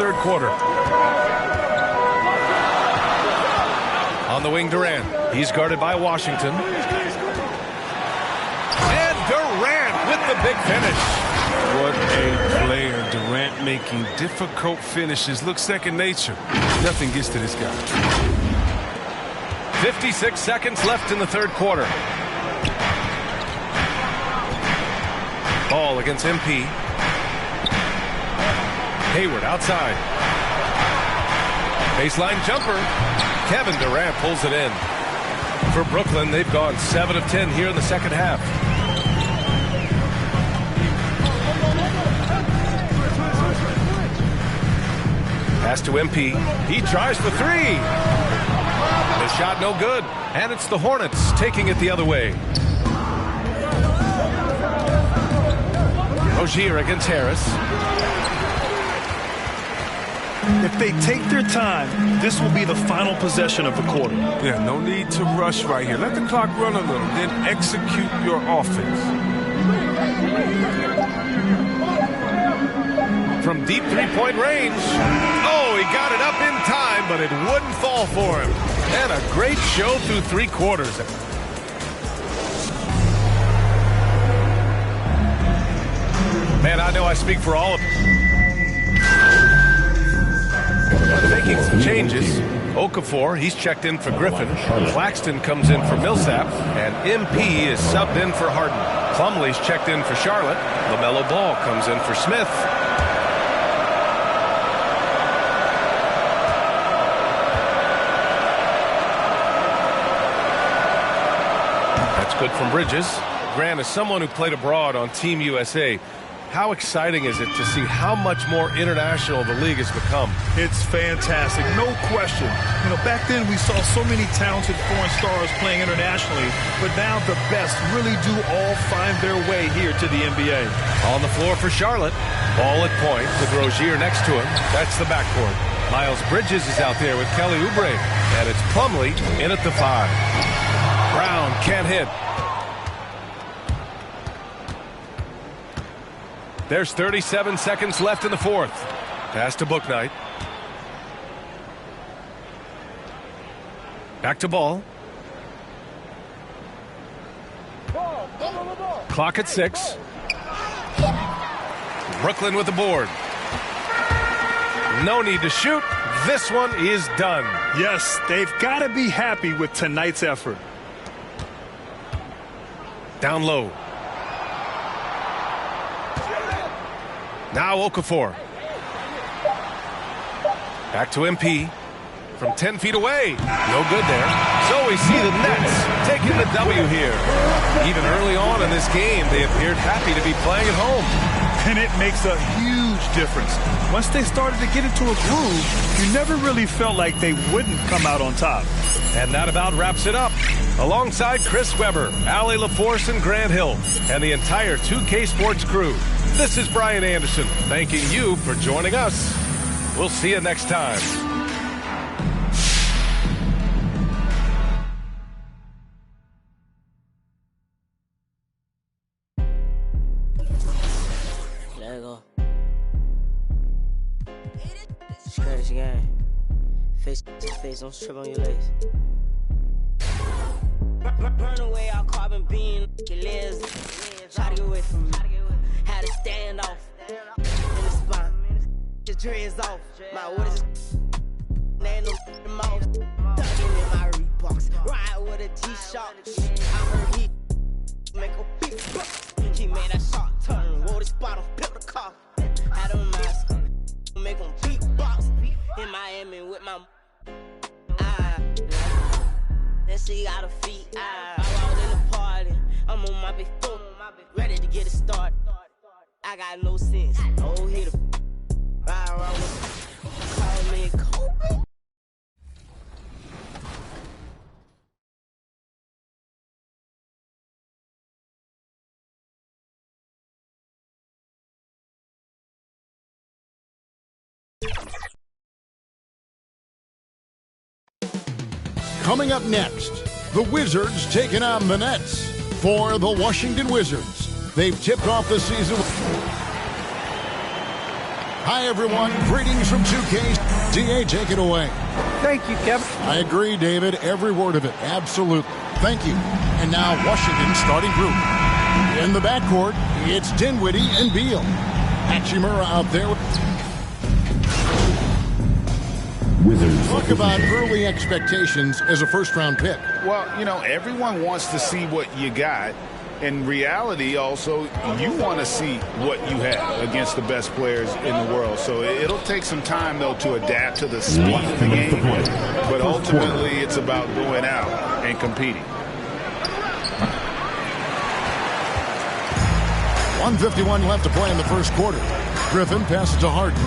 third quarter. On the wing, Durant. He's guarded by Washington. And Durant with the big finish. What a player. Durant making difficult finishes look second nature. Nothing gets to this guy. 56 seconds left in the third quarter. Ball against MP. Hayward outside. Baseline jumper. Kevin Durant pulls it in. For Brooklyn, they've gone 7 of 10 here in the second half. Pass to MP. He tries for three. The shot no good. And it's the Hornets taking it the other way. Rozier against Harris. If they take their time, this will be the final possession of the quarter. Yeah, no need to rush right here. Let the clock run a little, then execute your offense. From deep three-point range. Oh, he got it up in time, but it wouldn't fall for him. And a great show through three quarters. Man, I know I speak for all of them. Making some changes. Okafor, he's checked in for Griffin. Claxton comes in for Millsap. And MP is subbed in for Harden. Plumlee's checked in for Charlotte. LaMelo Ball comes in for Smith. That's good from Bridges. Grant, as someone who played abroad on Team USA, how exciting is it to see how much more international the league has become? It's fantastic, no question. You know, back then we saw so many talented foreign stars playing internationally, but now the best really do all find their way here to the NBA. On the floor for Charlotte. Ball at point with Rozier next to him. That's the backcourt. Miles Bridges is out there with Kelly Oubre. And it's Plumlee in at the 5. Brown can't hit. There's 37 seconds left in the fourth. Pass to Bouknight. Back to Ball. Clock at 6. Brooklyn with the board. No need to shoot. This one is done. Yes, they've got to be happy with tonight's effort. Down low. Now Okafor. Back to MP. From 10 feet away. No good there. So we see the Nets taking the W here. Even early on in this game, they appeared happy to be playing at home. And it makes a huge difference. Once they started to get into a groove, you never really felt like they wouldn't come out on top. And that about wraps it up. Alongside Chris Webber, Allie LaForce, and Grant Hill, and the entire 2K Sports crew, this is Brian Anderson, thanking you for joining us. We'll see you next time. There you go. It's crazy game. Face to face, don't trip on your legs. Burn away our carbon beam, your legs. Try to get away from me. Had to stand off in the spot. Your dreads off. My waters, there ain't no mouth. Thugging in my Reeboks. Ride with a G-Shock. I heard he make a big buck. He made that shot turn. Roll the spot off, pimp the car. Had a mask on. Make him beatbox. In Miami with my then she got her feet out. I was in the party. I'm on my big phone. Ready to get it started. I got no sense. Oh, hit a ride around with call me Kobe. Coming up next, the Wizards taking on the Nets. For the Washington Wizards, they've tipped off the season. Hi, everyone. Greetings from 2K. DA, take it away. Thank you, Kevin. I agree, David. Every word of it. Absolutely. Thank you. And now Washington's starting group. In the backcourt, it's Dinwiddie and Beal. Hachimura out there. Wizards. Talk about early expectations as a first-round pick. Well, you know, everyone wants to see what you got. In reality, also, you want to see what you have against the best players in the world. So it'll take some time, though, to adapt to the speed of the game. But ultimately, it's about going out and competing. 1:51 left to play in the first quarter. Griffin passes to Harden.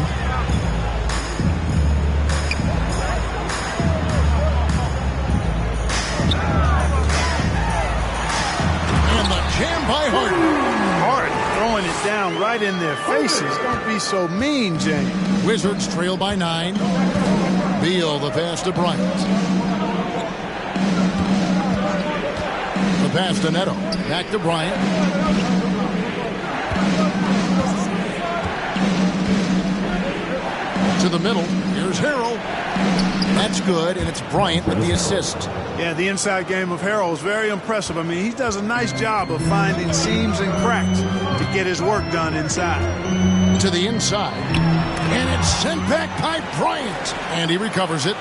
Jam by Harden. Harden throwing it down right in their faces. Don't be so mean, James. Wizards trail by 9. Beal, the pass to Bryant. The pass to Neto. Back to Bryant. To the middle. Here's Harrell. That's good, and it's Bryant with the assist. Yeah, the inside game of Harrell is very impressive. I mean, he does a nice job of finding seams and cracks to get his work done inside. To the inside. And it's sent back by Bryant. And he recovers it.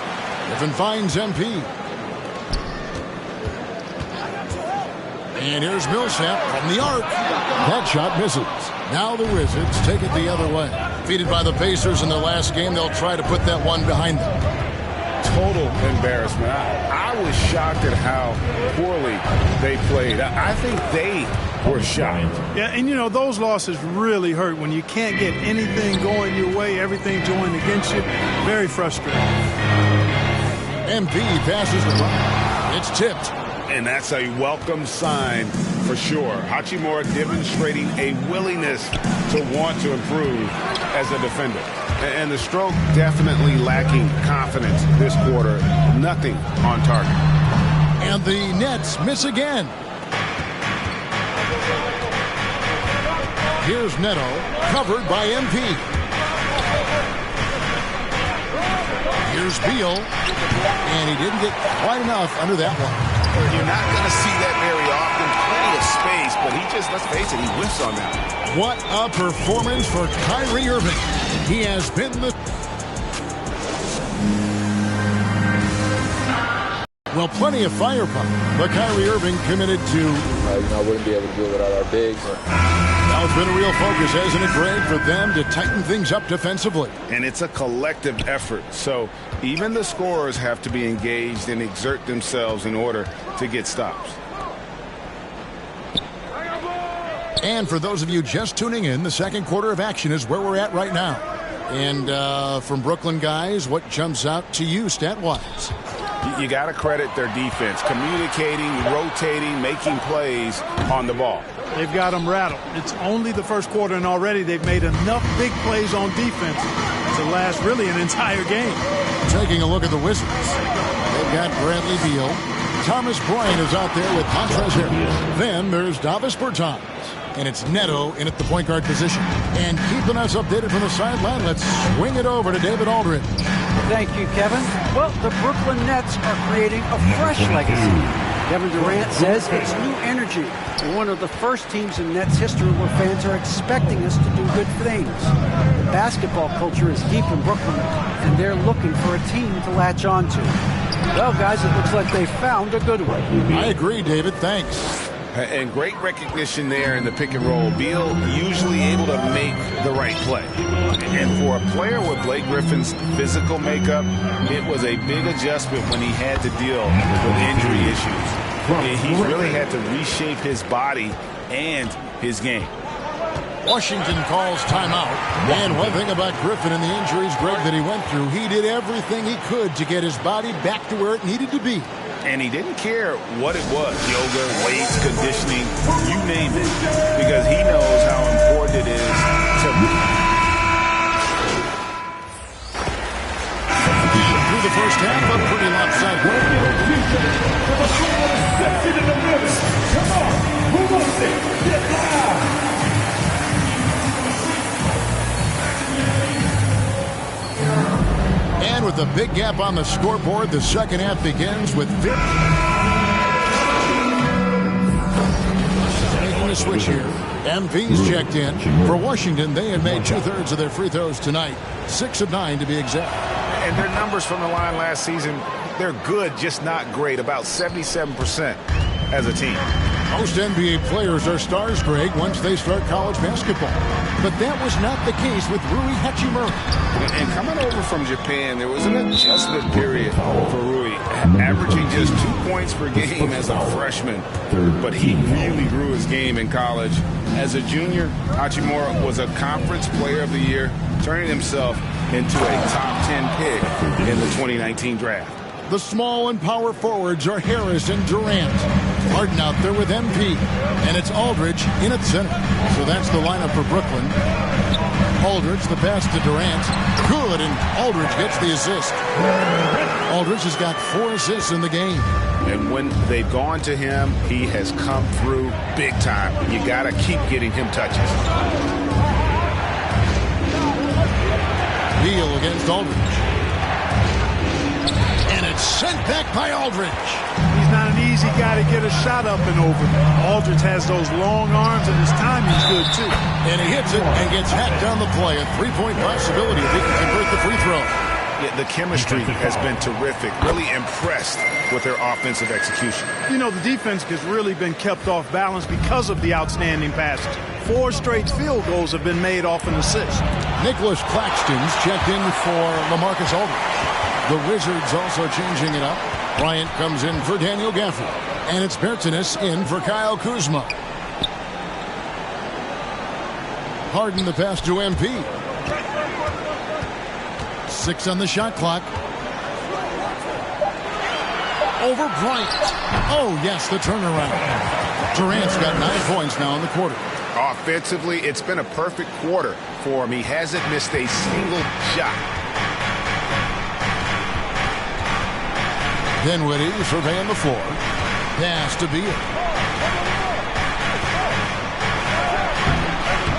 Griffin finds MP. And here's Millsap from the arc. That shot misses. Now the Wizards take it the other way. Defeated by the Pacers in their last game, they'll try to put that one behind them. Total embarrassment. I was shocked at how poorly they played. I think they were shocked. Yeah, and you know, those losses really hurt when you can't get anything going your way, everything's going against you. Very frustrating. MP passes the ball. It's tipped. And that's a welcome sign for sure. Hachimura demonstrating a willingness to want to improve as a defender. And the stroke definitely lacking confidence this quarter. Nothing on target. And the Nets miss again. Here's Neto, covered by MP. Here's Beal, and he didn't get quite enough under that one. You're not going to see that very often. Plenty of space, but he just, let's face it, he whiffs on that. What a performance for Kyrie Irving. He has been the... Well, plenty of firepower, but Kyrie Irving committed to... I wouldn't be able to do it without our bigs. Now it's been a real focus, hasn't it, Greg, for them to tighten things up defensively. And it's a collective effort. So even the scorers have to be engaged and exert themselves in order to get stops. And for those of you just tuning in, the second quarter of action is where we're at right now. And from Brooklyn guys, what jumps out to you stat-wise? You got to credit their defense, communicating, rotating, making plays on the ball. They've got them rattled. It's only the first quarter, and already they've made enough big plays on defense to last really an entire game. Taking a look at the Wizards. They've got Bradley Beal. Thomas Bryant is out there with Montrezl Harrell. Then there's Davis Bertans. And it's Neto in at the point guard position. And keeping us updated from the sideline, let's swing it over to David Aldridge. Thank you, Kevin. Well, the Brooklyn Nets are creating a fresh legacy. Kevin Durant says it's new energy. We're one of the first teams in Nets history where fans are expecting us to do good things. The basketball culture is deep in Brooklyn, and they're looking for a team to latch on to. Well, guys, it looks like they found a good one. I agree, David. Thanks. And great recognition there in the pick and roll. Beal usually able to make the right play. And for a player with Blake Griffin's physical makeup, it was a big adjustment when he had to deal with injury issues. He's really had to reshape his body and his game. Washington calls timeout. And one thing about Griffin and the injuries, Greg, that he went through, he did everything he could to get his body back to where it needed to be. And he didn't care what it was, yoga, weights, conditioning, you name it, because he knows how important it is to through the first half, a pretty lopsided. Come on, who wants it? Get loud! Big gap on the scoreboard. The second half begins with Vic making a switch here. MP's checked in. For Washington, they had made 2/3 of their free throws tonight. 6 of 9 to be exact. And their numbers from the line last season, they're good, just not great. About 77% as a team. Most NBA players are stars, Greg, once they start college basketball. But that was not the case with Rui Hachimura. And coming over from Japan, there was an adjustment period for Rui, averaging just 2 points per game as a freshman. But he really grew his game in college. As a junior, Hachimura was a conference player of the year, turning himself into a top 10 pick in the 2019 draft. The small and power forwards are Harris and Durant. Harden out there with MP. And it's Aldridge in at center. So that's the lineup for Brooklyn. Aldridge, the pass to Durant. Good, and Aldridge gets the assist. Aldridge has got 4 assists in the game. And when they've gone to him, he has come through big time. You got to keep getting him touches. Beal against Aldridge. And it's sent back by Aldridge. He's not an easy guy to get a shot up and over. Aldridge has those long arms, and his timing's good, too. And he hits it and gets hacked down the play. A 3-point possibility if he can convert the free throw. Yeah, the chemistry has been terrific. Really impressed with their offensive execution. You know, the defense has really been kept off balance because of the outstanding passes. 4 straight field goals have been made off an assist. Nicholas Claxton's checked in for LaMarcus Aldridge. The Wizards also changing it up. Bryant comes in for Daniel Gafford. And it's Bertans in for Kyle Kuzma. Harden the pass to MP. 6 on the shot clock. Over Bryant. Oh, yes, the turnaround. Durant's got 9 points now in the quarter. Offensively, it's been a perfect quarter for him. He hasn't missed a single shot. Dinwiddie surveying the floor. Pass to Beal.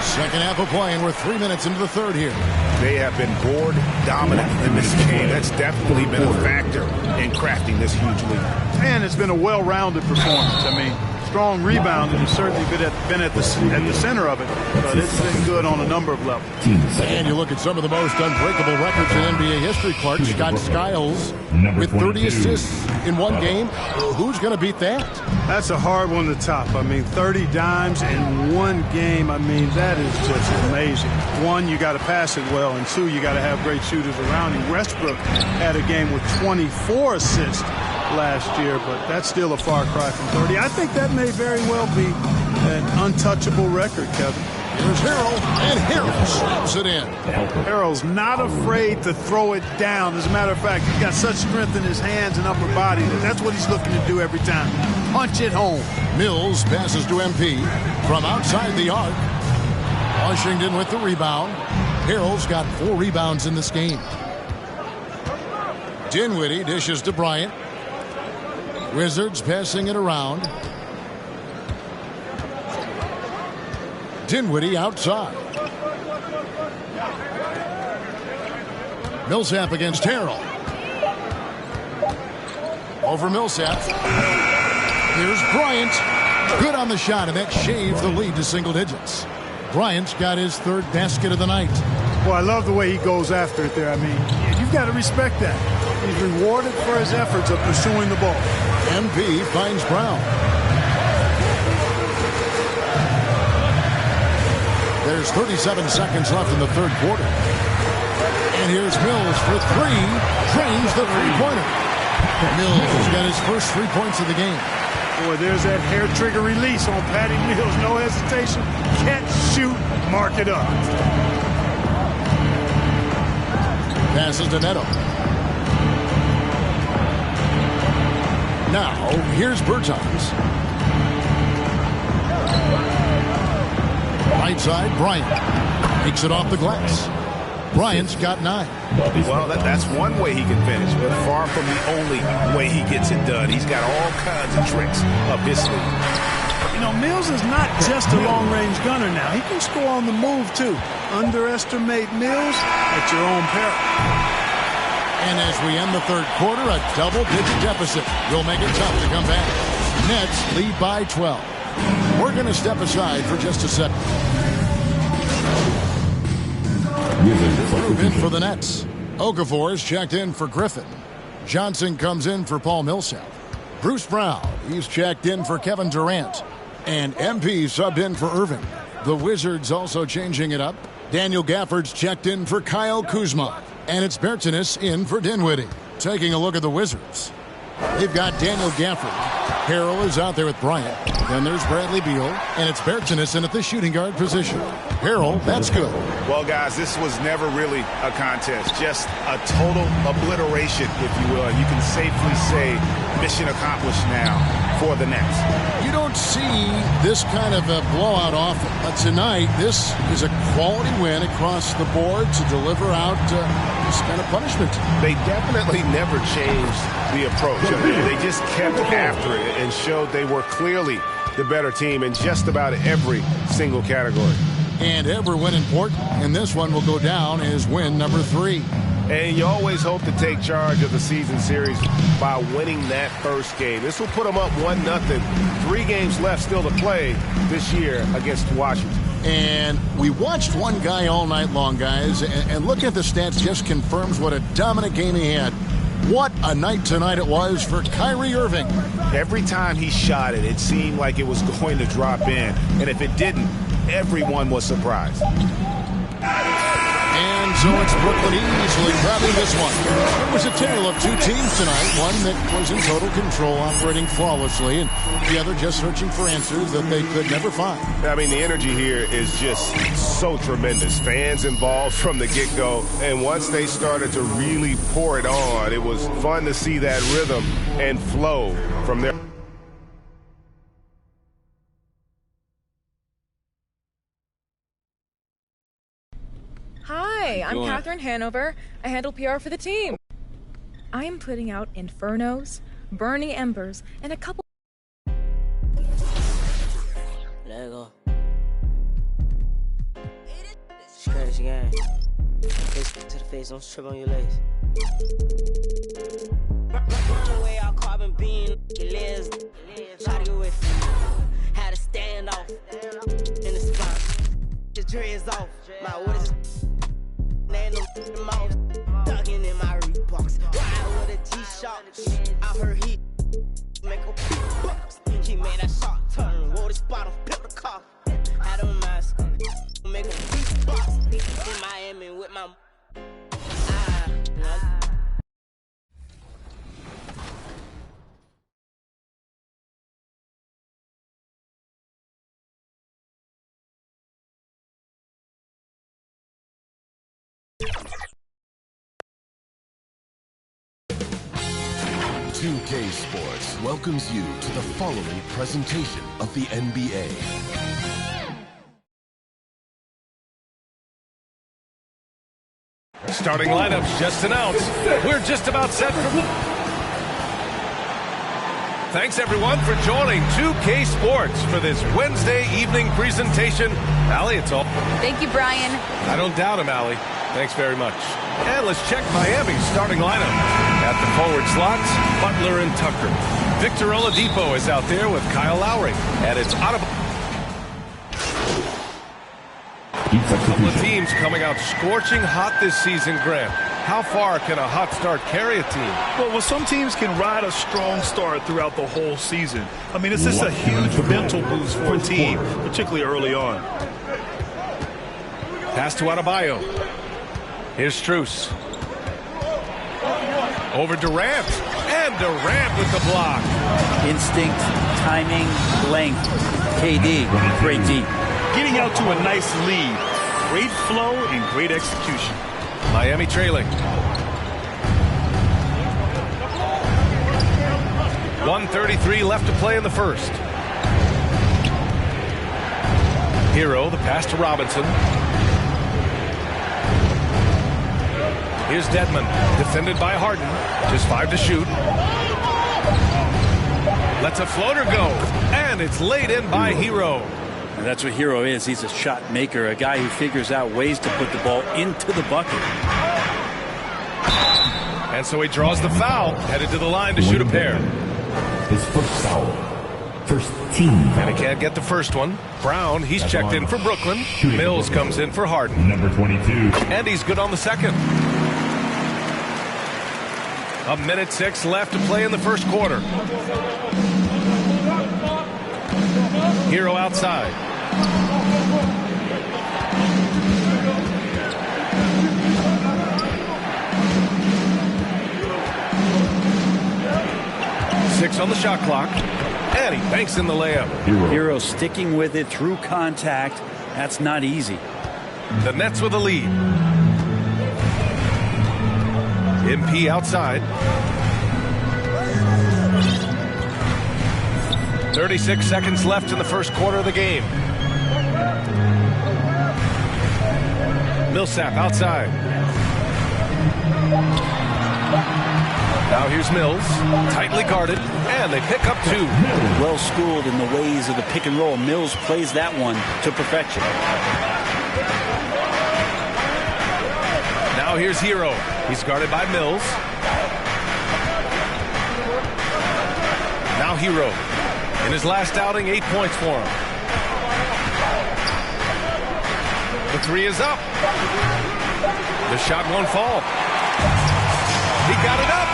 Second half of play, and we're 3 minutes into the third here. They have been board dominant in this game. That's definitely been a factor in crafting this huge lead. And it's been a well-rounded performance. I mean, strong rebounding has certainly been at the center of it, but it's been good on a number of levels. And you look at some of the most unbreakable records in NBA history, Clark. Scott Skiles with 30 assists in one game. Who's going to beat that? That's a hard one to top. I mean, 30 dimes in one game. I mean, that is just amazing. 1, you got to pass it well, and 2, you got to have great shooters around you. Westbrook had a game with 24 assists last year, but that's still a far cry from 30. I think that may very well be an untouchable record, Kevin. Here's Harrell, and Harrell slaps it in. Harrell's not afraid to throw it down. As a matter of fact, he's got such strength in his hands and upper body that that's what he's looking to do every time. Punch it home. Mills passes to MP from outside the arc. Washington with the rebound. Harrell's got 4 rebounds in this game. Dinwiddie dishes to Bryant. Wizards passing it around. Dinwiddie outside. Millsap against Harrell. Over Millsap. Here's Bryant. Good on the shot, and that shaved the lead to single digits. Bryant's got his 3rd basket of the night. Well, I love the way he goes after it there. I mean, you've got to respect that. He's rewarded for his efforts of pursuing the ball. MP finds Brown. There's 37 seconds left in the third quarter. And here's Mills for 3. Drains the three-pointer. Mills has got his first 3 points of the game. Boy, there's that hair trigger release on Patty Mills. No hesitation. Catch, shoot, mark it up. Passes to Neto. Now, here's Bertans. Right side, Bryant. Takes it off the glass. Bryant's got 9. Well, that's one way he can finish, but far from the only way he gets it done. He's got all kinds of tricks up his sleeve. You know, Mills is not just a long-range gunner now. He can score on the move, too. Underestimate Mills at your own peril. And as we end the third quarter, a double-digit deficit will make it tough to come back. Nets lead by 12. We're going to step aside for just a second. Move in for the Nets. Okafor is checked in for Griffin. Johnson comes in for Paul Millsap. Bruce Brown, he's checked in for Kevin Durant. And MP subbed in for Irving. The Wizards also changing it up. Daniel Gafford's checked in for Kyle Kuzma. And it's Bertans in for Dinwiddie. Taking a look at the Wizards. They've got Daniel Gafford. Harrell is out there with Bryant. Then there's Bradley Beal. And it's Bertans in at the shooting guard position. Harrell, that's good. Well, guys, this was never really a contest. Just a total obliteration, if you will. You can safely say mission accomplished now for the Nets. You don't see this kind of a blowout often. But tonight, this is a quality win across the board to deliver out this kind of punishment. They definitely never changed the approach. They just kept after it and showed they were clearly the better team in just about every single category. And every win important, and this one will go down as win number 3. And you always hope to take charge of the season series by winning that first game. This will put them up 1-0. 3 games left still to play this year against Washington. And we watched one guy all night long, guys, and looking at the stats just confirms what a dominant game he had. What a night tonight it was for Kyrie Irving. Every time he shot it, it seemed like it was going to drop in. And if it didn't, everyone was surprised. And so it's Brooklyn easily grabbing this one. It was a tale of 2 teams tonight. One that was in total control, operating flawlessly, and the other just searching for answers that they could never find. I mean, the energy here is just so tremendous. Fans involved from the get-go, and once they started to really pour it on, it was fun to see that rhythm and flow from there. Hi, I'm Catherine Hanover. I handle PR for the team. I am putting out Infernos, Burning Embers, and a couple... Lego. It's crazy game. Face to the face, don't trip on your legs. Way out carbon beam, your legs. Try to get away from me. Had to stand off in the spot. Your dreads off. My what is man no mouth ducking in my Reeboks. Ride with a G-Shock. I heard he make a beatbox. He made that shot turn, wore this bottle, built a car. Had a mask, make a beatbox. In Miami with my .2K Sports welcomes you to the following presentation of the NBA. Starting lineups just announced. We're just about set for... Thanks, everyone, for joining 2K Sports for this Wednesday evening presentation. Allie, it's all... Thank you, Brian. I don't doubt him, Allie. Thanks very much. And let's check Miami's starting lineup. At the forward slots, Butler and Tucker. Victor Oladipo is out there with Kyle Lowry. And it's out of... A couple of teams coming out scorching hot this season, Grant. How far can a hot start carry a team? Well, some teams can ride a strong start throughout the whole season. I mean, it's just a huge mental boost for a team, particularly early on. Pass to Adebayo. Here's Strus. Over Durant. And Durant with the block. Instinct, timing, length. KD, great deep. Getting out to a nice lead. Great flow and great execution. Miami trailing. 1:33 left to play in the first. Hero, the pass to Robinson. Here's Dedmon, defended by Harden. Just 5 to shoot. Lets a floater go, and it's laid in by Hero. And that's what Hero is. He's a shot maker, a guy who figures out ways to put the ball into the bucket. And so he draws the foul, headed to the line to shoot a pair. His first foul. First team. And he can't get the first one. Brown, he's checked in for Brooklyn. Mills comes in for Harden. Number 22. And he's good on the second. 1:06 left to play in the first quarter. Hero outside. Six on the shot clock. And he banks in the layup. Hero sticking with it through contact. That's not easy. The Nets with a lead. MP outside. 36 seconds left in the first quarter of the game. Millsap outside. Now here's Mills, tightly guarded, and they pick up two. Well schooled in the ways of the pick and roll. Mills plays that one to perfection. Now here's Hero. He's guarded by Mills. Now Hero. In his last outing, 8 points for him. The three is up. The shot won't fall. He got it up.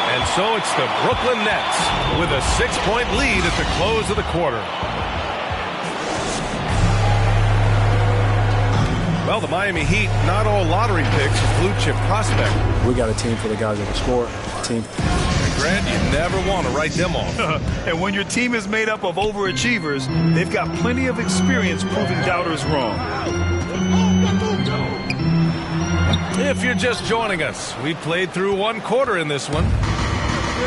And so it's the Brooklyn Nets with a 6-point lead at the close of the quarter. Well, the Miami Heat, not all lottery picks, a blue chip prospect. We got a team for the guys that can score. Team. Grant, you never want to write them off. And when your team is made up of overachievers, they've got plenty of experience proving doubters wrong. If you're just joining us, we played through one quarter in this one.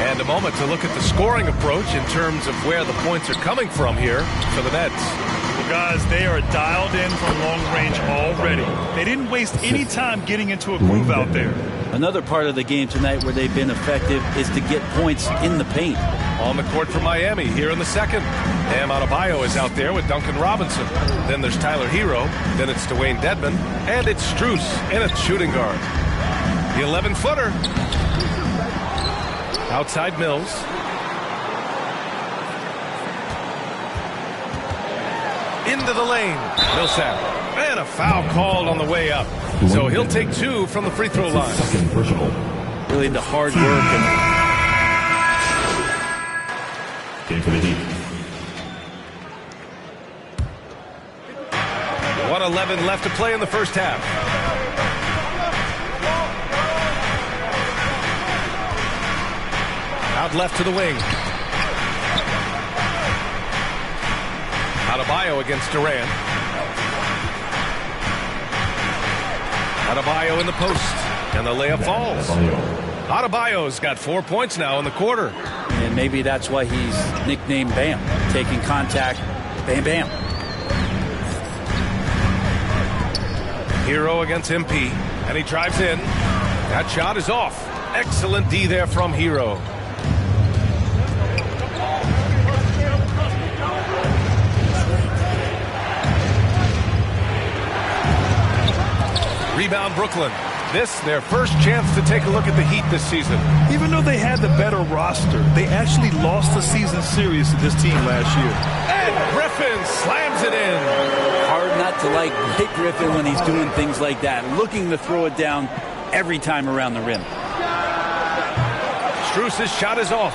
And a moment to look at the scoring approach in terms of where the points are coming from here for the Nets. Well, guys, they are dialed in from long range already. They didn't waste any time getting into a groove out there. Another part of the game tonight where they've been effective is to get points in the paint. On the court for Miami here in the second. Bam Adebayo is out there with Duncan Robinson. Then there's Tyler Hero. Then it's Dwayne Dedmon. And it's Strus in a shooting guard. The 11-footer. Outside Mills. Into the lane. Millsap. And a foul called on the way up. So he'll take two from the free throw line. Really the hard work. And game for the Heat. 1:11 left to play in the first half. Out left to the wing. Adebayo against Durant. Adebayo in the post. And the layup falls. Adebayo's got 4 points now in the quarter. And maybe that's why he's nicknamed Bam. Taking contact. Bam, bam. Hero against MP. And he drives in. That shot is off. Excellent D there from Hero. Rebound Brooklyn. This, their first chance to take a look at the Heat this season. Even though they had the better roster, they actually lost the season series to this team last year. And Griffin slams it in. Hard not to like Blake Griffin when he's doing things like that, looking to throw it down every time around the rim. Strus's shot is off.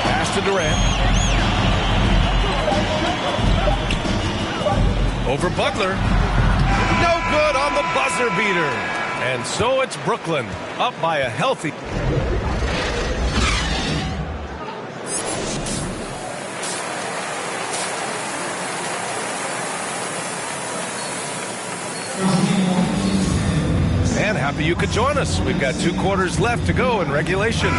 Pass to Durant. Over Butler. No good on the buzzer beater. And so it's Brooklyn up by a healthy. And happy you could join us. We've got 2 quarters left to go in regulation.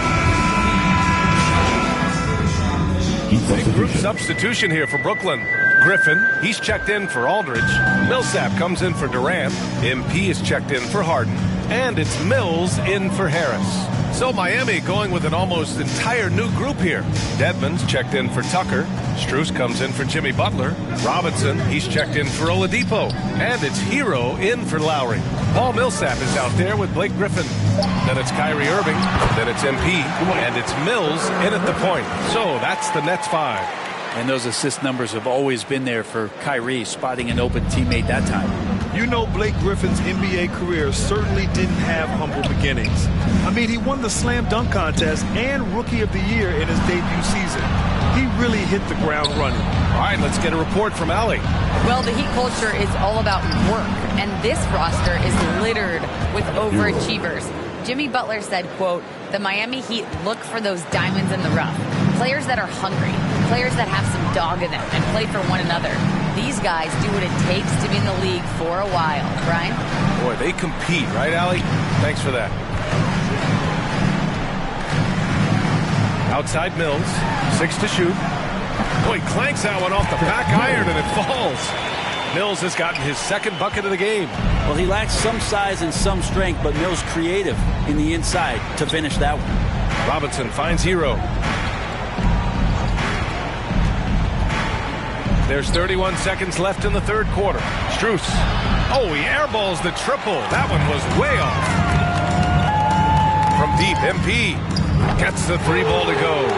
Big group substitution here for Brooklyn. Griffin, he's checked in for Aldridge. Millsap comes in for Durant. MP is checked in for Harden. And it's Mills in for Harris. So Miami going with an almost entire new group here. Dedmon's checked in for Tucker. Strus comes in for Jimmy Butler. Robinson, he's checked in for Oladipo. And it's Hero in for Lowry. Paul Millsap is out there with Blake Griffin. Then it's Kyrie Irving. Then it's MP. And it's Mills in at the point. So that's the Nets 5. And those assist numbers have always been there for Kyrie, spotting an open teammate that time. You know, Blake Griffin's NBA career certainly didn't have humble beginnings. I mean, he won the slam dunk contest and Rookie of the Year in his debut season. He really hit the ground running. All right, let's get a report from Allie. Well, the Heat culture is all about work, and this roster is littered with overachievers. Jimmy Butler said, quote, "The Miami Heat look for those diamonds in the rough. Players that are hungry, players that have some dog in them and play for one another. These guys do what it takes to be in the league for a while." Brian? Boy, they compete, right, Allie? Thanks for that. Outside Mills, 6 to shoot. Boy, clanks that one off the back iron and it falls. Mills has gotten his second bucket of the game. Well, he lacks some size and some strength, but Mills creative in the inside to finish that one. Robinson finds Hero. There's 31 seconds left in the third quarter. Strus. Oh, he airballs the triple. That one was way off. From deep, MP gets the 3 ball to go.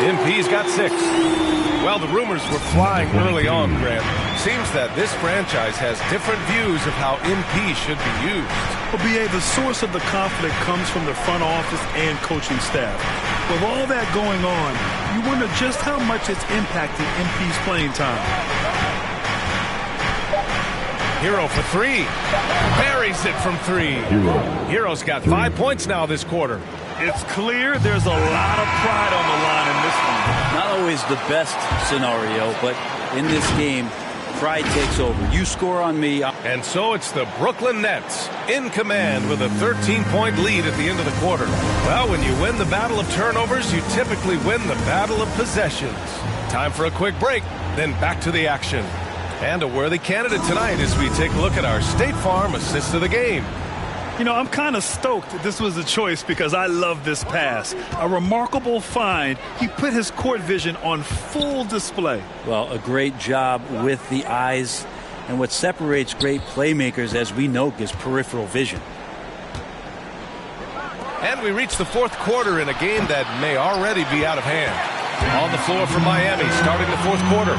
MP's got 6. Well, the rumors were flying early on, Grant. Seems that this franchise has different views of how MP should be used. Well, B.A., the source of the conflict comes from the front office and coaching staff. With all that going on, you wonder just how much it's impacting MP's playing time. Hero for 3. Buries it from 3. Hero's got 5 points now this quarter. It's clear there's a lot of pride on the line in this one. Not always the best scenario, but in this game, pride takes over. You score on me. And so it's the Brooklyn Nets in command with a 13-point lead at the end of the quarter. Well, when you win the battle of turnovers, you typically win the battle of possessions. Time for a quick break, then back to the action. And a worthy candidate tonight as we take a look at our State Farm assist of the game. You know, I'm kind of stoked this was a choice because I love this pass. A remarkable find. He put his court vision on full display. Well, a great job with the eyes. And what separates great playmakers, as we know, is peripheral vision. And we reach the fourth quarter in a game that may already be out of hand. On the floor for Miami, starting the fourth quarter.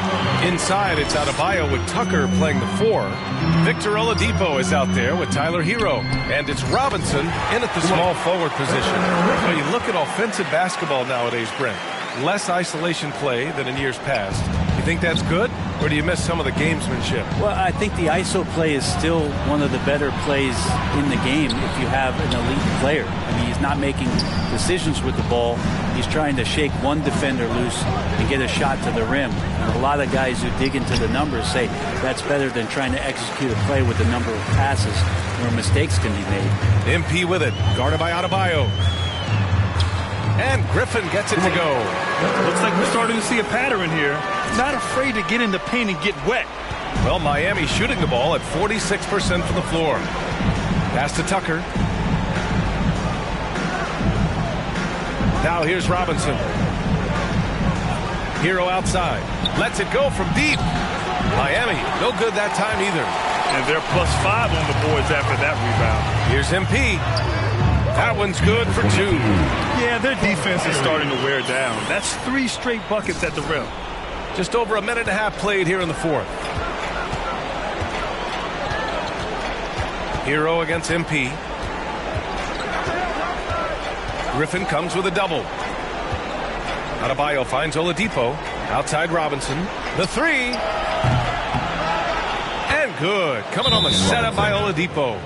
Inside, it's Adebayo with Tucker playing the 4. Victor Oladipo is out there with Tyler Hero. And it's Robinson in at the small forward position. When you look at offensive basketball nowadays, Brent, less isolation play than in years past. You think that's good, or do you miss some of the gamesmanship? Well, I think the ISO play is still one of the better plays in the game if you have an elite player. I mean, he's not making decisions with the ball. He's trying to shake one defender loose and get a shot to the rim. And a lot of guys who dig into the numbers say that's better than trying to execute a play with a number of passes where mistakes can be made. MP with it, guarded by Adebayo. And Griffin gets it to go. Looks like we're starting to see a pattern here. Not afraid to get in the paint and get wet. Well, Miami shooting the ball at 46% from the floor. Pass to Tucker. Now here's Robinson. Hero outside. Lets it go from deep. Miami, no good that time either. And they're +5 on the boards after that rebound. Here's MP. That one's good for 2. Yeah, their defense is starting to wear down. That's 3 straight buckets at the rim. Just over a minute and a half played here in the fourth. Hero against MP. Griffin comes with a double. Adebayo finds Oladipo. Outside Robinson. The 3. And good. Coming on the setup by Oladipo.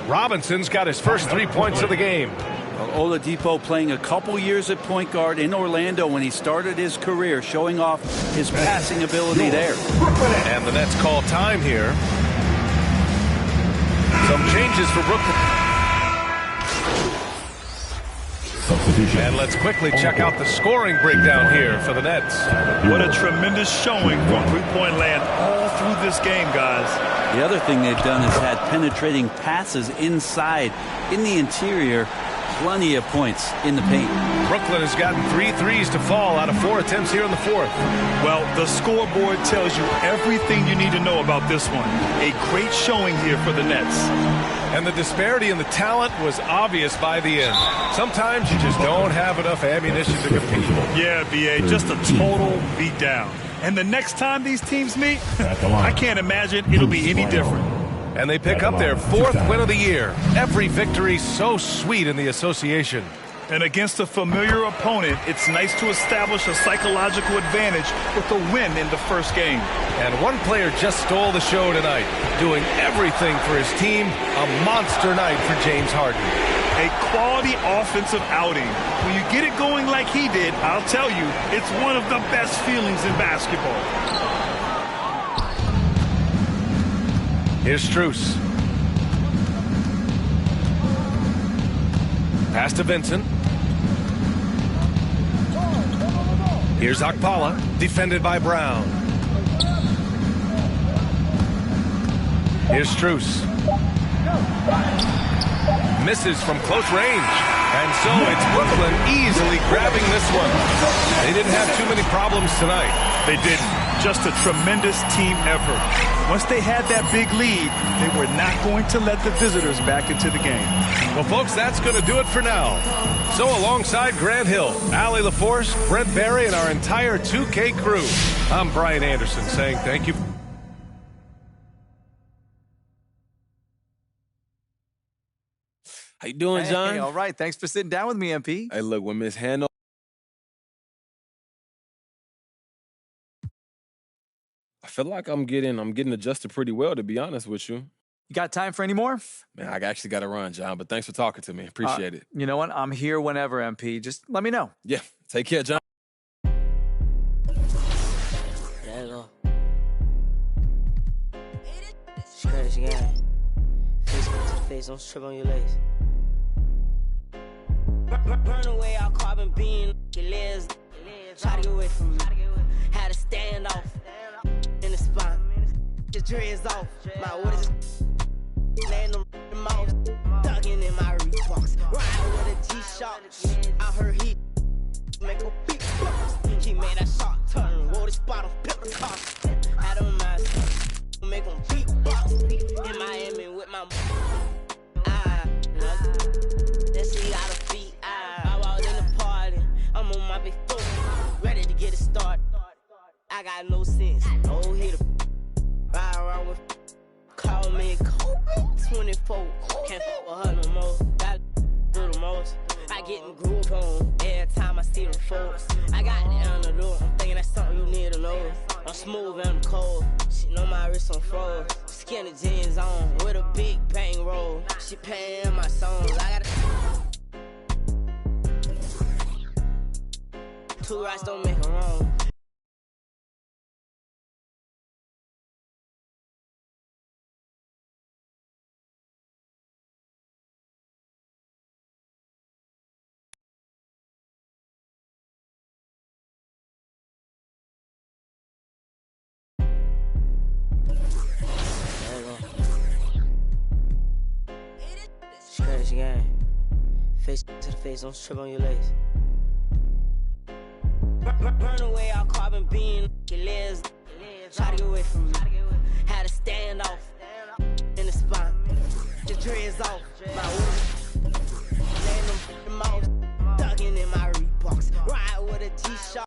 Robinson's got his first 3 points of the game. Well, Oladipo playing a couple years at point guard in Orlando when he started his career, showing off his passing ability there. And the Nets call time here. Some changes for Brooklyn. And let's quickly check out the scoring breakdown here for the Nets. What a tremendous showing from three-point land all through this game, guys. The other thing they've done is had penetrating passes inside in the interior, plenty of points in the paint. Brooklyn has gotten 3 threes to fall out of 4 attempts here in the fourth. Well, the scoreboard tells you everything you need to know about this one. A great showing here for the Nets. And the disparity in the talent was obvious by the end. Sometimes you just don't have enough ammunition to compete. Yeah, B.A., just a total beatdown. And the next time these teams meet, I can't imagine it'll be any different. And they pick up their 4th win of the year. Every victory so sweet in the association. And against a familiar opponent, it's nice to establish a psychological advantage with a win in the first game. And one player just stole the show tonight, doing everything for his team. A monster night for James Harden. A quality offensive outing. When you get it going like he did, I'll tell you, it's one of the best feelings in basketball. Here's Strus. Pass to Vincent. Here's Okpala, defended by Brown. Here's Strus. Misses from close range. And so it's Brooklyn easily grabbing this one. They didn't have too many problems tonight. They didn't. Just a tremendous team effort. Once they had that big lead, they were not going to let the visitors back into the game. Well, folks, that's going to do it for now. So alongside Grant Hill, Allie LaForce, Brent Barry, and our entire 2K crew, I'm Brian Anderson saying thank you. How you doing, John? Hey, all right. Thanks for sitting down with me, MP. Hey, look, when Miss Hannah, I feel like I'm getting adjusted pretty well, to be honest with you. You got time for any more? Man, I actually got to run, John, but thanks for talking to me. Appreciate it. You know what? I'm here whenever, MP. Just let me know. Yeah. Take care, John. Scratch again. Face to face, don't trip on your legs. Burn away all carbon beam, your legs. Try to get away from me. Had to stand off in the spine. Your dreads off. My waters laying them mouth. Dugging in my Reeboks. Riding with a G-Shock. I heard he make a beat. He made that shot turn. Wore this bottle, pepper cost. Had him myself. Make them beatbox. In Miami with my let's see how to beat. I walked in the party. I'm on my big foot, ready to get it started. I got no sense. Oh, hit a ride around with. Call me Kobe 24. Can't fuck with her no more. Gotta do the most. I get in groove on every time I see them folks. I got it on the door. I'm thinking that's something you need to know. I'm smooth and I'm cold. She know my wrist on froze. Skinny jeans on with a big bang roll. She paying my songs. I got 2 rights don't make her wrong. Scratch again. Face to the face, don't trip on your legs. Burn away all carbon beam, your legs. Try to get away from me. Had to stand off in the spine. Your dreads off. My waters laying them mouth. Dugging in my Reeboks. Ride with a G-Shock.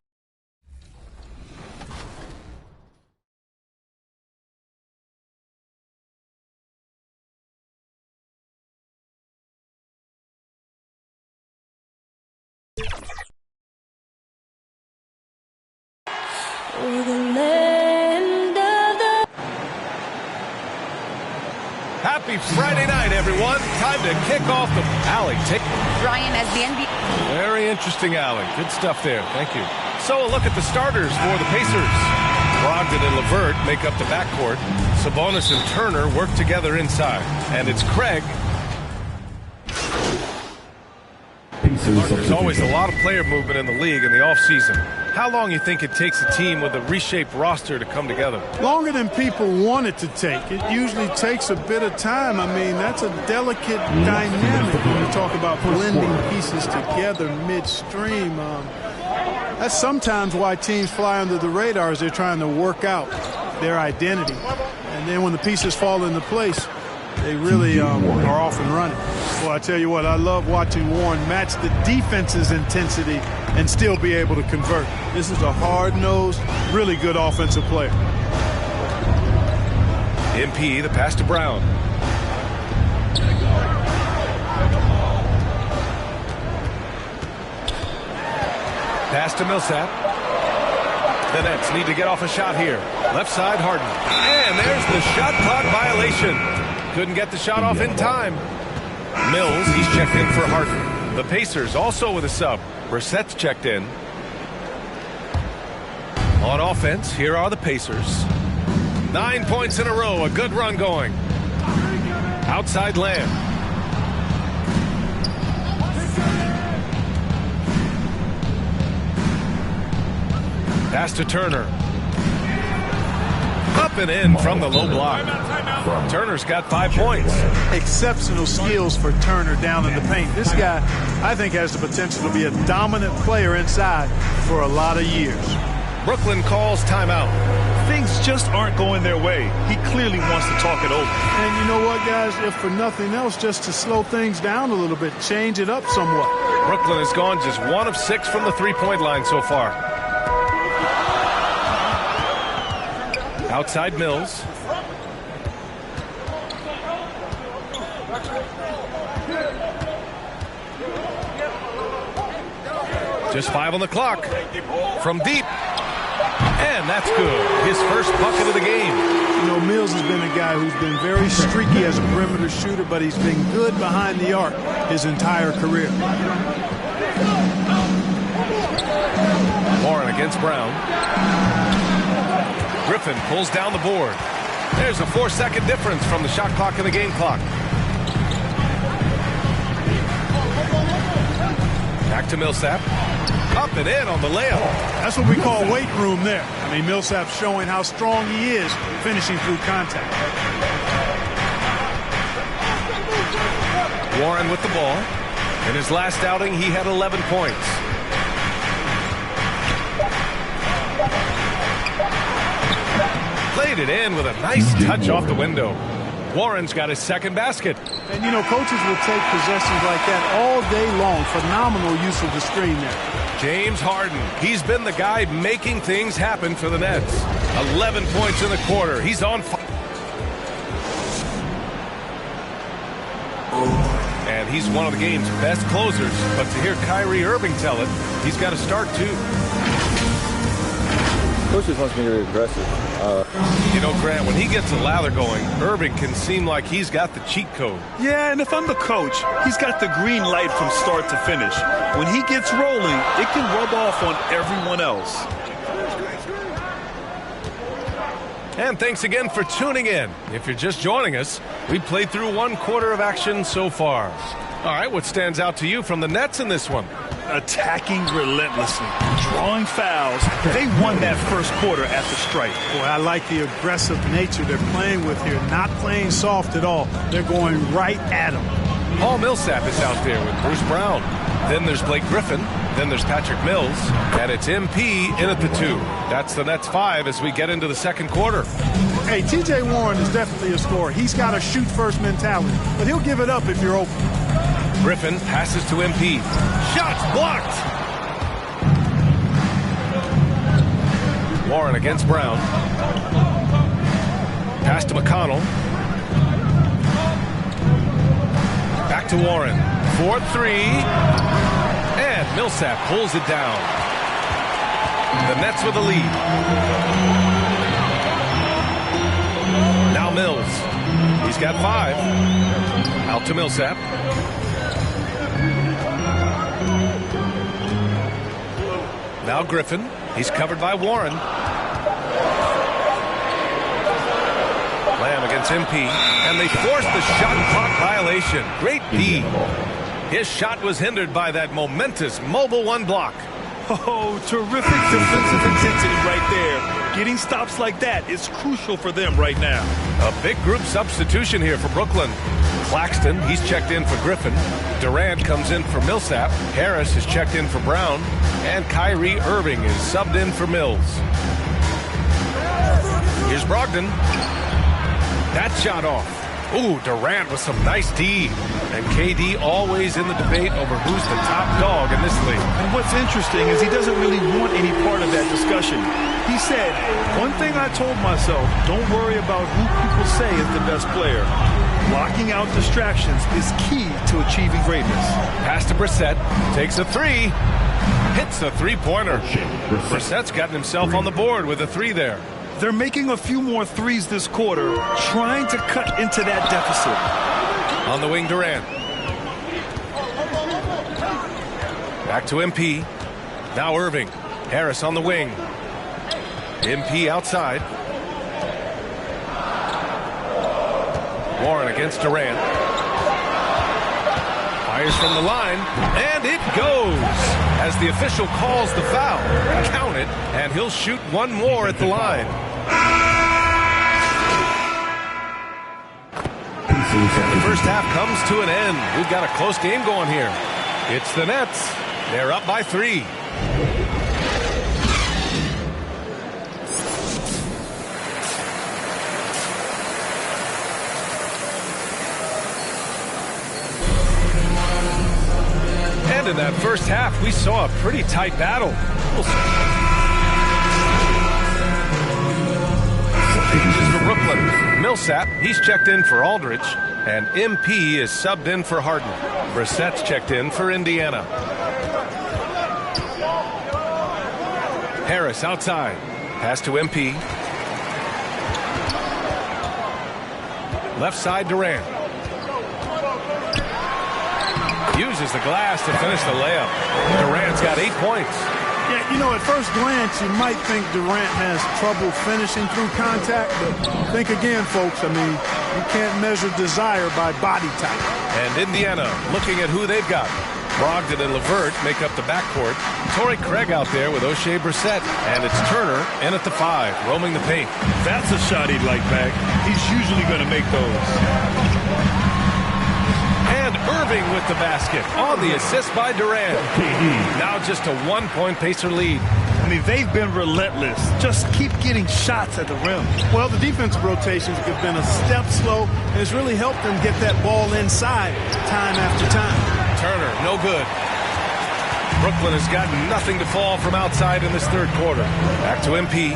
Happy Friday night, everyone. Time to kick off the Alley. Brian, as the NBA. Very interesting, Alley. Good stuff there. Thank you. So a look at the starters for the Pacers. Brogdon and LeVert make up the backcourt. Sabonis and Turner work together inside. And it's Craig There's always a lot of player movement in the league in the offseason. How long you think it takes a team with a reshaped roster to come together? Longer than people want it to take. It usually takes a bit of time. I mean, that's a delicate dynamic when you talk about blending pieces together midstream. That's sometimes why teams fly under the radar as they're trying to work out their identity. And then when the pieces fall into place, they really are off and running. Well, I tell you what, I love watching Warren match the defense's intensity and still be able to convert. This is a hard-nosed, really good offensive player. MP, the pass to Brown. Pass to Millsap. The Nets need to get off a shot here. Left side, Harden. And there's the shot clock violation. Couldn't get the shot off in time. Mills, he's checked in for Harden. The Pacers also with a sub. Brissett's checked in. On offense, here are the Pacers. 9 points in a row, a good run going. Outside Lamb. Pass to Turner. Up and in from the low block. Turner's got 5 points. Exceptional skills for Turner down in the paint. This guy, I think, has the potential to be a dominant player inside for a lot of years. Brooklyn calls timeout. Things just aren't going their way. He clearly wants to talk it over. And you know what, guys? If for nothing else, just to slow things down a little bit, change it up somewhat. Brooklyn has gone just 1 of 6 from the three-point line so far. Outside Mills. Just 5 on the clock. From deep. And that's good. His first bucket of the game. You know, Mills has been a guy who's been very streaky as a perimeter shooter, but he's been good behind the arc his entire career. Warren against Brown. Griffin pulls down the board. There's a 4-second difference from the shot clock and the game clock. Back to Millsap. Up and in on the layup. That's what we call weight room there. I mean, Millsap's showing how strong he is finishing through contact. Warren with the ball. In his last outing, he had 11 points. Played it in with a nice touch off the window. Warren's got his second basket. And, you know, coaches will take possessions like that all day long. Phenomenal use of the screen there. James Harden, he's been the guy making things happen for the Nets. 11 points in the quarter. He's on fire. And he's one of the game's best closers. But to hear Kyrie Irving tell it, he's got to start too. Coach just wants me to be aggressive. You know, Grant, when he gets a lather going, Irving can seem like he's got the cheat code. Yeah, and if I'm the coach, he's got the green light from start to finish. When he gets rolling, it can rub off on everyone else. And thanks again for tuning in. If you're just joining us, we played through 1 quarter of action so far. All right, what stands out to you from the Nets in this one? Attacking relentlessly, drawing fouls. They won that first quarter at the stripe. Boy, I like the aggressive nature they're playing with here. Not playing soft at all. They're going right at them. Paul Millsap is out there with Bruce Brown. Then there's Blake Griffin. Then there's Patrick Mills. And it's MP in at the 2. That's the Nets 5 as we get into the second quarter. Hey, T.J. Warren is definitely a scorer. He's got a shoot-first mentality, but he'll give it up if you're open. Griffin passes to MP. Shots blocked. Warren against Brown. Pass to McConnell. Back to Warren. 4-3. And Millsap pulls it down. The Nets with the lead. Now Mills. He's got 5. Out to Millsap. Now Griffin. He's covered by Warren. Lamb against MP. And they force the shot clock violation. Great D. His shot was hindered by that momentous Mobile One block. Oh, terrific defensive intensity right there. Getting stops like that is crucial for them right now. A big group substitution here for Brooklyn. Claxton, he's checked in for Griffin. Durant comes in for Millsap. Harris is checked in for Brown. And Kyrie Irving is subbed in for Mills. Here's Brogdon. That shot off. Ooh, Durant with some nice D. And KD always in the debate over who's the top dog in this league. And what's interesting is he doesn't really want any part of that discussion. He said, one thing I told myself, don't worry about who people say is the best player. Blocking out distractions is key to achieving greatness. Pass to Brissett. Takes a three. Hits a three-pointer. Brissett's gotten himself on the board with a three there. They're making a few more threes this quarter, trying to cut into that deficit. On the wing, Durant. Back to MP. Now Irving. Harris on the wing. MP outside. Warren against Durant. Fires from the line, and it goes. As the official calls the foul, count it, and he'll shoot one more at the line. The first half comes to an end. We've got a close game going here. It's the Nets. They're up by 3. And in that first half, we saw a pretty tight battle. This is for Brooklyn. Millsap, he's checked in for Aldridge, and MP is subbed in for Harden. Brissett's checked in for Indiana. Harris outside. Pass to MP. Left side, Durant. Uses the glass to finish the layup. Durant's got 8 points. Yeah, you know, at first glance, you might think Durant has trouble finishing through contact, but think again, folks. I mean, you can't measure desire by body type. And Indiana looking at who they've got. Brogdon and LeVert make up the backcourt. Torrey Craig out there with O'Shea Brissett. And it's Turner in at the 5, roaming the paint. That's a shot he'd like back. He's usually going to make those. And Irving with the basket on the assist by Durant. Now just a 1-point Pacer lead. I mean, they've been relentless. Just keep getting shots at the rim. Well, the defensive rotations have been a step slow, and it's really helped them get that ball inside time after time. Turner, no good. Brooklyn has gotten nothing to fall from outside in this third quarter. Back to MP.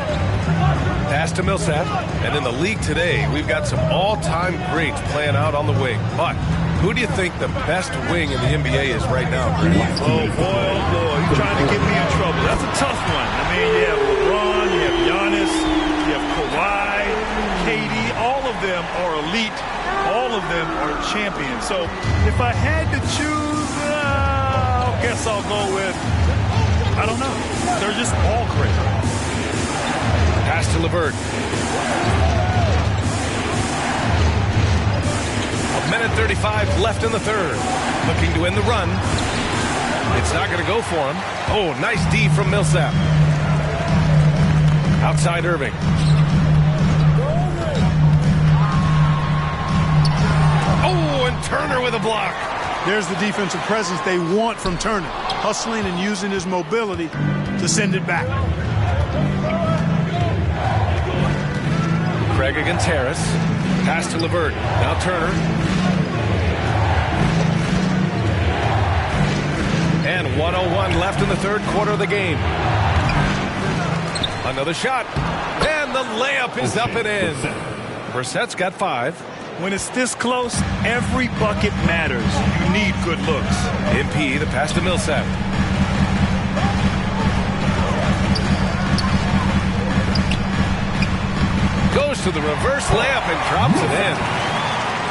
Pass to Millsap. And in the league today, we've got some all-time greats playing out on the wing. But who do you think the best wing in the NBA is right now? Oh, boy, you're trying to get me in trouble. That's a tough one. I mean, you have LeBron, you have Giannis, you have Kawhi, KD. All of them are elite. All of them are champions. So if I had to choose, I guess I'll go with, I don't know. They're just all great. Pass to LeVert. 1:35 left in the third. Looking to end the run. It's not going to go for him. Oh, nice D from Millsap. Outside Irving. Oh, and Turner with a block. There's the defensive presence they want from Turner. Hustling and using his mobility to send it back. Craig against Harris. Pass to LeVert. Now Turner. And 1:01 left in the third quarter of the game. Another shot. And the layup is up and in. Brissett's got 5. When it's this close, every bucket matters. You need good looks. MP, the pass to Millsap. Goes to the reverse layup and drops it in.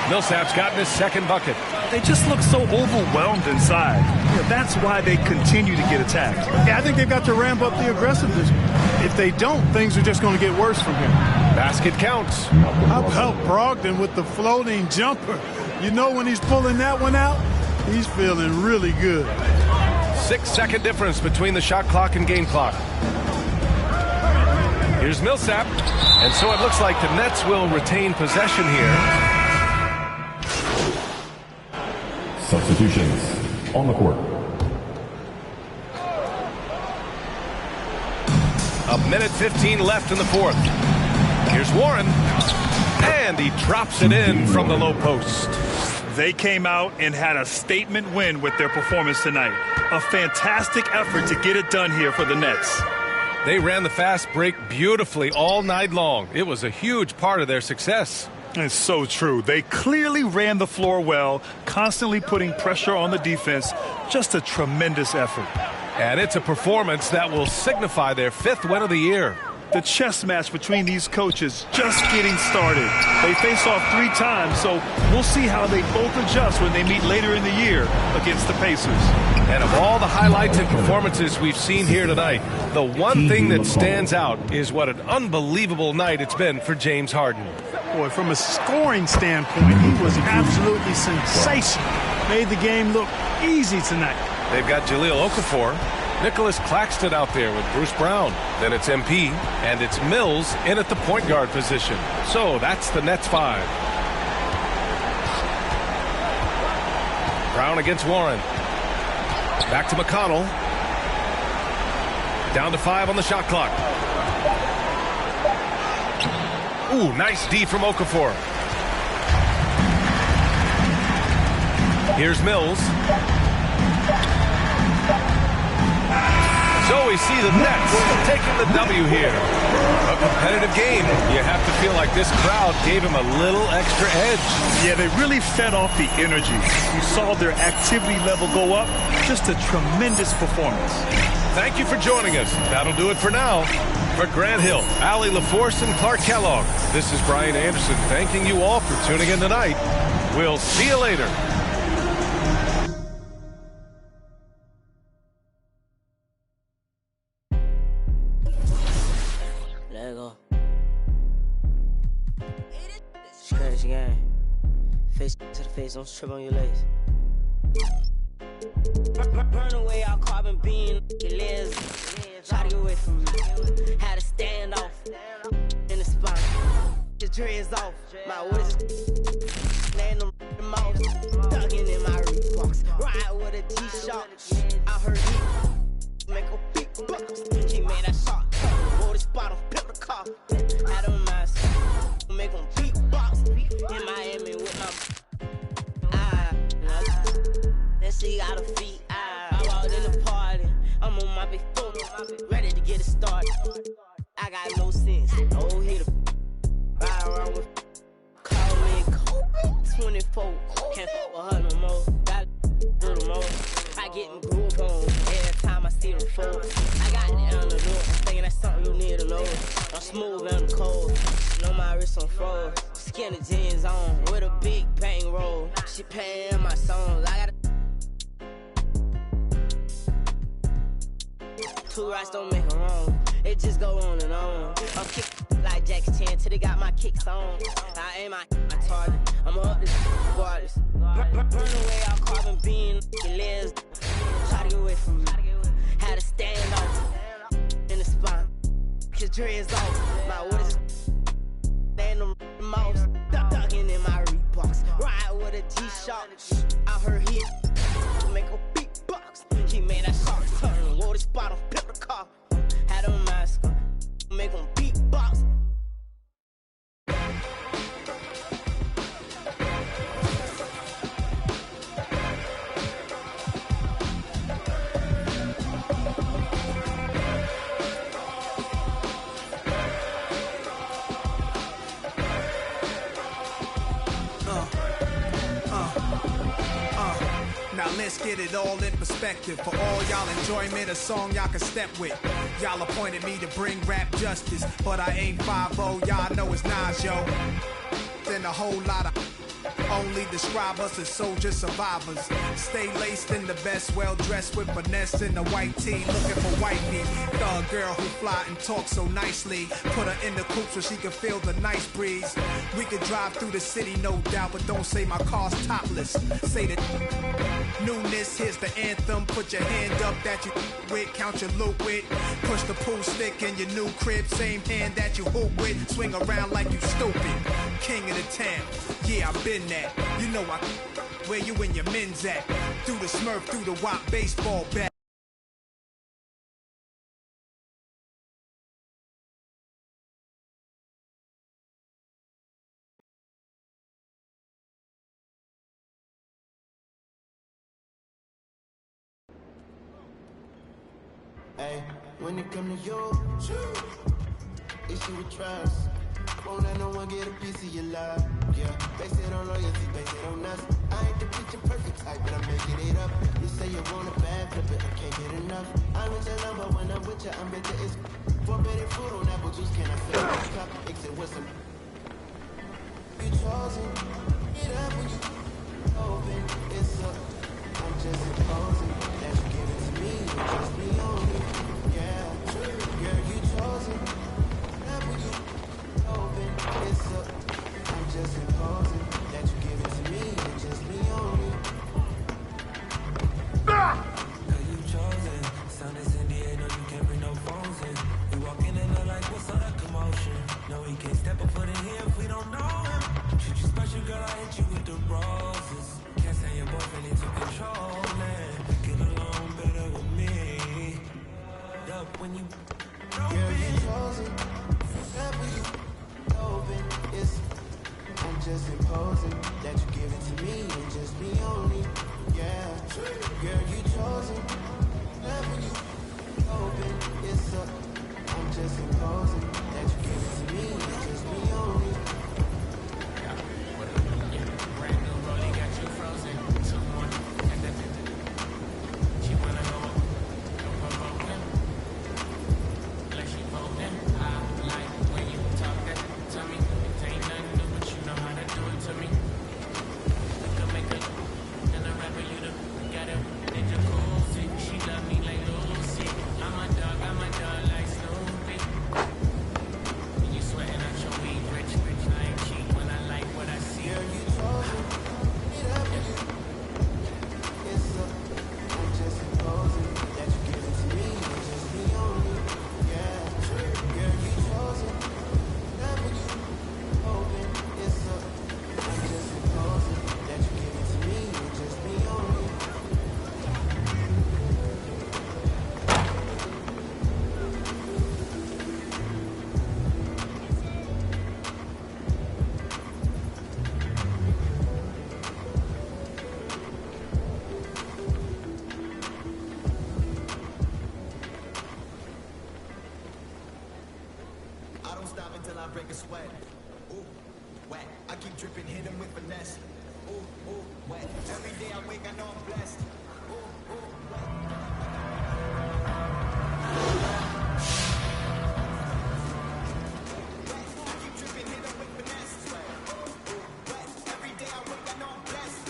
Millsap's gotten his second bucket. They just look so overwhelmed inside. Yeah, that's why they continue to get attacked. Yeah, I think they've got to ramp up the aggressiveness. If they don't, things are just going to get worse from here. Basket counts. How about Brogdon with the floating jumper? You know when he's pulling that one out? He's feeling really good. 6-second difference between the shot clock and game clock. Here's Millsap. And so it looks like the Nets will retain possession here. Substitutions on the court. A minute 15 left in the fourth. Here's Warren. And he drops it in from the low post. They came out and had a statement win with their performance tonight. A fantastic effort to get it done here for the Nets. They ran the fast break beautifully all night long. It was a huge part of their success. It's so true. They clearly ran the floor well, constantly putting pressure on the defense. Just a tremendous effort. And it's a performance that will signify their 5th win of the year. The chess match between these coaches just getting started. They face off 3 times, so we'll see how they both adjust when they meet later in the year against the Pacers. And of all the highlights and performances we've seen here tonight, the one thing that stands out is what an unbelievable night it's been for James Harden. Boy, from a scoring standpoint, he was absolutely sensational. Made the game look easy tonight. They've got Jahlil Okafor, Nicholas Claxton out there with Bruce Brown. Then it's MP, and it's Mills in at the point guard position. So that's the Nets 5. Brown against Warren. Back to McConnell. Down to 5 on the shot clock. Ooh, nice D from Okafor. Here's Mills. So we see the Nets taking the W here. A competitive game. You have to feel like this crowd gave him a little extra edge. Yeah, they really fed off the energy. You saw their activity level go up. Just a tremendous performance. Thank you for joining us. That'll do it for now. For Grant Hill, Allie LaForce, and Clark Kellogg, this is Brian Anderson thanking you all for tuning in tonight. We'll see you later. To the face, don't trip on your legs. Burn away all carbon beam, liz. Try to get away from me. Had to stand off in the spine. The dreads off. My words laying them mouse. Dugging in my Reeboks. Ride with a G-Shock. I heard he make a big bucks. He made that shot. Roll the spot off, pimp the car. Had a mask. Make them beatbox. In Miami with my she got her feet. I walked in the party. I'm on my big phone, ready to get it started. I got no sense. Oh, he the ride around with. Call me Kobe 24. Can't fuck with her no more. Gotta do the most. I get in groove on every time I see them folks. I got it on the door. Thinking that's something you need to know. I'm smooth and cold. Know my wrist on froze. Skinny jeans on with a big bang roll. She paying my songs. I got 2 rights don't make them wrong. It just go on and on. I'm kicking like Jackie Chan till they got my kicks on. I aim my target. I'm up this regardless. Burn away all carbon beam, liz. Try to get away from me. Had to stand off in the spine. Cause dreads off. My words laying them mouse. Dugging in my Reeboks. Ride with a G-Shock. I heard he make a beatbox. He made that shot turn. Roll the spot off, pimp the car. Had a mask. Make him beatbox. Now let's get it all in perspective. For all y'all enjoyment, a song y'all can step with. Y'all appointed me to bring rap justice, but I ain't 5-0, y'all know it's Nas, yo. Then a whole lot of only describe us as soldier survivors. Stay laced in the best, well dressed with finesse in the white tee, looking for wifey. Thug girl who fly and talk so nicely. Put her in the coupe so she can feel the nice breeze. We could drive through the city, no doubt, but don't say my car's topless. Say the newness, here's the anthem. Put your hand up that you with, count your loot with. Push the pool stick in your new crib, same hand that you hoop with. Swing around like you stupid. King of the town, yeah, I've been that. You know I where you and your men's at. Through the Smurf, through the WAP baseball bat. Hey, when it come to you, issue with trust. Won't let no one get a piece of your love. Yeah, base it on loyalty, base it on us. I ain't the picture perfect type, but I'm making it up. You say you want a bad flip it, I can't get enough. I'm with your number when I'm with you, I'm bitter. It's forbidden fruit on apple juice. Can I fill this cup? Mix it with some. You chosen, get up when you open. It's up. I'm just imposing that you give it to me, you trust me only. Yeah, girl, you chosen. Not when you open, it's up. I'm just imposing that you give it to me, you just me only. Girl, you chosen. Sound is in the air, no, you can't bring no phones in. We walk in and look like, what's all that commotion? No, he can't step up foot in here if we don't know him. Treat you special, girl, I hit you with the roses. Can't say your boyfriend needs to control it. Get along better with me. Up when you girl, you chosen. That when you open, it's I'm just imposing that you give it to me and just me only. Yeah, girl, you chosen. That when you open, it's up. I'm just imposing that you give it to me and just me only. Brand new rollie got you frozen. 2 more. She wanna go provoking. Like she voting. I like when you talk that to me. It ain't nothing new, but you know how to do it to me. You can make a and a rapper, you the got it. Ninja cool, see. She love me like Lucy. I'm a dog like Snoopy. When you sweating out your weed, rich, I ain't cheap when I like what I see. Girl, you chosen. Get up when you it's up. I'm just imposing that you give it to me and just me only. Yeah, girl, you chosen. That when you open, it's up. I'm just imposing that you give it to me and just me only. I don't stop until I break a sweat. Ooh, wet. I keep dripping, hit him with finesse. Ooh, wet. Every day I wake, I know I'm blessed. Ooh, wet. I keep dripping, hit him with finesse. Ooh, wet. Every day I wake, I know I'm blessed.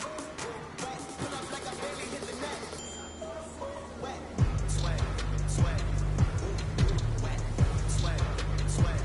Ooh, wet. Pull up like I barely hit the net. Wet. Sweat. Ooh, wet. Sweat. Sweat.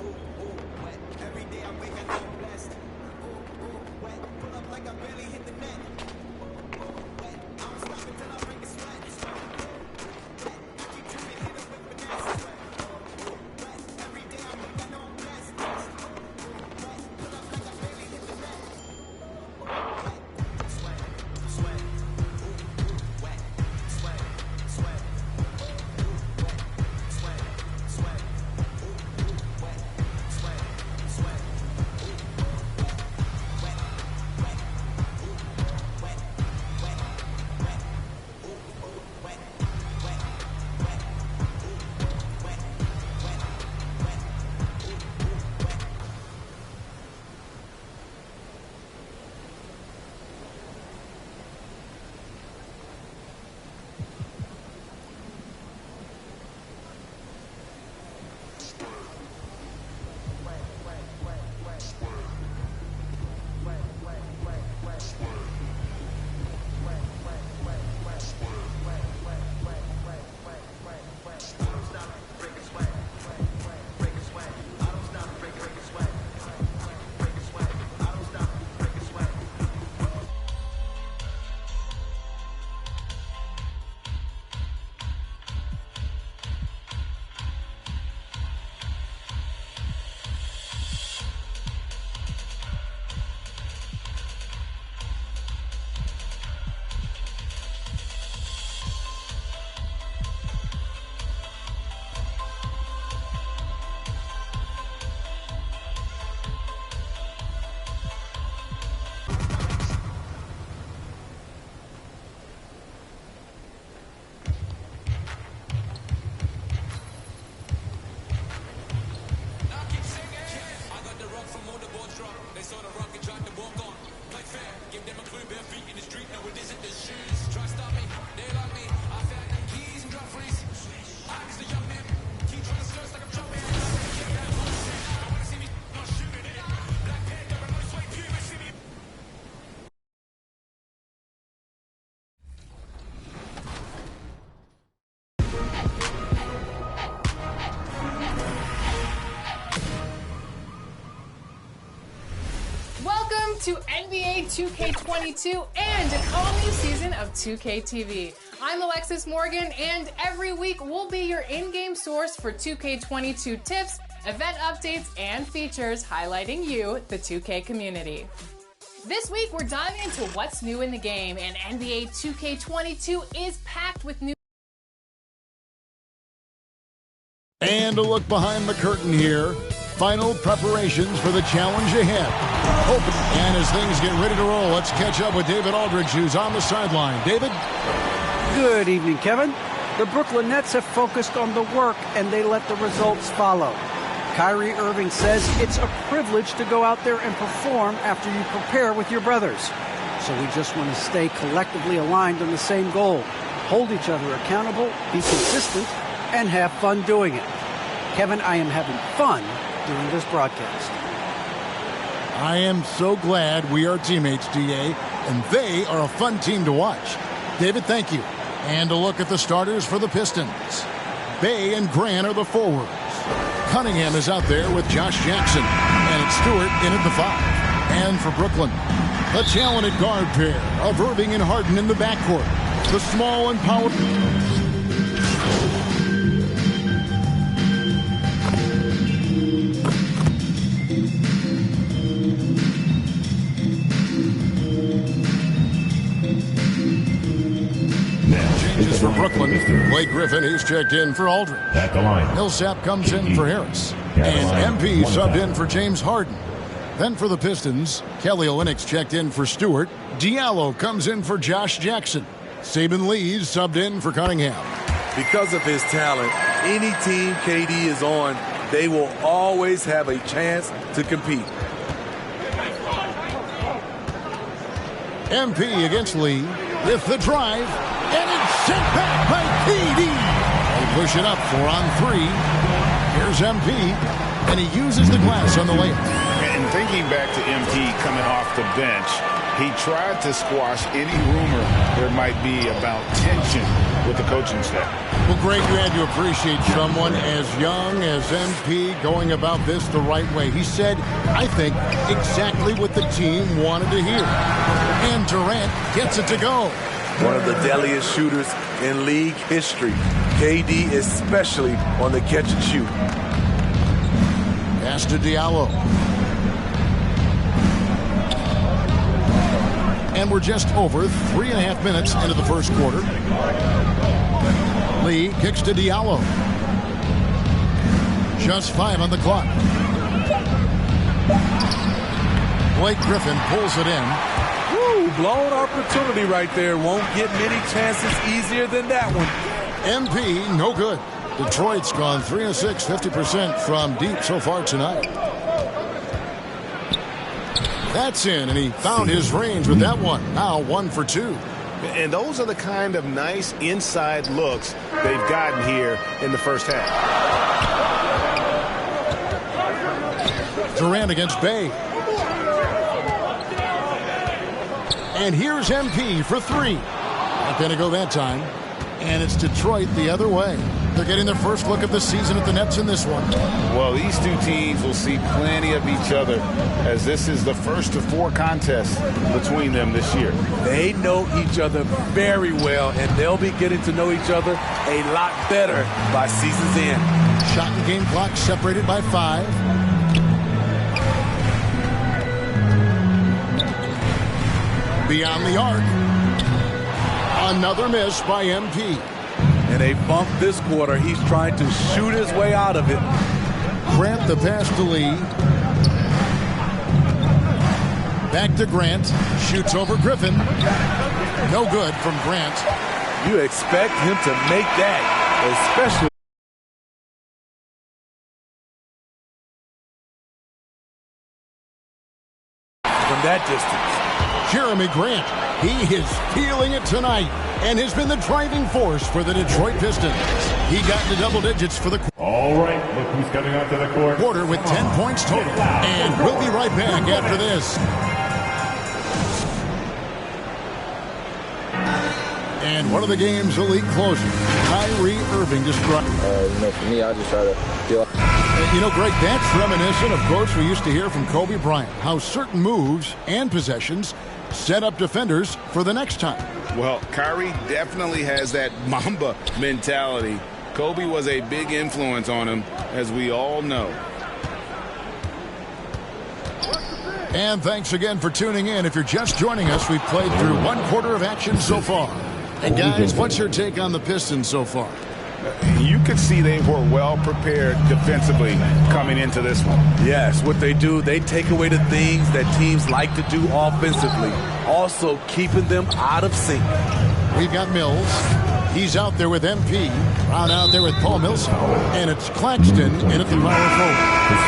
Ooh, to NBA 2K22 and an all-new season of 2K TV. I'm Alexis Morgan, and every week we'll be your in-game source for 2K22 tips, event updates, and features highlighting you, the 2K community. This week we're diving into what's new in the game, and NBA 2K22 is packed with new. And a look behind the curtain here. Final preparations for the challenge ahead. And as things get ready to roll, let's catch up with David Aldridge, who's on the sideline. David? Good evening, Kevin. The Brooklyn Nets have focused on the work, and they let the results follow. Kyrie Irving says it's a privilege to go out there and perform after you prepare with your brothers. So we just want to stay collectively aligned on the same goal. Hold each other accountable, be consistent, and have fun doing it. Kevin, I am having fun doing this broadcast. I am so glad we are teammates, DA, and they are a fun team to watch. David, thank you. And a look at the starters for the Pistons. Bay and Grant are the forwards. Cunningham is out there with Josh Jackson, and it's Stewart in at the 5. And for Brooklyn, the talented guard pair of Irving and Harden in the backcourt. The small and powerful... Changes for Brooklyn. Blake Griffin, he's checked in for Aldridge. At the line. Millsap comes in for Harris. And MP subbed in for James Harden. Then for the Pistons, Kelly Olynyk checked in for Stewart. Diallo comes in for Josh Jackson. Saban Lee's subbed in for Cunningham. Because of his talent, any team KD is on, they will always have a chance to compete. MP against Lee with the drive, and it's sent back by KD. They push it up 4-on-3. Here's MP, and he uses the glass on the layup. And thinking back to MP coming off the bench, he tried to squash any rumor there might be about tension with the coaching staff. Well, Greg, you had to appreciate someone as young as MP going about this the right way. He said, I think, exactly what the team wanted to hear. And Durant gets it to go. One of the deadliest shooters in league history. KD especially on the catch and shoot. Pass to Diallo. And we're just over 3.5 minutes into the first quarter. Lee kicks to Diallo. Just 5 on the clock. Blake Griffin pulls it in. Woo, blown opportunity right there. Won't get many chances easier than that one. MP, no good. Detroit's gone 3 of 6, 50% from deep so far tonight. That's in, and he found his range with that one. Now 1 for 2. And those are the kind of nice inside looks they've gotten here in the first half. Durant against Bay. And here's MP for 3. Not going to go that time. And it's Detroit the other way. They're getting their first look of the season at the Nets in this one. Well, these two teams will see plenty of each other as this is the first of 4 contests between them this year. They know each other very well, and they'll be getting to know each other a lot better by season's end. Shot and game clock separated by 5. Beyond the arc. Another miss by MP. And a bump this quarter. He's trying to shoot his way out of it. Grant the pass to Lee. Back to Grant. Shoots over Griffin. No good from Grant. You expect him to make that, especially from that distance. Jeremy Grant, he is feeling it tonight and has been the driving force for the Detroit Pistons. He got into double digits for the All right, look who's coming onto the court. quarter with 10 points total. And we'll be right back after this. And one of the game's elite closers, Kyrie Irving, described. For me, I just try to feel. Greg, that's reminiscent of quotes we used to hear from Kobe Bryant, how certain moves and possessions set up defenders for the next time. Well, Kyrie definitely has that Mamba mentality. Kobe was a big influence on him, as we all know. And thanks again for tuning in. If you're just joining us, we've played through 1/4 of action so far. And guys, what's your take on the Pistons so far? You could see they were well prepared defensively coming into this one. Yes, what they do, they take away the things that teams like to do offensively, also keeping them out of sync. We've got Mills. He's out there with MP. Brown out there with Paul Millsap. And it's Claxton in at the power forward.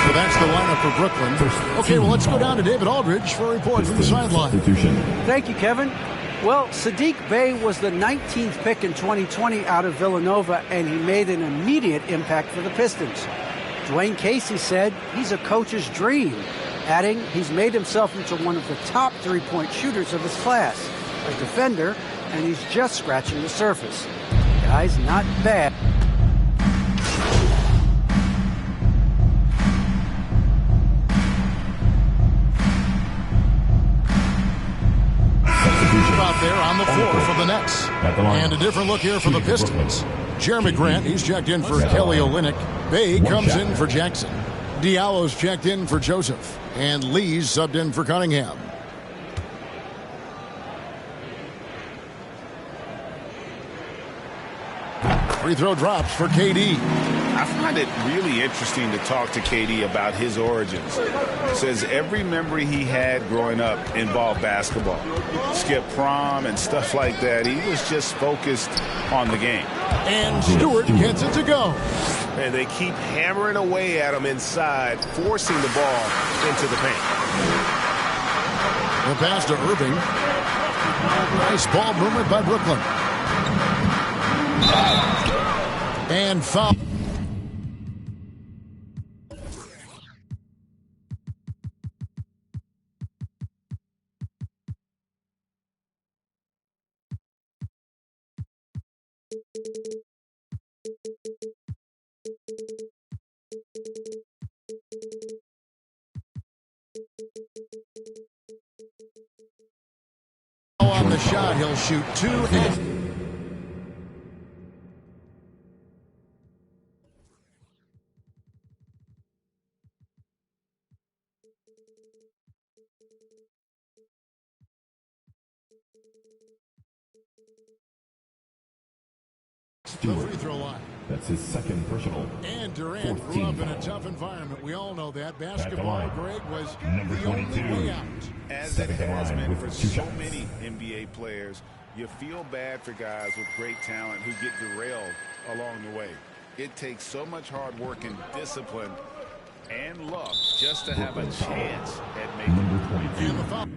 So that's the lineup for Brooklyn. Okay, well, let's go down to David Aldridge for a report from the sideline. Thank you, Kevin. Well, Sadiq Bey was the 19th pick in 2020 out of Villanova, and he made an immediate impact for the Pistons. Dwayne Casey said he's a coach's dream, adding he's made himself into one of the top three-point shooters of his class, a defender, and he's just scratching the surface. The guy's not bad. Out there on the floor for the Nets. And a different look here for the Pistons. Jeremy Grant, he's checked in for Kelly Olynyk. Bay comes in for Jackson. Diallo's checked in for Joseph. And Lee's subbed in for Cunningham. Free throw drops for KD. I find it really interesting to talk to KD about his origins. Says every memory he had growing up involved basketball. Skip prom and stuff like that. He was just focused on the game. And Stewart gets it to go. And they keep hammering away at him inside, forcing the ball into the paint. The pass to Irving. Nice ball movement by Brooklyn. And foul. On the shot, he'll shoot 2 and... The free throw line. That's his second personal. And Durant grew up in a tough environment. We all know that. Basketball, Greg, was the only way out. As it has been for so many NBA players, you feel bad for guys with great talent who get derailed along the way. It takes so much hard work and discipline and luck just to have a chance at making it. And the foul.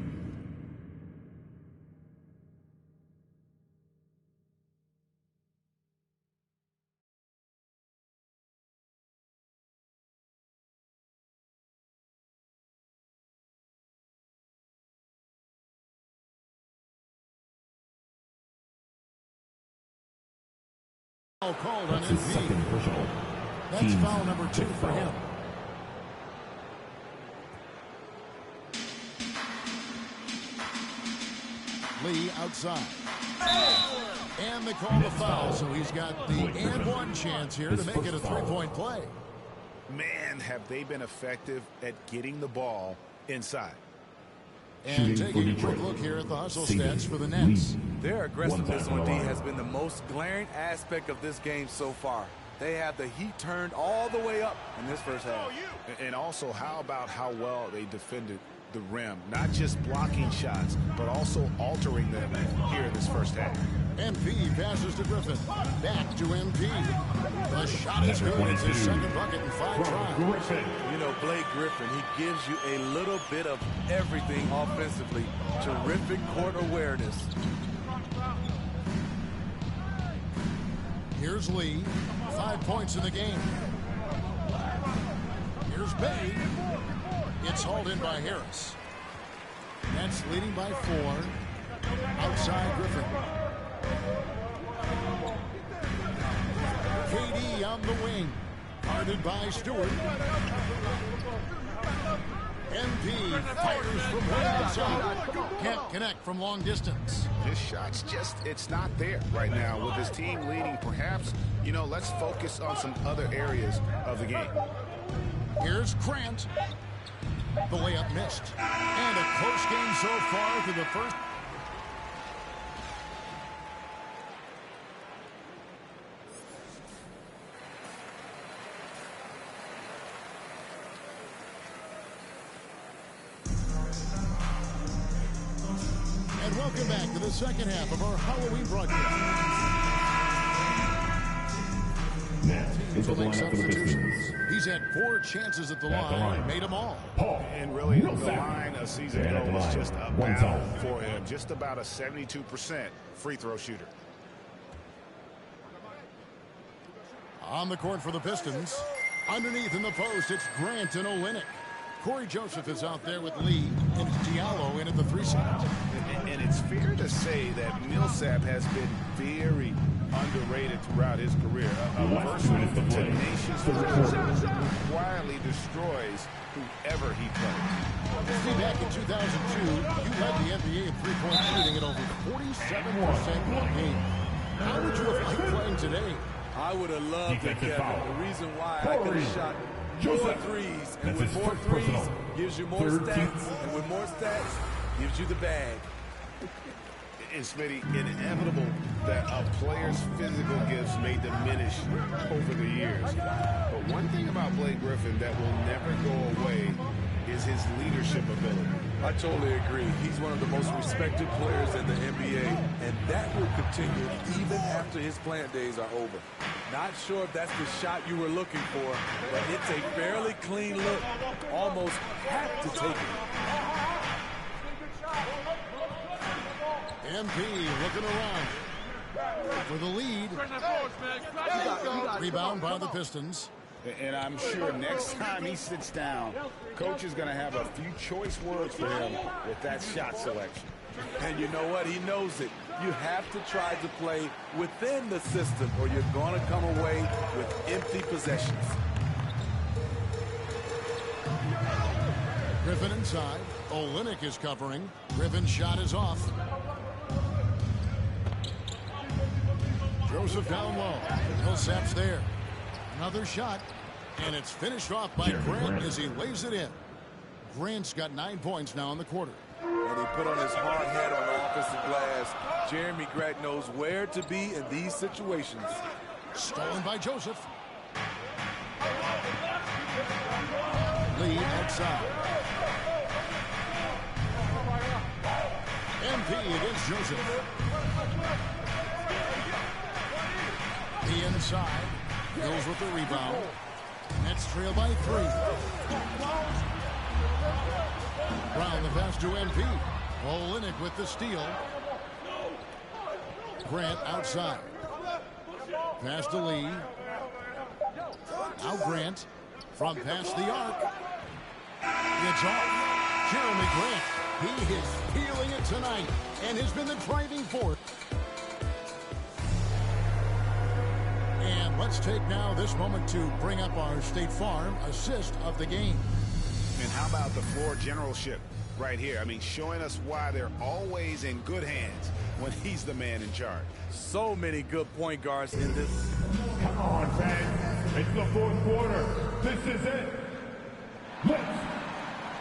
Called on MP. That's foul number 2 for him. Lee outside. And they call the foul, so he's got the and one chance here to make it a three-point play. Man, have they been effective at getting the ball inside. And taking a quick look here at the hustle stats for the Nets. Their aggressiveness on D has been the most glaring aspect of this game so far. They have the heat turned all the way up in this first half. And also, how about how well they defended the rim? Not just blocking shots, but also altering them here in this first half. MP passes to Griffin. Back to MP. The shot is good. It's his second bucket in 5 tries. You know, Blake Griffin, he gives you a little bit of everything offensively. Terrific court awareness. Here's Lee. 5 points in the game. Here's Bay. It's hauled in by Harris. Nets leading by 4. Outside Griffin. MP on the wing. Guarded by Stewart. MP fires from way outside. Can't connect from long distance. This shot's just, it's not there right now with his team leading. Perhaps, let's focus on some other areas of the game. Here's Grant. The layup missed. And a close game so far through the first. And welcome back to the second half of our Halloween broadcast. Is the lineup for the Pistons. He's had 4 chances at the line, made them all. And really, the line a season ago was just about for him, just about a 72% free throw shooter. On the court for the Pistons, underneath in the post, it's Grant and Olynyk. Corey Joseph is out there with Lee, and Diallo in at the 3 spot. And it's fair to say that Millsap has been very underrated throughout his career. A versatile, tenacious player who quietly destroys whoever he plays. See, back in 2002, you led the NBA in three-point shooting at over 47% per game. How would you have liked playing today? I would have loved it, Kevin. The reason why I could have shot more threes, and with more threes gives you more stats, and with more stats gives you the bag. It's Smitty, inevitable that a player's physical gifts may diminish over the years. But one thing about Blake Griffin that will never go away is his leadership ability. I totally agree. He's one of the most respected players in the NBA, and that will continue even after his playing days are over. Not sure if that's the shot you were looking for, but it's a fairly clean look. Almost have to take it. MP looking around for the lead. Rebound by the Pistons. And I'm sure next time he sits down, coach is going to have a few choice words for him with that shot selection. And you know what? He knows it. You have to try to play within the system or you're going to come away with empty possessions. Griffin inside. Olynyk is covering. Griffin's shot is off. Joseph down low. Millsap's there. Another shot. And it's finished off by Grant as he lays it in. Grant's got 9 points now in the quarter. And he put on his hard hat on the offensive glass. Jeremy Grant knows where to be in these situations. Stolen by Joseph. Lee outside. MP against Joseph. The inside. Hills with the rebound. Nets trail by 3. Brown the pass to MP. Olynyk with the steal. Grant outside. Pass to Lee. Now Grant from past the arc. It's off. Jeremy Grant. He is feeling it tonight and has been the driving force. And let's take now this moment to bring up our State Farm assist of the game. And how about the floor generalship right here? I mean, showing us why they're always in good hands when he's the man in charge. So many good point guards in this. Come on, fans. It's the fourth quarter. This is it. Let's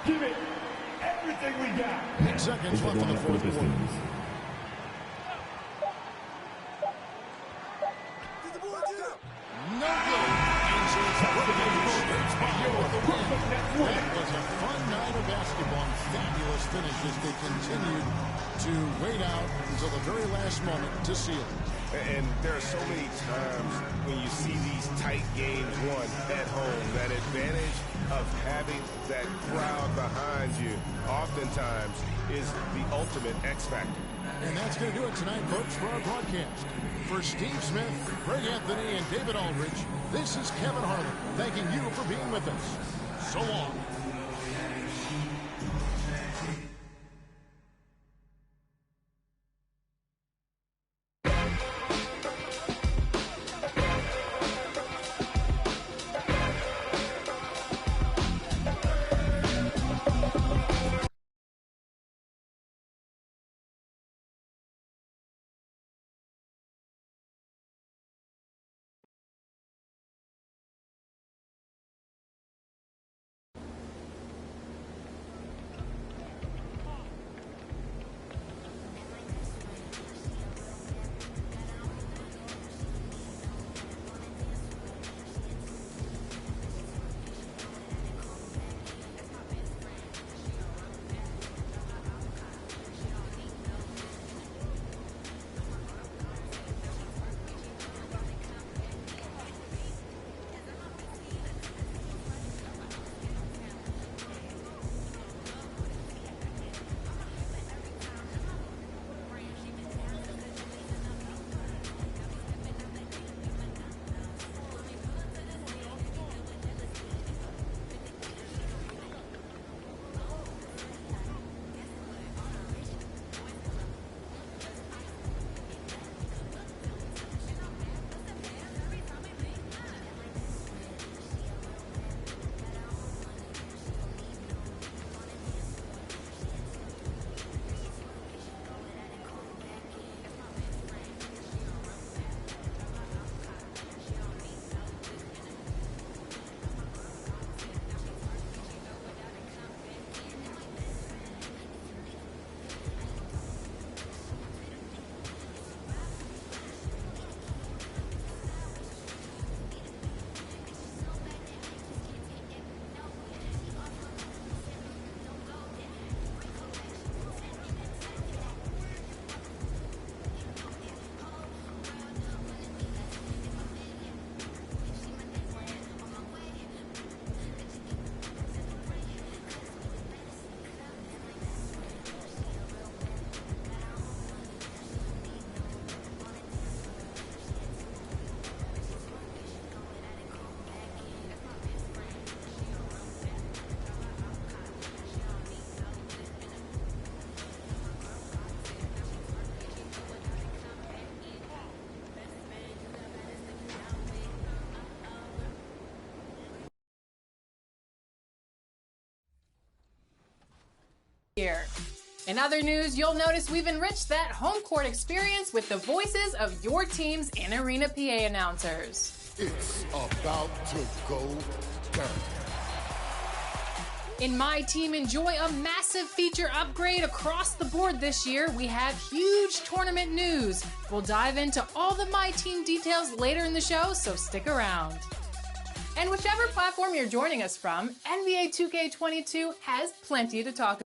give it everything we got. 8 seconds left in the fourth quarter. No good. That was a fun night of basketball. Fabulous finish as they continued to wait out until the very last moment to seal it. And there are so many times when you see these tight games won at home, that advantage of having that crowd behind you oftentimes is the ultimate X factor. And that's going to do it tonight, folks, for our broadcast. For Steve Smith, Greg Anthony, and David Aldridge, this is Kevin Harlan thanking you for being with us. So long. Here. In other news, you'll notice we've enriched that home court experience with the voices of your team's in-arena PA announcers. It's about to go down. In My Team Enjoy, a massive feature upgrade across the board this year, we have huge tournament news. We'll dive into all the My Team details later in the show, so stick around. And whichever platform you're joining us from, NBA 2K22 has plenty to talk about.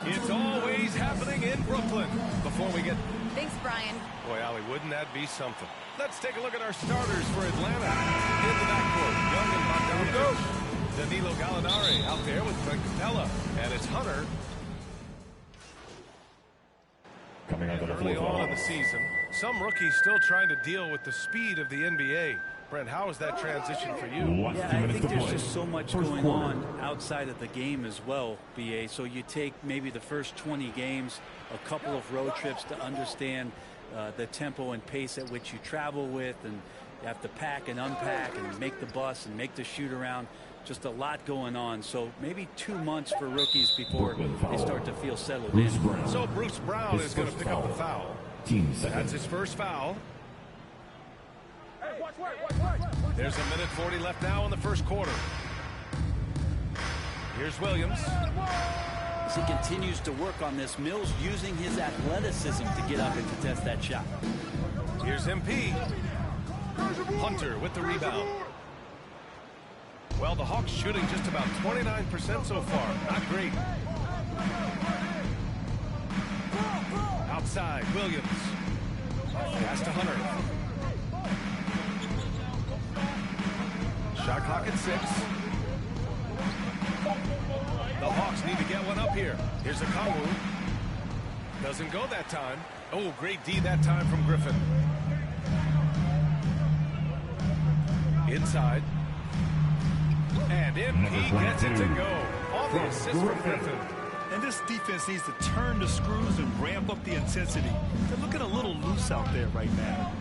It's always happening in Brooklyn. Before we get... Thanks, Brian. Boy, Allie, wouldn't that be something? Let's take a look at our starters for Atlanta. In the backcourt, Young and Bogdanovich. Danilo Gallinari out there with Clint Capella. And it's Hunter. Coming out of the Early on in the season, some rookies still trying to deal with the speed of the NBA. Brent, how is that transition for you? Yeah, I think there's just so much going on outside of the game as well, BA. So you take maybe the first 20 games, a couple of road trips to understand the tempo and pace at which you travel with, and you have to pack and unpack and make the bus and make the shoot around. Just a lot going on. So maybe 2 months for rookies before they start to feel settled in. So Bruce Brown is going to pick up the foul. That's his first foul. There's a minute 40 left now in the first quarter. Here's Williams. As he continues to work on this, Mills using his athleticism to get up and contest that shot. Here's MP. Hunter with the rebound. Well, the Hawks shooting just about 29% so far. Not great. Outside, Williams. Pass to Hunter. Shot clock at 6. The Hawks need to get one up here. Here's Okongwu. Doesn't go that time. Oh, great D that time from Griffin. Inside. And MP gets it to go. On the assist from Griffin. And this defense needs to turn the screws and ramp up the intensity. They're looking a little loose out there right now.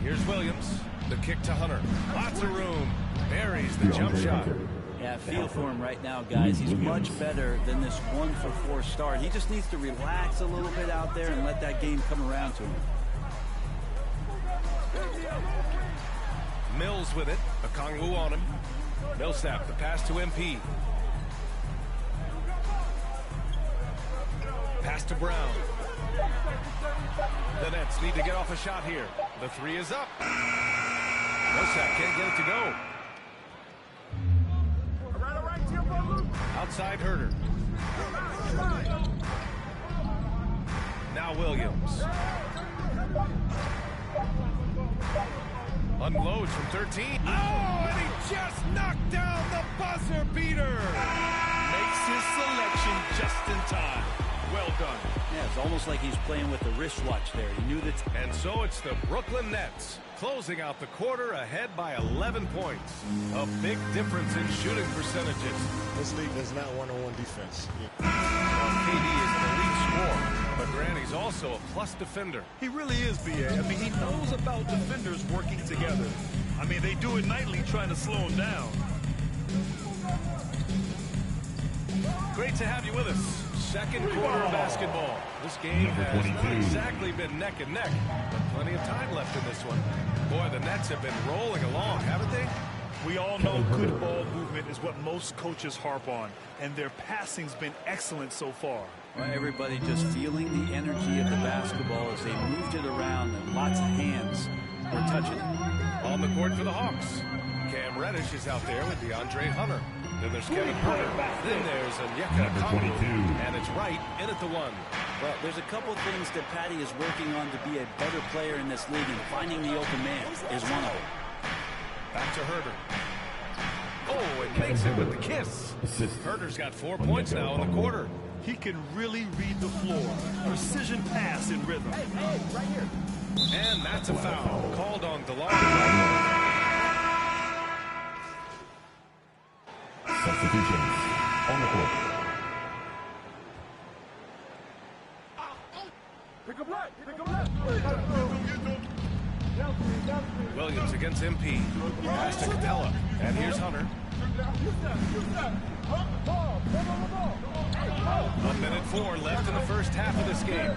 Here's Williams. The kick to Hunter. Lots of room. Buries the jump shot. Yeah, feel for him right now, guys. He's much better than this 1-for-4 start. He just needs to relax a little bit out there and let that game come around to him. Mills with it. Okongwu on him. Millsap, the pass to MP. Pass to Brown. The Nets need to get off a shot here. The 3 is up. Millsap can't get it to go. Outside Herter. Now Williams. Unloads from 13. Oh, and he just knocked down the buzzer beater. Makes his selection just in time. Well done. Yeah, it's almost like he's playing with a wristwatch there. He knew that. And so it's the Brooklyn Nets closing out the quarter ahead by 11 points. A big difference in shooting percentages. This league does not one-on-one defense. KD is an elite scorer, but Granny's also a plus defender. He really is, BA. I mean, he knows about defenders working together. I mean, they do it nightly trying to slow him down. Great to have you with us. Second quarter of basketball. This game has not exactly been neck and neck, but plenty of time left in this one. Boy, the Nets have been rolling along, haven't they? We all know good ball movement is what most coaches harp on, and their passing's been excellent so far. Well, everybody just feeling the energy of the basketball as they moved it around, and lots of hands were touching it. On the court for the Hawks. Cam Reddish is out there with DeAndre Hunter. Then there's Kevin Porter. Then there's Onyeka Okongwu. And it's right in at the 1. Well, there's a couple of things that Patty is working on to be a better player in this league, and finding the open man is one of them. Back to Herter. Oh, and makes it with the kiss. Herter's got 4 points now in the quarter. He can really read the floor. Precision pass in rhythm. Hey, right here. And that's a foul called on DeLon. Substitutions on the court. Pick up left. Pick up left. Williams against MP. Pass to Capella. And here's Hunter. 1:04 left in the first half of this game.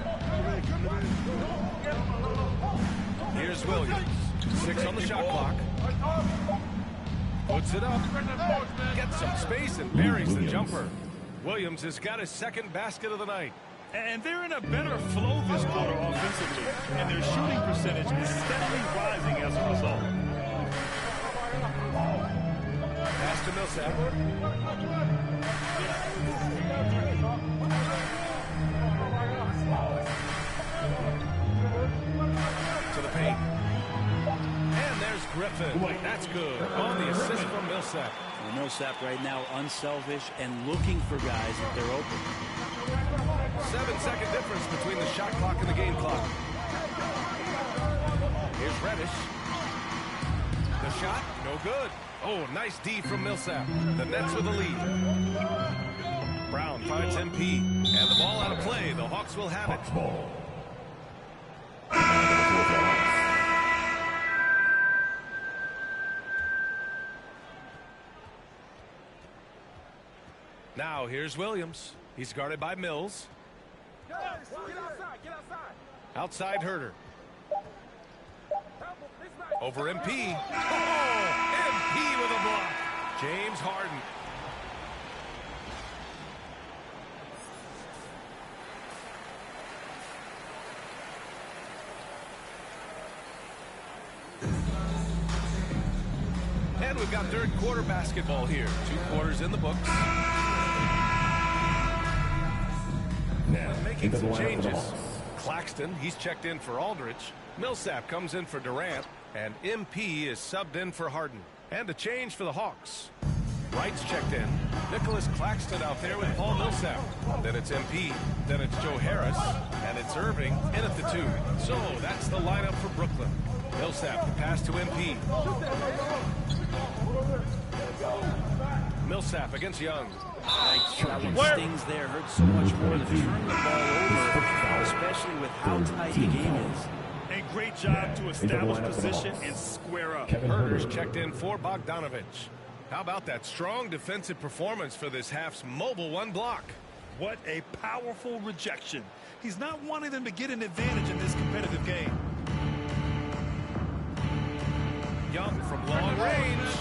Here's Williams. 6 on the shot clock. Puts it up. Gets some space and buries the jumper. Williams has got his second basket of the night. And they're in a better flow this quarter offensively. And their shooting percentage is steadily rising as a result. Pass to Millsap. To the paint. And there's Griffin. That's good. On the assist from Millsap. Well, Millsap right now unselfish and looking for guys if they're open. 7-second difference between the shot clock and the game clock. Here's Reddish. The shot, no good. Oh, nice D from Millsap. The Nets with the lead. Brown finds MP. And the ball out of play. The Hawks will have it. Now here's Williams. He's guarded by Mills. Outside Herter. Over MP. Oh, MP with a block. James Harden. And we've got third quarter basketball here. 2 quarters in the books. Making some changes. Claxton, he's checked in for Aldridge. Millsap comes in for Durant. And MP is subbed in for Harden. And a change for the Hawks. Wright's checked in. Nicholas Claxton out there with Paul Millsap. Then it's MP. Then it's Joe Harris. And it's Irving in at the 2. So that's the lineup for Brooklyn. Millsap, the pass to MP. Millsap against Young. That one stings there. Hurt so much more to turn the ball over, especially with how tight the game is. A great job to establish position and square up. Herter's checked in for Bogdanovich. How about that strong defensive performance for this half's mobile 1 block? What a powerful rejection. He's not wanting them to get an advantage in this competitive game. Young from long range.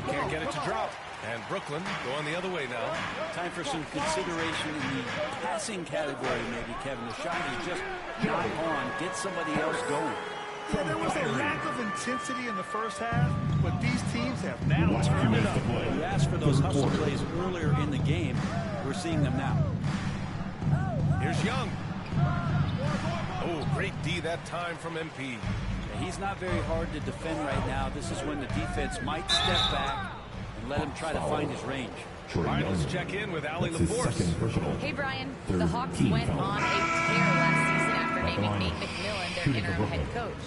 Can't get it to drop. And Brooklyn going the other way now. Time for some consideration in the passing category, maybe, Kevin. The shot is just not on. Get somebody else going. Yeah, there was a lack of intensity in the first half, but these teams have now turned it up. You asked for those hustle plays earlier in the game. We're seeing them now. Here's Young. Oh, great D that time from MP. He's not very hard to defend right now. This is when the defense might step back and let him try to find his range. Finals check in with Allie LaForce. Hey, Brian. The Hawks went on a tear last season after naming Nate McMillan their interim head coach.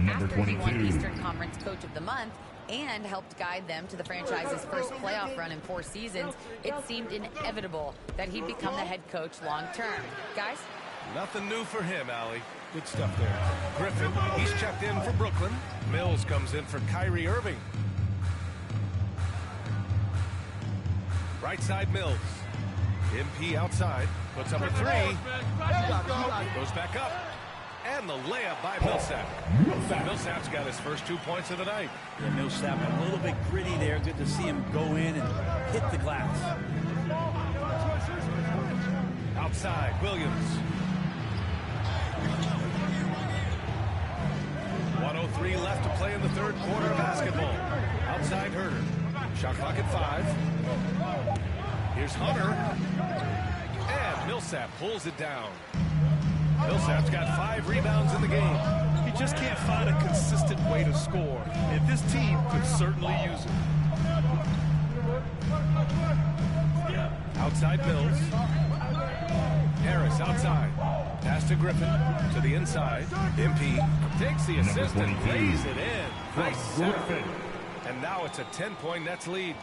After he won Eastern Conference Coach of the Month and helped guide them to the franchise's first playoff run in 4 seasons, it seemed inevitable that he'd become the head coach long term. Guys? Nothing new for him, Allie. Good stuff there. Griffin, he's checked in for Brooklyn. Mills comes in for Kyrie Irving. Right side Mills. MP outside. Puts up a 3. Goes back up. And the layup by Millsap. Millsap's got his first 2 points of the night. Yeah, Millsap a little bit gritty there. Good to see him go in and hit the glass. Outside, Williams. 1:03 left to play in the third quarter of basketball. Outside Herter. Shot clock at 5. Here's Hunter. And Millsap pulls it down. Millsap's got 5 rebounds in the game. He just can't find a consistent way to score, and this team could certainly use it. Outside Mills. Harris outside. Pass to Griffin. To the inside. MP takes the assist and lays it in. Nice Griffin. And now it's a 10-point Nets lead.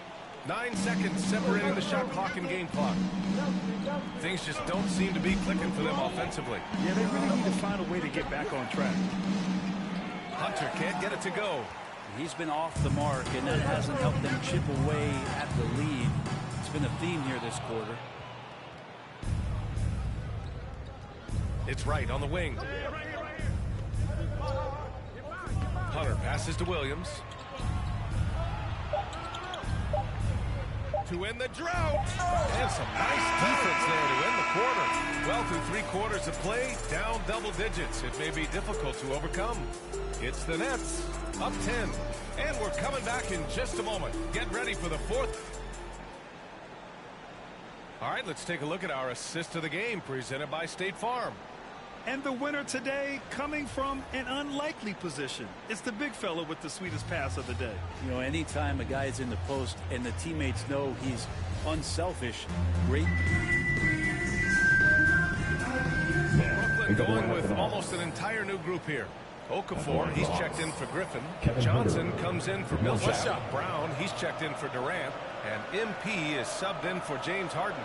9 seconds separating the shot clock and game clock. Things just don't seem to be clicking for them offensively. Yeah, they really need to find a way to get back on track. Hunter can't get it to go. He's been off the mark, and that hasn't helped them chip away at the lead. It's been a theme here this quarter. It's Wright on the wing. Hunter passes to Williams. To end the drought. And some nice defense there to end the quarter. Well, through 3 quarters of play, down double digits. It may be difficult to overcome. It's the Nets, up 10. And we're coming back in just a moment. Get ready for the 4th. All right, let's take a look at our assist of the game presented by State Farm. And the winner today coming from an unlikely position. It's the big fella with the sweetest pass of the day. You know, anytime a guy is in the post and the teammates know he's unselfish, great. Brooklyn going with almost an entire new group here. Okafor, he's checked in for Griffin. Johnson comes in for Millsap. Brown, he's checked in for Durant. And MP is subbed in for James Harden.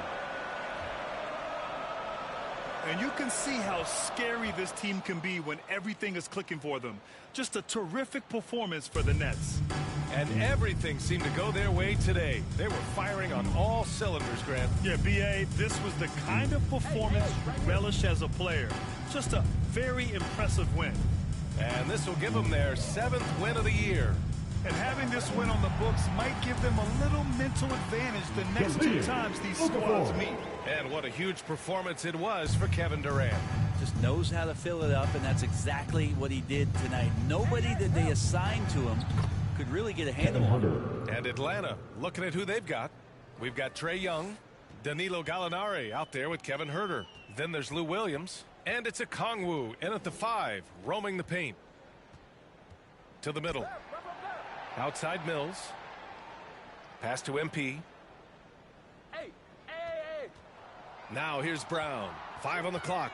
And you can see how scary this team can be when everything is clicking for them. Just a terrific performance for the Nets. And everything seemed to go their way today. They were firing on all cylinders, Grant. Yeah, B.A., this was the kind of performance you relish as a player. Just a very impressive win. And this will give them their 7th win of the year. And having this win on the books might give them a little mental advantage the next 2 times these squads meet. And what a huge performance it was for Kevin Durant. Just knows how to fill it up, and that's exactly what he did tonight. Nobody that they assigned to him could really get a handle on him. And Atlanta, looking at who they've got. We've got Trae Young, Danilo Gallinari out there with Kevin Huerter. Then there's Lou Williams. And it's a Kongwu in at the 5, roaming the paint. To the middle. Outside Mills. Pass to MP. Now here's Brown. 5 on the clock.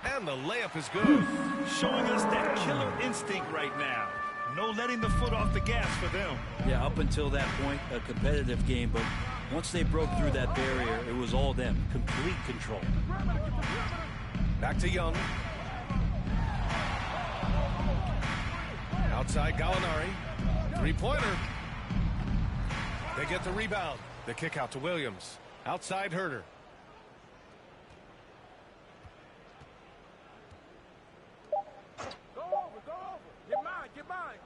And the layup is good. Showing us that killer instinct right now. No letting the foot off the gas for them. Yeah, up until that point, a competitive game, but once they broke through that barrier, it was all them. Complete control. Back to Young. Outside Gallinari. 3-pointer. They get the rebound. The kick out to Williams. Outside Huerter. Go over. Get mine.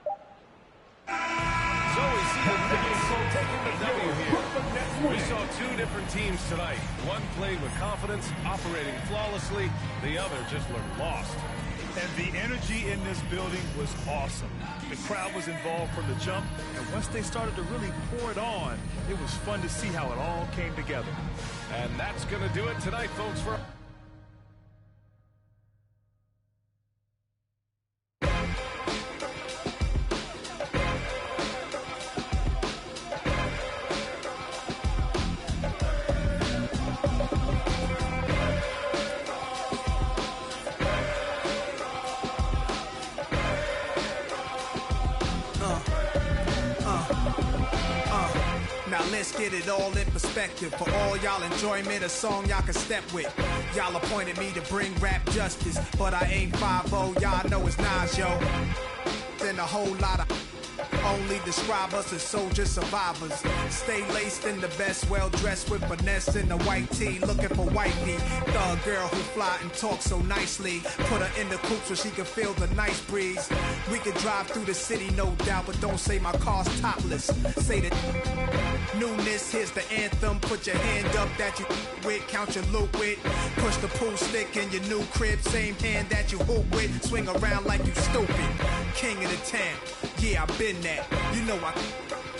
So we see the Nets taking the W here. We saw 2 different teams tonight. One played with confidence, operating flawlessly. The other just looked lost. And the energy in this building was awesome. The crowd was involved from the jump, and once they started to really pour it on, it was fun to see how it all came together. And that's going to do it tonight, folks. For Let's get it all in perspective. For all y'all enjoyment, a song y'all can step with. Y'all appointed me to bring rap justice, but I ain't 5-0, y'all know it's Nas, yo. Then a whole lot of only describe us as soldier survivors. Stay laced in the best, well dressed with finesse in the white tee, looking for wifey. Thug girl who fly and talk so nicely. Put her in the coupe so she can feel the nice breeze. We can drive through the city, no doubt, but don't say my car's topless. Say the newness, here's the anthem. Put your hand up that you with, count your loot with. Push the pool stick in your new crib, same hand that you hoop with. Swing around like you stupid. King of the town, yeah, I've been that. You know I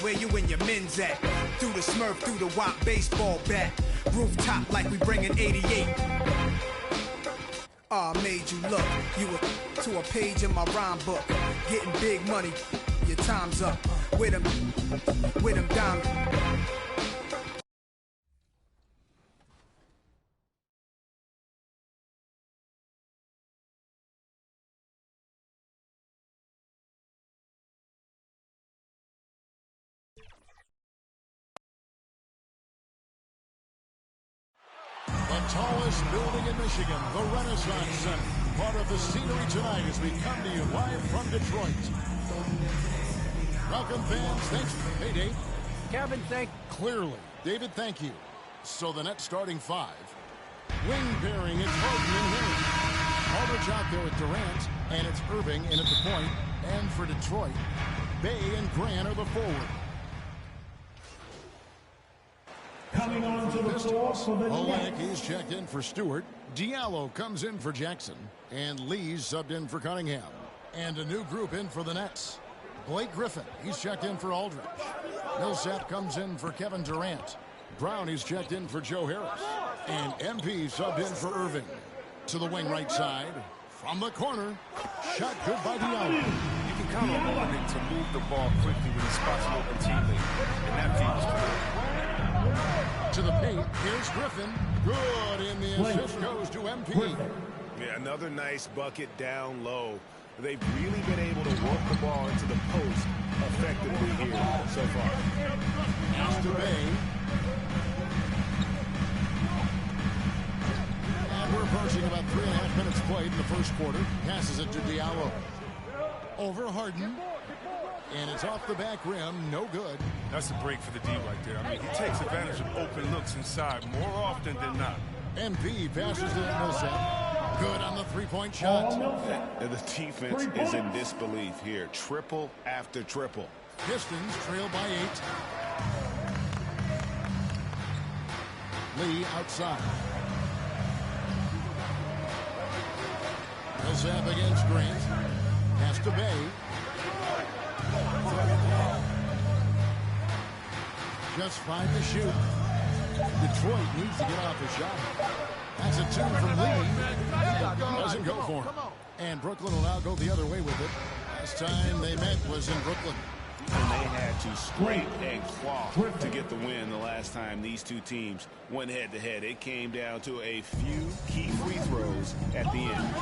where you and your men's at. Through the Smurf, through the WAP baseball bat. Rooftop like we bringing 88. I made you look. You were to a page in my rhyme book. Getting big money, your time's up. With them diamonds. The tallest building in Michigan, the Renaissance Center, part of the scenery tonight as we come to you live from Detroit. Welcome, fans. Thanks. Hey, Dave. Kevin, Clearly. David, thank you. So the Nets starting 5. Wing pairing, it's Harden and Hill. Aldridge out there with Durant, and it's Irving in at the point. And for Detroit, Bay and Grant are the forward. Coming on to the floor for the Nets. He's checked in for Stewart. Diallo comes in for Jackson. And Lee's subbed in for Cunningham. And a new group in for the Nets. Blake Griffin, he's checked in for Aldridge. Millsap comes in for Kevin Durant. Brown, he's checked in for Joe Harris. And MP subbed in for Irving. To the wing right side. From the corner. Shot good by Diallo. You can count on Irving to move the ball quickly when he spots an open teammate. And that feed was good. To the paint. Here's Griffin. Good. And the assist goes to MP. Yeah, another nice bucket down low. They've really been able to work the ball into the post effectively here so far. Pass to Bay. And we're approaching about 3.5 minutes played in the first quarter. Passes it to Diallo. Over Harden. And it's off the back rim. No good. That's a break for the D right there. I mean, he takes advantage of open looks inside more often than not. MP passes to Millsap. Good on the three-point shot. And the defense is in disbelief here. Triple after triple. Pistons trail by 8. Lee outside. Millsap against Grant. Pass to Bay. Just 5 to shoot. Detroit needs to get off the shot. That's a 2 from Lee. Doesn't go for him. And Brooklyn will now go the other way with it. Last time they met was in Brooklyn. And they had to scrape and claw to get the win the last time these two teams went head-to-head. It came down to a few key free throws at the end.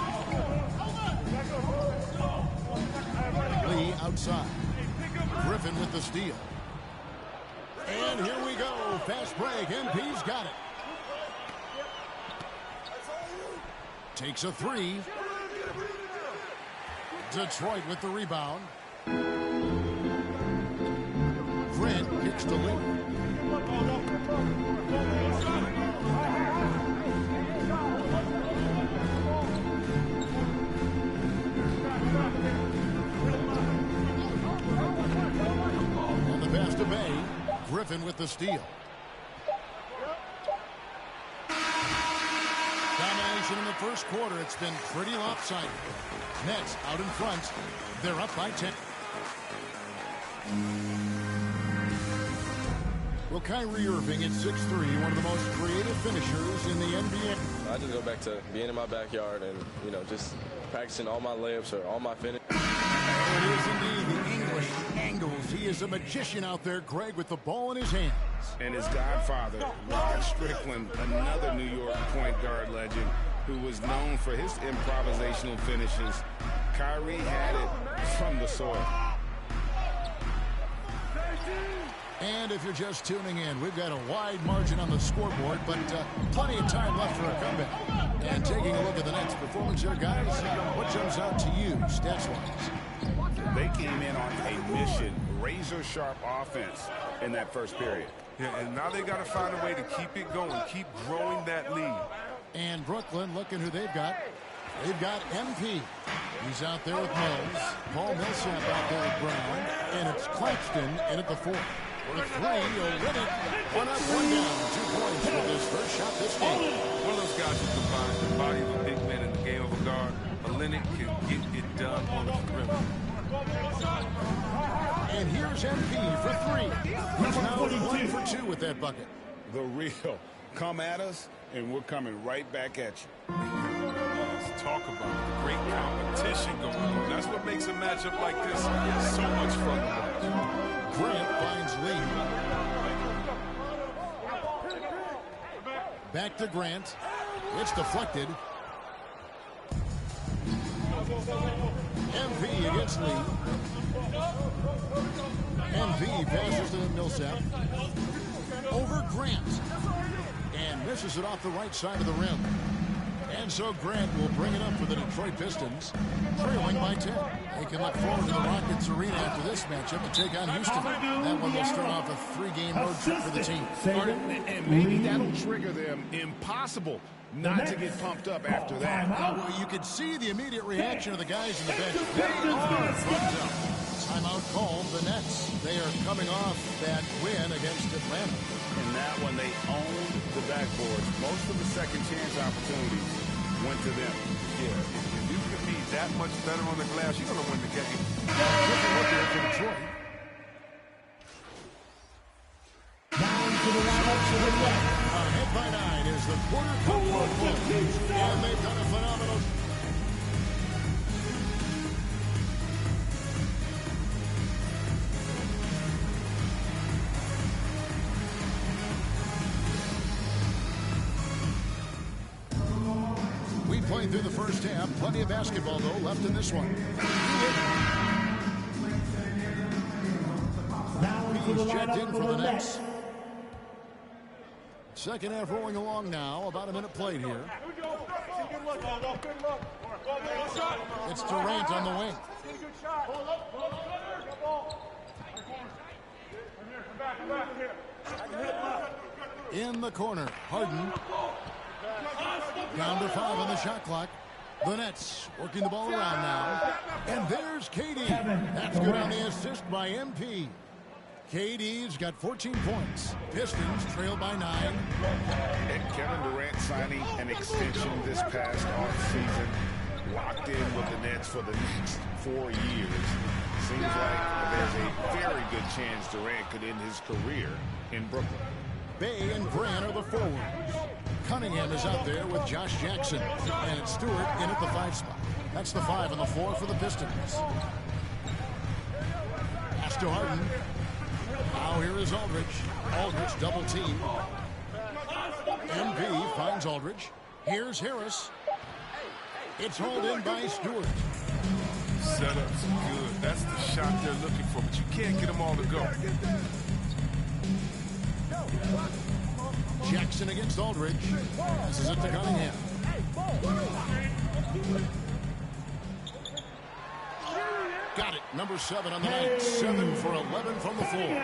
Lee outside. Griffin with the steal. And here we go. Fast break. MP's got it. Takes a 3. Detroit with the rebound. Grant kicks to Lee. And the pass to Bay. Griffin with the steal. Domination in the first quarter. It's been pretty lopsided. Nets out in front. They're up by 10. Well, Kyrie Irving at 6'3", one of the most creative finishers in the NBA. I just go back to being in my backyard and, just practicing all my layups or all my finish. It is indeed the English angles. He is a magician out there, Greg, with the ball in his hands. And his godfather, Rod Strickland, another New York point guard legend who was known for his improvisational finishes. Kyrie had it from the soil. And if you're just tuning in, we've got a wide margin on the scoreboard, but plenty of time left for a comeback. And taking a look at the Nets' performance here, guys, what jumps out to you, stats-wise? They came in on a mission, razor-sharp offense in that first period. Yeah, and now they got to find a way to keep it going, keep growing that lead. And Brooklyn, looking who they've got. They've got MP. He's out there with Mills. Paul Millsap out there with Brown. And it's Claxton in at the 4th. For 3, you'll win it. 1 up, 1 down. 2 points with his first shot this game. One of those guys who combines the body of a big man in the game of a guard. Olynyk can get it done on the perimeter. And here's MP for 3. He's now 1 for 2 with that bucket. The real. Come at us, and we're coming right back at you. Let's talk about the great competition going on. That's what makes a matchup like this so much fun to watch. Grant finds Lee. Back to Grant. It's deflected. MP against Lee. MP passes to Millsap. Over Grant. And misses it off the right side of the rim. And so Grant will bring it up for the Detroit Pistons, trailing by 10. They can look forward to the Rockets Arena after this matchup to take on Houston. That one will start off a 3-game road trip for the team. And maybe that'll trigger them. Impossible not to get pumped up after that. Well, you could see the immediate reaction of the guys in the bench. They are pumped up. Timeout called the Nets. They are coming off that win against Atlanta. In that one, they owned the backboard. Most of the second chance opportunities went to them. Yeah, if you can be that much better on the glass, you're going to win the game. Looking look here for Detroit. Down to the lineup for the Nets. Ahead by 9 is the quarter cup and they've done a phenomenal. We played through the first half. Plenty of basketball, though, left in this one. He's checked in for the Nets. Second half rolling along now. About a minute played here. It's Durant on the wing. In the corner, Harden. Down to 5 on the shot clock. The Nets working the ball around now. And there's KD. That's good on the assist by MP. KD's got 14 points. Pistons trail by 9. And Kevin Durant signing an extension this past offseason, locked in with the Nets for the next 4 years. Seems like there's a very good chance Durant could end his career in Brooklyn. Bay and Grant are the forwards. Cunningham is out there with Josh Jackson. And it's Stewart in at the 5 spot. That's the 5 and the 4 for the Pistons. Pass to Harden. Now here is Aldridge. Aldridge double team. MP finds Aldridge. Here's Harris. It's hauled in by Stewart. Setup's good. That's the shot they're looking for, but you can't get them all to go. Jackson against Aldridge. This is it to Cunningham. Got it. Number 7 on the night. 7 for 11 from the floor.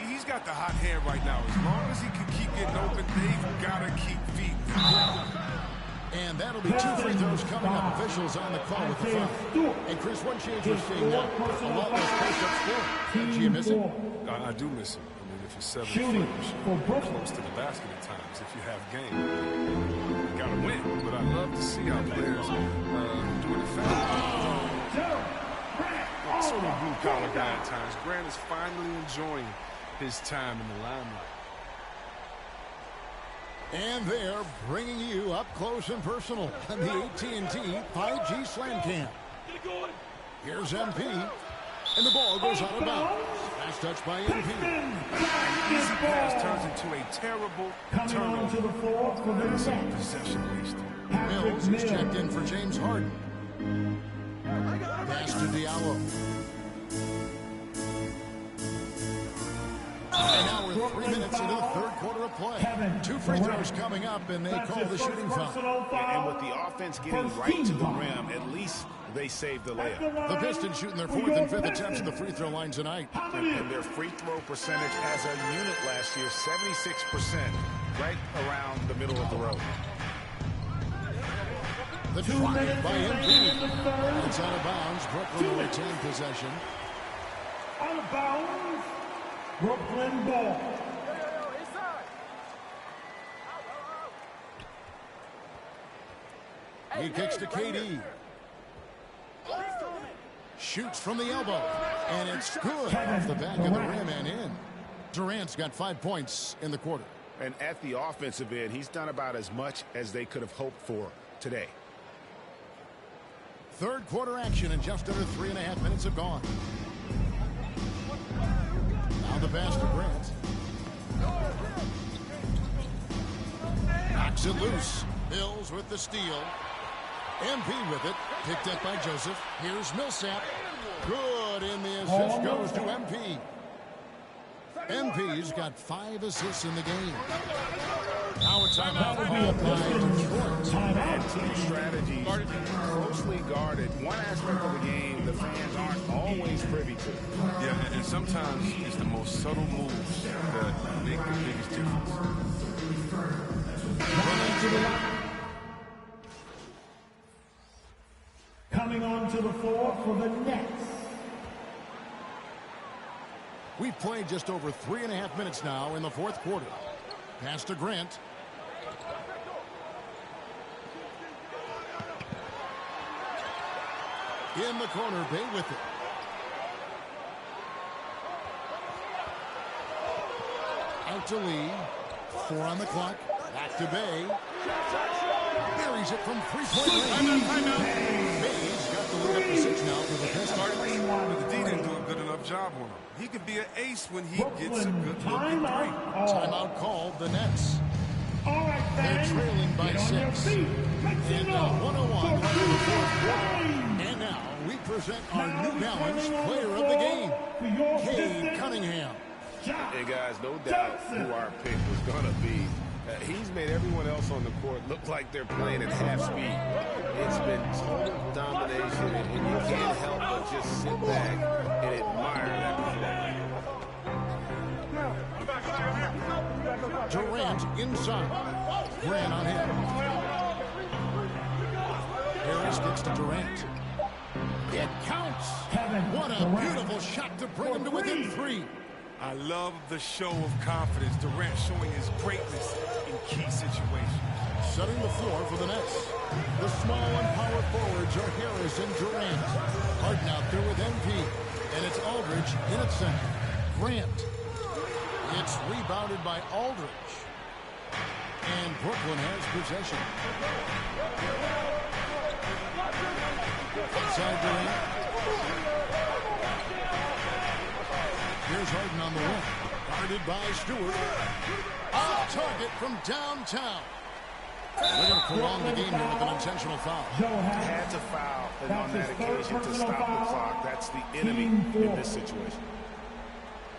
He's got the hot hand right now. As long as he can keep getting open, they've got to keep feeding. And that'll be 2 free throws coming up. Officials on the call with the foul. And Chris, one change we're seeing now. A lot less post-up scoring. Do you miss it? I do miss it. I mean, if you're 7 feet, you should be close to the basket at times if you have game. You got to win. But I love to see our players doing it fast. So the blue-collar guy at times. Grant is finally enjoying his time in the limelight. And they're bringing you up close and personal on the AT&T 5G Slam Cam. Here's MP, and the ball goes out of bounds. Nice touch by MP. An easy pass turns into a terrible turnover. That's a possession waste. Mills is checked in for James Harden. Pass to Diallo. And now we're 3 minutes into the third quarter of play. 2 free throws coming up, and they call the shooting foul. And with the offense getting right to the rim, at least they saved the layup. The Pistons shooting their 4th and 5th attempts at the free throw line tonight. And their free throw percentage as a unit last year, 76%, right around the middle of the road. The try by MP. It's out of bounds. Brooklyn will retain possession. Out of bounds. Brooklyn ball. He kicks to KD. Shoots from the elbow. And it's good off the back of the rim and in. Durant's got 5 points in the quarter. And at the offensive end, he's done about as much as they could have hoped for today. Third quarter action, and just under 3.5 minutes have gone. Now the pass to Grant. Knocks it loose. Mills with the steal. MP with it. Picked up by Joseph. Here's Millsap. Good, and the assist goes to MP. MP's got 5 assists in the game. Now a timeout called by Detroit. closely guarded. One aspect of the game the fans aren't always privy to. Yeah, and sometimes it's the most subtle moves that make the biggest difference. Coming onto the floor for the Nets. We've played just over 3.5 minutes now in the fourth quarter. Pass to Grant. In the corner, Bay with it. Out to Lee. 4 on the clock. Back to Bay. Buries it from 3-point range. Bay's got the lead up to 6 now for the Pistons. But the D didn't do a good enough job on him. He could be an ace when he gets a good look at 3. Timeout called, the Nets. They're trailing by 6. And now 101 left in the fourth quarter. And now we present our New Balance player of the game, Cade Cunningham. Hey, guys, no doubt who our pick was going to be. He's made everyone else on the court look like they're playing at half speed. It's been total domination, and you can't help but just sit back and admire that performance. Durant inside. Grant on him. Harris gets to Durant. It counts. What a beautiful shot to bring him to within 3. I love the show of confidence. Durant showing his greatness in key situations. Setting the floor for the Nets. The small and power forwards are Harris and Durant. Harden out there with MP. And it's Aldridge in its center. Grant. It's rebounded by Aldridge. And Brooklyn has possession. Inside Durant. Here's Harden on the wing. Guarded by Stewart. Off target from downtown. They're going to prolong the game here with an intentional foul. Had to foul, and on that occasion to stop the clock. That's the enemy in this situation.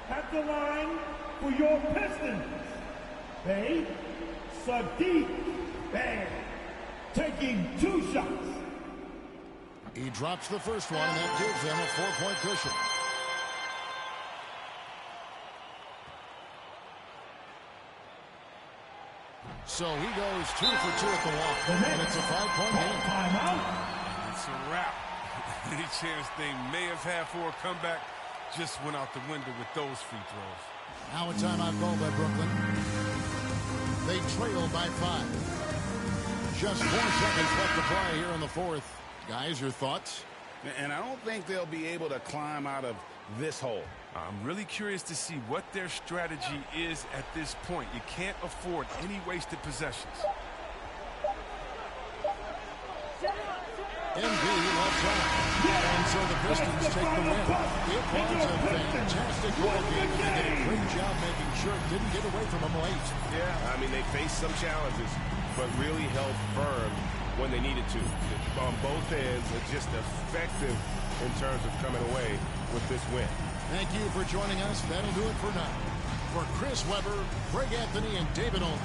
At the line for your Pistons, Bay, Sadiq Bay, taking 2 shots. He drops the first one, and that gives them a 4-point cushion. So he goes 2 for 2 at the line, and it's a 5-point game. It's a wrap. Any chance they may have had for a comeback just went out the window with those free throws. Now a timeout called by Brooklyn. They trail by 5. Just 4 seconds left to play here in the fourth. Guys, your thoughts? And I don't think they'll be able to climb out of this hole. I'm really curious to see what their strategy is at this point. You can't afford any wasted possessions. MB left out. And so the Pistons take the win. It was a fantastic ball game. They did a great job making sure it didn't get away from them late. Yeah, I mean, they faced some challenges, but really held firm when they needed to. On both ends, it's just effective in terms of coming away with this win. Thank you for joining us. That'll do it for now. For Chris Webber, Greg Anthony, and David Olin.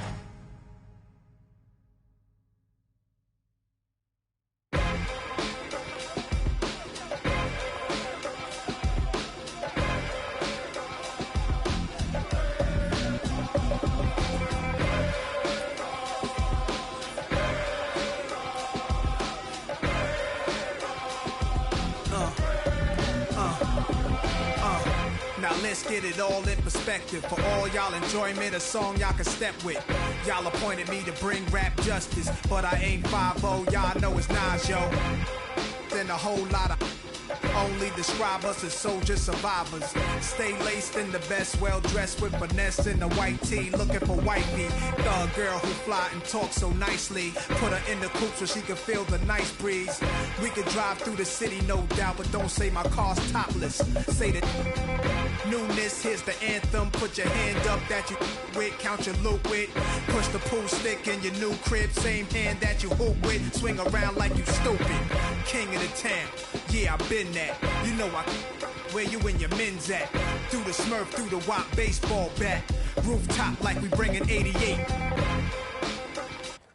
Let's get it all in perspective. For all y'all enjoyment, a song y'all can step with. Y'all appointed me to bring rap justice, but I ain't 5-0, y'all know it's Nas, yo. Then a whole lot of only describe us as soldier survivors. Stay laced in the best, well dressed with finesse in the white tee, looking for wifey. Thug girl who fly and talk so nicely. Put her in the coupe so she can feel the nice breeze. We could drive through the city, no doubt, but don't say my car's topless. Say the newness, here's the anthem. Put your hand up that you with, count your loot with. Push the pool stick in your new crib, same hand that you hoop with. Swing around like you stupid. King of the town, yeah, I've been that. You know where you and your men's at. Through the Smurf, through the WAP baseball bat. Rooftop like we bringing 88.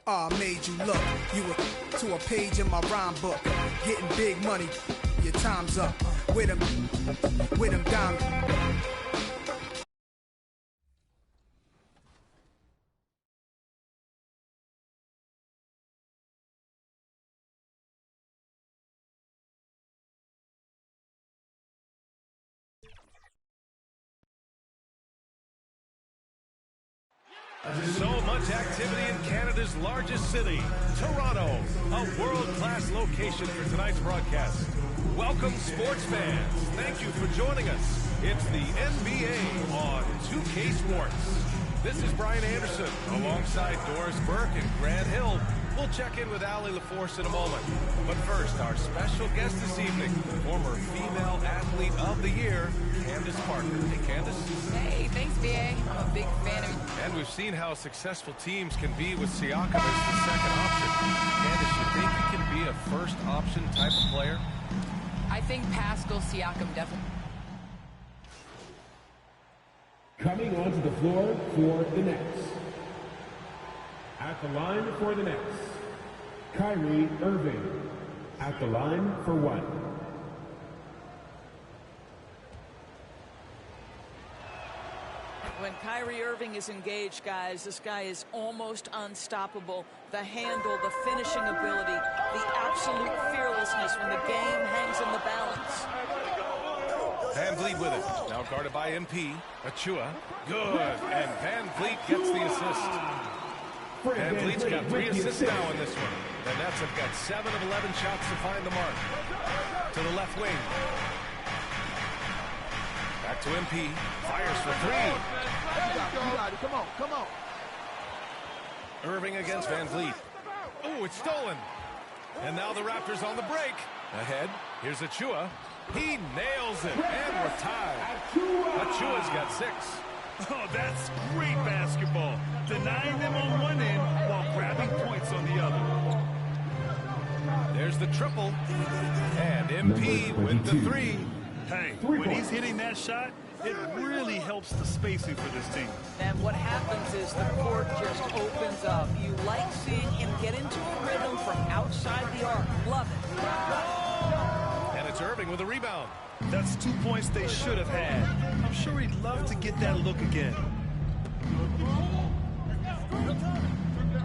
Made you look. You were to a page in my rhyme book. Getting big money. Your time's up. With them diamonds. So much activity in Canada's largest city, Toronto, a world-class location for tonight's broadcast. Welcome, sports fans. Thank you for joining us. It's the NBA on 2K Sports. This is Brian Anderson alongside Doris Burke and Grant Hill. We'll check in with Allie LaForce in a moment. But first, our special guest this evening, former female athlete of the year, Candace Parker. Hey, Candace. Hey, thanks, BA. I'm a big fan of you. And we've seen how successful teams can be with Siakam as the second option. Candace, you think he can be a first option type of player? I think Pascal Siakam definitely. Coming onto the floor for the Nets. At the line for the Nets, Kyrie Irving. At the line for one. When Kyrie Irving is engaged, guys, this guy is almost unstoppable. The handle, the finishing ability, the absolute fearlessness when the game hangs in the balance. Van Vliet with it. Now guarded by MP. Achua. Good. And Van Vliet gets the assist. Van Vliet's got 3 assists now in this one. The Nets have got 7 of 11 shots to find the mark. To the left wing. Back to MP. Fires for 3. You got it. Come on. Irving against Van Vliet. Oh, it's stolen. And now the Raptors on the break. Ahead. Here's Achua. He nails it. And we're tied. Achua's got 6. Oh, that's great basketball. Denying them on one end while grabbing points on the other. There's the triple. And MP with the 3. Hey, when he's hitting that shot, it really helps the spacing for this team. And what happens is the court just opens up. You like seeing him get into a rhythm from outside the arc. Love it. And it's Irving with a rebound. That's 2 points they should have had. I'm sure he'd love to get that look again.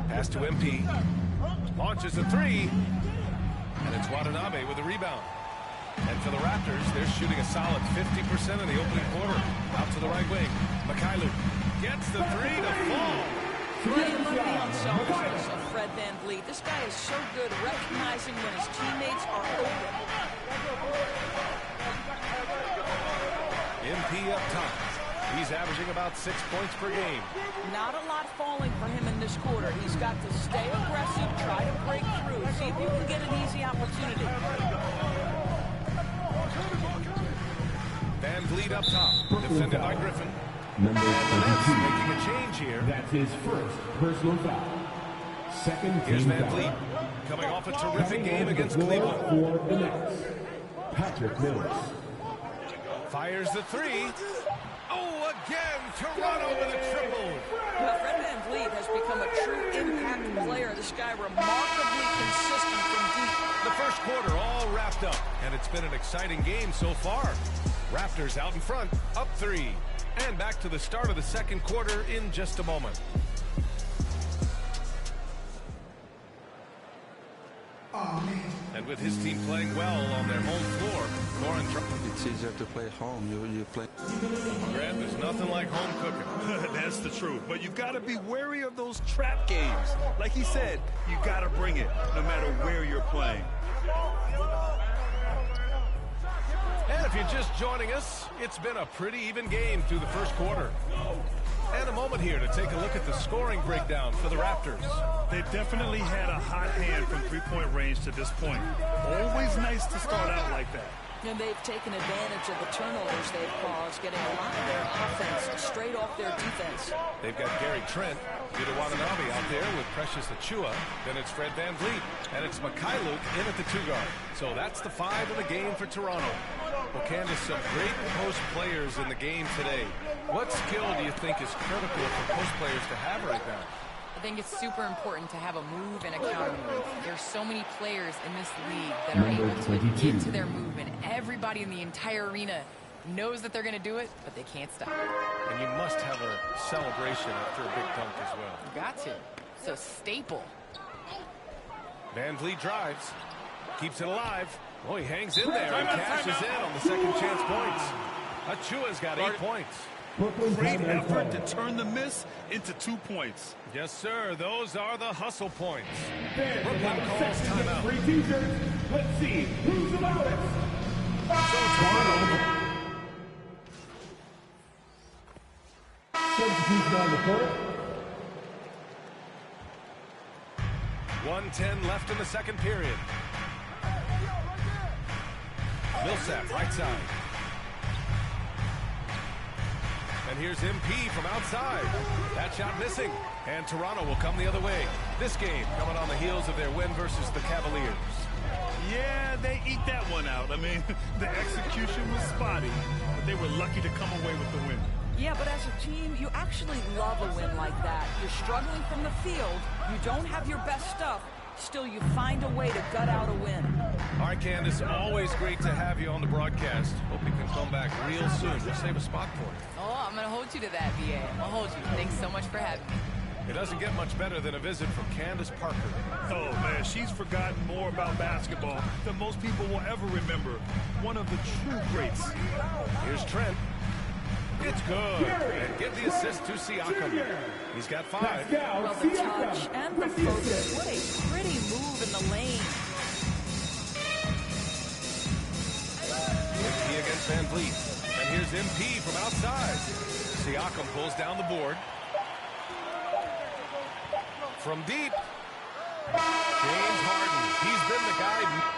Pass to MP. Launches a 3. And it's Watanabe with a rebound. And for the Raptors, they're shooting a solid 50% in the opening quarter. Out to the right wing. Mikhailuk gets the 3 to fall. Playing love the unselfishness of Fred Van Vliet. This guy is so good recognizing when his teammates are open. MP up top. He's averaging about 6 points per game. Not a lot falling for him in this quarter. He's got to stay aggressive, try to break through, see if you can get an easy opportunity. Van Vliet up top, defended by Griffin. Number 22. Making a change here. That's his first personal foul. Second Here's team Van foul. Vliet coming off a terrific game against Floor Cleveland. for the Nets, Patrick Mills. Fires the 3. Oh, again, Toronto with a triple. Well, Fred Van Vliet has become a true impact player. This guy remarkably consistent from deep. The first quarter all wrapped up, and it's been an exciting game so far. Raptors out in front, up 3. And back to the start of the second quarter in just a moment. And with his team playing well on their home floor, Goran Dragic. It's easier to play home. You play. Grant, there's nothing like home cooking. That's the truth. But you've got to be wary of those trap games. Like he said, you got to bring it no matter where you're playing. And if you're just joining us, it's been a pretty even game through the first quarter. And a moment here to take a look at the scoring breakdown for the Raptors. They definitely had a hot hand from three-point range to this point. Always nice to start out like that. And they've taken advantage of the turnovers they've caused, getting a lot of their offense straight off their defense. They've got Gary Trent, Yuta Watanabe out there with Precious Achua. Then it's Fred Van Vliet, and it's Mikhailuk in at the 2-guard. So that's the 5 of the game for Toronto. Well, Candace, some great post players in the game today. What skill do you think is critical for post players to have right now? I think it's super important to have a move and a counter move. There's so many players in this league that are able to get into their move, and everybody in the entire arena knows that they're going to do it, but they can't stop it. And you must have a celebration after a big dunk as well. You got to. It's a staple. Van Vliet drives, keeps it alive. Oh, he hangs in there and cashes in on the second chance points. Achua's got 8 points. Great effort to turn the miss into 2 points. Yes, sir. Those are the hustle points. Brooklyn calls timeout. 3 t-shirts. Let's see who's the loudest. Substitution on the court. 1:10 left in the second period. Millsap, right side. And here's MP from outside. That shot missing. And Toronto will come the other way. This game coming on the heels of their win versus the Cavaliers. Yeah, they eat that one out. I mean, the execution was spotty, but they were lucky to come away with the win. Yeah, but as a team, you actually love a win like that. You're struggling from the field. You don't have your best stuff. Still, you find a way to gut out a win. All right, Candace, always great to have you on the broadcast. Hope you can come back real soon. We'll save a spot for you. Oh, I'm going to hold you to that, VA. I'll hold you. Thanks so much for having me. It doesn't get much better than a visit from Candace Parker. Oh, man, she's forgotten more about basketball than most people will ever remember. One of the true greats. Here's Trent. It's good. And give the assist to Siakam. He's got 5. Well, the touch and the focus. What a pretty move in the lane. MP against Van Vliet. And here's MP from outside. Siakam pulls down the board. From deep. James Harden. He's been the guy.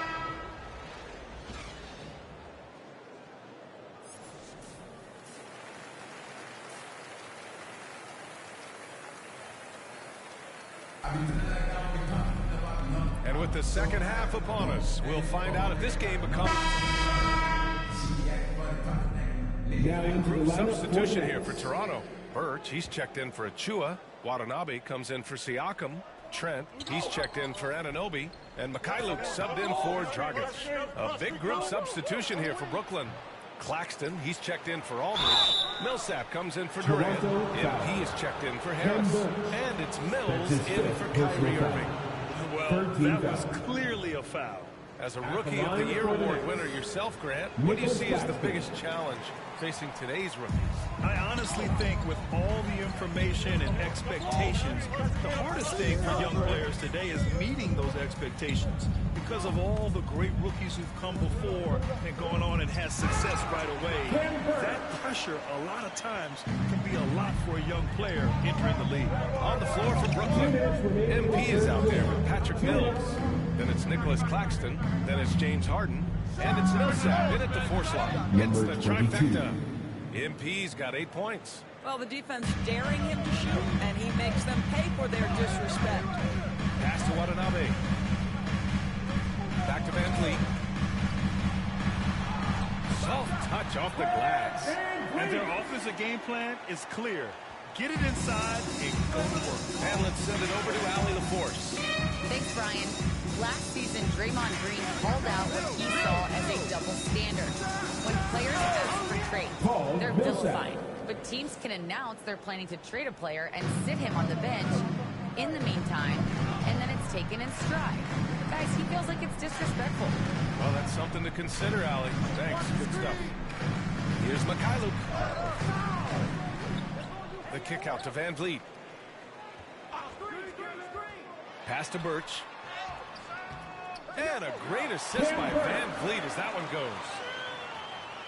And with the second half upon us, we'll find out if this game becomes group substitution here for Toronto. Birch, he's checked in for Achua. Watanabe comes in for Siakam. Trent, he's checked in for Anunoby. And Mikhailuk subbed in for Dragic. A big group substitution here for Brooklyn. Claxton, he's checked in for Aldridge. Millsap comes in for Durant. MP is checked in for Harris. And it's Mills in for Kyrie Irving. Well, that was clearly a foul. As a Rookie of the Year award winner yourself, Grant, what do you see as the biggest challenge facing today's rookies? I honestly think with all the information and expectations, the hardest thing for young players today is meeting those expectations. Because of all the great rookies who've come before and gone on and had success right away, that pressure a lot of times can be a lot for a young player entering the league. On the floor for Brooklyn, MP is out there with Patrick Mills. Then it's Nicholas Claxton. Then it's James Harden. And it's Millsap in at the 4 slot. It's the trifecta. MP's got 8 points. Well, the defense daring him to shoot, and he makes them pay for their disrespect. Pass to Watanabe. Back to Van Vliet. Soft touch off the glass. And their offensive game plan is clear. Get it inside and go to work. And let's send it over to Allie LaForce. Thanks, Brian. Last season, Draymond Green called out what he saw as a double standard. When players ask for trades, they're vilified. But teams can announce they're planning to trade a player and sit him on the bench in the meantime, and then it's taken in stride. Guys, he feels like it's disrespectful. Well, that's something to consider, Allie. Thanks. Good stuff. Here's Mikhailuk. The kick out to Van Vliet. Pass to Birch. And a great assist by Van Vliet as that one goes.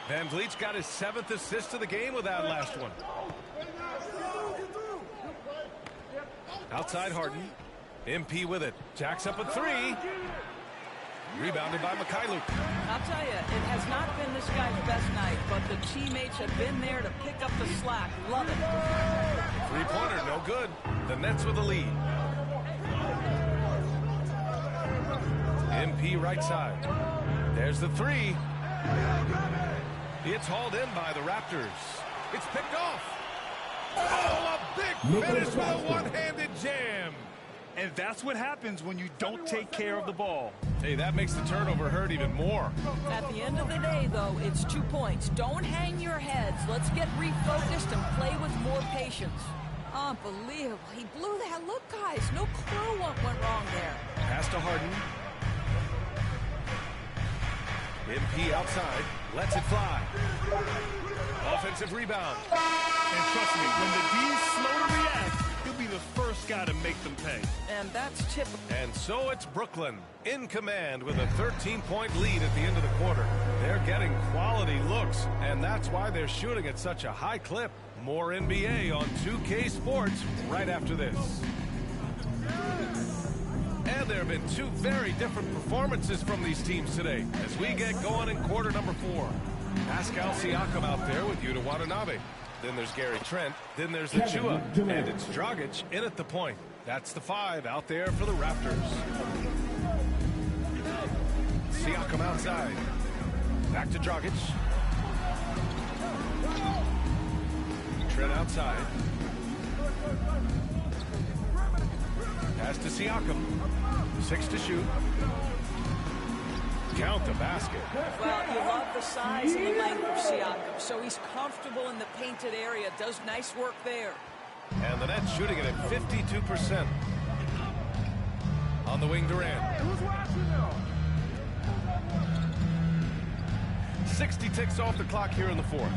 Van Vliet's got his 7th assist of the game with that last one. Outside Harden. MP with it. Jacks up a 3. Rebounded by Mikhailuk. I'll tell you, it has not been this guy's best night, but the teammates have been there to pick up the slack. Love it. 3-pointer, no good. The Nets with the lead. MP right side. There's the 3. It's hauled in by the Raptors. It's picked off. Oh, a big finish with a one-handed jam. And that's what happens when you don't take care of the ball. Hey, that makes the turnover hurt even more. At the end of the day, though, it's 2 points. Don't hang your heads. Let's get refocused and play with more patience. Unbelievable. He blew that. Look, guys, no clue what went wrong there. Pass to Harden. MP outside. Lets it fly. Offensive rebound. And trust me, when the D's slow to react, he'll be the first guy to make them pay. And that's typical. And so it's Brooklyn in command with a 13-point lead at the end of the quarter. They're getting quality looks, and that's why they're shooting at such a high clip. More NBA on 2K Sports right after this. And there have been two very different performances from these teams today as we get going in quarter number 4. Pascal Siakam out there with Yuta Watanabe. Then there's Gary Trent. Then there's Achua. And it's Dragic in at the point. That's the 5 out there for the Raptors. Siakam outside. Back to Dragic. Trent outside. Pass to Siakam. 6 to shoot. Count the basket. Well, you love the size and the length of Siakam, so he's comfortable in the painted area, does nice work there. And the Nets shooting it at 52%. On the wing, Durant. 60 ticks off the clock here in the 4th.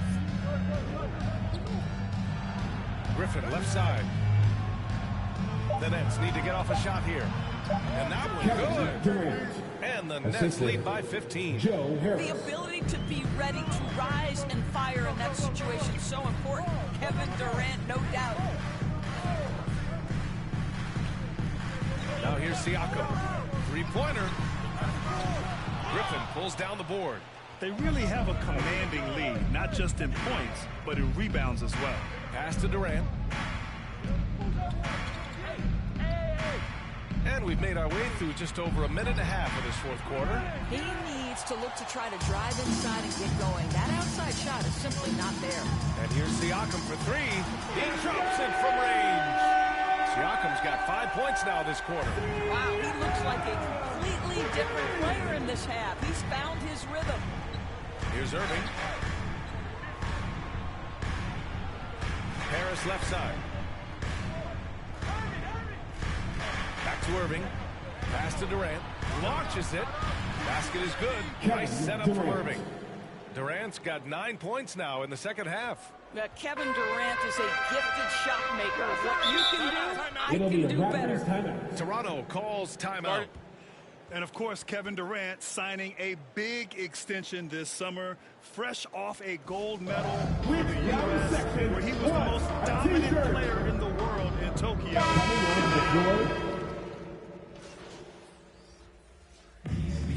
Griffin left side. The Nets need to get off a shot here. And that one good. And the Nets lead by 15. The ability to be ready to rise and fire in that situation is so important. Kevin Durant, no doubt. Now here's Siakam. 3-pointer. Griffin pulls down the board. They really have a commanding lead, not just in points, but in rebounds as well. Pass to Durant. And we've made our way through just over a minute and a half of this 4th quarter. He needs to look to try to drive inside and get going. That outside shot is simply not there. And here's Siakam for 3. He drops it from range. Siakam's got 5 points now this quarter. Wow, he looks like a completely different player in this half. He's found his rhythm. Here's Irving. Harris left side. Back to Irving. Pass to Durant. Launches it. Basket is good. Nice setup from Irving. Durant's got 9 points now in the second half. Kevin Durant is a gifted shot maker. What you can do, I can do better. Toronto calls timeout. And of course, Kevin Durant signing a big extension this summer, fresh off a gold medal with the U.S., where he was the most dominant player in the world in Tokyo.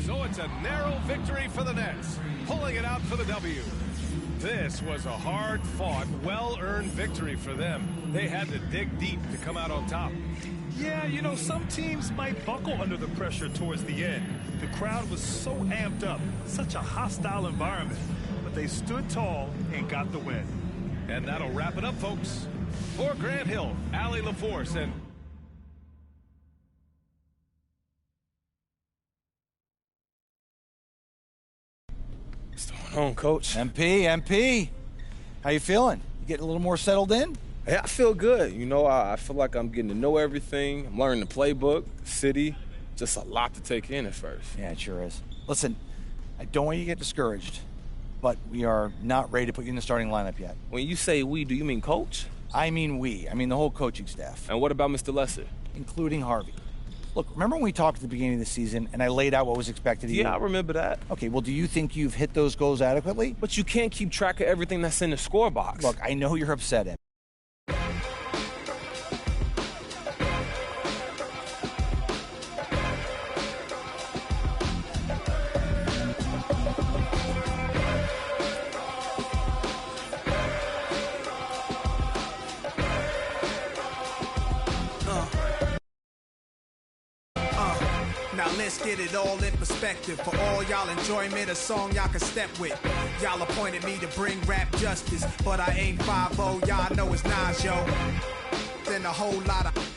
So it's a narrow victory for the Nets, pulling it out for the W. This was a hard-fought, well-earned victory for them. They had to dig deep to come out on top. Yeah, you know, some teams might buckle under the pressure towards the end. The crowd was so amped up, such a hostile environment. But they stood tall and got the win. And that'll wrap it up, folks. For Grant Hill, Allie LaForce, and... What's going on, Coach? MP, how you feeling? You getting a little more settled in? Hey, I feel good. You know, I feel like I'm getting to know everything. I'm learning the playbook, the city. Just a lot to take in at first. Yeah, it sure is. Listen, I don't want you to get discouraged, but we are not ready to put you in the starting lineup yet. When you say we, do you mean coach? I mean we. I mean the whole coaching staff. And what about Mr. Lesser? Including Harvey. Look, remember when we talked at the beginning of the season and I laid out what was expected of you? Yeah, I remember that. Okay, well, do you think you've hit those goals adequately? But you can't keep track of everything that's in the score box. Look, I know you're upset, Em. Let's get it all in perspective. For all y'all enjoyment, a song y'all can step with. Y'all appointed me to bring rap justice, but I ain't 5-0, y'all know it's Nas, yo. Then a whole lot of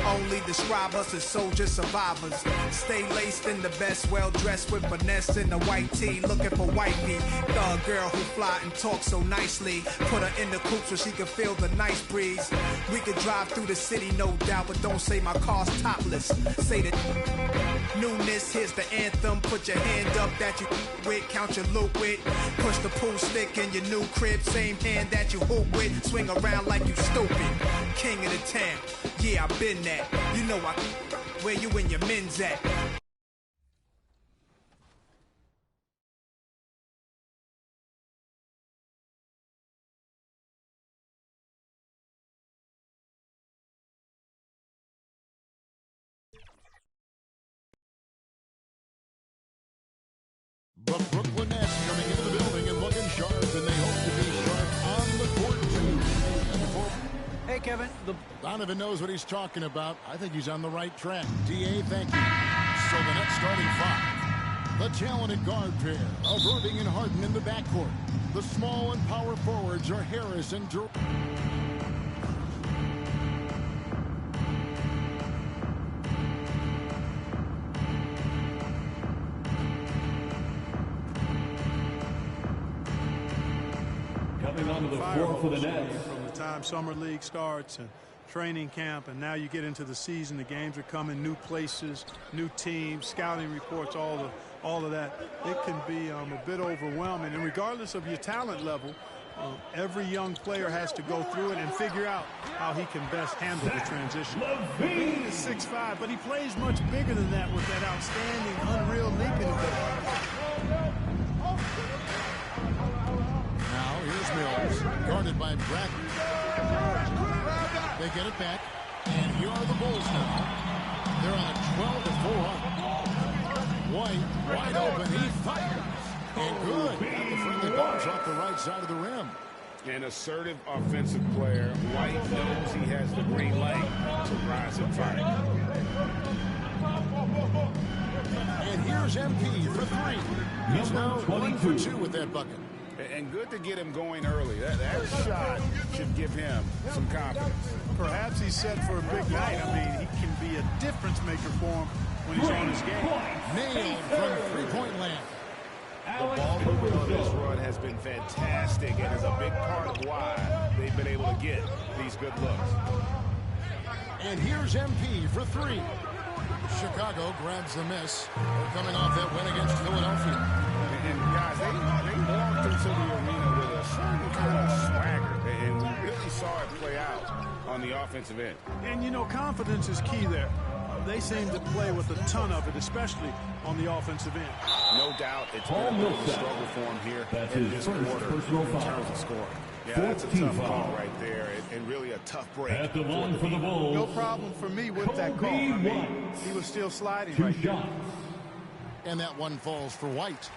only describe us as soldier survivors. Stay laced in the best, well dressed with finesse in the white tee, looking for wifey. Thug girl who fly and talk so nicely. Put her in the coupe so she can feel the nice breeze. We could drive through the city, no doubt, but don't say my car's topless. Say the newness, here's the anthem. Put your hand up that you with, count your loot with. Push the pool stick in your new crib, same hand that you hoop with. Swing around like you stupid. King of the town, yeah, I've been that. You know where you and your men's at. The Brooklyn Nets coming into the building and looking sharp, and they hope to be sharp on the court, too. Hey, Kevin. Donovan knows what he's talking about. I think he's on the right track. D.A., thank you. So the Nets starting five. The talented guard pair of Irving and Harden in the backcourt. The small and power forwards are Harris and Durant. Coming onto the floor for the Nets. From the time summer league starts and training camp, and now you get into the season, the games are coming, new places, new teams, scouting reports, all of that. It can be a bit overwhelming. And regardless of your talent level, every young player has to go through it and figure out how he can best handle the transition. He is 6'5", but he plays much bigger than that with that outstanding, unreal leaping ability. Now here's Mills, guarded by Bradley. They get it back, and here are the Bulls now. They're on a 12-4 up. White, wide open, he fires. And good. Got the friendly bounce off the right side of the rim. An assertive offensive player. White knows he has the green light to rise and fire. And here's MP for three. He's now 1 for 2 with that bucket. And good to get him going early. That shot should give him some confidence. Perhaps he's set for a big night. I mean, he can be a difference maker for him when he's on his game. Nailed from three-point land. The ball movement on this run has been fantastic and is a big part of why they've been able to get these good looks. And here's MP for three. Chicago grabs the miss. They're coming off that win against Philadelphia. And guys, they walked into the arena with a certain kind of swagger, and we really saw it play out on the offensive end. And, you know, confidence is key there. They seem to play with a ton of it, especially on the offensive end. No doubt it's been a struggle for him here in this quarter in terms of scoring. Yeah, that's a tough call right there, and really a tough break. At the line for the Bulls. No problem for me with that call. I mean, he was still sliding right there. And that one falls for White.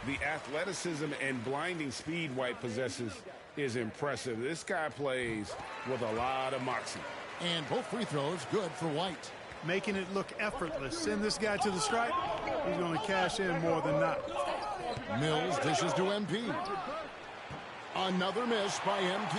The athleticism and blinding speed White possesses is impressive. This guy plays with a lot of moxie. And both free throws good for White. Making it look effortless. Send this guy to the stripe. He's going to cash in more than not. Mills dishes to MP. Another miss by MP.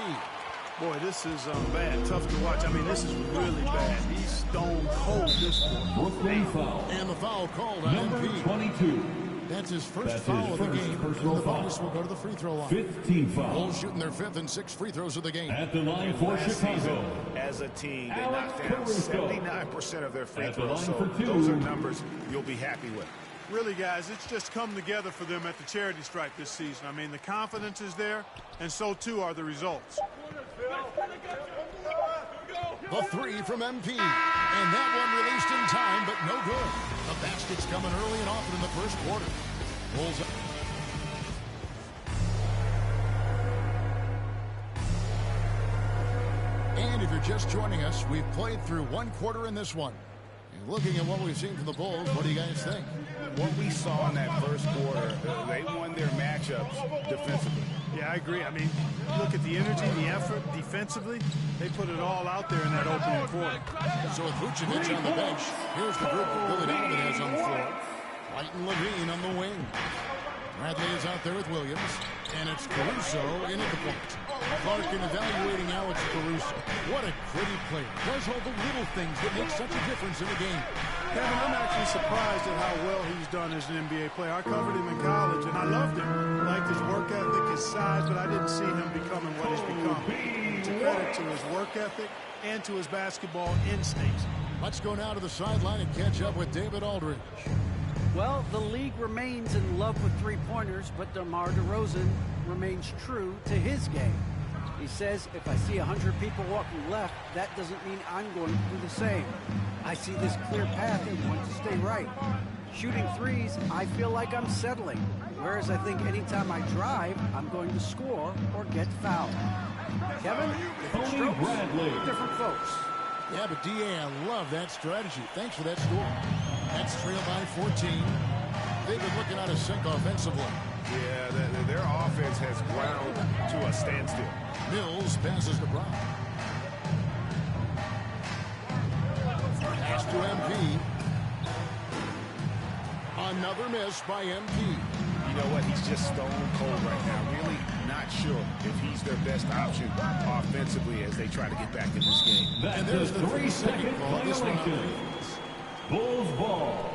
Boy, this is bad. Tough to watch. I mean, this is really bad. He's stone cold this one. Brooklyn foul. And the foul called on Number MP. 22. That's his first foul of the game. Personal the foul. bonus will go to the free throw line. 15 fouls. Bulls shooting their 5th and 6th free throws of the game. At the line for Chicago. As a team, they knocked down 79% of their free At the throws, line so for two. those are numbers you'll be happy with. Really, guys, it's just come together for them at the charity stripe this season. I mean, the confidence is there, and so too are the results. The three from MP. And that one released in time, but no good. The basket's coming early and often in the first quarter. Bulls up. And if you're just joining us, we've played through one quarter in this one. looking at what we've seen from the Bulls, what do you guys think? What we saw in that first quarter, they won their matchups defensively. Yeah, I agree. I mean, look at the energy, the effort defensively. They put it all out there in that opening quarter. So with Vucevic on the bench, here's the group that Billy Donovan has on the floor. White and Levine on the wing. Bradley is out there with Williams, and it's Caruso in at the point. Larkin evaluating Alex Caruso. What a gritty player. Does all the little things that make such a difference in the game. Kevin, I'm actually surprised at how well he's done as an NBA player. I covered him in college, and I loved him. I liked his work ethic, his size, but I didn't see him becoming what he's become. It's a credit to his work ethic and to his basketball instincts. Let's go now to the sideline and catch up with David Aldridge. Well, the league remains in love with three-pointers, but DeMar DeRozan remains true to his game. He says, if I see 100 people walking left, that doesn't mean I'm going to do the same. I see this clear path and want to stay right. Shooting threes, I feel like I'm settling, whereas I think anytime I drive, I'm going to score or get fouled. Kevin, different strokes, different folks. Yeah, but D.A., I love that strategy. Thanks for that score. That's trailed by 14. They've been looking out of sync offensively. Yeah, their offense has ground to a standstill. Mills passes to Brown. Pass to MP. Another miss by MP. You know what? He's just stone cold right now. Really not sure if he's their best option offensively as they try to get back in this game. And there's the 3-second call. This one Bulls ball.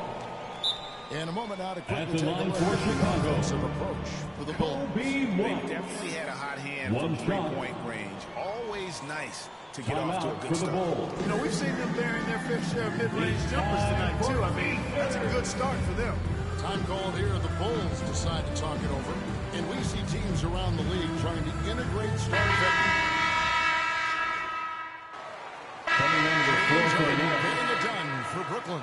And a moment now to quickly At the take a line look for at the Chicago. offensive approach for the Bulls. They definitely had a hot hand One from shot. three-point range. Always nice to get off to a Timeout good for the start. Bulls. You know, we've seen them bearing their fifth share of mid-range jumpers tonight, too. I mean, that's a good start for them. Time called here. The Bulls decide to talk it over. And we see teams around the league trying to integrate starters. Coming into the floor for the Nets. Getting it done for Brooklyn.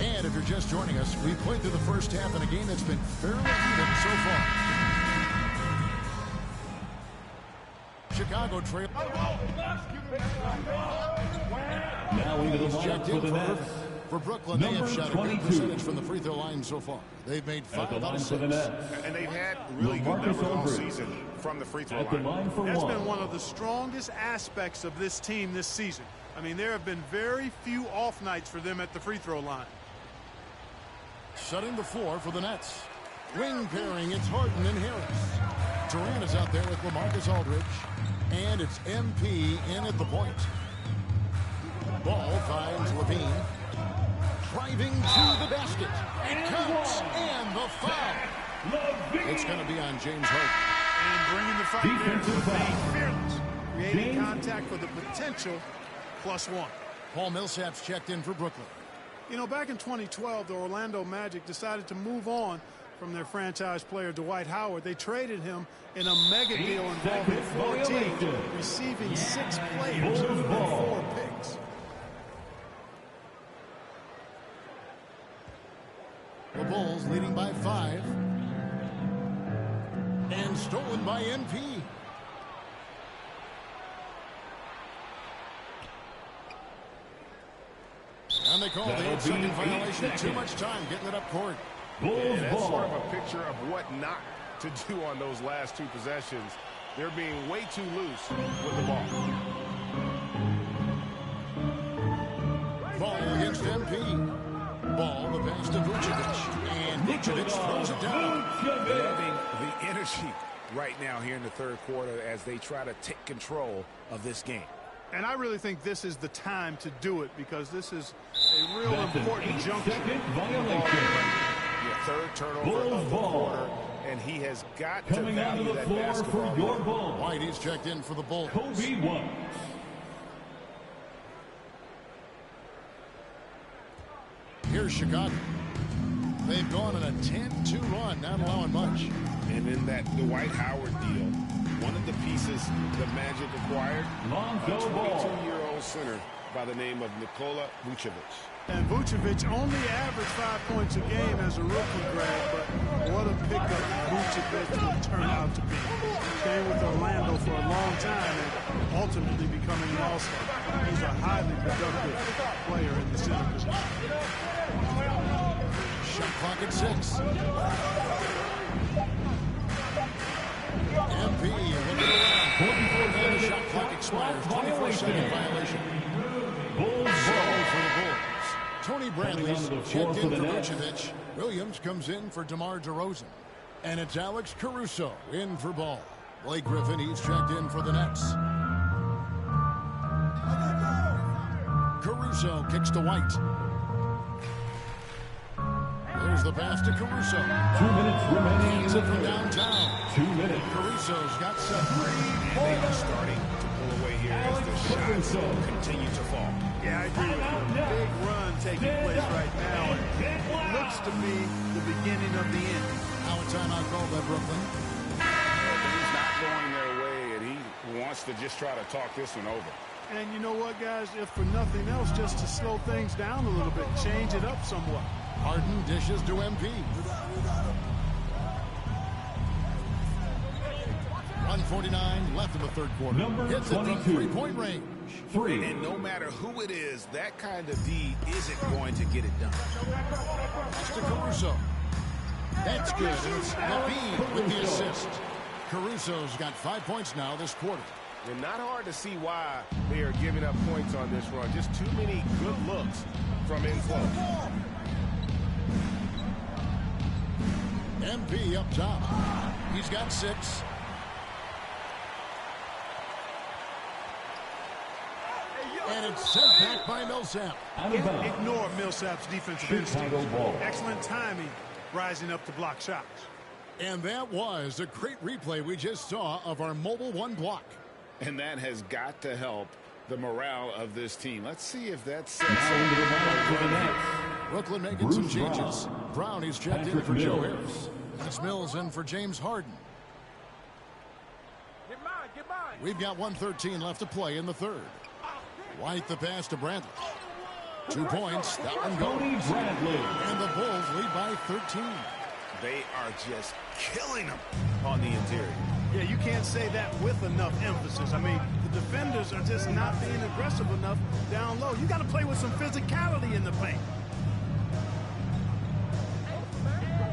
And if you're just joining us, we played through the first half in a game that's been fairly even so far. Chicago trail. Now into the lineup for the Nets. For Brooklyn, they have shot a good percentage from the free throw line so far. They've made 5 out of 6. And they've had really good numbers all season from the free throw line. That's been one of the strongest aspects of this team this season. I mean, there have been very few off nights for them at the free throw line. Shutting the floor for the Nets. Wing pairing, it's Harden and Harris. Durant is out there with LaMarcus Aldridge. And it's MP in at the point. Ball finds Levine. Driving to the basket. It counts. And the foul. It's going to be on James Harden. And bringing the fight there. Being fearless. Creating contact for the potential +1. Paul Millsap's checked in for Brooklyn. You know, back in 2012, the Orlando Magic decided to move on from their franchise player, Dwight Howard. They traded him in a mega deal involving 4 teams, receiving 6 players and 4 picks. The Bulls leading by 5. And stolen by MP. And they call the 8-second violation. Too much time getting it up court. That's sort of a picture of what not to do on those last 2 possessions. They're being way too loose with the ball. Ball against MP. Ball, the pass to Vucevic. And Vucevic throws it down. Having the energy right now here in the third quarter as they try to take control of this game. And I really think this is the time to do it because this is a real important juncture. Yeah, third turnover of the quarter, and he has got to value that basketball. White is checked in for the Bulls. Kobe White. Here's Chicago. They've gone on a 10-2 run, not allowing much. And in that Dwight Howard deal, one of the pieces the Magic acquired, a 22-year-old center by the name of Nikola Vucevic. And Vucevic only averaged 5 points a game as a rookie, Greg, but what a pickup Vucevic will turn out to be. Staying with Orlando for a long time and ultimately becoming an all-star. He's a highly productive player in the center position. Shot clock at 6. MP looking around. And the shot clock expires. 24-second violation. Bulls for the Bulls. Tony Bradley's checked in for Vucevic. Williams comes in for DeMar DeRozan. And it's Alex Caruso in for Ball. Blake Griffin, he's checked in for the Nets. Caruso kicks to White. There's the pass to Caruso. 2 minutes remaining. Hands it from downtown. 2 minutes. Caruso's got 7. And they are starting to pull away here as the shots continue to fall. Yeah, I agree with you. Big run taking place right now. It looks to me the beginning of the end. Now a timeout called by Brooklyn. He's not going their way, and he wants to just try to talk this one over. And you know what, guys? If for nothing else, just to slow things down a little bit, change it up somewhat. Harden dishes to MP. 1:49 left in the third quarter. Number Hits it from 22. three-point range. 3. And no matter who it is, that kind of D isn't going to get it done. Pass to Caruso. That's good. And it's Levine with the assist. Caruso's got 5 points now this quarter. And not hard to see why they are giving up points on this run. Just too many good looks from in close. MP up top. He's got 6. And it's sent back by Millsap. Ignore Millsap's defensive instincts. Excellent timing, rising up to block shots. And that was a great replay we just saw of our Mobile One block. And that has got to help the morale of this team. Let's see if that's Brooklyn making some changes. Brown is checked in for Joe Harris. It's Mills in for James Harden. We've got 1:13 left to play in the third. White the pass to Bradley. 2 points. That one goes. And the Bulls lead by 13. They are just killing them on the interior. Yeah, you can't say that with enough emphasis. I mean, the defenders are just not being aggressive enough down low. You got to play with some physicality in the paint.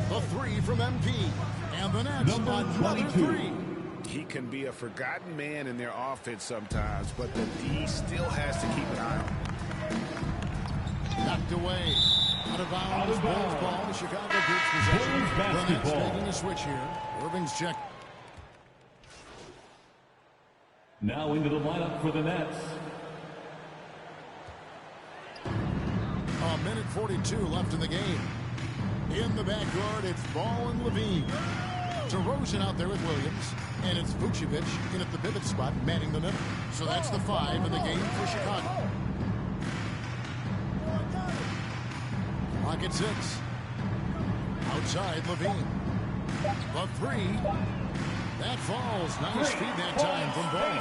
The 3 from MP. And the Nets another 3. He can be a forgotten man in their offense sometimes, but the D still has to keep an eye on. Knocked away. Out of bounds. Bulls ball. The Chicago Bulls possession. The Nets making a switch here. Irving's check. Now into the lineup for the Nets. A minute 42 left in the game. In the backyard, it's Ball and Levine. DeRozan out there with Williams. And it's Vucevic in at the pivot spot, manning the middle. So that's the 5 in the game for Chicago. Clock at 6. Outside, Levine. The 3. That falls. Nice feed that time from Ball.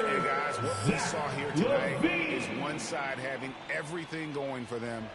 Hey, guys, what we saw here tonight is one side having everything going for them.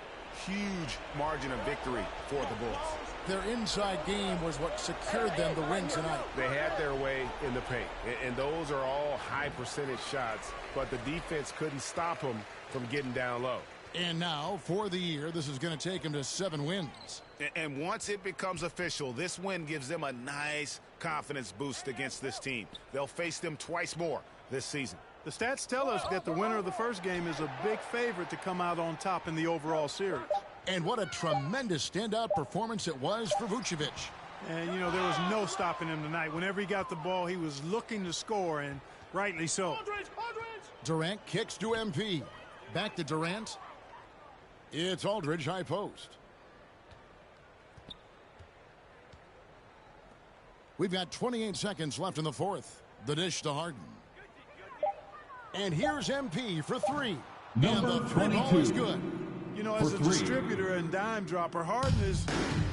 Huge margin of victory for the Bulls. Their inside game was what secured them the win tonight. They had their way in the paint, and those are all high percentage shots, but the defense couldn't stop them from getting down low. And now, for the year, this is going to take them to 7 wins. And once it becomes official, this win gives them a nice confidence boost against this team. They'll face them twice more this season. The stats tell us that the winner of the first game is a big favorite to come out on top in the overall series. And what a tremendous standout performance it was for Vucevic. And, you know, there was no stopping him tonight. Whenever he got the ball, he was looking to score, and rightly so. Durant kicks to MP. Back to Durant. It's Aldridge, high post. We've got 28 seconds left in the fourth. The dish to Harden. And here's MP for 3. Number and the 3 ball is good. You know, as a distributor and dime dropper, Harden has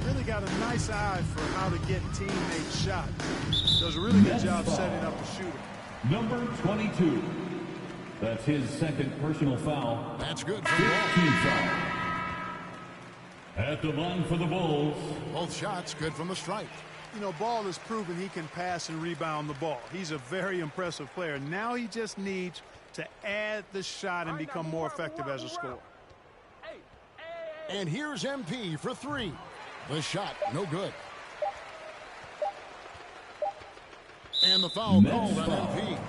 really got a nice eye for how to get teammates shots. Does a really good job setting up the shooter. Number 22. That's his second personal foul. That's good for the Team foul. At the line for the Bulls. Both shots good from the stripe. You know, Ball has proven he can pass and rebound the ball. He's a very impressive player. Now he just needs to add the shot and become more effective as a scorer. And here's MP for three. The shot, no good. And the foul called on MP.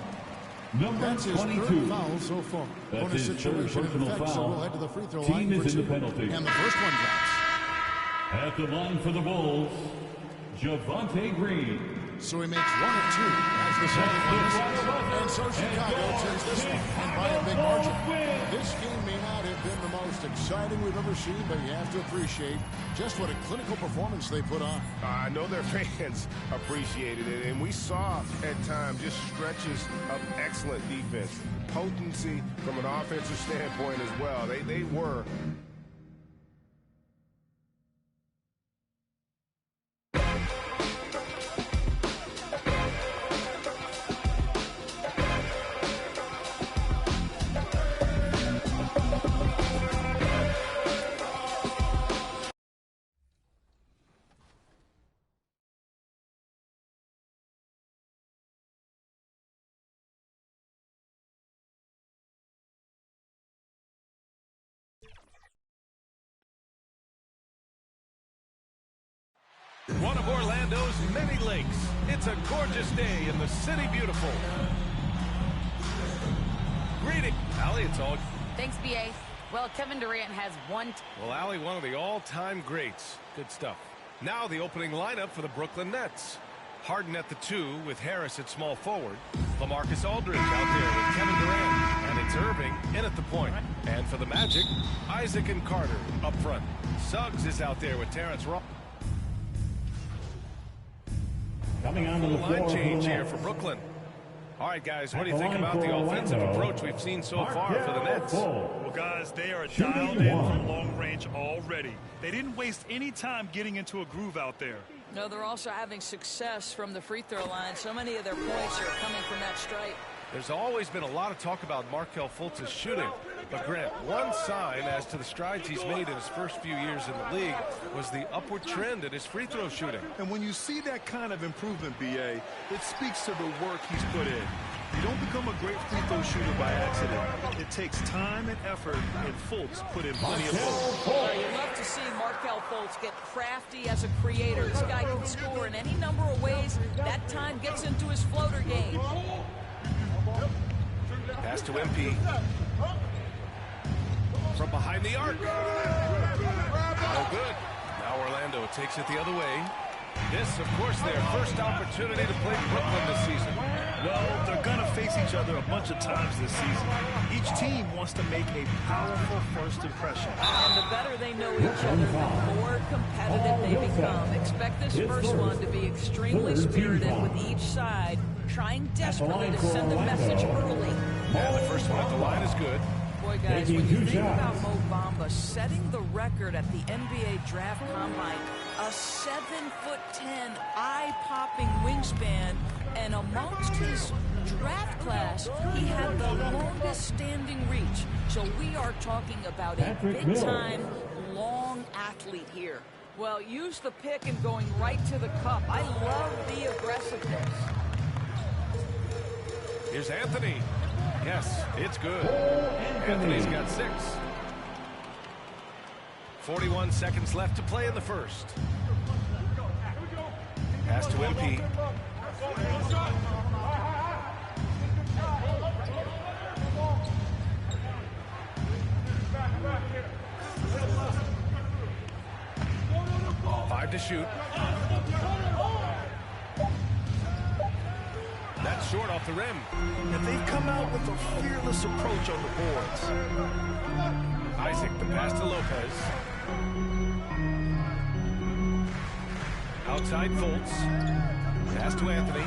That's his 22. third foul so far. That's his third personal effect, foul. so we'll head to the free throw Team line is for in two. the penalty. And the first one drops. At the line for the Bulls, Javonte Green. So he makes 1 of 2 as the second one misses. And so Chicago takes this one, and by a big margin. This game may not have been the most exciting we've ever seen, but you have to appreciate just what a clinical performance they put on. I know their fans appreciated it, and we saw at times just stretches of excellent defense. Potency from an offensive standpoint as well. They were. One of Orlando's many lakes. It's a gorgeous day in the city beautiful. Greeting. Allie, it's all. Thanks, B.A. Well, Kevin Durant has one. Well, Allie, one of the all-time greats. Good stuff. Now the opening lineup for the Brooklyn Nets. Harden at the 2 with Harris at small forward. LaMarcus Aldridge out there with Kevin Durant. And it's Irving in at the point. And for the Magic, Isaac and Carter up front. Suggs is out there with Terrence Ross. Coming on to the floor line change for the here Nets. for Brooklyn. All right, guys, what do you think about the offensive approach we've seen so far for the Nets? Well, guys, they are dialed in from long range already. They didn't waste any time getting into a groove out there. No, they're also having success from the free throw line. So many of their points are coming from that stripe. There's always been a lot of talk about Markelle Fultz's shooting. But, Grant, one sign as to the strides he's made in his first few years in the league was the upward trend in his free throw shooting. And when you see that kind of improvement, B.A., it speaks to the work he's put in. You don't become a great free throw shooter by accident. It takes time and effort, and Fultz put in plenty of work. You love to see Markelle Fultz get crafty as a creator. This guy can score in any number of ways. That time gets into his floater game. Pass to MP. From behind the arc. No good. Now Orlando takes it the other way. This, of course, their first opportunity to play Brooklyn this season. Well, they're going to face each other a bunch of times this season. Each team wants to make a powerful first impression. And the better they know each other, the more competitive they become. Expect this first one to be extremely spirited with each side trying desperately to send the message early. And the first one at the line is good. Boy, guys, when you think about Mo Bamba setting the record at the NBA Draft Combine, a 7'10", eye-popping wingspan, and amongst his draft class, he had the longest standing reach. So we are talking about a big-time, long athlete here. Well, use the pick and going right to the cup. I love the aggressiveness. Here's Anthony. Yes, it's good. Anthony's got 6. 41 seconds left to play in the first. Pass to MP. Five to shoot. That's short off the rim. And they've come out with a fearless approach on the boards. Isaac, the pass to Lopez. Outside Fultz. Pass to Anthony.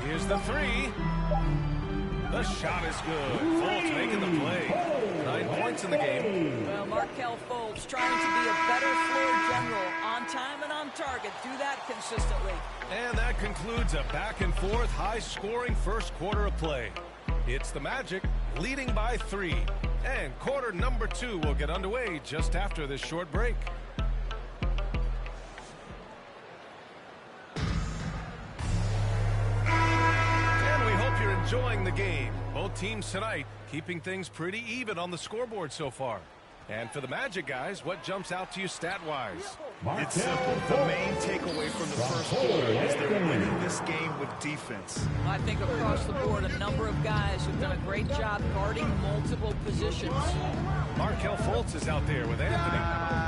Here's the 3. The shot is good. Fultz making the play. 9 points in the game. Well, Markelle Fultz trying to be a better floor general. On time and on target. Do that consistently. And that concludes a back-and-forth, high-scoring first quarter of play. It's the Magic leading by 3. And quarter number 2 will get underway just after this short break. And we hope you're enjoying the game. Both teams tonight keeping things pretty even on the scoreboard so far. And for the Magic guys, what jumps out to you stat-wise? It's simple. The main takeaway from the first quarter is they're winning this game with defense. I think across the board, a number of guys have done a great job guarding multiple positions. Markelle Fultz is out there with Anthony.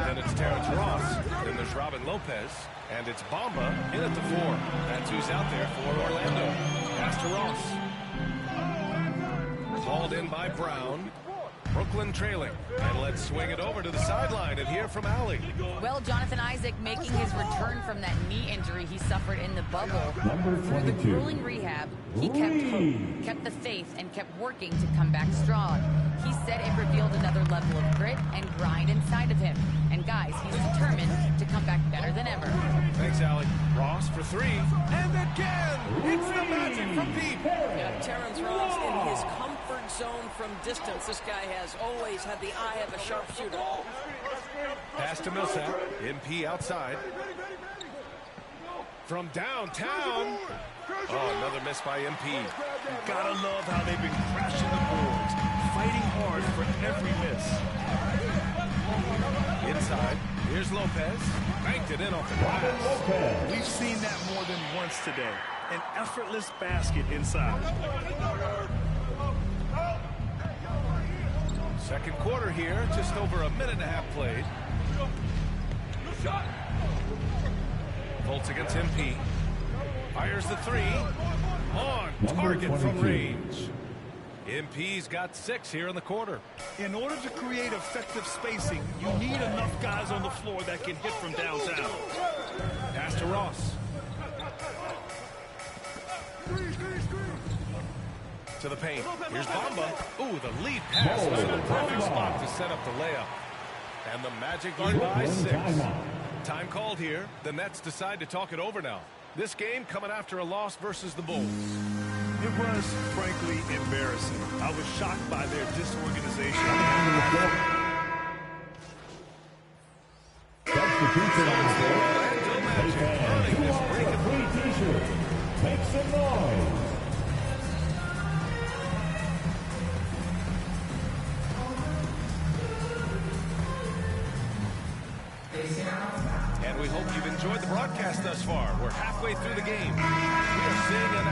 Then it's Terrence Ross. Then there's Robin Lopez. And it's Bamba in at the 4. That's who's out there for Orlando. Pass to Ross. Hauled in by Brown. Brooklyn trailing. And let's swing it over to the sideline and hear from Allie. Well, Jonathan Isaac making his return from that knee injury he suffered in the bubble. Through the grueling rehab, he kept hope, kept the faith, and kept working to come back strong. He said it revealed another level of grit and grind inside of him. And guys, he's determined to come back better than ever. Thanks, Allie. Ross for 3. And again! It's the Magic from deep. Yeah, Terrence Ross in his comfort zone from distance. This guy has always had the eye of a sharpshooter. Pass to Millsap. MP outside. From downtown. Oh, another miss by MP. You gotta love how they've been crashing the boards, fighting hard for every miss. Inside. Here's Lopez. Banked it in off the glass. We've seen that more than once today. An effortless basket inside. Second quarter here, just over a minute and a half played. Fultz against MP. Fires the 3. On target from range. MP's got 6 here in the quarter. In order to create effective spacing, you need enough guys on the floor that can hit from downtown. Pass to Ross. To the paint. Here's Bamba. Ooh, the lead pass was in the perfect spot to set up the layup. And the Magic lead by 6. Time called here. The Nets decide to talk it over now. This game coming after a loss versus the Bulls. It was, frankly, embarrassing. I was shocked by their disorganization. Substitution on the floor. Running this break of free t-shirt. Make some noise. And we hope you've enjoyed the broadcast thus far. We're halfway through the game. We are seeing an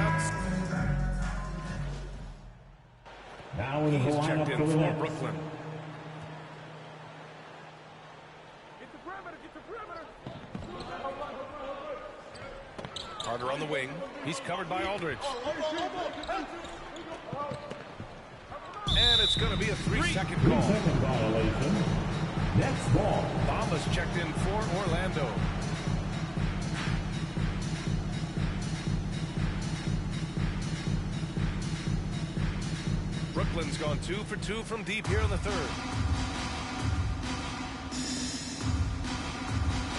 Now in the He's checked lineup in for the for Nets. Brooklyn. Carter on the wing. He's covered by Aldridge. And it's going to be a 3-second call. 3-second violation. Nets ball. Bamba's checked in for Orlando. Brooklyn's gone 2 for 2 from deep here in the third.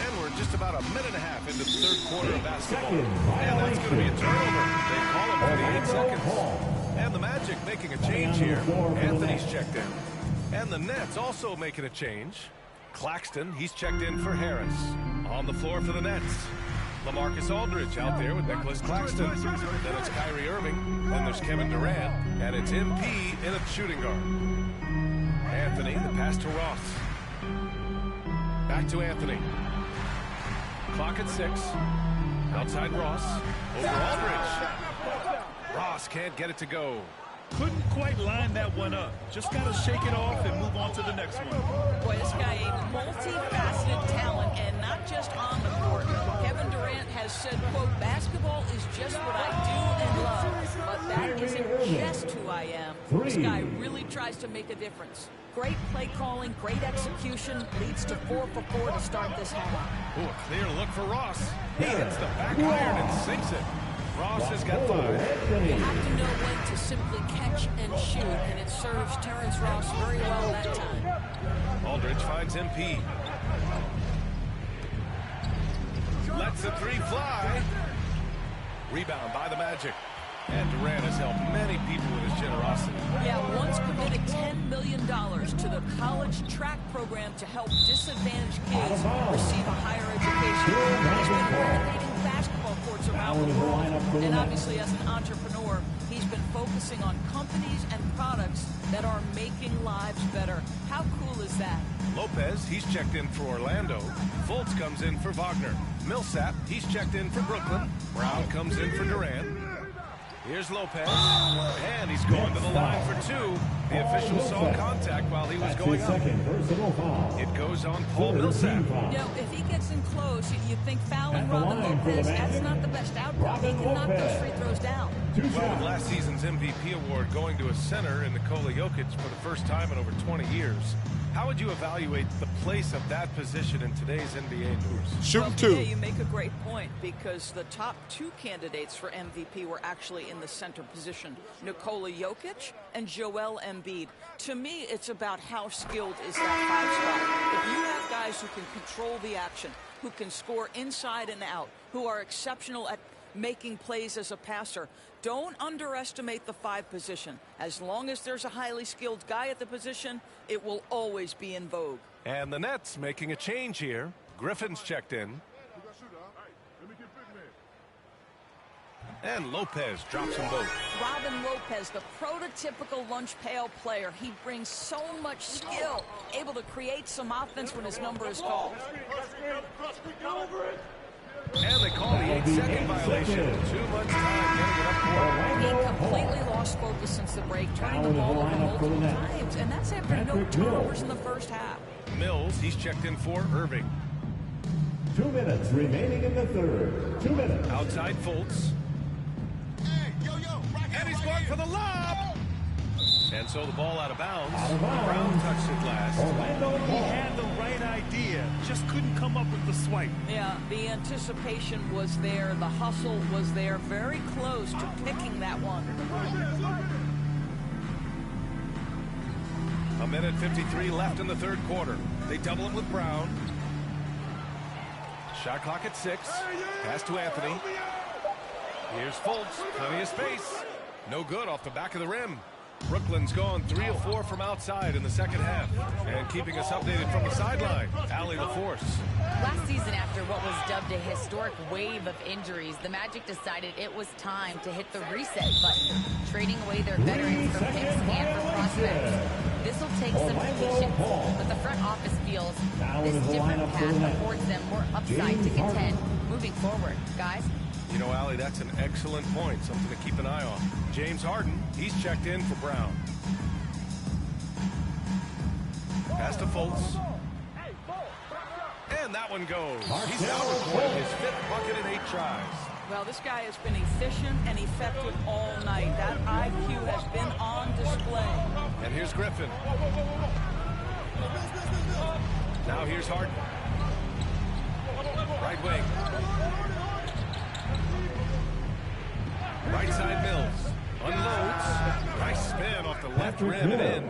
And we're just about a minute and a half into the third quarter of basketball. And that's going to be a turnover. They call him for the 8 seconds. And the Magic making a change here. Anthony's checked in. And the Nets also making a change. Claxton, he's checked in for Harris. On the floor for the Nets. LaMarcus Aldridge out there with Nicholas Claxton. Then it's Kyrie Irving. Then there's Kevin Durant. And it's MP in a shooting guard. Anthony, the pass to Ross. Back to Anthony. Clock at 6. Outside Ross. Over Aldridge. Ross can't get it to go. Couldn't quite line that one up. Just got to shake it off and move on to the next one. Boy, this guy a multifaceted talent, and not just on the court. Kevin Durant has said, quote, basketball is just what I do and love, but that isn't just who I am. This guy really tries to make a difference. Great play calling, great execution, leads to 4 for 4 to start this half. Ooh, a clear look for Ross. He hits the back iron and sinks it. Ross has got 5. You have to know when to simply catch serves Terrence Ross very well that time. Aldridge finds MP. Lets the three fly. Rebound by the Magic. And Durant has helped many people with his generosity. Yeah, once committed $10 million to the college track program to help disadvantaged kids receive a higher education. He's been renovating basketball courts around the world. And obviously, as an entrepreneur, he's been focusing on companies and products that are making lives better. How cool is that? Lopez, he's checked in for Orlando. Fultz comes in for Wagner. Millsap, he's checked in for Brooklyn. Brown comes in for Durant. Here's Lopez, and he's going to the line for two. The official saw contact while he was going up. It goes on Paul Millsap. If he gets in close, you think fouling Robin Lopez, that's not the best outcome. He can knock those free throws down. Well, with last season's MVP award going to a center in Nikola Jokic for the first time in over 20 years, how would you evaluate the place of that position in today's NBA news? Yeah, you make a great point, because the top two candidates for MVP were actually in the center position, Nikola Jokic and Joel Embiid. To me, it's about how skilled is that five spot. If you have guys who can control the action, who can score inside and out, who are exceptional at making plays as a passer, don't underestimate the five position. As long as there's a highly skilled guy at the position, it will always be in vogue. And the Nets making a change here. Griffin's checked in. And Lopez drops them both. Robin Lopez, the prototypical lunch pail player. He brings so much skill, able to create some offense when his number is called. And they call the 8-second violation. Too much time getting it up court. He completely lost focus since the break, turning the ball over multiple times. And that's after no turnovers in the first half. Mills, he's checked in for Irving. 2 minutes remaining in the third. 2 minutes. Outside Fultz. And he's going for the lob. And so the ball out of bounds. Brown touched it last. He had the right idea, just couldn't come up with the swipe. Yeah, the anticipation was there, the hustle was there, very close to picking that one. A minute 53 left in the third quarter. They double it with Brown. Shot clock at 6. Pass to Anthony. Here's Fultz, plenty of space. No good off the back of the rim. Brooklyn's gone 3 of 4 from outside in the second half. And keeping us updated from the sideline, Allie LaForce. Last season, after what was dubbed a historic wave of injuries, the Magic decided it was time to hit the reset button, trading away their veterans for picks and for prospects. This will take some patience, but the front office feels this different path affords them more upside to contend moving forward. Guys? You know, Allie, that's an excellent point. Something to keep an eye on. James Harden, he's checked in for Brown. Pass to Fultz. And that one goes. He's now recorded his 5th bucket in 8 tries. Well, this guy has been efficient and effective all night. That IQ has been on display. And here's Griffin. Now here's Harden. Right wing. Right side Mills. Unloads. Nice spin off the left rim and in.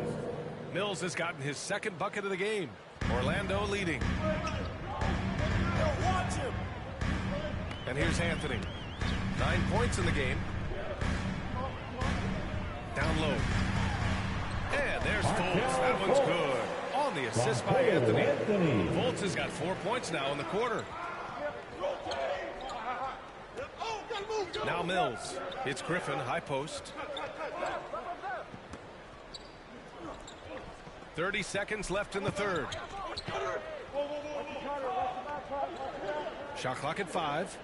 Mills has gotten his 2nd bucket of the game. Orlando leading. And here's Anthony. 9 points in the game. Down low. And there's Fultz. That one's good. On the assist by Anthony. Fultz has got 4 points now in the quarter. Now Mills. It's Griffin, high post. 30 seconds left in the third. Shot clock at 5.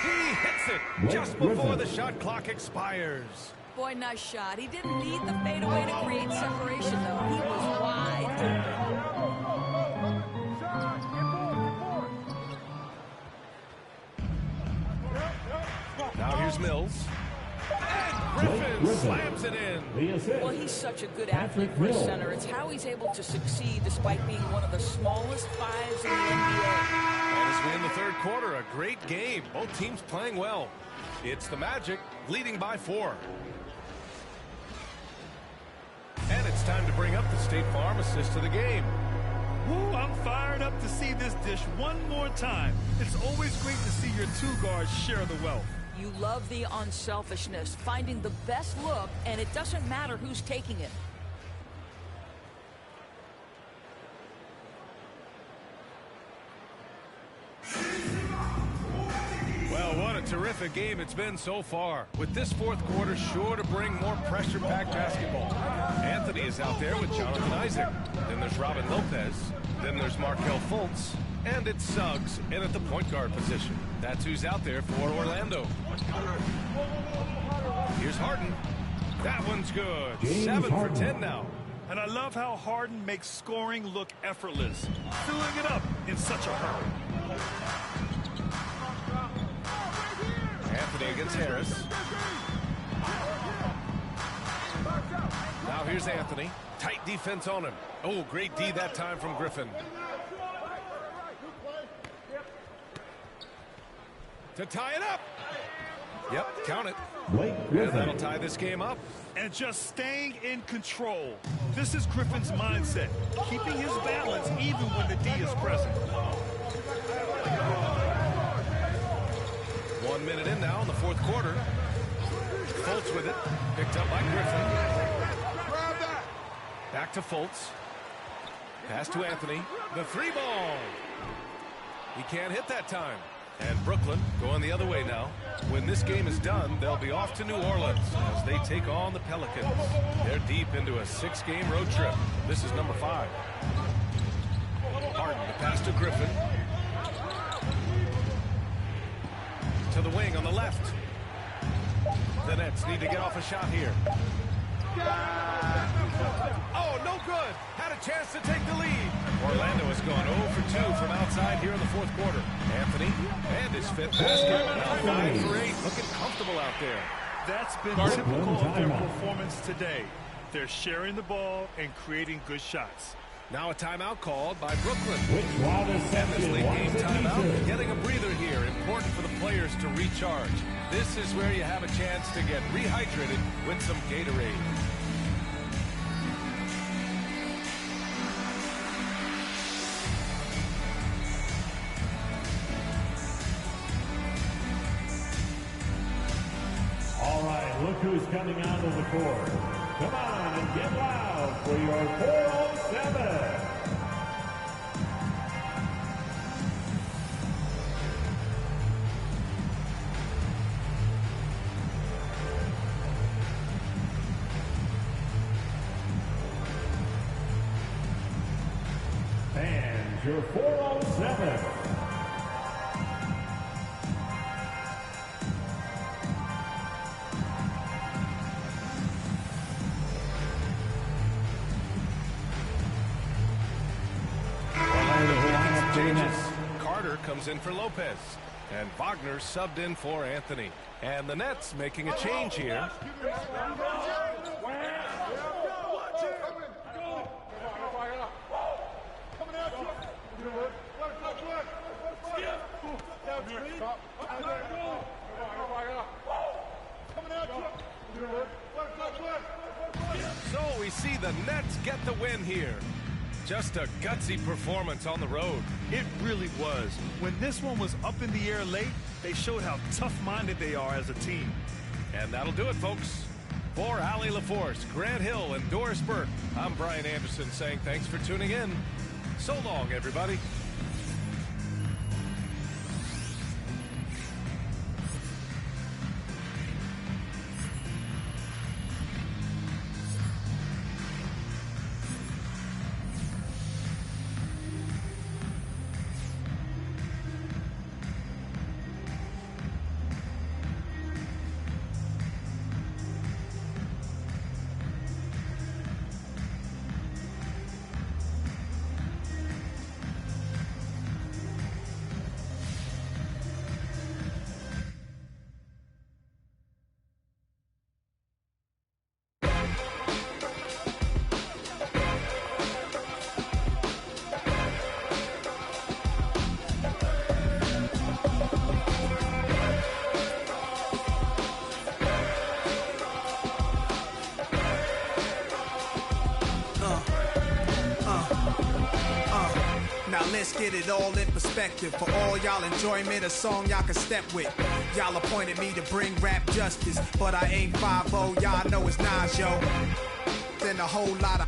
He hits it just before the shot clock expires. Boy, nice shot. He didn't need the fadeaway to create separation, though. He was wide open. Now here's Mills. And Griffin slams it in. Well, he's such a good athlete for a center. It's how he's able to succeed despite being one of the smallest 5s in the NBA. And As we end the third quarter, a great game. Both teams playing well. It's the Magic leading by 4. And it's time to bring up the State Farm assist of the game. Woo, I'm fired up to see this dish one more time. It's always great to see your two guards share the wealth. You love the unselfishness, finding the best look, and it doesn't matter who's taking it. Well, what a terrific game it's been so far. With this fourth quarter sure to bring more pressure-packed basketball. Anthony is out there with Jonathan Isaac. Then there's Robin Lopez. Then there's Markelle Fultz. And it's Suggs in at the point guard position. That's who's out there for Orlando. Here's Harden. That one's good. 7 for 10 now. And I love how Harden makes scoring look effortless, filling it up in such a hurry. Anthony against Harris. Now here's Anthony. Tight defense on him. Oh, great D that time from Griffin. To tie it up. Yep, count it. And that'll tie this game up. And just staying in control. This is Griffin's mindset, keeping his balance even when the D is present. 1 minute in now in the fourth quarter. Fultz with it. Picked up by Griffin. Back to Fultz. Pass to Anthony. The 3-ball. He can't hit that time. And Brooklyn going the other way now. When this game is done, they'll be off to New Orleans as they take on the Pelicans. They're deep into a 6-game road trip. This is number 5. Harden, the pass to Griffin. To the wing on the left. The Nets need to get off a shot here. Oh, no good. Had a chance to take the lead. Orlando has gone 0 for 2 from outside here in the fourth quarter. Anthony, and his 5th basket. Now 5 for 8. Looking comfortable out there. That's been typical of their performance today. They're sharing the ball and creating good shots. Now a timeout called by Brooklyn. And this late game timeout, getting a breather here. Important for the players to recharge. This is where you have a chance to get rehydrated with some Gatorade. All right, look who's coming out of the court. Come on and get loud for your 407. And your 407. Carter comes in for Lopez. And Wagner subbed in for Anthony. And the Nets making a change here. So we see the Nets get the win here. Just a gutsy performance on the road. It really was. When this one was up in the air late, they showed how tough-minded they are as a team. And that'll do it, folks. For Allie LaForce, Grant Hill, and Doris Burke, I'm Brian Anderson saying thanks for tuning in. So long, everybody. Let's get it all in perspective. For all y'all enjoyment, a song y'all can step with. Y'all appointed me to bring rap justice, but I ain't 5-0, y'all know it's Nas, yo. Then a whole lot of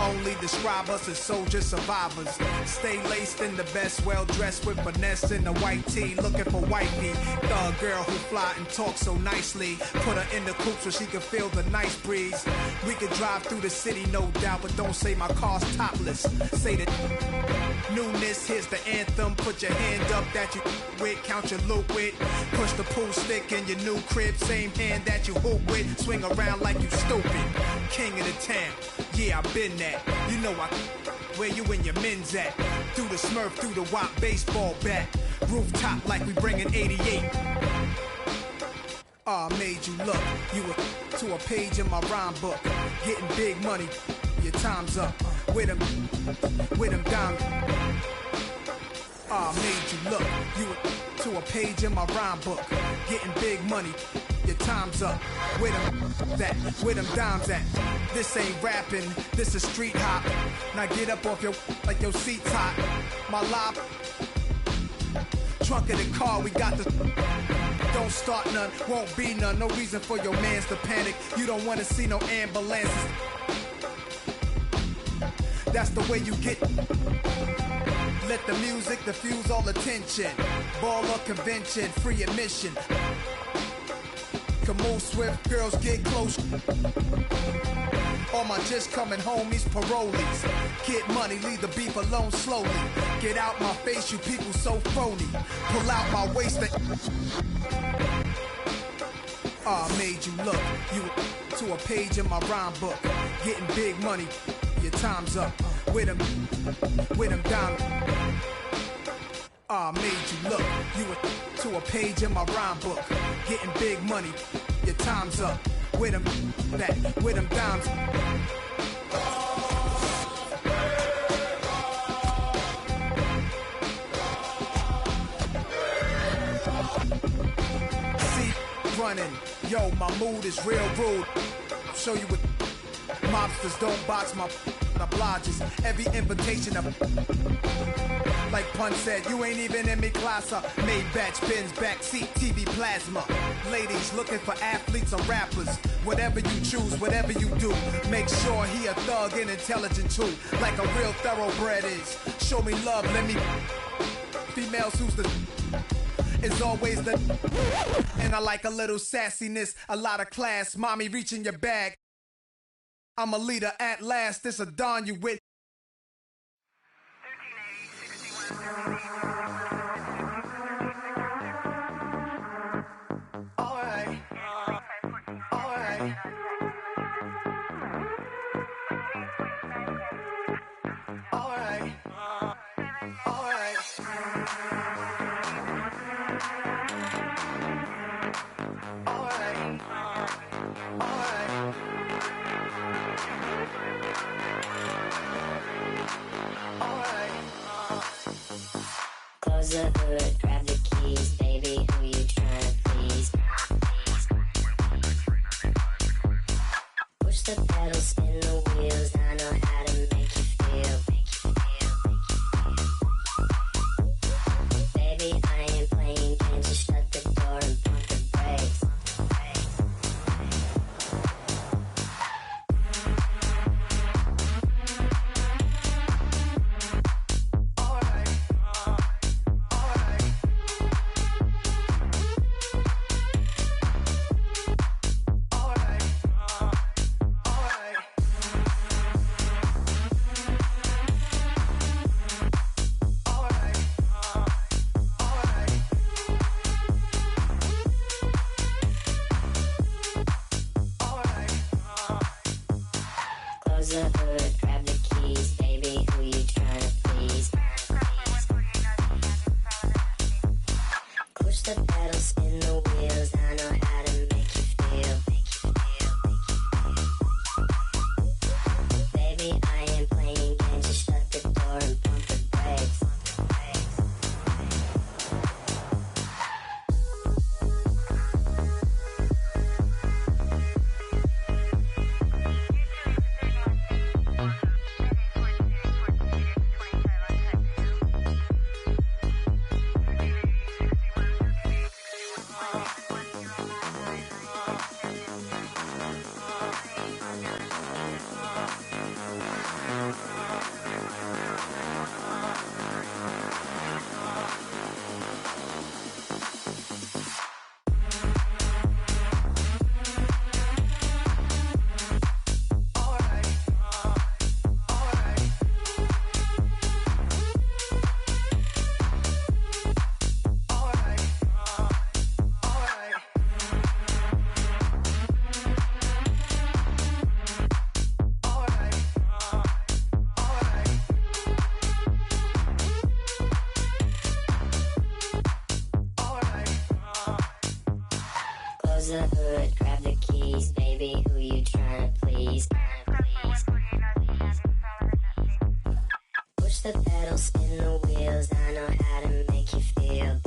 only describe us as soldier survivors. Stay laced in the best, well dressed with finesse in the white tee, looking for wifey. Thug girl who fly and talk so nicely. Put her in the coupe so she can feel the nice breeze. We could drive through the city, no doubt, but don't say my car's topless. Say the newness, here's the anthem. Put your hand up that you with, count your loot with. Push the pool stick in your new crib, same hand that you hoop with. Swing around like you stupid. King of the town, yeah, I've been that. You know where you and your men's at. Through the Smurf, through the WAP baseball bat. Rooftop like we bringing 88. I made you look. You were to a page in my rhyme book. Getting big money, your time's up. With them dimes. I made you look. You were to a page in my rhyme book. Getting big money, your time's up. With them dimes at. This ain't rapping, this is street hop. Now get up off your like your seat's hot. My lob, trunk of the car, we got the. Don't start none, won't be none. No reason for your mans to panic. You don't wanna see no ambulances. That's the way you get. Let the music diffuse all attention. Ball or convention, free admission. Can move swift, girls get close. All my just coming homies, parolees. Get money, leave the beef alone slowly. Get out my face, you people so phony. Pull out my waist. I made you look. You to a page in my rhyme book. Getting big money, your time's up. With them diamonds. I made you look. You were to a page in my rhyme book. Getting big money, your time's up. With them dimes. See, running. Yo, my mood is real rude. Show you what mobsters don't box my obliges. Every invitation of. Like Pun said, you ain't even in me class. Made batch bins, backseat, TV plasma. Ladies looking for athletes or rappers. Whatever you choose, whatever you do, make sure he a thug and intelligent too. Like a real thoroughbred is. Show me love, let me. Females who's the. Is always the. And I like a little sassiness, a lot of class. Mommy reaching your bag. I'm a leader at last. This a don you with. Alright. Alright. Alright. Alright. Close the hood, grab the keys, baby, who you tryna please? Push the pedal, spin the wheels, I know how to make you feel. Baby, I ain't playing games, just shut the door and pump the brakes. Close the hood, grab the keys, baby, who you tryna please? Push the pedal, spin the wheels, I know how to make you feel. Baby, I ain't playing games, just shut the door and pump the brakes. Close the hood, grab the keys, baby, who you trying to please? Push the pedal, spin the wheels, I know how to make you feel.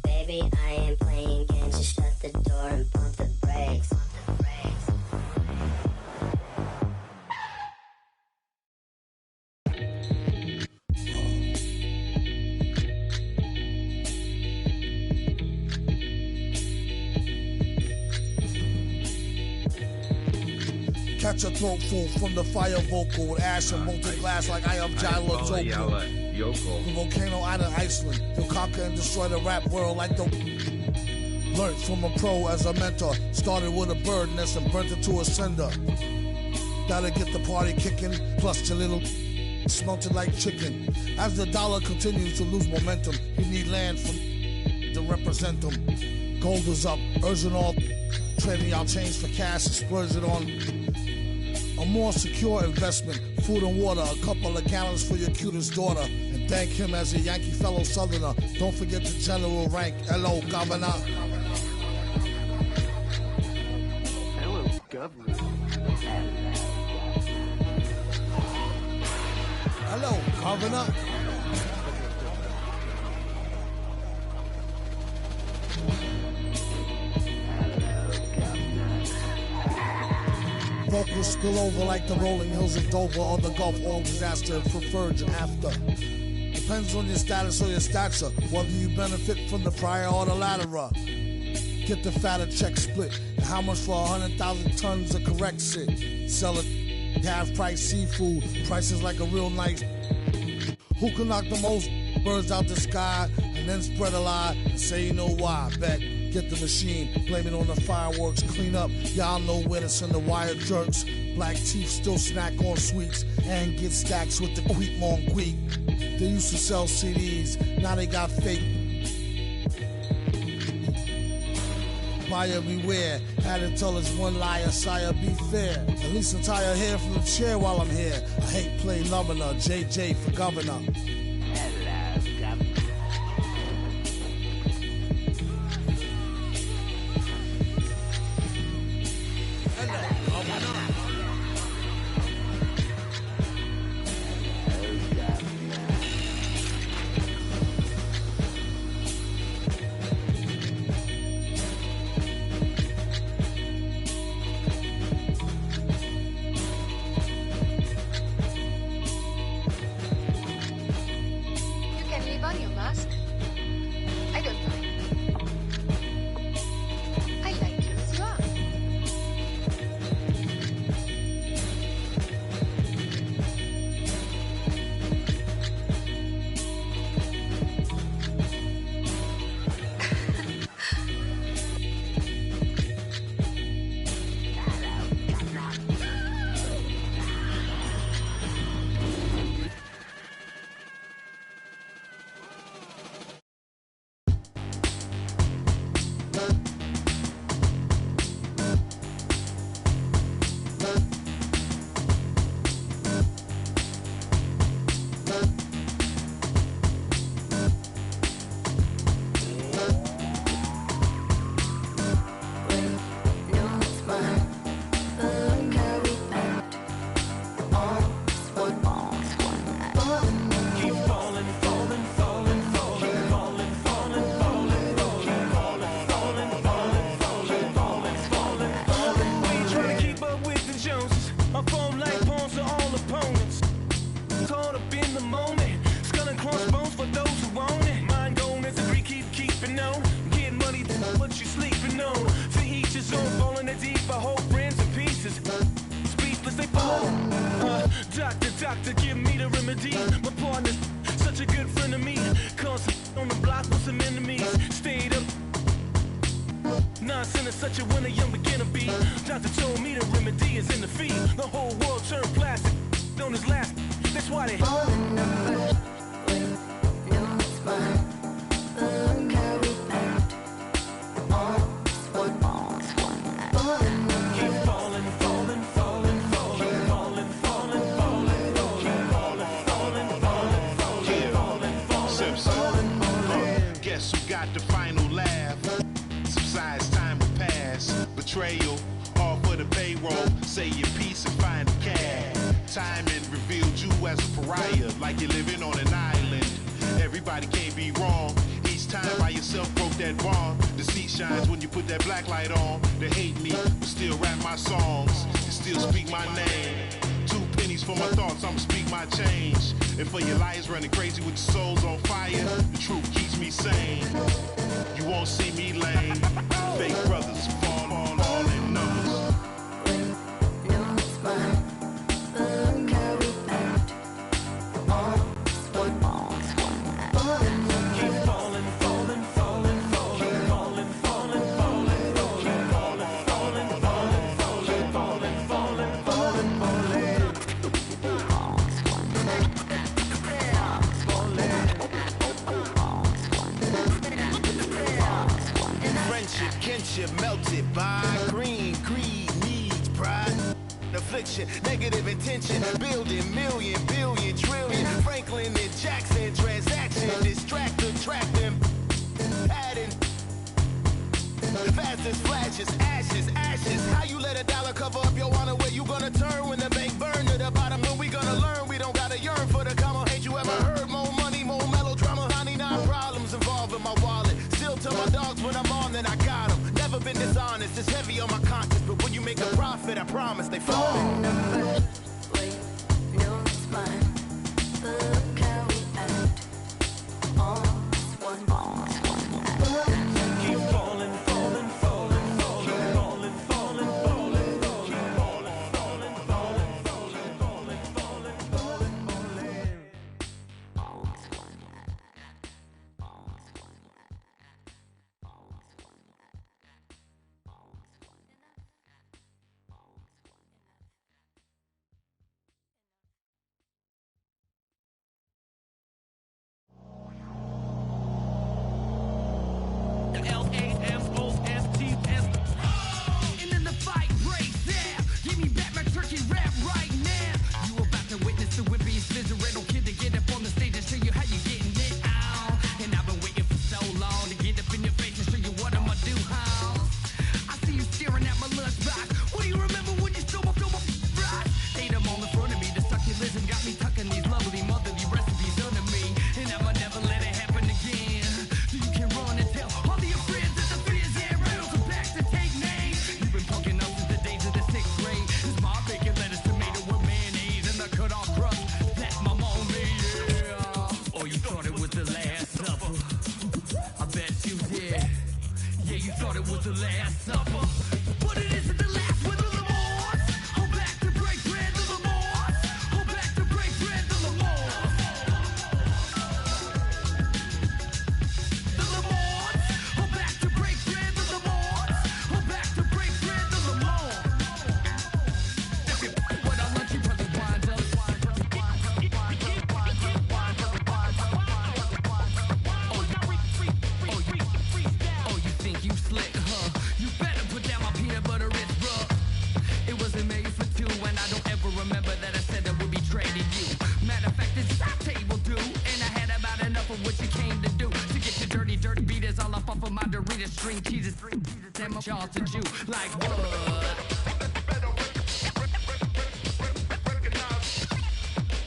Baby, I ain't playing games, just shut the door and pump the brakes. Catch a throat full from the fire vocal with ash and molten glass like I am Jala Joko. The volcano out of Iceland, he'll conquer and destroy the rap world like the... Learned from a pro as a mentor, started with a bird nest and burnt it to a cinder. That'll get the party kicking, plus your little smelted like chicken. As the dollar continues to lose momentum, you need land from to represent them. Gold is up, urging all, trading our change for cash and splurge it on a more secure investment, food and water, a couple of gallons for your cutest daughter, and thank him as a Yankee fellow Southerner. Don't forget the general rank. Hello, Governor. Hello, Governor. Hello, Governor. Vocals spill over like the rolling hills of Dover or the Gulf Oil disaster for virgin after. Depends on your status or your stature, whether you benefit from the prior or the latter. Get the fatter check split. And how much for 100,000 tons of correct shit? Sell it half price seafood, prices like a real nice. Who can knock the most birds out the sky and then spread a lie and say you know why? Bet. Get the machine, blame it on the fireworks, clean up. Y'all know where to send the wire jerks. Black teeth still snack on sweets and get stacks with the quick mon quick. They used to sell CDs, now they got fake. Buyer beware, had to tell us one liar, sire be fair. At least I'm tired hair from the chair while I'm here. I hate play Lumberner, JJ for governor. Doctor, give me the remedy. My partner's such a good friend of me. Cause on the block with some enemies. Stayed up. Nonsense is such a winner, young beginner be. Doctor told me the remedy is in the fee. The whole world turned plastic on his last. That's why they all the numbers. No spine. Look how we act. All one. All the numbers. Keep falling, falling, falling, falling, falling, falling, falling, falling, falling, falling, falling, falling, falling, falling, falling. guess who got the final laugh? Subsides, time will pass. Betrayal, all for the payroll. Say your piece and find the cash. Timing revealed you as a pariah, like you're living on an island. Everybody can't be wrong. Each time by yourself broke that bond. The seat shines when you put that black light on. They hate me, but still rap my songs and still speak my name. 2 pennies for my thoughts, I'ma speak my change. And for your liars running crazy with your souls on fire, the truth keeps me sane. You won't see me lame. Fake brothers fall in numbers. Melted by green, greed, needs, pride, affliction, negative intention, building million, billion, trillion, Franklin and Jackson, transaction, distract, attract them, adding, fast as flashes, ashes, how you let $1 cover up your honor? Where you gonna turn when the bank burn to the bottom? When we gonna learn? We don't gotta yearn for the comma. Ain't you ever heard more money, more melodrama? 99 problems involving my wallet. Still tell my dogs when I'm on, then I got them. Never been dishonest, it's heavy on my conscience. But when you make a profit, I promise they fall. Wait, no, it's fine. Look how we act. All one. Keep falling, falling, falling, falling, falling, falling, falling, falling, falling, falling, falling, falling, falling, falling, falling, falling. String cheeses, and my jaws to Jew like what?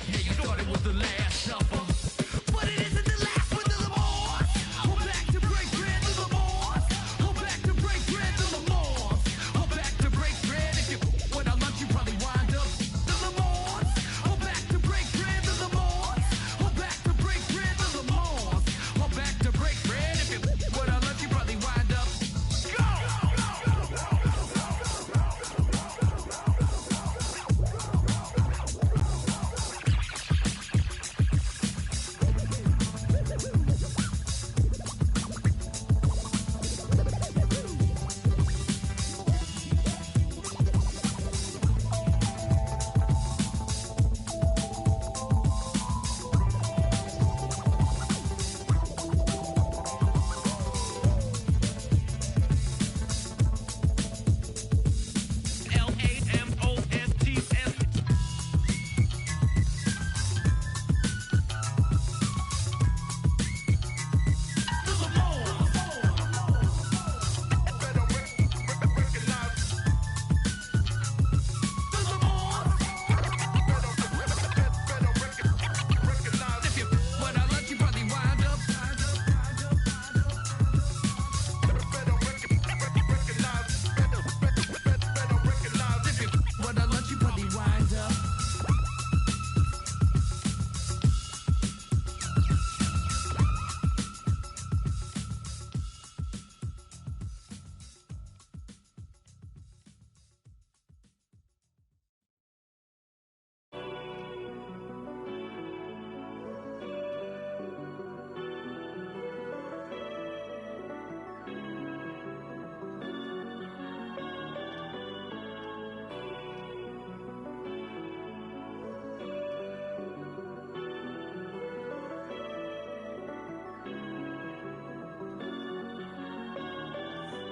Yeah, you thought it was the last supper, but it isn't the last with the Lamars. Go back to break bread, the Lamars. Go back to break bread, the Lamars. Go back to break bread. If you went on lunch, you probably wind up the Lamars. Go back to break bread, the Lamars. Go back to break bread, the Lamars. Go back to break bread. If you went on lunch, you probably wind up.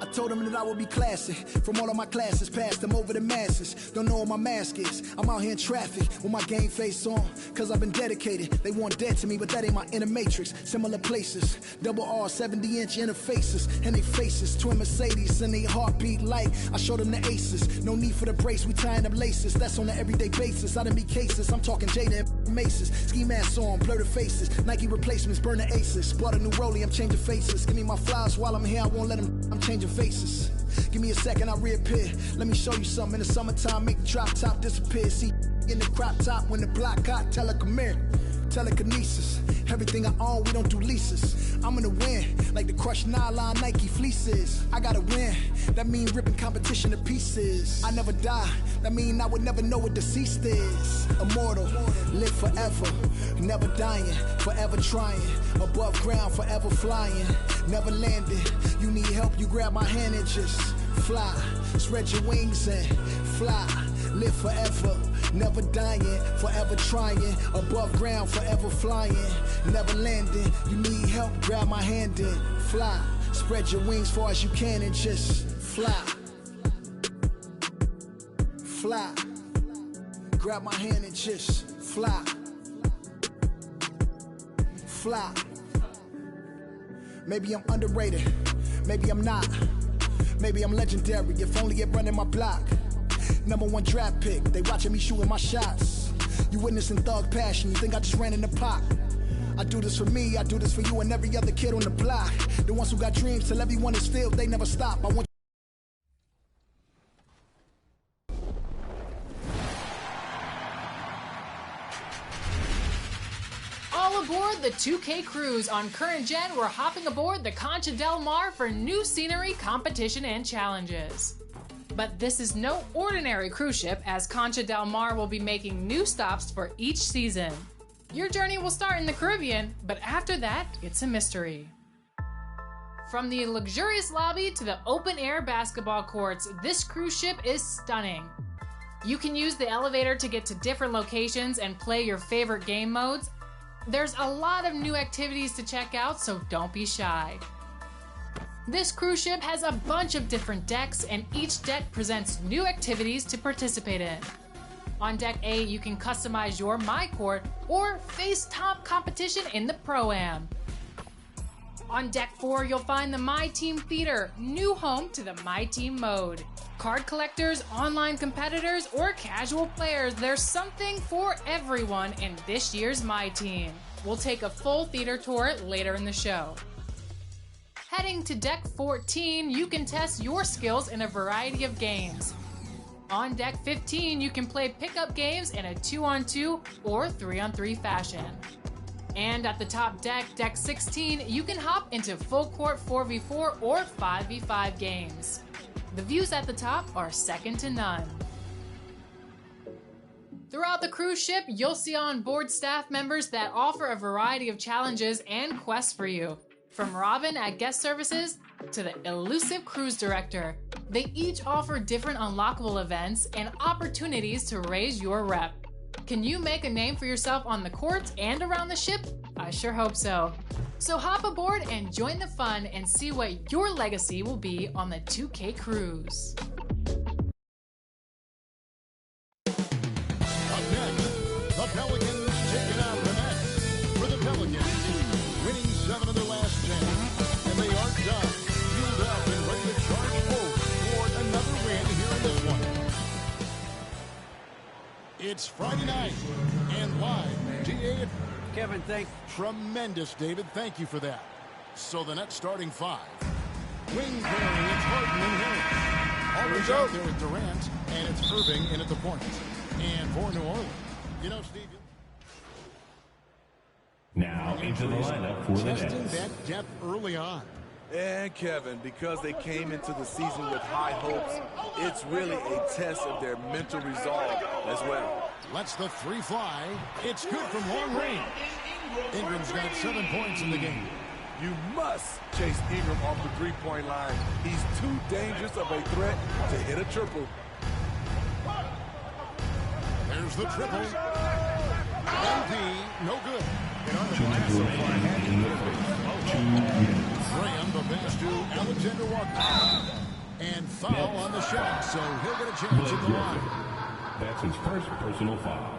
I told them that I would be classy. From all of my classes, passed them over the masses. Don't know what my mask is. I'm out here in traffic with my game face on. Cause I've been dedicated. They want dead to me, but that ain't my inner matrix. Similar places. Double R, 70-inch interfaces. And they faces. Twin Mercedes and they heartbeat like I showed them the aces. No need for the brace, we tying up laces. That's on an everyday basis. I done be cases. I'm talking Jada and Maces. Ski masks on, blur the faces. Nike replacements, burn the aces. Bought a new rollie, I'm changing faces. Give me my flowers while I'm here, I won't let them. I'm changing faces. Give me a second, I'll reappear. Let me show you something. In the summertime, make the drop top disappear. See in the crop top when the block hot, tell her come here. Telekinesis, everything I own, we don't do leases. I'm gonna win, like the crushed nylon Nike fleeces. I gotta win, that mean ripping competition to pieces. I never die, that mean I would never know what deceased is. Immortal, live forever, never dying, forever trying. Above ground, forever flying, never landing. You need help, you grab my hand and just fly. Spread your wings and fly, live forever. Never dying, forever trying. Above ground, forever flying. Never landing. You need help, grab my hand and fly. Spread your wings far as you can and just fly. Fly. Grab my hand and just fly. Fly. Maybe I'm underrated. Maybe I'm not. Maybe I'm legendary. If only it running my block. #1 draft pick, they watching me shooting my shots. You witnessing thug passion, you think I just ran in the pot. I do this for me, I do this for you and every other kid on the block. The ones who got dreams, till everyone is filled, they never stop. I want All aboard the 2K Cruise. On Current Gen, we're hopping aboard the Concha Del Mar for new scenery, competition, and challenges. But this is no ordinary cruise ship, as Concha Del Mar will be making new stops for each season. Your journey will start in the Caribbean, but after that, it's a mystery. From the luxurious lobby to the open-air basketball courts, this cruise ship is stunning. You can use the elevator to get to different locations and play your favorite game modes. There's a lot of new activities to check out, so don't be shy. This cruise ship has a bunch of different decks, and each deck presents new activities to participate in. On Deck A, you can customize your My Court or face top competition in the Pro-Am. On Deck 4, you'll find the My Team Theater, new home to the My Team mode. Card collectors, online competitors, or casual players, there's something for everyone in this year's My Team. We'll take a full theater tour later in the show. Heading to Deck 14, you can test your skills in a variety of games. On Deck 15, you can play pickup games in a 2-on-2 or 3-on-3 fashion. And at the top deck, Deck 16, you can hop into full court 4v4 or 5v5 games. The views at the top are second to none. Throughout the cruise ship, you'll see on board staff members that offer a variety of challenges and quests for you. From Robin at Guest Services to the elusive cruise director, they each offer different unlockable events and opportunities to raise your rep. Can you make a name for yourself on the courts and around the ship? I sure hope so. So hop aboard and join the fun and see what your legacy will be on the 2K Cruise. The Pelicans taking out the Nets. For the Pelicans, winning 7 of their last 10. And they are done, fueled up and ready to charge forward for another win here in this one. It's Friday night and live. DA. Kevin, thank you. Tremendous, David. Thank you for that. So the Nets starting 5. Wing pairing, it's Harden and Harris. Always out there with Durant, and it's Irving in at the point. And for New Orleans, you know, Steve. Now into the lineup for the Nets. Testing that depth early on. And Kevin, because they came into the season with high hopes, it's really a test of their mental resolve as well. Lets the 3 fly. It's good from long range. Ingram's got 7 points in the game. You must chase Ingram off the three-point line. He's too dangerous of a threat to hit a triple. There's the triple. MP, no good. Graham, the pass to Alexander Walker. And foul on the shot, so he'll get a chance at the line. That's his first personal foul.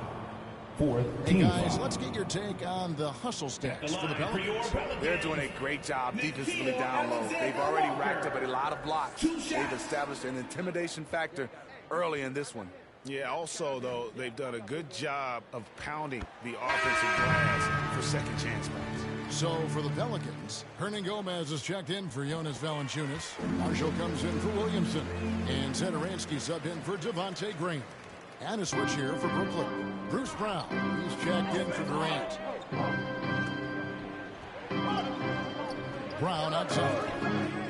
Fourth Hey team guys, foul. let's get your take on the hustle stats for the Pelicans. They're doing a great job defensively down low. They've already racked up a lot of blocks. They've established an intimidation factor early in this one. Yeah, also, though, they've done a good job of pounding the offensive glass for second chance runs. So for the Pelicans, Hernan Gomez is checked in for Jonas Valanciunas. Marshall comes in for Williamson. And Satoransky subbed in for Devontae Green. And a switch here for Brooklyn. Bruce Brown, he's checked in for Durant. Brown outside.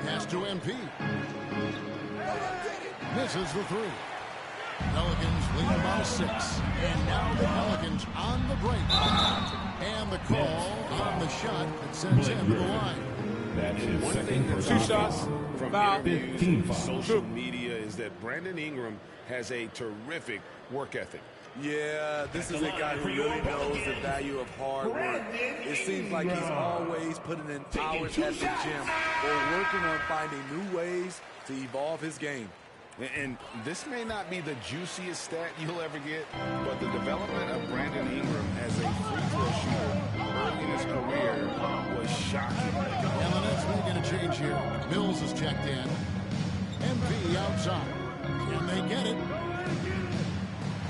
Pass to MP. Misses the three. Pelicans lead by 6. And now the Pelicans on the break. And the call on the shot that sends him to the line. That's his second Two personal shots foul. from 15 interviews, fouls. social media is that Brandon Ingram has a terrific work ethic. Yeah, this is a guy who really knows the value of hard work. It seems like he's always putting in hours at the gym or working on finding new ways to evolve his game. And this may not be the juiciest stat you'll ever get, but the development of Brandon Ingram as a free throw shooter early in his career was shocking. And the Nets making a change here. Mills is checked in. MP outside. Can they get it?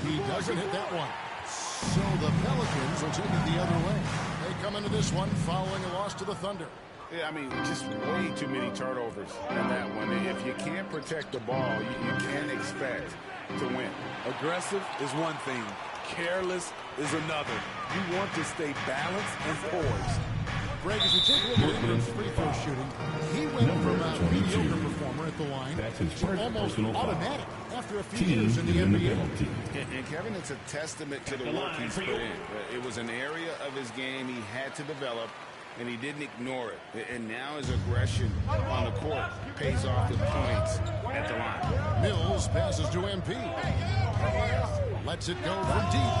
He doesn't hit that one. So the Pelicans will take it the other way. They come into this one following a loss to the Thunder. Yeah, I mean, just way too many turnovers in that one. If you can't protect the ball, you can't expect to win. Aggressive is one thing. Careless is another. You want to stay balanced and poised. Greg, as we take a look at Ingram's free throw shooting, he went from a mediocre performer at the line to almost automatic after a few years in the NBA. And Kevin, it's a testament to the work he's put in. It was an area of his game he had to develop, and he didn't ignore it. And now his aggression on the court pays off with points at the line. Mills passes to MP. Lets it go from deep.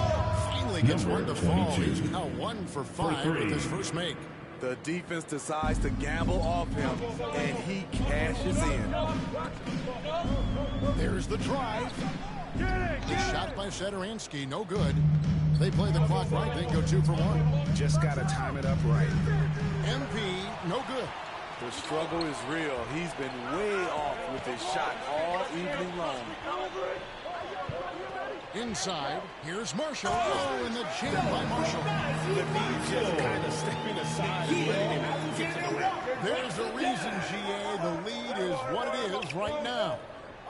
Finally gets one to fall. He's now 1 for 5 with his first make. The defense decides to gamble off him, and he cashes in. There's the drive. The shot by Satoransky, no good. They play the clock right, they go 2 for 1. Just got to time it up right. MP, no good. The struggle is real. He's been way off with his shot all evening long. Inside, here's Marshall. Oh, and the jam by Marshall. The Needs just kind of stepping aside and letting him get to the rim. There's a reason, GA. The lead is what it is right now.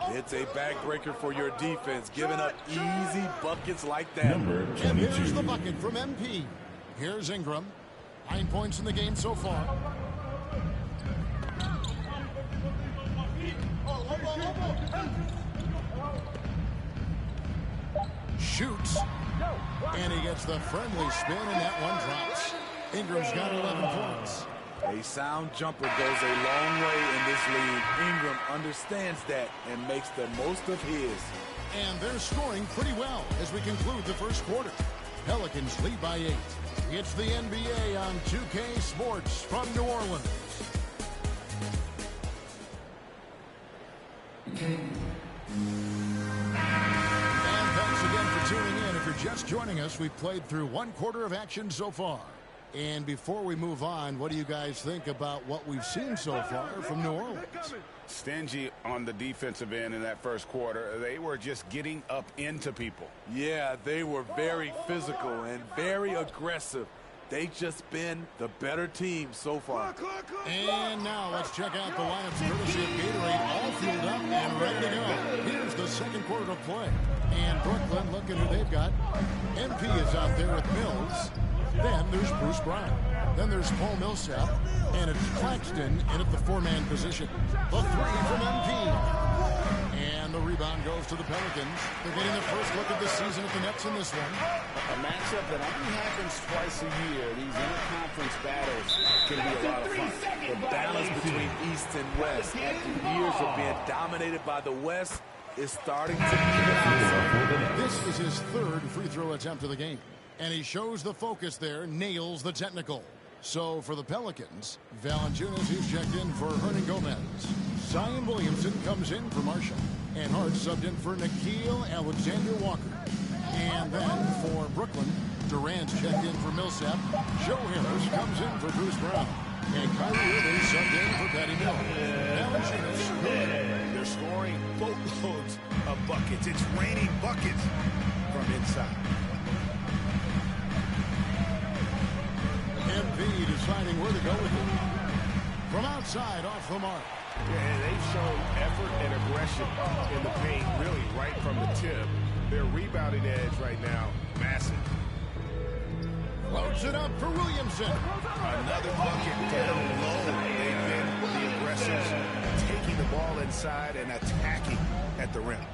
It's a backbreaker for your defense, giving up easy buckets like that. Number 22. And here's the bucket from MP. Here's Ingram. 9 points in the game so far. Shoots. And he gets the friendly spin, and that one drops. Ingram's got 11 points. A sound jumper goes a long way in this league. Ingram understands that and makes the most of his. And they're scoring pretty well as we conclude the first quarter. Pelicans lead by 8. It's the NBA on 2K Sports from New Orleans. And thanks again for tuning in. If you're just joining us, we've played through 1 quarter of action so far. And before we move on, what do you guys think about what we've seen so far from New Orleans? Stingy on the defensive end in that first quarter. They were just getting up into people. Yeah, they were very physical and very aggressive. They've just been the better team so far. And now let's check out the lineups courtesy of Gatorade, all fueled up and ready to go. Here's the second quarter of play. And Brooklyn, look at who they've got. MP is out there with Mills. Then there's Bruce Brown. Then there's Paul Millsap. And it's Claxton in at the 4-man position. The 3 from MP. And the rebound goes to the Pelicans. They're getting their first look at the season at the Nets in this one. A matchup that only happens twice a year. These interconference battles can be a lot of fun. The balance between East and West after years of being dominated by the West is starting to even out. This is his 3rd free throw attempt of the game. And he shows the focus there, nails the technical. So for the Pelicans, Valanciunas, who's checked in for Hernan Gomez. Zion Williamson comes in for Marshall. And Hart subbed in for Nickeil Alexander-Walker. And then for Brooklyn, Durant's checked in for Millsap. Joe Harris comes in for Bruce Brown. And Kyrie Irving subbed in for Patty Mills. They're scoring boatloads of buckets. It's raining buckets from inside. MP deciding where to go with it. From outside, off the mark. Yeah, they've shown effort and aggression in the paint, really right from the tip. Their rebounding edge right now, massive. Loads it up for Williamson. Another bucket down low. They've been the aggressors, taking the ball inside and attacking at the rim.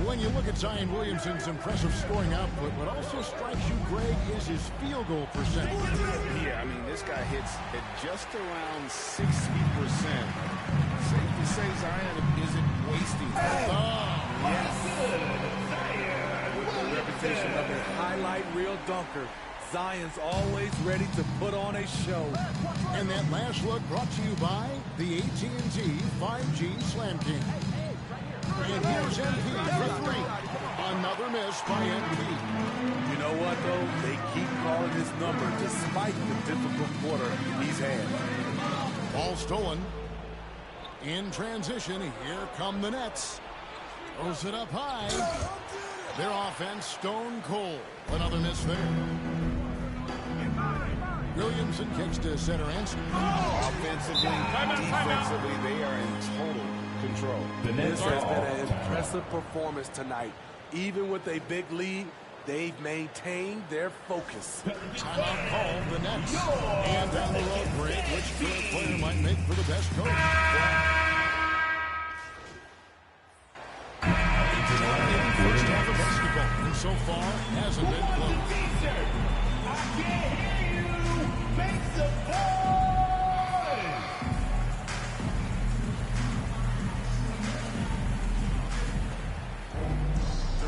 When you look at Zion Williamson's impressive scoring output, what also strikes you, Greg, is his field goal percentage. Yeah, I mean, this guy hits at just around 60%. Safe to say Zion isn't wasting. Yes. With the reputation of a highlight reel dunker, Zion's always ready to put on a show. And that last look brought to you by the AT&T 5G Slam King. And here's MP for three. Another miss by MP. You know what, though? They keep calling his number despite the difficult quarter he's had. Ball stolen. In transition, here come the Nets. Throws it up high. Their offense stone cold. Another miss there. Williamson kicks to Satoransky. Offensively, defensively, they are in total control. This has been an impressive performance tonight. Even with a big lead, they've maintained their focus. Timeout called the Nets. And down the road, Greg, which good player might make for the best coach? First half of basketball, and so far hasn't been close.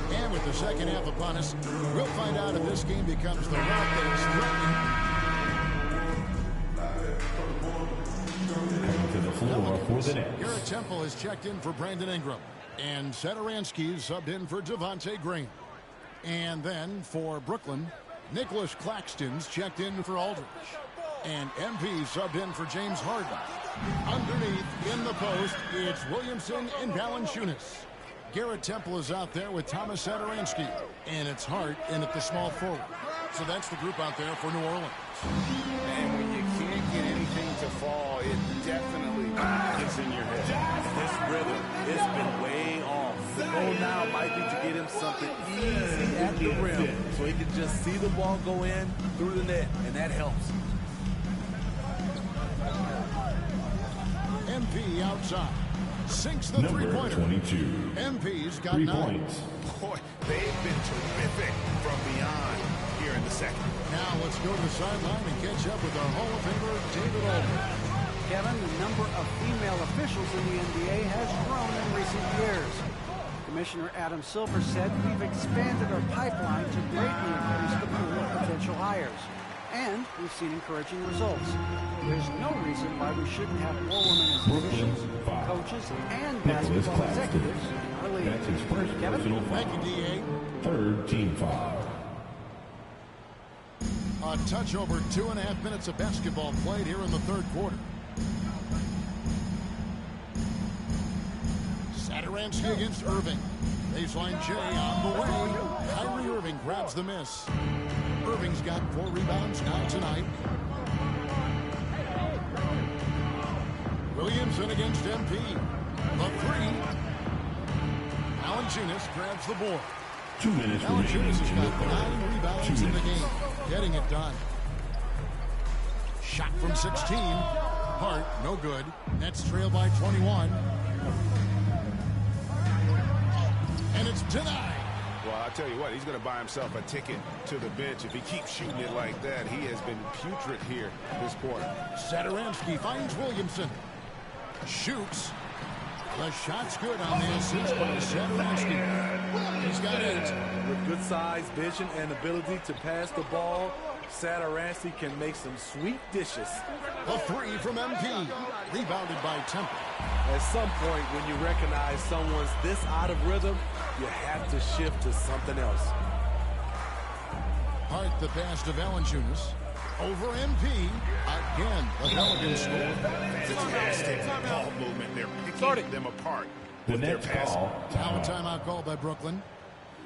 And with the second half upon us, we'll find out if this game becomes the route that is threatening. To the floor for the Nets. Garrett Temple has checked in for Brandon Ingram. And Satoransky subbed in for Devontae Graham. And then for Brooklyn, Nicholas Claxton's checked in for Aldridge. And MP subbed in for James Harden. Underneath, in the post, it's Williamson and Valanciunas. Garrett Temple is out there with Thomas Satoransky. And it's Hart in at the small forward. So that's the group out there for New Orleans. And when you can't get anything to fall, it definitely gets in your head. This rhythm has been way off. The goal now might be to get him something easy at the rim so he can just see the ball go in through the net, and that helps. MP outside. Sinks the three-pointer. 22. MP's got 3 9. points. Boy, they've been terrific from beyond here in the second. Now let's go to the sideline and catch up with our Hall of Famer, David Aldridge. Kevin, the number of female officials in the NBA has grown in recent years. Commissioner Adam Silver said we've expanded our pipeline to greatly increase the pool of potential hires. And we've seen encouraging results. There's no reason why we shouldn't have more women as officials, coaches, and basketball executives in our league. That's his first personal foul. Thank you, D.A. Third team foul. A touch over 2.5 minutes of basketball played here in the third quarter. Satoransky against Irving. Baseline J on the way. Kyrie Irving grabs the miss. Irving's got 4 rebounds now tonight. Williamson against MP. The 3. Valanciunas grabs the board. 2 minutes remaining Valanciunas has in the got third. 9 rebounds 2 in the minutes. game. Getting it done. Shot from 16. Hart, no good. Nets trail by 21. And it's denied. Well, I'll tell you what, he's going to buy himself a ticket to the bench. If he keeps shooting it like that, he has been putrid here this quarter. Satoransky finds Williamson. Shoots. The shot's good on the assist by Satoransky. He's got 8. With good size, vision, and ability to pass the ball, Satoransky can make some sweet dishes. A three from MP. Rebounded by Temple. At some point, when you recognize someone's this out of rhythm, you have to shift to something else. Hart the pass to Valanciunas. Over MP. Again, a Pelicans score. Fantastic ball movement. They're picking them apart with their passing. Now a timeout called by Brooklyn.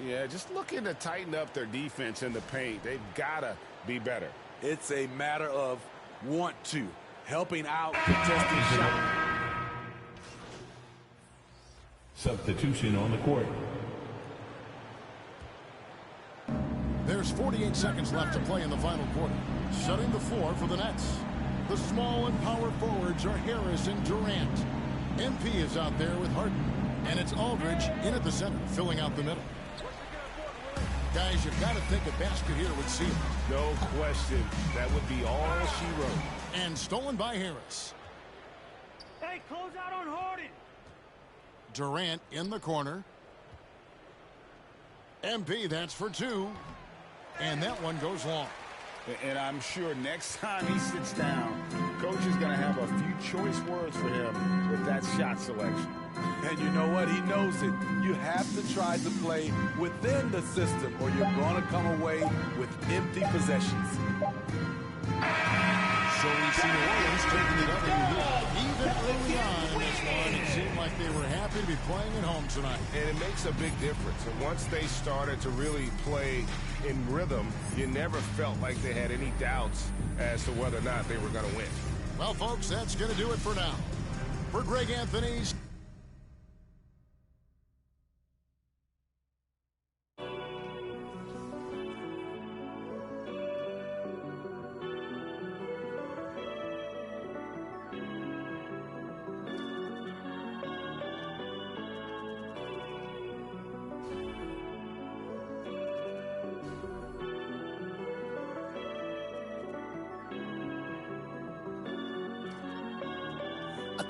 Yeah, just looking to tighten up their defense in the paint. They've got to be better. It's a matter of want to. Helping out, contesting shot. Substitution on the court. There's 48 seconds left to play in the final quarter. Shutting the floor for the Nets. The small and power forwards are Harris and Durant. MP is out there with Harden. And it's Aldridge in at the center, filling out the middle. Guys, you've got to think a basket here would seal it. No question. That would be all she wrote. And stolen by Harris. Hey, close out on Harden. Durant in the corner. MP, that's for two. And that one goes long. And I'm sure next time he sits down, coach is going to have a few choice words for him with that shot selection. And you know what? He knows it. You have to try to play within the system or you're going to come away with empty possessions. So we see New Orleans taking it up here. Even early on in this one, it seemed like they were happy to be playing at home tonight. And it makes a big difference. And once they started to really play in rhythm, you never felt like they had any doubts as to whether or not they were going to win. Well, folks, that's going to do it for now. For Greg Anthony's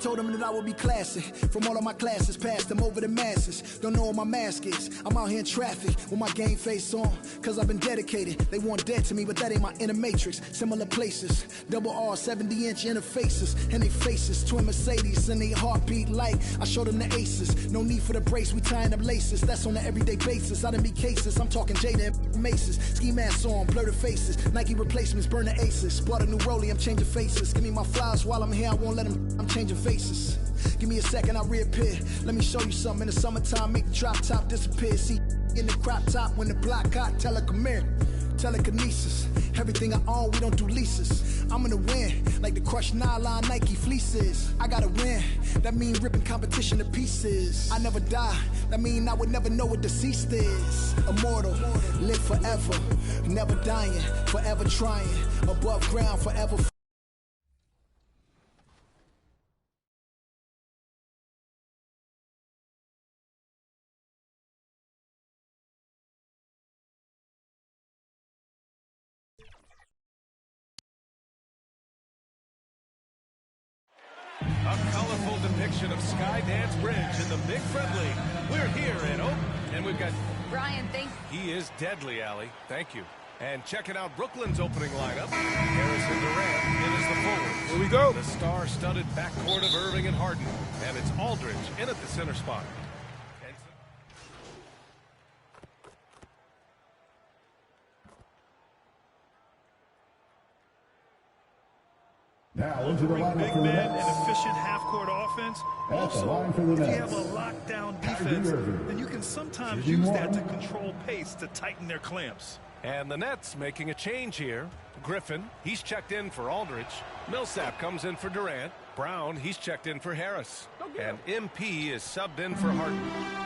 Told them that I would be classy. From all of my classes, passed them over the masses. Don't know what my mask is. I'm out here in traffic with my game face on. Cause I've been dedicated. They want dead to me, but that ain't my inner matrix. Similar places. Double R, 70-inch interfaces. And they faces. Twin Mercedes and they heartbeat like I showed them the aces. No need for the brace, we tying up laces. That's on an everyday basis. I done be cases. I'm talking Jada and Maces. Ski masks on, blur the faces. Nike replacements, burn the aces. Bought a new rollie, I'm changing faces. Give me my flowers while I'm here, I won't let them. I'm changing faces. Give me a second, I'll reappear. Let me show you something. In the summertime, make the drop top disappear. See, in the crop top, when the block hot, tell her come here. Telekinesis, everything I own, we don't do leases. I'm gonna win, like the crushed nylon Nike fleeces. I gotta win, that mean ripping competition to pieces. I never die, that mean I would never know what deceased is. Immortal, live forever, never dying, forever trying. Above ground, forever. A colorful depiction of Skydance Bridge in the Big Friendly. We're here at Oak, and we've got... Brian, thanks. He is deadly, Allie. Thank you. And checking out Brooklyn's opening lineup, Harrison Durant in as the forward. Here we go. The star-studded backcourt of Irving and Harden. And it's Aldridge in at the center spot. Now into the lineup big for the men Nets. and efficient half-court offense. At the Also, line for the if you Nets, have a lockdown Kyrie defense, Irving. then you can sometimes Shooting use that one. to control pace to tighten their clamps. And the Nets making a change here. Griffin, he's checked in for Aldridge. Millsap comes in for Durant. Brown, he's checked in for Harris. And MP is subbed in for Harden.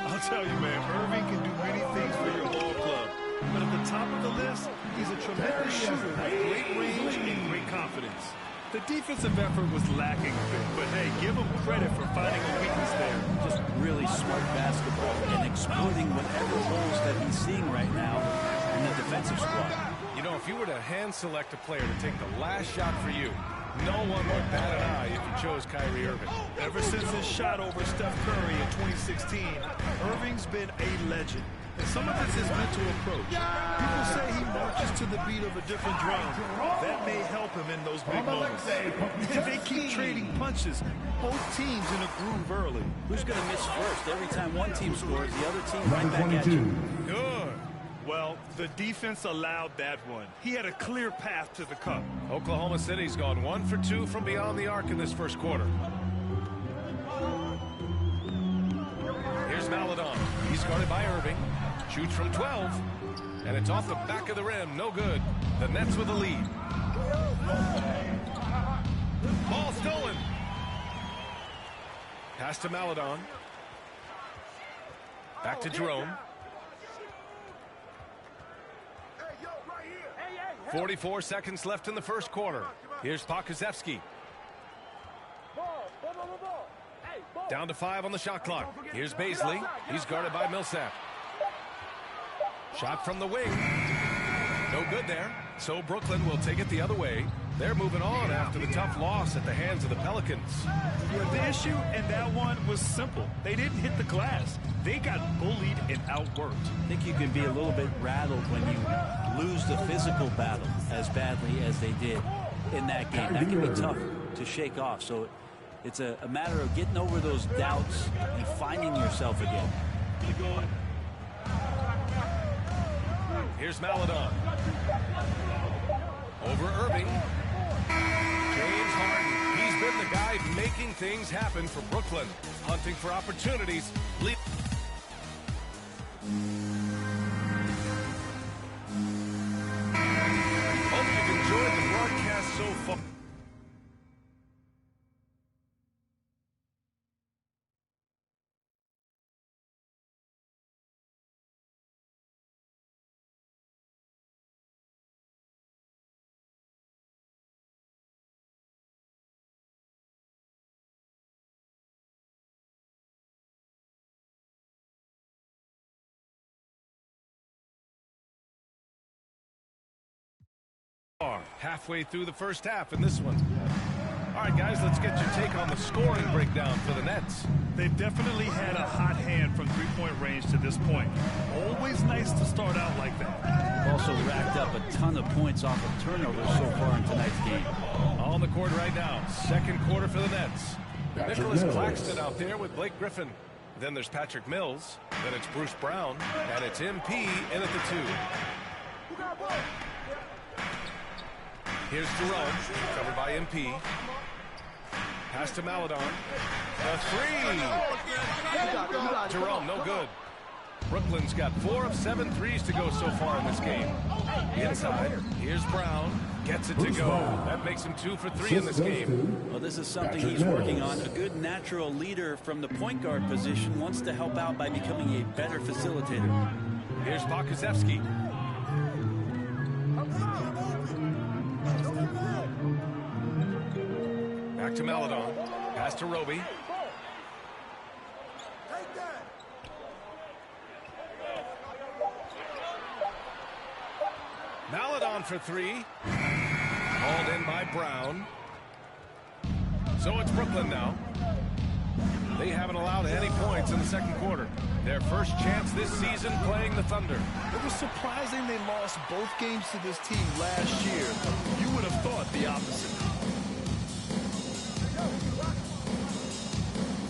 I'll tell you, man, Irving can do many things for your ball club. But at the top of the list, he's a tremendous shooter with great range and great confidence. The defensive effort was lacking a bit, but hey, give him credit for finding a weakness there. Just really smart basketball and exploiting whatever holes that he's seeing right now in the defensive squad. You know, if you were to hand select a player to take the last shot for you, no one would bat an eye if you chose Kyrie Irving. Ever since his shot over Steph Curry in 2016, Irving's been a legend. And some of it's his mental approach. People say he marches to the beat of a different drum. That may help him in those big moments. If they keep trading punches, both teams in a groove early. Who's going to miss first? Every time one team scores, the other team right back at you. Good. Well, the defense allowed that one. He had a clear path to the cup. Oklahoma City's gone 1 for 2 from beyond the arc in this first quarter. Here's Maledon. He's guarded by Irving. Shoots from 12. And it's off the back of the rim. No good. The Nets with the lead. Ball stolen. Pass to Maledon. Back to Jerome. 44 seconds left in the first quarter. Here's Pokusevski. Down to 5 on the shot clock. Here's Baisley. He's guarded by Millsap. Shot from the wing. No good there. So Brooklyn will take it the other way. They're moving on after the tough loss at the hands of the Pelicans. Yeah, the issue in that one was simple. They didn't hit the glass. They got bullied and outworked. I think you can be a little bit rattled when you lose the physical battle as badly as they did in that game. That can be tough to shake off. So it's a matter of getting over those doubts and finding yourself again. Here's Maledon. Over Irving. James Harden. He's been the guy making things happen for Brooklyn. Hunting for opportunities. Hope you've enjoyed the broadcast so far. Halfway through the first half in this one. All right, guys, let's get your take on the scoring breakdown for the Nets. They've definitely had a hot hand from three-point range to this point. Always nice to start out like that. Also racked up a ton of points off of turnovers so far in tonight's game. On the court right now, second quarter for the Nets. Nicholas Claxton out there with Blake Griffin. Then there's Patrick Mills. Then it's Bruce Brown. And it's MP in at the 2. Here's Jerome, covered by MP. Pass to Maledon. The 3. Jerome, no good. Brooklyn's got 4 of 7 threes to go so far in this game. Inside, here's Brown. Gets it to go. That makes him 2 for 3 in this game. Well, this is something he's working on. A good natural leader from the point guard position wants to help out by becoming a better facilitator. Here's Pokusevski. Back to Maledon. Pass to Roby. Maledon for 3. Called in by Brown. So it's Brooklyn now. They haven't allowed any points in the second quarter. Their first chance this season playing the Thunder. It was surprising they lost both games to this team last year. You would have thought the opposite.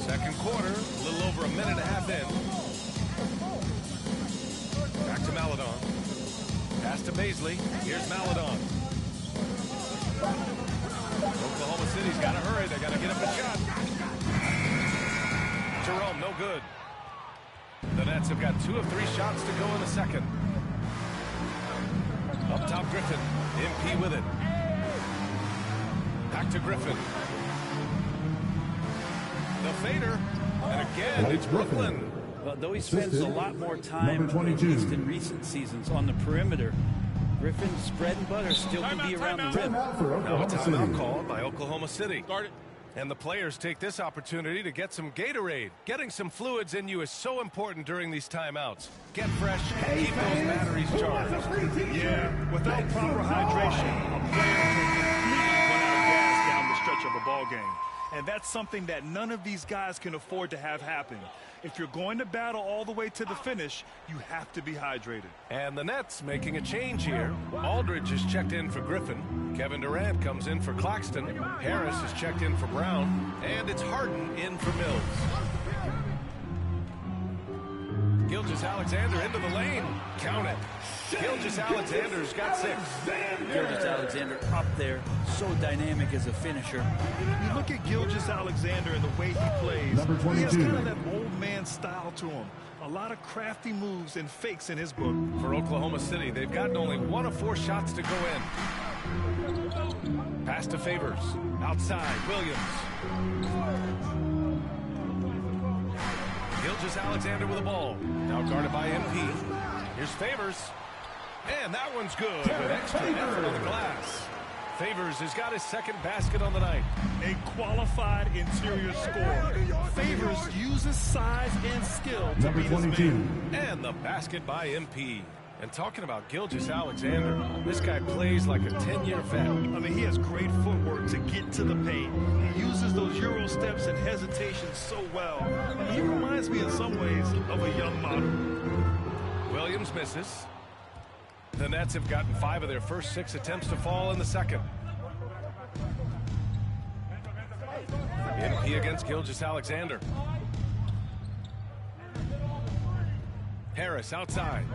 Second quarter, a little over a minute and a half in. Back to Maledon. Pass to Baisley. Here's Maledon. Oklahoma City's got to hurry. They got to get up a shot. Jerome, no good. The Nets have got 2 of 3 shots to go in the second. Up top, Griffin. MP with it. Back to Griffin. The fader. And again, it's Brooklyn. Well, though he spends a lot more time, at least in recent seasons, on the perimeter, Griffin's bread and butter still can be around the rim. Now a timeout called by Oklahoma City. And the players take this opportunity to get some Gatorade. Getting some fluids in you is so important during these timeouts. Get fresh, keep those batteries charged. Yeah, without proper hydration, a player can completely run out of gas down the stretch of a ball game. and that's something that none of these guys can afford to have happen. If you're going to battle all the way to the finish, you have to be hydrated. And the Nets making a change here. Aldridge is checked in for Griffin. Kevin Durant comes in for Claxton. Harris is checked in for Brown. And it's Harden in for Mills. Gilgeous-Alexander into the lane. Count it. Gilgeous-Alexander's got 6. Gilgeous-Alexander up there, so dynamic as a finisher. You look at Gilgeous-Alexander and the way he plays. Number 22. He has kind of that old man style to him. A lot of crafty moves and fakes in his book. For Oklahoma City, they've gotten only 1 of 4 shots to go in. Pass to Favors. Outside, Williams. Gilgeous-Alexander with the ball. Now guarded by MP. Here's Favors. And that one's good with extra effort on the glass. Favors has got his 2nd basket on the night. A qualified interior scorer. Favors uses size and skill to beat his man. And the basket by MP. And talking about Gilgeous-Alexander, this guy plays like a 10-year vet. I mean, he has great footwork to get to the paint. He uses those Euro steps and hesitations so well. I mean, he reminds me in some ways of a young model. Williams misses. The Nets have gotten 5 of their first 6 attempts to fall in the second. MP against Gilgeous-Alexander. Harris outside.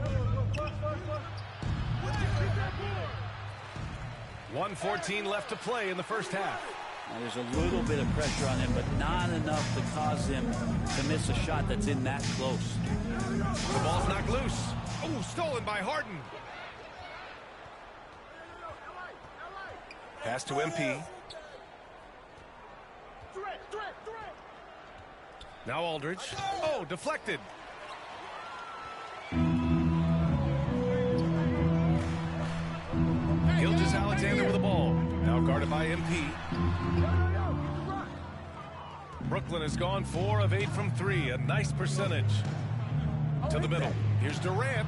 1:14 left to play in the first half. Now, there's a little bit of pressure on him, but not enough to cause him to miss a shot that's in that close. The ball's knocked loose. Oh, stolen by Harden. Pass to MP. Now Aldridge. Oh, deflected. Gilgeous-Alexander with the ball. Now guarded by MP. Brooklyn has gone 4 of 8 from 3. A nice percentage. To the middle. Here's Durant.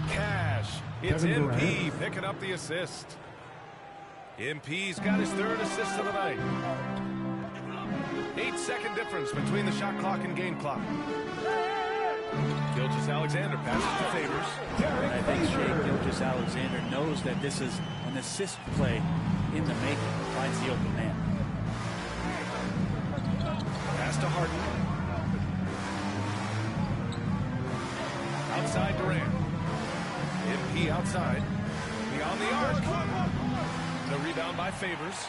Cash. It's MP picking up the assist. MP's got his 3rd assist of the night. 8-second difference between the shot clock and game clock. Gilgeous-Alexander passes to Favors. And I think Shai Gilgeous-Alexander knows that this is an assist play in the making. Finds the open man. Pass to Harden. Outside Durant. MP outside. Beyond the arc. The rebound by Favors.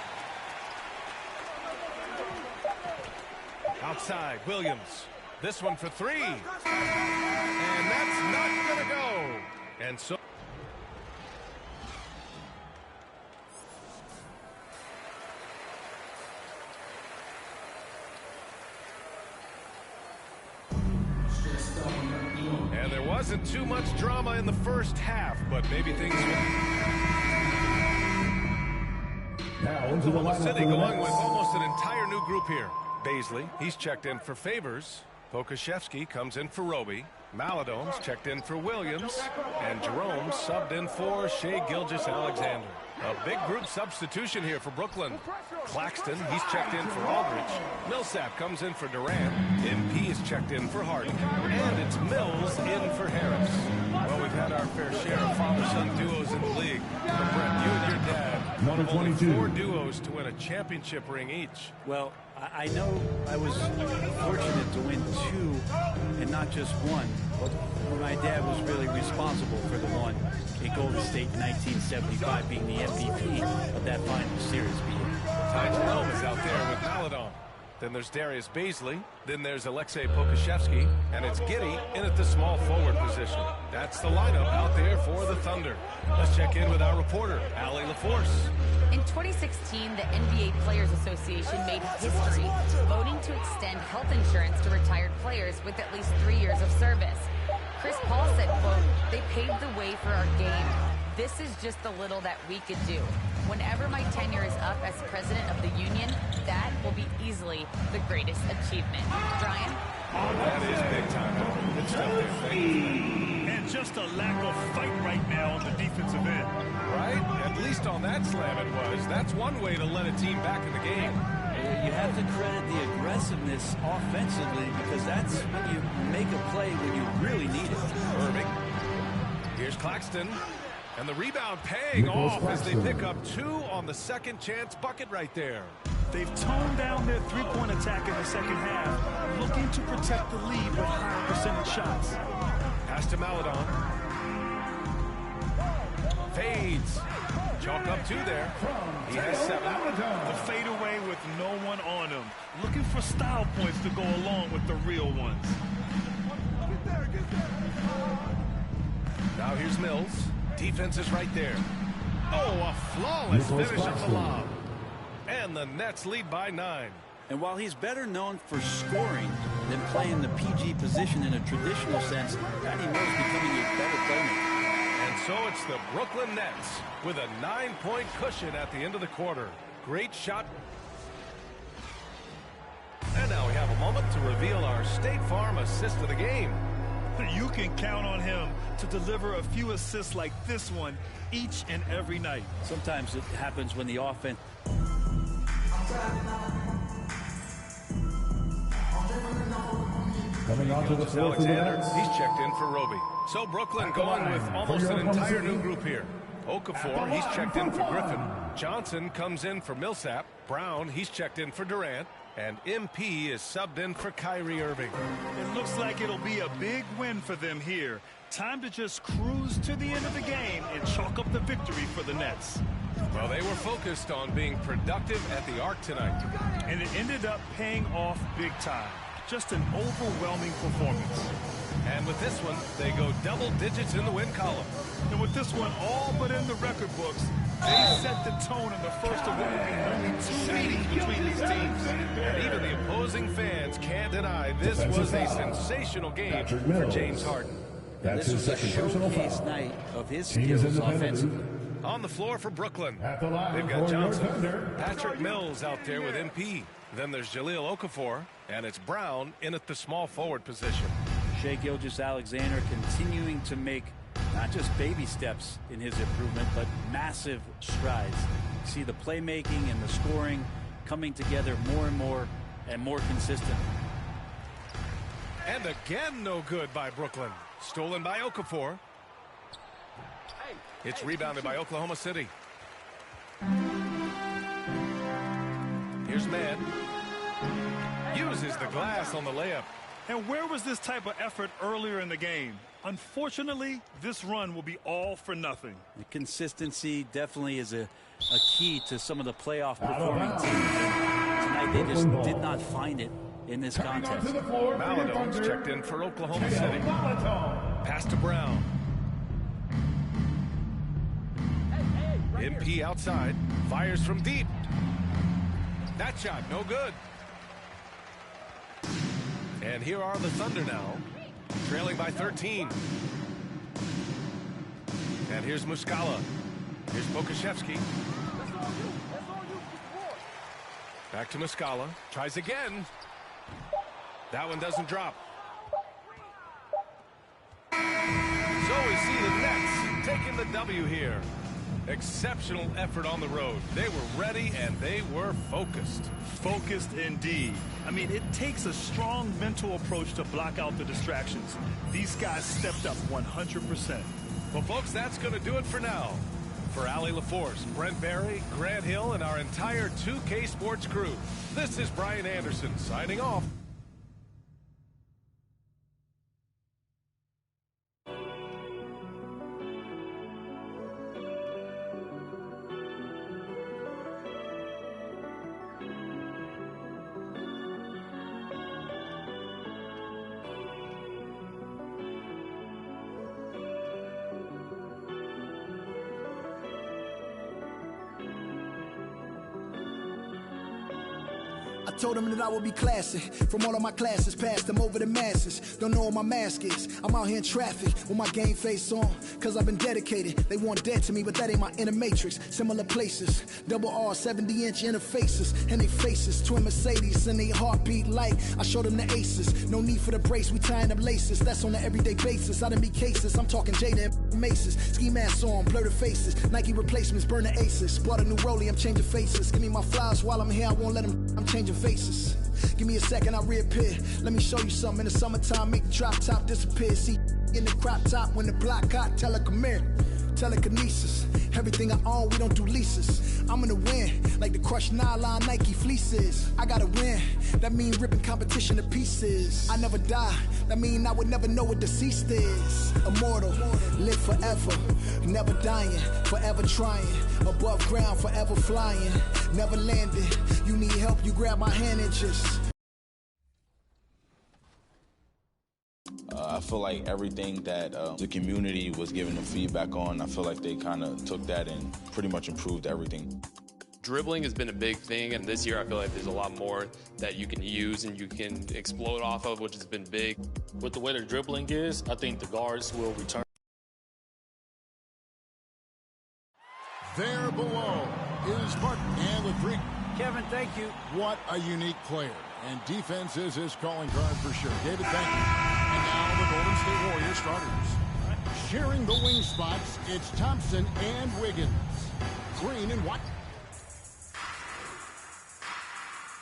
Outside, Williams. This one for 3. And that's not going to go. And so... And there wasn't too much drama in the first half, but maybe things will... Oklahoma City going with almost an entire new group here. Baisley, he's checked in for Favors. Pokusevski comes in for Roby. Maladone's checked in for Williams. And Jerome subbed in for Shai Gilgeous-Alexander. A big group substitution here for Brooklyn. Claxton, he's checked in for Aldridge. Millsap comes in for Durant. MP is checked in for Harden. And it's Mills in for Harris. Well, we've had our fair share of father-son duos in the league. But Brett, you and your dad, one of only 4 duos to win a championship ring each. Well, I know I was fortunate to win 2 and not just 1, but my dad was really responsible for the one in Golden State in 1975, being the MVP of that final series. Ty Jerome is out there with Maladon. Then there's Darius Baisley. Then there's Alexei Pokusevski. And it's Giddey in at the small forward position. That's the lineup out there for the Thunder. Let's check in with our reporter, Allie LaForce. In 2016, the NBA Players Association made history, voting to extend health insurance to retired players with at least 3 years of service. Chris Paul said, quote, "They paved the way for our game. This is just the little that we could do. Whenever my tenure is up as president of the union, that will be easily the greatest achievement." Brian? That is big time. Good stuff there. Thank you. And just a lack of fight right now on the defensive end. Right? At least on that slam it was. That's one way to let a team back in the game. you have to credit the aggressiveness offensively, because that's when you make a play when you really need it. Irving. Here's Claxton. And the rebound paying off as they pick up 2 on the second chance bucket right there. They've toned down their three-point attack in the second half, looking to protect the lead with higher percentage shots. Pass to Maladon. Fades. Chalk up 2 there. He has 7. The fadeaway with no one on him. Looking for style points to go along with the real ones. Now here's Mills. Defense is right there. Oh, a flawless finish on the lob. And the Nets lead by 9. And while he's better known for scoring than playing the PG position in a traditional sense, Patty Mills becoming a better playmaker. And so it's the Brooklyn Nets with a 9-point cushion at the end of the quarter. Great shot. And now we have a moment to reveal our State Farm assist of the game. You can count on him to deliver a few assists like this one each and every night. Sometimes it happens when the offense... Coming on to the floor Alexander. He's checked in for Roby. So Brooklyn going with almost an entire new group here. Okafor, he's checked in for Griffin. Johnson comes in for Millsap. Brown, he's checked in for Durant. And MP is subbed in for Kyrie Irving. It looks like it'll be a big win for them here. Time to just cruise to the end of the game and chalk up the victory for the Nets. Well, they were focused on being productive at the Arc tonight. And it ended up paying off big time. Just an overwhelming performance. And with this one, they go double digits in the win column. And with this one all but in the record books, they set the tone in the first of what will be only 2 meetings between these teams. And even the opposing fans can't deny this was a sensational game for James Harden. This was a showcase night of his skills offensively. On the floor for Brooklyn, they've got Johnson, Patrick Mills out there with MP. Then there's Jahlil Okafor, and it's Brown in at the small forward position. Shai Gilgeous-Alexander continuing to make not just baby steps in his improvement, but massive strides. You see the playmaking and the scoring coming together more and more consistent. And again, no good by Brooklyn. Stolen by Okafor. It's rebounded by Oklahoma City. Here's Mann. Uses the glass on the layup. And where was this type of effort earlier in the game? Unfortunately, this run will be all for nothing. The consistency definitely is a key to some of the playoff performing teams. Tonight they just did not find it in this contest. Maladon's checked in for Oklahoma City. Pass to Brown. MP outside. Fires from deep. That shot, no good. And here are the Thunder now, trailing by 13. And here's Muscala. Here's Pokusevski. Back to Muscala. Tries again. That one doesn't drop. So we see the Nets taking the W here. Exceptional effort on the road. They were ready and they were focused. Focused indeed. I mean, it takes a strong mental approach to block out the distractions. These guys stepped up 100%. Well, folks, that's going to do it for now. For Allie LaForce, Brent Barry, Grant Hill, and our entire 2K Sports crew, this is Brian Anderson signing off. I told them that I would be classy. From all of my classes, passed them over the masses. Don't know what my mask is. I'm out here in traffic with my game face on. Cause I've been dedicated. They want dead to me, but that ain't my inner matrix. Similar places. Double R, 70-inch interfaces. And they faces. Twin Mercedes and they heartbeat like I showed them the aces. No need for the brace, we tying up laces. That's on an everyday basis. I done be cases. I'm talking Jada and Maces. Ski masks on, blur the faces. Nike replacements, burn the aces. Bought a new rollie, I'm changing faces. Give me my flowers while I'm here, I won't let them I'm changing faces. Give me a second, I'll reappear. Let me show you something. In the summertime, make the drop top disappear. See, in the crop top, when the block hot, tell her come here. Telekinesis, everything I own, we don't do leases. I'm gonna win, like the crushed nylon Nike fleeces. I gotta win, that mean ripping competition to pieces. I never die, that mean I would never know what deceased is. Immortal, live forever, never dying, forever trying. Above ground, forever flying, never landing. You need help, you grab my hand and just... I feel like everything that the community was giving them feedback on, I feel like they kind of took that and pretty much improved everything. Dribbling has been a big thing, and this year I feel like there's a lot more that you can use and you can explode off of, which has been big. With the way their dribbling is, I think the guards will return. There below is Martin and the three. Kevin, thank you. What a unique player. And defense is his calling card for sure. David, thank you. And now the Golden State Warriors starters. Sharing the wing spots, it's Thompson and Wiggins. Green and Watt.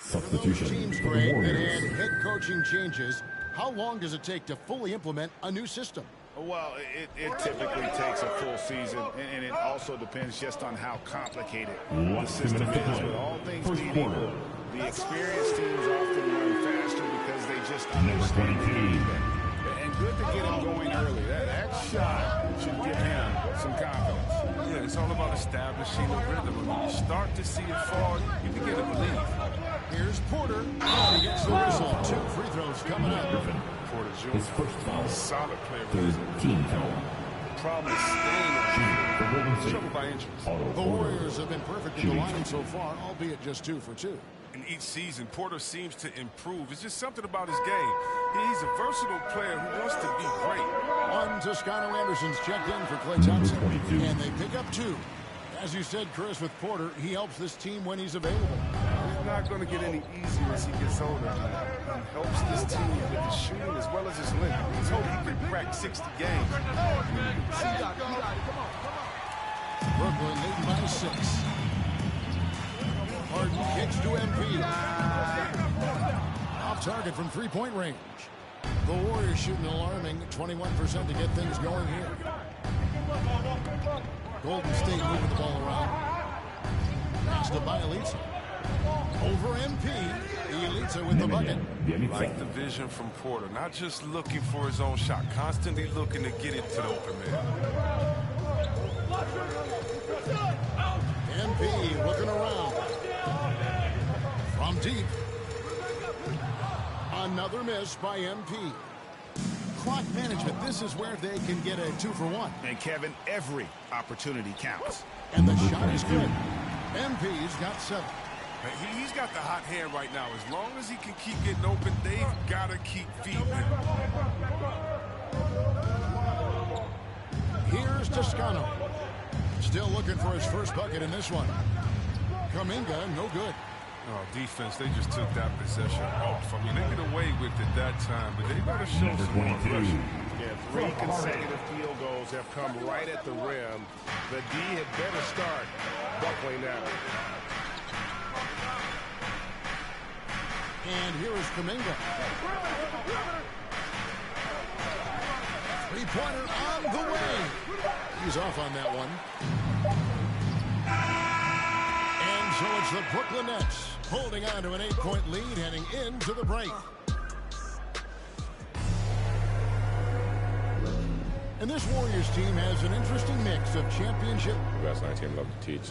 Substitution. Teams, Greg, that had head coaching changes. How long does it take to fully implement a new system? Well, it typically takes a full season, and it also depends just on how complicated the system is. With all things being equal, the experienced teams often run faster because they just understand the game. And good to get him going early. That shot should give him some confidence. Yeah, it's all about establishing a rhythm. And when you start to see it fall, you begin to believe. Here's Porter. He gets the whistle. 2 free throws coming up. Porter Jr. His first foul. Solid player. Third team foul. Problem is staying on trouble by injuries. The Warriors have been perfect in the line so far, albeit just 2 for 2. In each season, Porter seems to improve. It's just something about his game. He's a versatile player who wants to be great. One Toscano Anderson's checked in for Klay Thompson. And they pick up 2. As you said, Chris, with Porter, he helps this team when he's available. He's not going to get any easier as he gets older. He helps this team with his shooting as well as his length. Let's hope he can crack 60 games. Brooklyn leading by 6. Harden kicks to MP. Off target from three-point range. The Warriors shooting alarming 21% to get things going here. Golden State moving the ball around. Pass to Bielitsa. Over MP. Bielitsa with the bucket. Like the vision from Porter, not just looking for his own shot, constantly looking to get it to the open man. MP looking around. From deep. Another miss by MP. Clock management, this is where they can get a 2 for 1. And Kevin, every opportunity counts. And the shot is good. MP's got 7. He's got the hot hand right now. As long as he can keep getting open, they've got to keep feeding him. Here's Toscano. Still looking for his first bucket in this one. Kuminga, no good. Oh, defense, they just took that possession off. I mean, they get away with it that time, but they got to show some more aggression. Yeah, 3 consecutive field goals have come right at the rim. The D had better start buckling down. And here is Kuminga. Three-pointer on the way. He's off on that one. And so it's the Brooklyn Nets holding on to an 8-point lead heading into the break. And this Warriors team has an interesting mix of championship. The best 19 love to teach.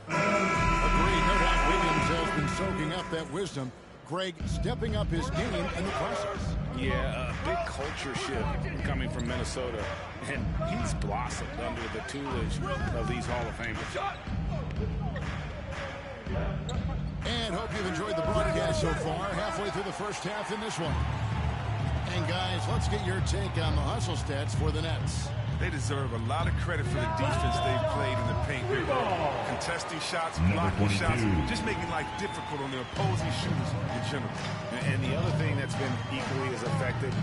Agreed. No doubt Wiggins has been soaking up that wisdom. Greg stepping up his game in the process. Yeah, a big culture shift coming from Minnesota. And he's blossomed under the tutelage of these Hall of Famers. And hope you've enjoyed the broadcast so far. Halfway through the first half in this one. And guys, let's get your take on the hustle stats for the Nets. They deserve a lot of credit for the defense they've played in the paint. Contesting shots, blocking shots, just making life difficult on the opposing shooters in general. And the other thing that's been equally as effective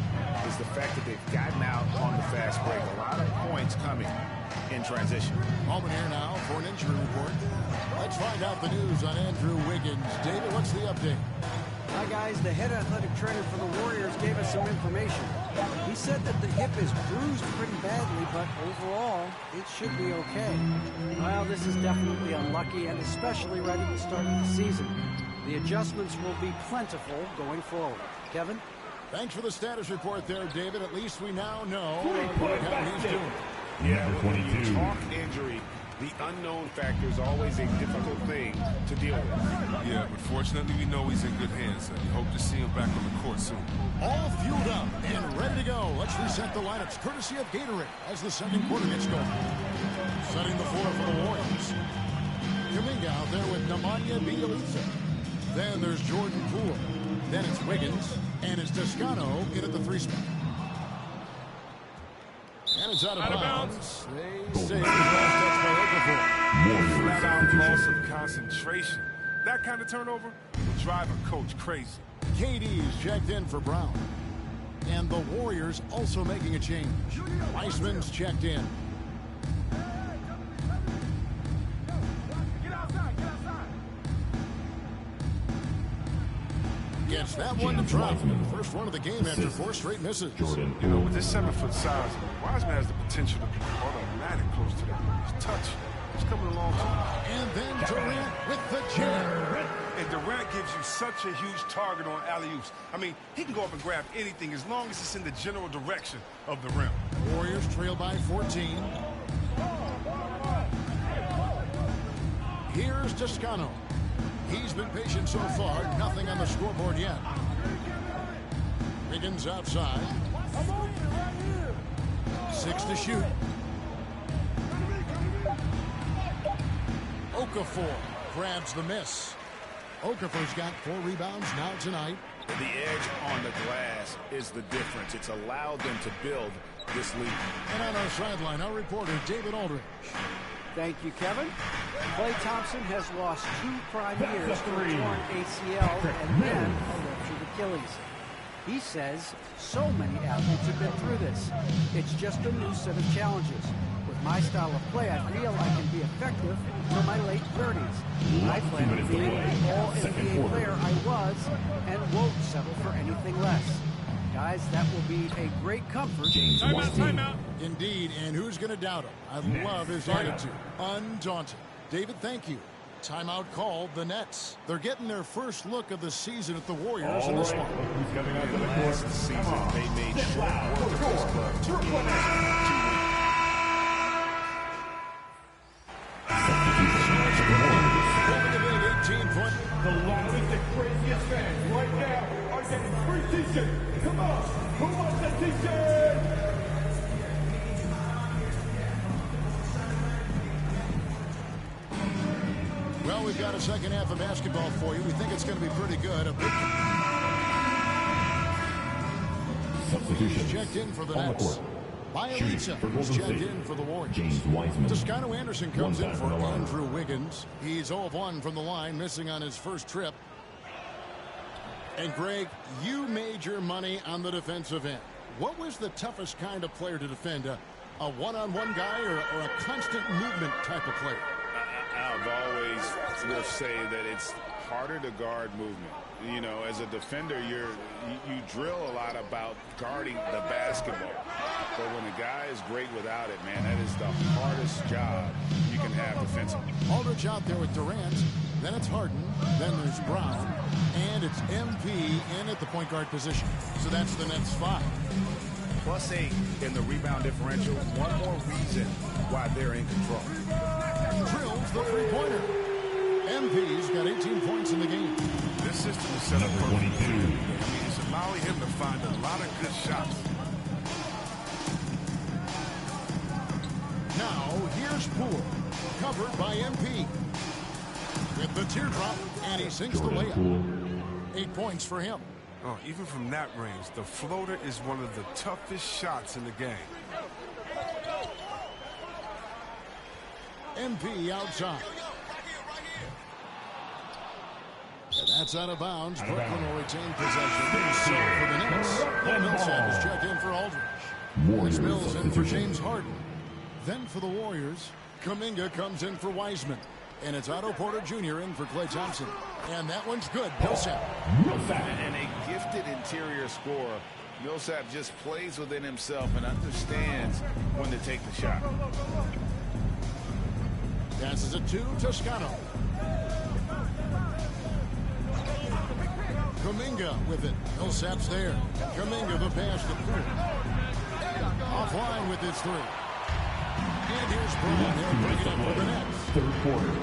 is the fact that they've gotten out on the fast break. A lot of points coming in transition. Moment here now for an injury report. Let's find out the news on Andrew Wiggins. David, what's the update? Hi, guys. The head athletic trainer for the Warriors gave us some information. He said that the hip is bruised pretty badly, but overall, it should be okay. Well, this is definitely unlucky, and especially right at the start of the season. The adjustments will be plentiful going forward. Kevin? Thanks for the status report there, David. At least we now know how he's doing. Yeah, when you talk injury, the unknown factor is always a difficult thing to deal with. Yeah, but fortunately we know he's in good hands, and we hope to see him back on the court soon. All fueled up and ready to go. Let's reset the lineups courtesy of Gatorade as the second quarter gets going. Setting the floor for the Warriors. Kuminga out there with Nemanja Bjelica. Then there's Jordan Poole. Then it's Wiggins. And it's Toscano in at the 3 spot. And it's out of bounds. They say the last touch by Okafor. Flat out loss of concentration. That kind of turnover will drive a coach crazy. KD's checked in for Brown. And the Warriors also making a change. Weissman's checked in. Gets that one to drop. First one of the game after 4 straight misses. You know, with this 7-foot size, Wiseman has the potential to be automatic close to the rim. His touch is coming along too. And then Durant with the jam. And Durant gives you such a huge target on alley-oops. I mean, he can go up and grab anything as long as it's in the general direction of the rim. Warriors trail by 14. Here's Toscano. He's been patient so far. Nothing on the scoreboard yet. Wiggins outside. 6 to shoot. Okafor grabs the miss. Okafor's got 4 rebounds now tonight. The edge on the glass is the difference. It's allowed them to build this lead. And on our sideline, our reporter, David Aldridge. Thank you, Kevin. Klay Thompson has lost 2 prime years to a torn ACL and then a ruptured Achilles. He says so many athletes have been through this. It's just a new set of challenges. With my style of play, I feel I can be effective for my late 30s. I plan on being the all-NBA player I was and won't settle for anything less. Guys, that will be a great comfort. Timeout. Indeed, and who's going to doubt him? I love his attitude. Undaunted. David, thank you. Timeout called the Nets. They're getting their first look of the season at the Warriors in this one. Last season, they made short work of this club. 2 games, 2 weeks. The longest and craziest fans right now are getting free t-shirts. Come on, who wants a t-shirt? Well, we've got a second half of basketball for you. We think it's going to be pretty good. A big substitution checked in for the Nets. Bjelica is checked in for the Warriors. Toscano Anderson comes in for Andrew Wiggins. He's 0 of 1 from the line, missing on his first trip. And Greg, you made your money on the defensive end. What was the toughest kind of player to defend? A one-on-one guy or a constant movement type of player? I've always will say that it's harder to guard movement. You know, as a defender, you drill a lot about guarding the basketball. But when a guy is great without it, man, that is the hardest job you can have defensively. Aldridge out there with Durant. Then it's Harden. Then there's Brown. And it's MP in at the point guard position. So that's the Nets 5. +8 in the rebound differential. One more reason why they're in control. Drills the three-pointer. MP's got 18 points in the game. This system is set up perfectly. I mean, it's allowing him to find a lot of good shots. Now, here's Poole, covered by MP. With the teardrop, and he sinks the layup. 8 points for him. Oh, even from that range, the floater is one of the toughest shots in the game. MP outside. And that's out of bounds. Brooklyn will retain possession. So for the Nets, Millsap is checked in for Aldridge. There's Mills in for James Harden. Then for the Warriors, Kuminga comes in for Wiseman. And it's Otto Porter Jr. in for Klay Thompson. And that one's good. Millsap. And a gifted interior scorer. Millsap just plays within himself and understands when to take the shot. Passes it to Toscano. Kuminga with it. Millsap's there. Kuminga the pass to Poole. Offline with his three. And here's Brown. He'll bring it up for the Nets. Third quarter.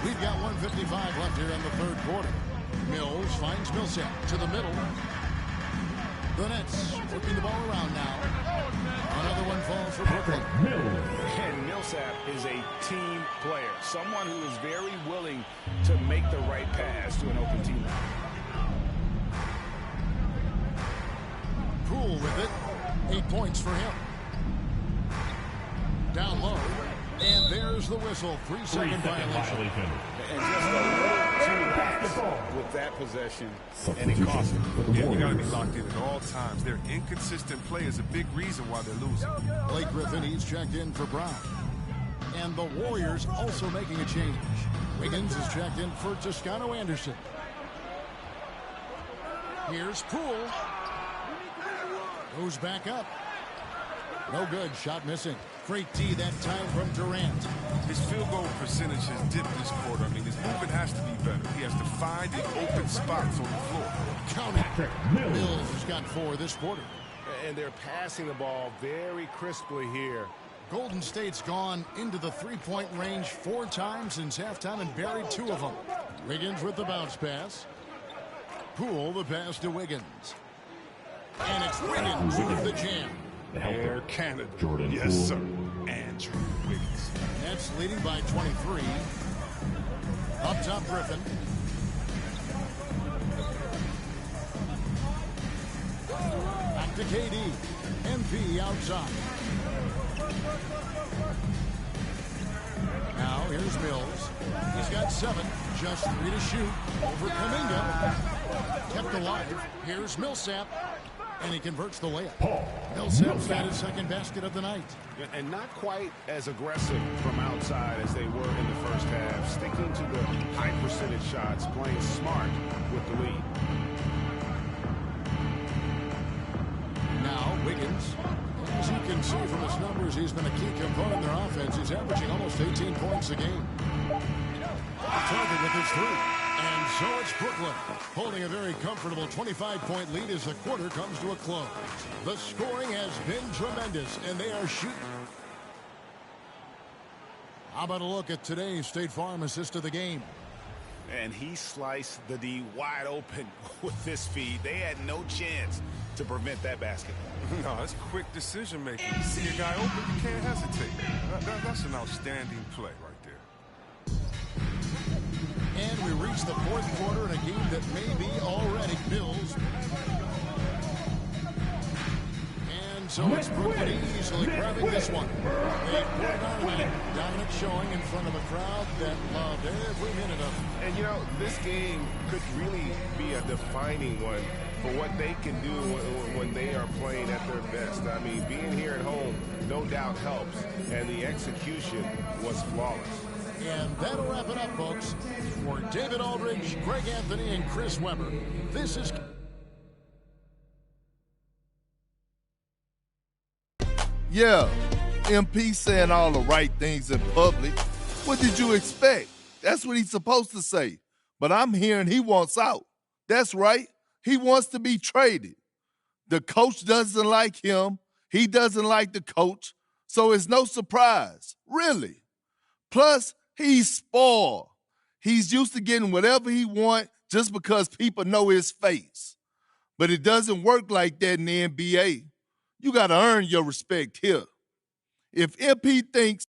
We've got 1:55 left here in the third quarter. Mills finds Millsap to the middle. The Nets flipping the ball around now. Another one falls for Brooklyn. And Millsap is a team player. Someone who is very willing to make the right pass to an open teammate. Poole with it. 8 points for him. Down low. And there's the whistle. 3-second violation. And just a little too lax with that possession, and it cost them. Yeah, you got to be locked in at all times. Their inconsistent play is a big reason why they're losing. Blake Griffin, he's checked in for Brown. And the Warriors also making a change. Wiggins is checked in for Toscano Anderson. Here's Poole. Goes back up. No good. Shot missing. Great D that time from Durant. His field goal percentage has dipped this quarter. I mean, his movement has to be better. He has to find the open spots on the floor. Count it. Mills has got 4 this quarter. And they're passing the ball very crisply here. Golden State's gone into the three-point range 4 times since halftime and buried 2 of them. Wiggins with the bounce pass. Poole the pass to Wiggins. And it's Wiggins with the jam. Air Canada. Jordan yes, Poole. sir. Andrew Wiggins. Nets leading by 23. Up top, Griffin. Back to KD. MP outside. Now here's Mills. He's got 7. Just 3 to shoot. Over Kuminga. Kept alive. Here's Millsap. And he converts the layup. Millsap's got his second basket of the night. And not quite as aggressive from outside as they were in the first half. Sticking to the high percentage shots. Playing smart with the lead. Now Wiggins. As you can see from his numbers, he's been a key component in their offense. He's averaging almost 18 points a game. Target with his 3. And so it's Brooklyn holding a very comfortable 25-point lead as the quarter comes to a close. The scoring has been tremendous, and they are shooting. How about a look at today's State Farm assist of the game? And he sliced the D wide open with this feed. They had no chance to prevent that basket. No, that's quick decision making. You see a guy open, you can't hesitate. That's an outstanding play right there. And we reach the fourth quarter in a game that may be already Bills. And so it's Brooklyn easily grabbing this one. They put it on tonight. Dominant showing in front of a crowd that loved every minute of it. And, you know, this game could really be a defining one for what they can do when they are playing at their best. I mean, being here at home no doubt helps, and the execution was flawless. And that'll wrap it up, folks. For David Aldridge, Greg Anthony, and Chris Webber, this is... Yeah, MP saying all the right things in public. What did you expect? That's what he's supposed to say. But I'm hearing he wants out. That's right. He wants to be traded. The coach doesn't like him. He doesn't like the coach. So it's no surprise, really. Plus, he's spoiled. He's used to getting whatever he wants just because people know his face. But it doesn't work like that in the NBA. You got to earn your respect here. If MP thinks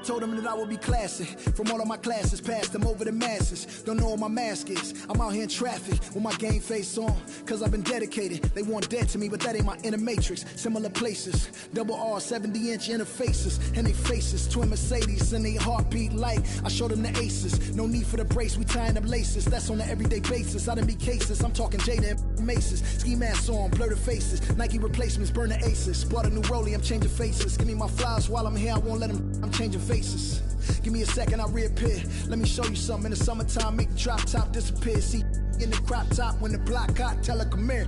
told them that I would be classy. From all of my classes, passed them over the masses. Don't know what my mask is. I'm out here in traffic with my game face on. Cause I've been dedicated. They want dead to me, but that ain't my inner matrix. Similar places. Double R, 70-inch interfaces. And they faces. Twin Mercedes and they heartbeat like I showed them the aces. No need for the brace, we tying up laces. That's on an everyday basis. I done be cases. I'm talking Jada and Maces. Ski masks on, blur the faces. Nike replacements, burn the aces. Bought a new rollie, I'm changing faces. Give me my flowers while I'm here, I won't let them. I'm changing faces. Give me a second, I reappear. Let me show you something. In the summertime, make the drop top disappear. See in the crop top when the block hot, tell her come here.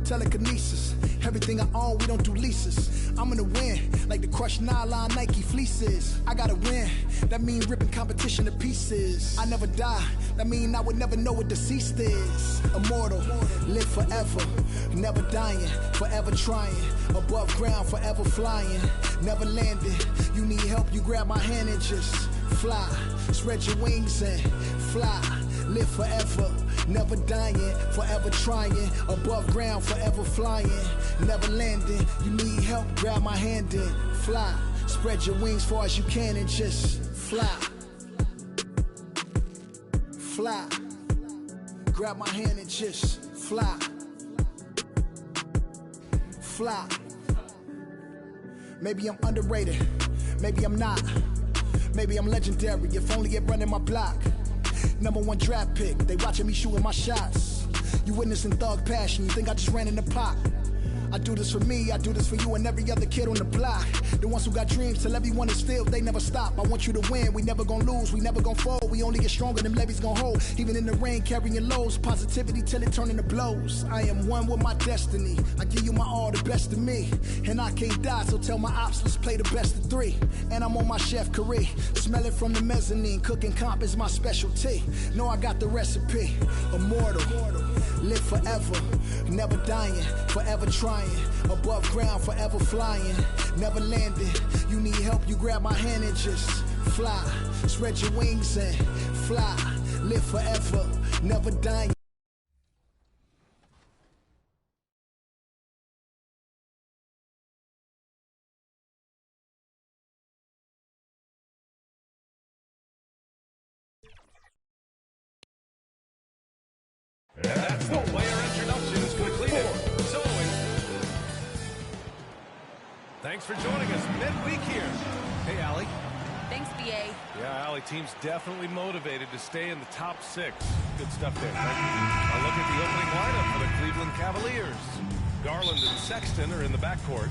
Telekinesis, everything I own, we don't do leases. I'm gonna win, like the crushed nylon Nike fleeces. I gotta win, that mean ripping competition to pieces. I never die, that mean I would never know what deceased is. Immortal, live forever, never dying, forever trying. Above ground, forever flying, never landing. You need help, you grab my hand and just fly. Spread your wings and fly. Live forever, never dying, forever trying. Above ground, forever flying, never landing. You need help, grab my hand and fly. Spread your wings far as you can and just fly. Fly. Grab my hand and just fly. Fly. Maybe I'm underrated, maybe I'm not. Maybe I'm legendary, if only it running my block. #1 draft pick, they watching me shooting my shots. You witnessing thug passion, you think I just ran in the pot. I do this for me, I do this for you and every other kid on the block. The ones who got dreams, tell everyone is still, they never stop. I want you to win, we never gonna lose, we never gonna fold. We only get stronger, them levees gonna hold. Even in the rain, carrying lows, positivity till it turn into blows. I am one with my destiny, I give you my all, the best of me. And I can't die, so tell my ops, let's play the best of 3. And I'm on my chef career, smell it from the mezzanine. Cooking comp is my specialty, know I got the recipe. Immortal, live forever, never dying, forever trying. Above ground, forever flying, never landing. You need help, you grab my hand and just fly. Spread your wings and fly. Live forever, never dying. And that's the player introductions completed. So, thanks for joining us midweek here. Hey, Allie. Thanks, BA. Yeah, Allie, team's definitely motivated to stay in the top 6. Good stuff there. Right? A look at the opening lineup for the Cleveland Cavaliers. Garland and Sexton are in the backcourt.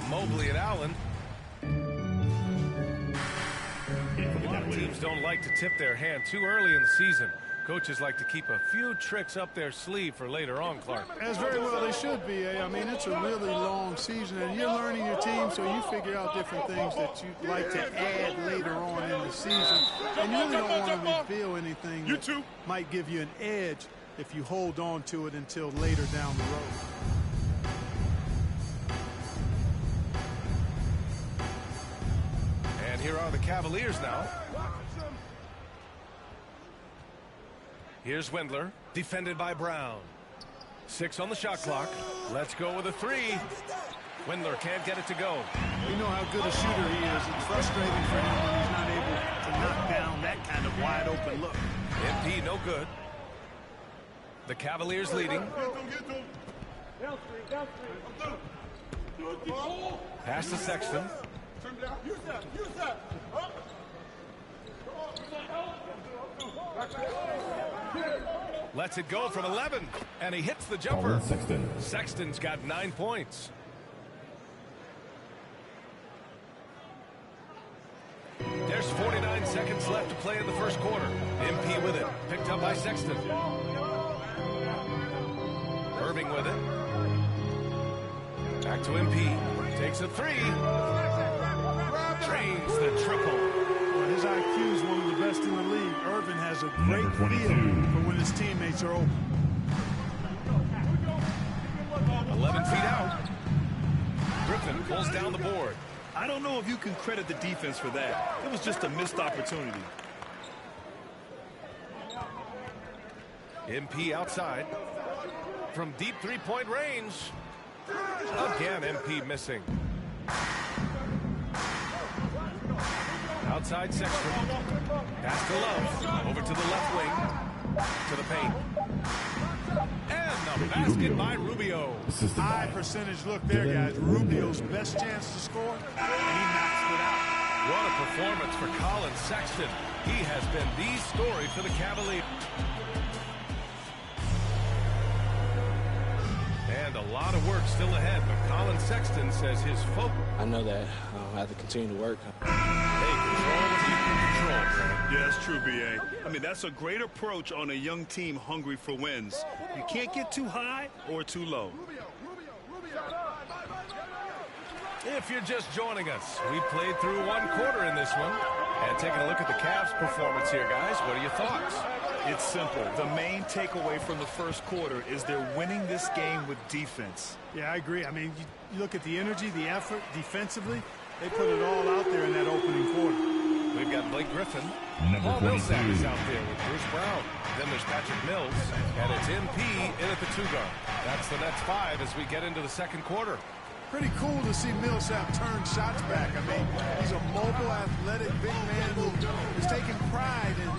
Mobley and Allen. A lot of teams don't like to tip their hand too early in the season. Coaches like to keep a few tricks up their sleeve for later on, Clark. As very well they should be. I mean, it's a really long season, and you're learning your team, so you figure out different things that you'd like to add later on in the season. And you really don't want to reveal anything that might give you an edge if you hold on to it until later down the road. And here are the Cavaliers now. Here's Wendler, defended by Brown. 6 on the shot clock. Let's go with a 3. Wendler can't get it to go. We know how good a shooter he is. It's frustrating for him when he's not able to knock down that kind of wide open look. MP no good. The Cavaliers leading. Pass to Sexton. Lets it go from 11, and he hits the jumper. Sexton's got 9 points. There's 49 seconds left to play in the first quarter. MP with it, picked up by Sexton. Irving with it. Back to MP, takes a 3. Drains the triple. His IQ is one of the best in the league. Irvin has a great feel for when his teammates are open. 11 feet out. Griffin pulls down the board. I don't know if you can credit the defense for that. It was just a missed opportunity. MP outside. From deep three-point range. Again, MP missing. Outside Sexton. Pass to Love. Over to the left wing. To the paint. And the basket by Rubio. High percentage look there, guys. Rubio's best chance to score, and he knocks it out. What a performance for Colin Sexton. He has been the story for the Cavaliers. And a lot of work still ahead, but Colin Sexton says his focus. I know that I have to continue to work. Hey, control what you can control, Frank. Yeah, that's true, B.A. I mean, that's a great approach on a young team hungry for wins. You can't get too high or too low. If you're just joining us, we played through one quarter in this one. And taking a look at the Cavs' performance here, guys, what are your thoughts? It's simple. The main takeaway from the first quarter is they're winning this game with defense. Yeah, I agree. I mean, you look at the energy, the effort, defensively, they put it all out there in that opening quarter. We've got Blake Griffin. Paul Millsap is out there with Bruce Brown. Then there's Patrick Mills, and it's MP in at the 2-guard. That's the Nets 5 as we get into the second quarter. Pretty cool to see Millsap turn shots back. I mean, he's a mobile, athletic, big man who is taking pride in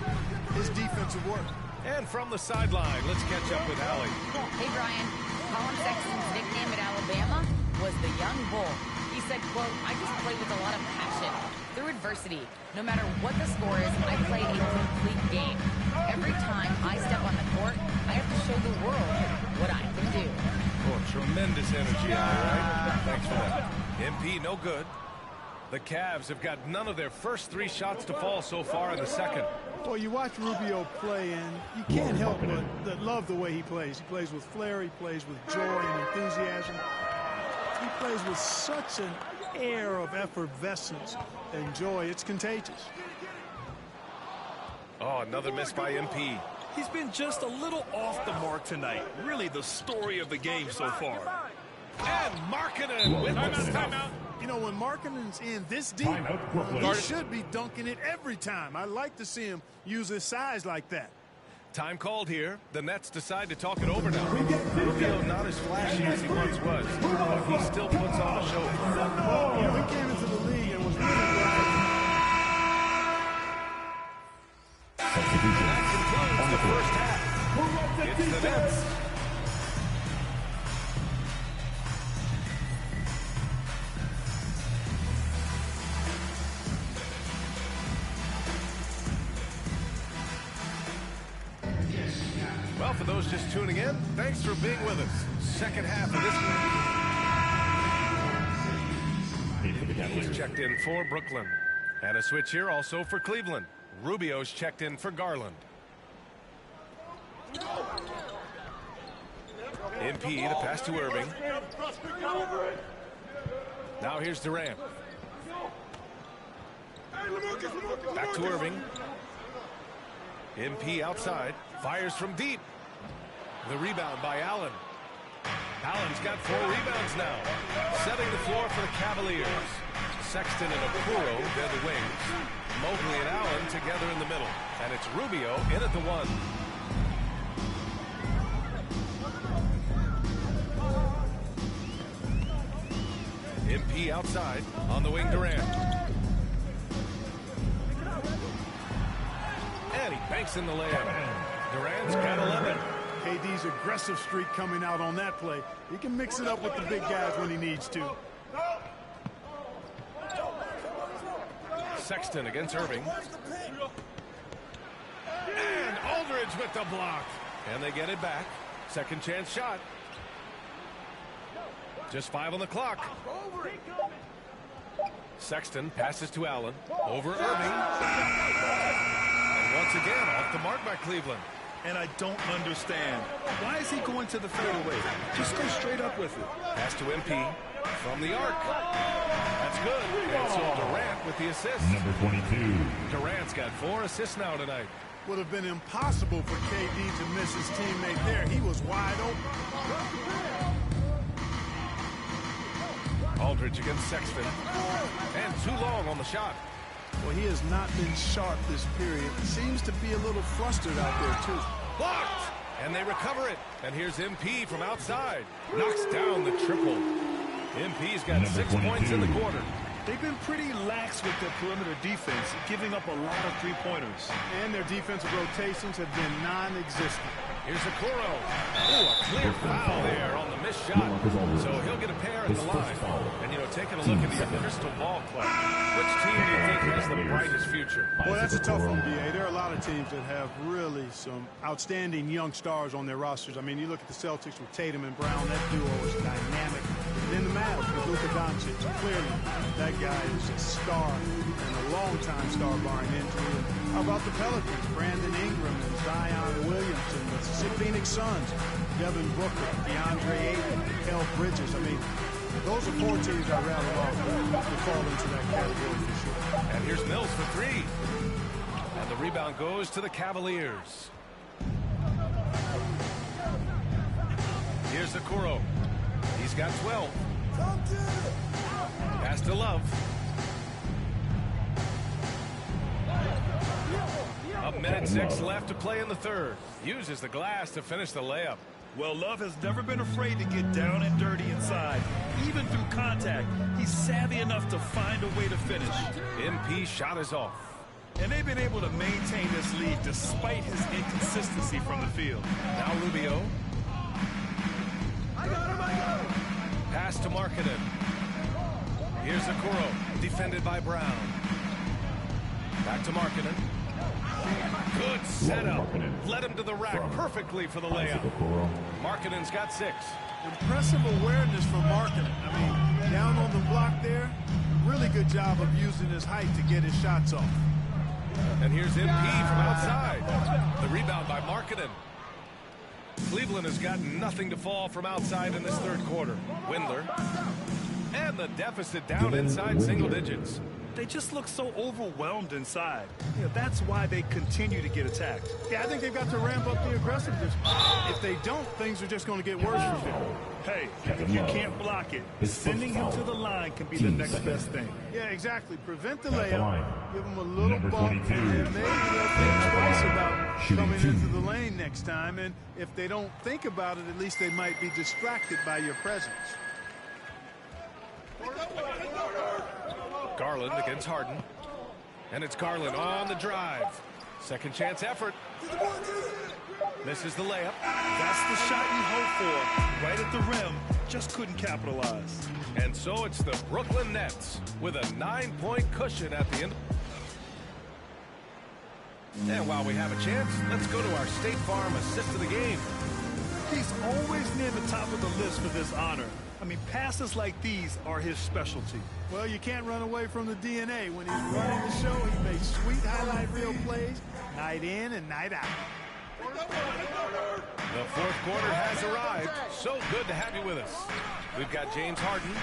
his defensive work. And from the sideline, let's catch up with Allie. Hey, Brian. Colin Sexton's nickname at Alabama was the Young Bull. He said, quote, I just play with a lot of passion. Through adversity, no matter what the score is, I play a complete game. Every time I step on the court, I have to show the world what I can do. Oh, tremendous energy, all right? Thanks for that. MP, no good. The Cavs have got none of their first 3 shots to fall so far in the second. Well, you watch Rubio play, and you can't help but love the way he plays. He plays with flair. He plays with joy and enthusiasm. He plays with such an air of effervescence and joy. It's contagious. Oh, another miss by MP. He's been just a little off the mark tonight. Really the story of the game so far. And Markkanen with the timeout. You know, when Markkanen's in this deep, he should be dunking it every time. I like to see him use his size like that. Time called here. The Nets decide to talk it over now. Rubio not as flashy as he once was, but he still puts on a show. You know, he came into the league and was really That concludes the first half. It's the Nets. Well, for those just tuning in, thanks for being with us. Second half of this. He's checked in for Brooklyn. And a switch here also for Cleveland. Rubio's checked in for Garland. MP, the pass to Irving. Now here's Durant. Back to Irving. MP outside. Fires from deep. The rebound by Allen. Allen's got 4 rebounds now. Setting the floor for the Cavaliers. Sexton and Okoro, they're the wings. Mobley and Allen together in the middle. And it's Rubio in at the 1. MP outside. On the wing, Durant. And he banks in the layup. Durant's got 11. KD's aggressive streak coming out on that play. He can mix it up with the big guys when he needs to. Sexton against Irving. And Aldridge with the block. And they get it back. Second chance shot. Just 5 on the clock. Sexton passes to Allen. Over Irving. And once again, off the mark by Cleveland. And I don't understand. Why is he going to the fadeaway? Just go straight up with it. Pass to MP from the arc. That's good. And so Durant with the assist. Number 22. Durant's got 4 assists now tonight. Would have been impossible for KD to miss his teammate there. He was wide open. Aldridge against Sexton. And too long on the shot. Well, he has not been sharp this period. Seems to be a little flustered out there, too. Blocked! And they recover it. And here's MP from outside. Knocks down the triple. MP's got 6 points in the quarter. They've been pretty lax with their perimeter defense, giving up a lot of three-pointers. And their defensive rotations have been non-existent. Here's Okoro. Oh, a clear foul there on the missed shot. So he'll get a pair at the line. And, you know, taking a look into your crystal ball club, which team do you think has the brightest future? Well, that's a tough one, B.A. There are a lot of teams that have really some outstanding young stars on their rosters. I mean, you look at the Celtics with Tatum and Brown. That duo is dynamic. And then the Mavs with Luka Doncic. Clearly, that guy is a star and a long-time star barring injury. And how about the Pelicans? Brandon Ingram and Zion Williamson. The Phoenix Suns, Devin Booker, DeAndre Ayton, Kel Bridges. I mean, those are 4 teams I rattle off that fall into that category for sure. And here's Mills for 3. And the rebound goes to the Cavaliers. Here's Okoro. He's got 12. Pass to Love. A minute 6 left to play in the third. Uses the glass to finish the layup. Well, Love has never been afraid to get down and dirty inside. Even through contact, he's savvy enough to find a way to finish. MP shot is off. And they've been able to maintain this lead despite his inconsistency from the field. Now Rubio. Pass to Markkanen. Here's Okoro, defended by Brown. Back to Markkanen. Good setup. Led him to the rack perfectly for the layup. Markkanen's got 6. Impressive awareness from Markkanen. I mean, down on the block there, really good job of using his height to get his shots off. And here's MP from outside. The rebound by Markkanen. Cleveland has got nothing to fall from outside in this third quarter. Windler. And the deficit down inside single digits. They just look so overwhelmed inside. You know, that's why they continue to get attacked. Yeah, I think they've got to ramp up the aggressiveness. If they don't, things are just going to get worse for them. Hey, if you can't block it, sending him to the line can be the next best thing. Yeah, exactly. Prevent the layup, give them a little bump, and then maybe they'll think twice about coming into the lane next time. And if they don't think about it, at least they might be distracted by your presence. Garland against Harden. And it's Garland on the drive. Second chance effort. Misses the layup. That's the shot you hope for. Right at the rim. Just couldn't capitalize. And so it's the Brooklyn Nets with a 9-point cushion at the end. And while we have a chance, let's go to our State Farm assist of the game. He's always near the top of the list for this honor. I mean, passes like these are his specialty. Well, you can't run away from the DNA. When he's running the show, he makes sweet highlight reel plays, night in and night out. The fourth quarter has arrived. So good to have you with us. We've got James Harden,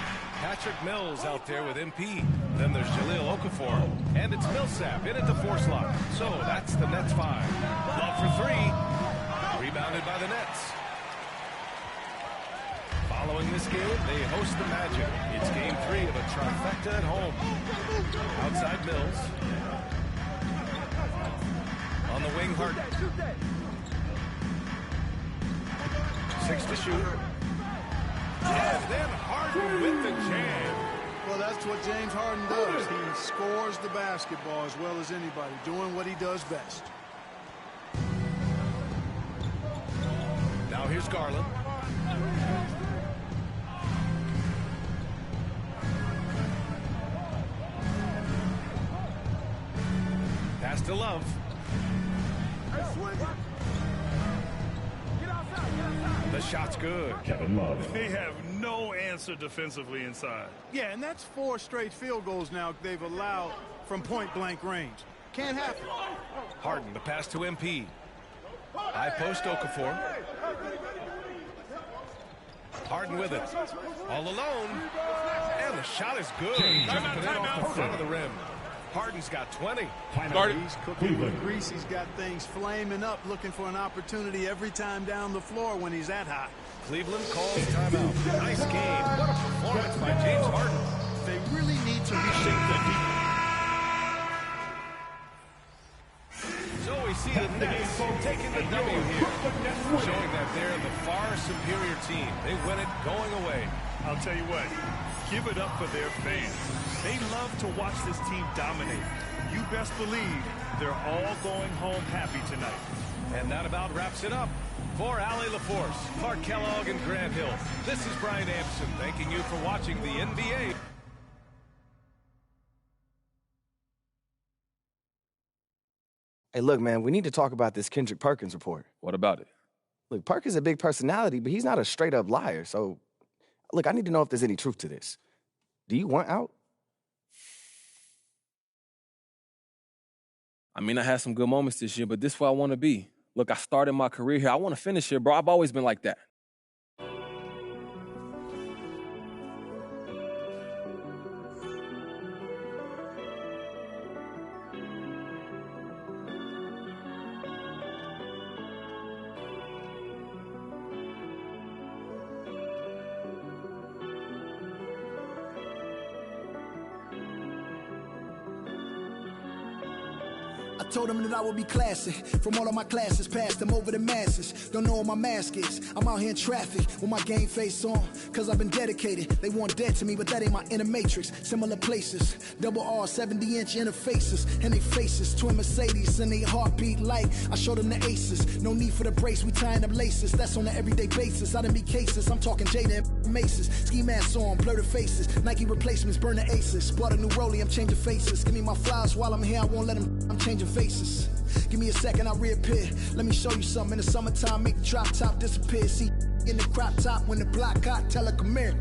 Patrick Mills out there with MP. Then there's Jahlil Okafor, and it's Millsap in at the 4 slot. So that's the Nets 5. Love for 3. Rebounded by the Nets. Following this game, they host the Magic. It's game 3 of a trifecta at home. Outside Mills. On the wing, Harden. 6 to shoot. And then Harden with the jam. Well, that's what James Harden does. He scores the basketball as well as anybody, doing what he does best. Now here's Garland. Pass to Love. The shot's good. Kevin Love. They have no answer defensively inside. Yeah, and that's 4 straight field goals now they've allowed from point-blank range. Can't happen. Harden, the pass to MP. High post Okafor. Harden with it. All alone. And the shot is good. Jumping in off the front of the rim. Harden's got 20. He's cooking with grease. He's got things flaming up, looking for an opportunity every time down the floor when he's that hot. Cleveland calls timeout. Nice game. What a performance by James Harden. They really need to reshape their defense. So we see the Nets taking the W here, showing that they're the far superior team. They win it going away. I'll tell you what, give it up for their fans. They love to watch this team dominate. You best believe they're all going home happy tonight. And that about wraps it up. For Allie LaForce, Clark Kellogg, and Grant Hill, this is Brian Anderson thanking you for watching the NBA. Hey, look, man, we need to talk about this Kendrick Perkins report. What about it? Look, Perkins is a big personality, but he's not a straight-up liar. So, look, I need to know if there's any truth to this. Do you want out? I mean, I had some good moments this year, but this is where I want to be. Look, I started my career here. I want to finish here, bro. I've always been like that. I told them that I would be classy. From all of my classes, passed them over the masses. Don't know what my mask is. I'm out here in traffic with my game face on. Cause I've been dedicated. They want dead to me, but that ain't my inner matrix. Similar places. Double R, 70-inch interfaces. And they faces. Twin Mercedes and they heartbeat like I showed them the aces. No need for the brace. We tying up laces. That's on an everyday basis. I done be cases. I'm talking Jada and Maces. Ski masks on, blur the faces. Nike replacements, burn the aces. Bought a new rollie, I'm changing faces. Give me my flowers while I'm here. I won't let them. I'm changing faces. Give me a second, I'll reappear. Let me show you something. In the summertime, make the drop top disappear. See, in the crop top, when the block hot, tell her come here.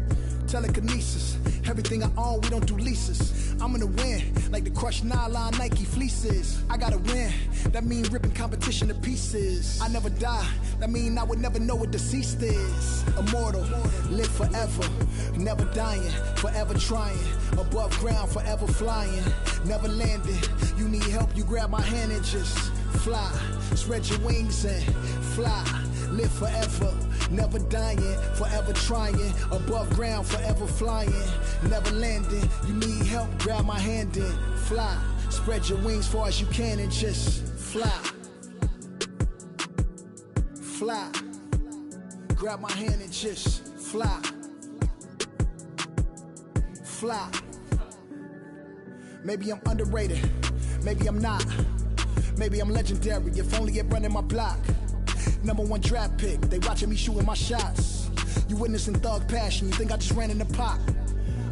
Telekinesis, everything I own, we don't do leases. I'm gonna win, like the crushed nylon Nike fleeces. I gotta win, that mean ripping competition to pieces. I never die, that mean I would never know what deceased is. Immortal, live forever, never dying, forever trying. Above ground, forever flying, never landing. You need help, you grab my hand and just fly. Spread your wings and fly. Live forever, never dying, forever trying. Above ground, forever flying, never landing. You need help, grab my hand and fly. Spread your wings far as you can and just fly. Fly. Grab my hand and just fly. Fly. Maybe I'm underrated, maybe I'm not. Maybe I'm legendary, if only it running my block. #1 draft pick, they watching me shooting my shots. You witnessing thug passion, you think I just ran in the pot.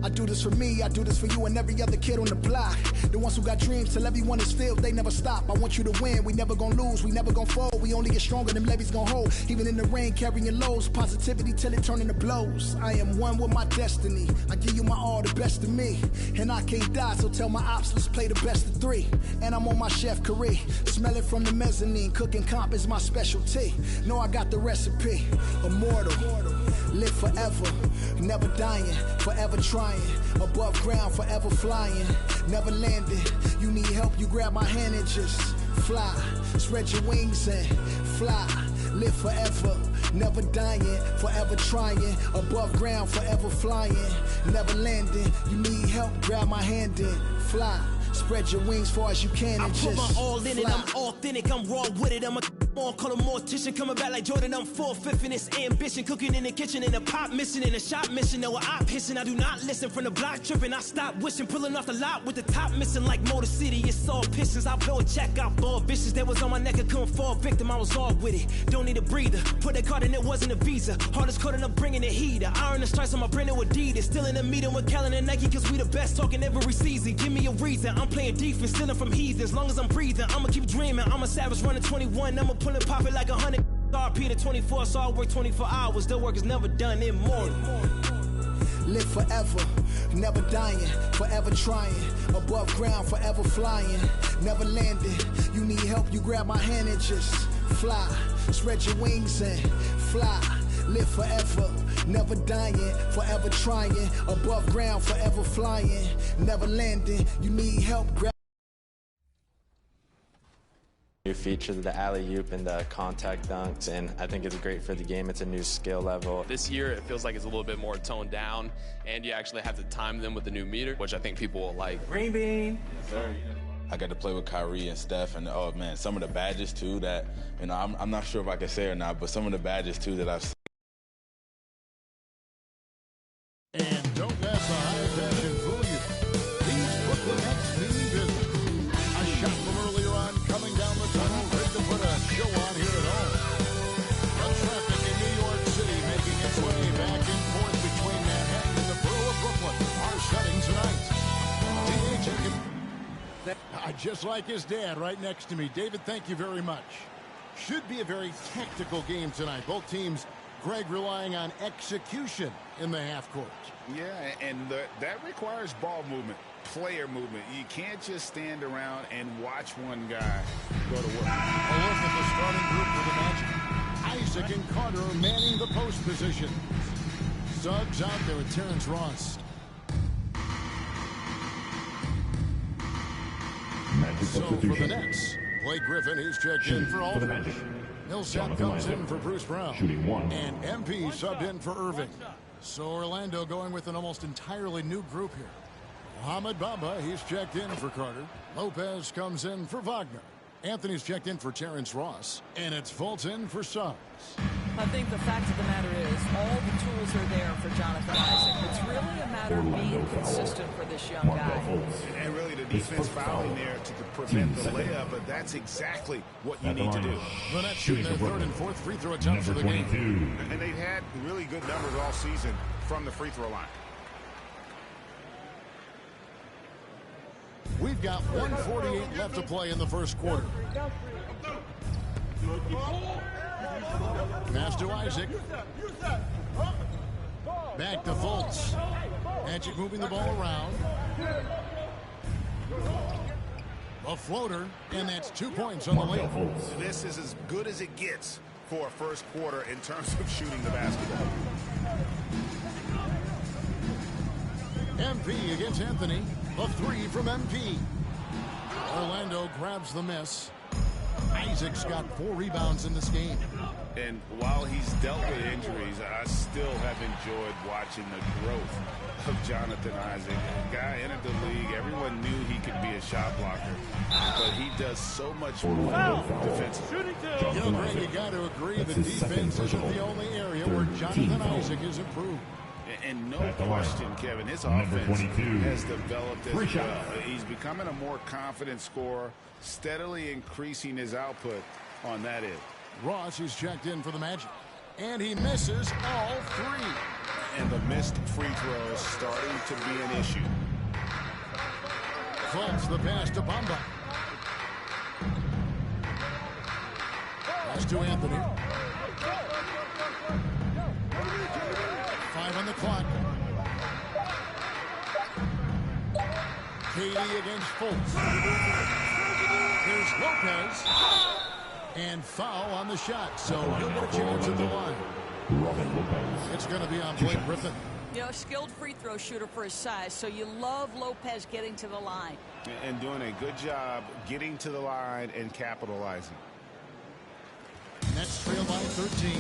I do this for me, I do this for you and every other kid on the block. The ones who got dreams, till everyone is filled, they never stop. I want you to win, we never gonna lose, we never gonna fold. We only get stronger, them levees gonna hold. Even in the rain, carrying lows, positivity till it turn into blows. I am one with my destiny, I give you my all, the best of me. And I can't die, so tell my ops, let's play the best of 3. And I'm on my chef career, smell it from the mezzanine. Cooking comp is my specialty, know I got the recipe. Immortal, live forever, never dying, forever trying. Above ground, forever flying, never landing. You need help, you grab my hand and just fly. Spread your wings and fly. Live forever, never dying, forever trying. Above ground, forever flying, never landing. You need help, grab my hand and fly. Spread your wings far as you can and just I put my all in fly. it, I'm authentic, I'm raw with it. I'm a call a mortician, coming back like Jordan, I'm 4/5 in this ambition. Cooking in the kitchen, in a pop mission, in a shop mission. No, I pissing, I do not listen. From the block tripping, I stop wishing. Pulling off the lot with the top missing like Motor City. It's all pistons, I blow a check out, ball vicious. That was on my neck, I couldn't fall victim, I was all with it. Don't need a breather, put that card in, it wasn't a visa. Hardest card and I'm bringing the heater. Iron the stripes on my brand new Adidas. Still in a meeting with Kellen and Nike, cause we the best talking every season. Give me a reason, I'm playing defense, stealing from heathens. As long as I'm breathing, I'ma keep dreaming. I'm a savage running 21, I'ma pull and pop it like 100. RP to 24, so I work 24 hours. The work is never done, immortal. Live forever, never dying, forever trying. Above ground, forever flying, never landing. You need help, you grab my hand and just fly. Spread your wings and fly. Live forever, never dying, forever trying. Above ground, forever flying, never landing. You need help, grab. New feature, the alley-oop and the contact dunks, and I think it's great for the game. It's a new skill level. This year, it feels like it's a little bit more toned down, and you actually have to time them with the new meter, which I think people will like. Green bean. Yes, sir. I got to play with Kyrie and Steph, and oh man, some of the badges too that, you know, I'm not sure if I can say or not, but some of the badges too that I've seen. And don't pass by setting tonight. Just like his dad right next to me. David, thank you very much. Should be a very tactical game tonight. Both teams, Greg, relying on execution in the half court. Yeah, and that requires ball movement, player movement. You can't just stand around and watch one guy go to work. A look at the starting group for the Magic. Isaac and Carter manning the post position. Subs out there with Terrence Ross. So for the Nets, Blake Griffin, he's checked in for Aldridge. Millsap comes in for Bruce Brown. And MP subbed in for Irving. So Orlando going with an almost entirely new group here. Mohamed Bamba, he's checked in for Carter. Lopez comes in for Wagner. Anthony's checked in for Terrence Ross. And it's Fulton for Suggs. I think the fact of the matter is all the tools are there for Jonathan Isaac. It's really a matter of being consistent for this young guy. And really the defense fouling there to prevent the layup, but that's exactly what you need to do. The Nets shooting their third and fourth free throw attempts of the game. And they've had really good numbers all season from the free throw line. We've got 1:48 left to play in the first quarter. Pass to Isaac. Back to Fultz. Magic moving the ball around. A floater, and that's 2 points on the layup. This is as good as it gets for a first quarter in terms of shooting the basketball. MP against Anthony. A three from MP. Orlando grabs the miss. Isaac's got 4 rebounds in this game. And while he's dealt with injuries, I still have enjoyed watching the growth of Jonathan Isaac. The guy entered the league. Everyone knew he could be a shot blocker. But he does so much more defensively. Greg, you got to agree that defense isn't the only area where Jonathan Isaac has improved. And no question, Kevin, his offense has developed as well. He's becoming a more confident scorer, steadily increasing his output on that end. Ross is checked in for the Magic. And he misses all 3. And the missed free throws starting to be an issue. Fultz the pass to Bamba. Pass to Anthony. 5 on the clock. KD against Fultz. Here's Lopez. And foul on the shot, so he'll get a chance at the line. It's going to be on Blake Griffin. You know, a skilled free throw shooter for his size, so you love Lopez getting to the line. And doing a good job getting to the line and capitalizing. Nets trail by 13.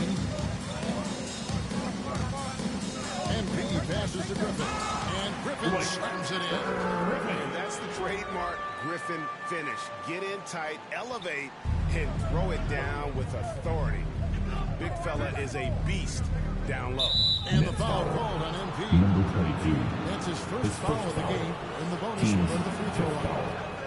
MP passes to Griffin. And Griffin slams it in. And that's the trademark Griffin finish. Get in tight, elevate, and throw it down with authority. Big fella is a beast down low. And the foul called on MP. That's his first foul of the game. And the bonus will go to the free throw line.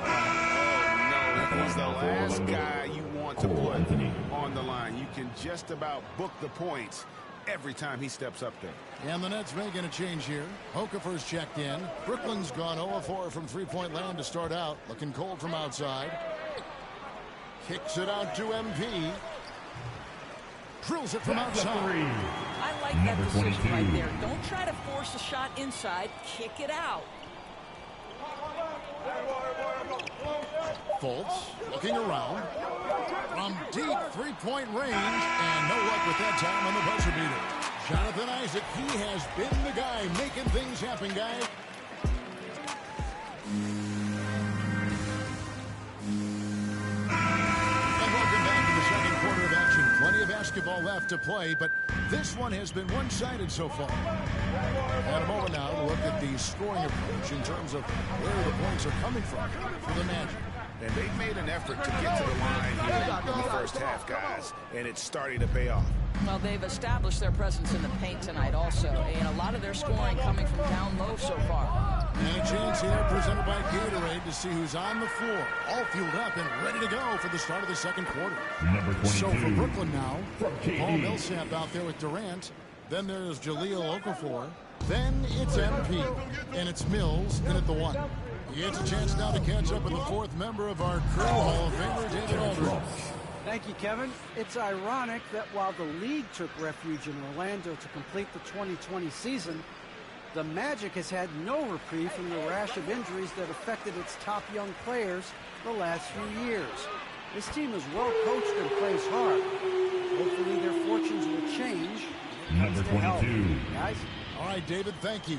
Oh, no, he's the last guy you want to put on the line. You can just about book the points every time he steps up there. And the Nets making a change here. Okafor's checked in. Brooklyn's gone 0-4 from three-point land to start out. Looking cold from outside. Kicks it out to MP. Drills it from outside. I like that decision right there. Don't try to force a shot inside. Kick it out. Fultz looking around. From deep three-point range. And no luck with that time on the buzzer beater. Jonathan Isaac, he has been the guy making things happen, guys. And welcome back to the second quarter of action. Plenty of basketball left to play, but this one has been one-sided so far. And a moment now to look at the scoring approach in terms of where the points are coming from for the Magic. And they've made an effort to get to the line here in the first half, guys, and it's starting to pay off. Well, they've established their presence in the paint tonight also, and a lot of their scoring coming from down low so far. And a chance here presented by Gatorade to see who's on the floor, all fueled up and ready to go for the start of the second quarter. So for Brooklyn now, Paul Millsap out there with Durant. Then there's Jahlil Okafor. Then it's MP, and it's Mills in at the 1. He gets a chance now to catch up with the 4th member of our crew, Hall of Famer David Aldridge. Thank you, Kevin. It's ironic that while the league took refuge in Orlando to complete the 2020 season, the Magic has had no reprieve from the rash of injuries that affected its top young players the last few years. This team is well coached and plays hard. Hopefully their fortunes will change. Number 22. Guys. All right, David, thank you.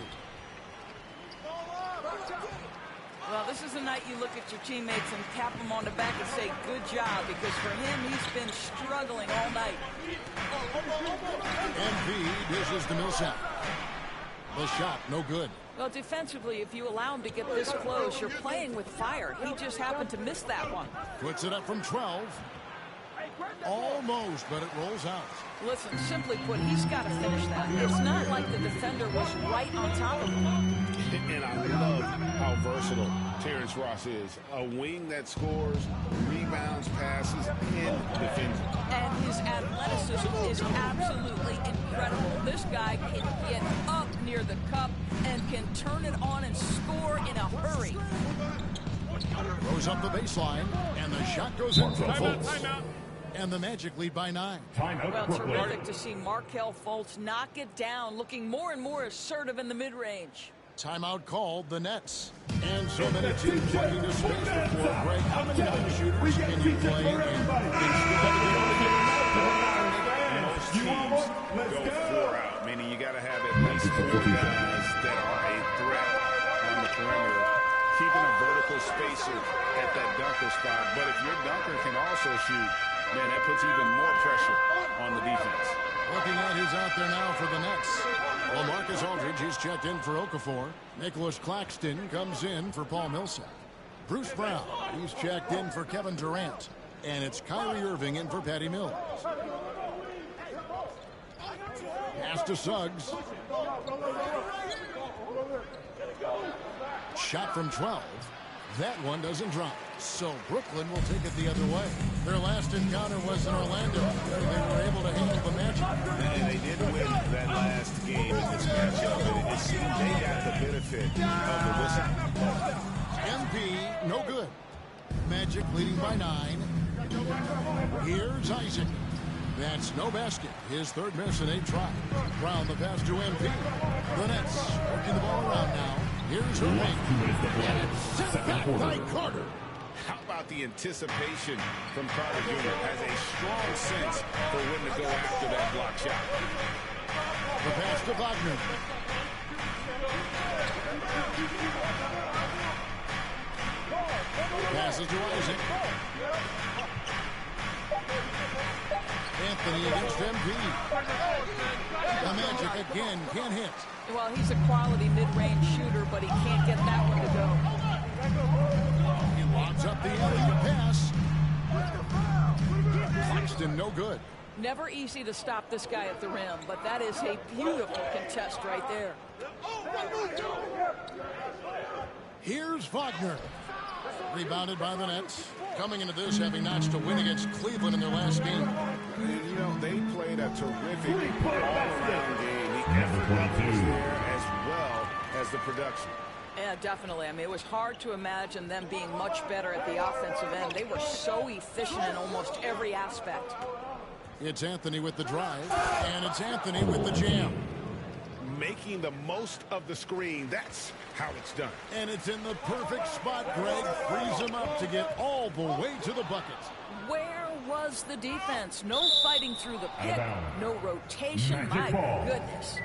Well, this is a night you look at your teammates and tap them on the back and say, good job, because for him, he's been struggling all night. MP dishes to Millsap. The shot, no good. Well, defensively, if you allow him to get this close, you're playing with fire. He just happened to miss that one. Puts it up from 12. Almost, but it rolls out. Listen, simply put, he's got to finish that. It's not like the defender was right on top of him. And I love how versatile Terrence Ross is. A wing that scores, rebounds, passes, and defends. And his athleticism is absolutely incredible. This guy can get up near the cup and can turn it on and score in a hurry. Goes up the baseline, and the shot goes in from Fultz. And the Magic lead by 9. Well, terrific to see Markelle Fultz knock it down, looking more and more assertive in the mid-range. Timeout called, the Nets. And so many teams looking to space the floor. Greg, how many non-shooters can you play in? Most teams go 4 out, meaning you got to have at least 4 guys that are a threat on the perimeter, keeping a vertical spacer at that dunker spot. But if your dunker can also shoot, man, that puts even more pressure on the defense. Looking at who's out there now for the Nets. Well, Marcus Aldridge, he's checked in for Okafor. Nicholas Claxton comes in for Paul Millsap. Bruce Brown, he's checked in for Kevin Durant. And it's Kyrie Irving in for Patty Mills. Pass to Suggs. Shot from 12. That one doesn't drop. So Brooklyn will take it the other way. Their last encounter was in Orlando, where they were able to handle the Magic. And they did win that last game in this matchup. And it seemed they got the benefit of the whistle. MP, no good. Magic leading by 9. Here's Isaac. That's no basket. His 3rd miss in 8 tries. Brown the pass to MP. The Nets working the ball around now. Here's Irving. And it's set back by Carter. How about the anticipation from Carter Jr. Has a strong sense for when to go after that block shot. The pass to Wagner. Passes to Isaac. Anthony against MP. The Magic again can't hit. Well, he's a quality mid-range shooter, but he can't get that one to go. He lobs up the alley pass. Claxton, no good. Never easy to stop this guy at the rim, but that is a beautiful contest right there. Here's Wagner. Rebounded by the Nets. Coming into this, having notched a win against Cleveland in their last game. And, you know, they played a terrific all-around game. The effort was there as well as the production. Yeah, definitely. I mean, it was hard to imagine them being much better at the offensive end. They were so efficient in almost every aspect. It's Anthony with the drive, and it's Anthony with the jam. Making the most of the screen. That's how it's done. And it's in the perfect spot, Greg. Frees him up to get all the way to the bucket. Where was the defense? No fighting through the pick, no rotation. My goodness.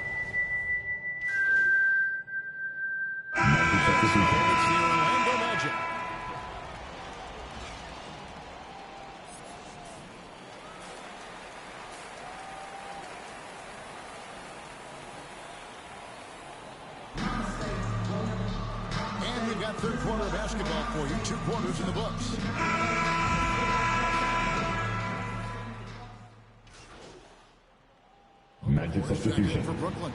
It's the Orlando Magic. And we've got third quarter basketball for you. 2 quarters in the books. Magic substitution for Brooklyn.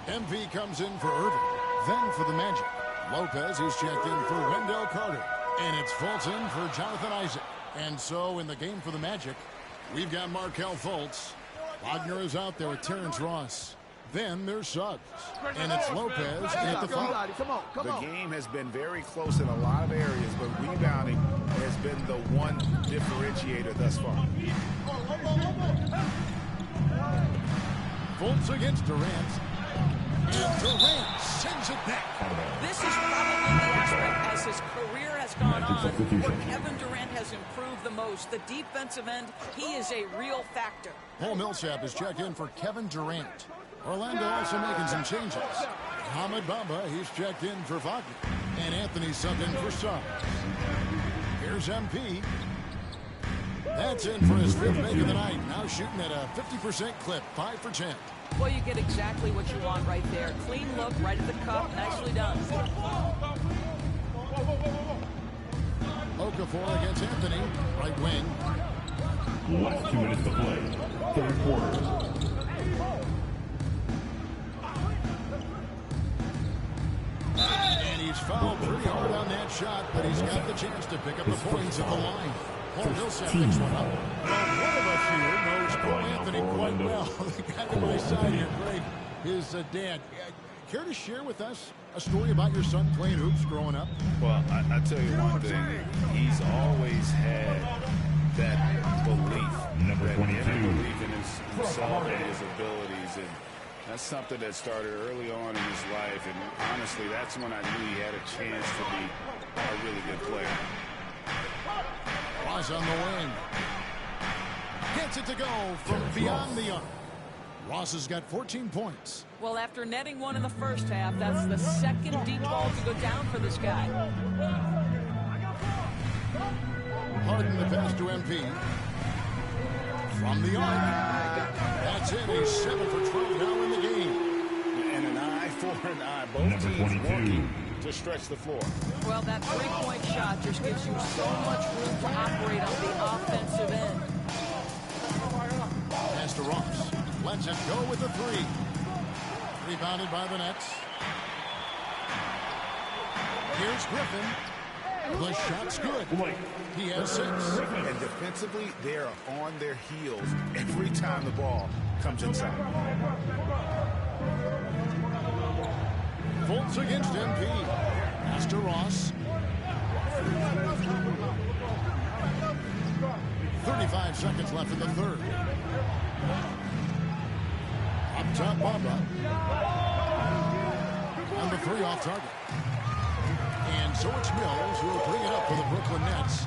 MV comes in for Irving. Then for the Magic, Lopez is checked in for Wendell Carter. And it's Fulton for Jonathan Isaac. And so in the game for the Magic, we've got Markelle Fultz. Wagner is out there with Terrence Ross. Then there's Suggs. And it's Lopez in at the foul. The game has been very close in a lot of areas, but rebounding has been the one differentiator thus far. Fultz against Durant. And Durant sends it back. This is probably the aspect as his career has gone on where Kevin Durant has improved the most. The defensive end, he is a real factor. Paul Millsap is checked in for Kevin Durant. Orlando also making some changes. Ahmed Bamba, he's checked in for Wagner. And Anthony subbed in for Suggs. Here's MP. That's in for his 5th make of the night. Now shooting at a 50% clip, 5 for 10. Well, you get exactly what you want right there. Clean look, right at the cup. Nicely done. Okafor against Anthony, right wing. Last 2 minutes to play. Third quarter. And he's fouled pretty hard on that shot, but he's got the chance to pick up the points at the line. Paul Millsap picks one up. Well, one of us here knows Cole Anthony quite well. The guy on my side here, Greg, his dad. Care to share with us a story about your son playing hoops growing up? Well, I tell you one thing. He's always had that belief. Number 22. Belief in himself and his abilities. And that's something that started early on in his life. And honestly, that's when I knew he had a chance to be a really good player. Ross on the wing. Gets it to go from beyond the arc. Ross has got 14 points. Well, after netting one in the first half, that's the second deep ball to go down for this guy. Harden the pass to MP. From the arc. That's it. He's 7 for 12 now in the game. And an eye for an eye. Both teams working to stretch the floor. Well, that three-point shot just gives you so much room to operate on the offensive end. Pass to Ross. Lets him go with the 3. Rebounded by the Nets. Here's Griffin. The shot's good. He has 6. And defensively, they're on their heels every time the ball comes inside. Fultz against MP. Pass to Ross. 35 seconds left in the third. Up top, Bamba. And the 3 off target. And so it's Mills who will bring it up for the Brooklyn Nets.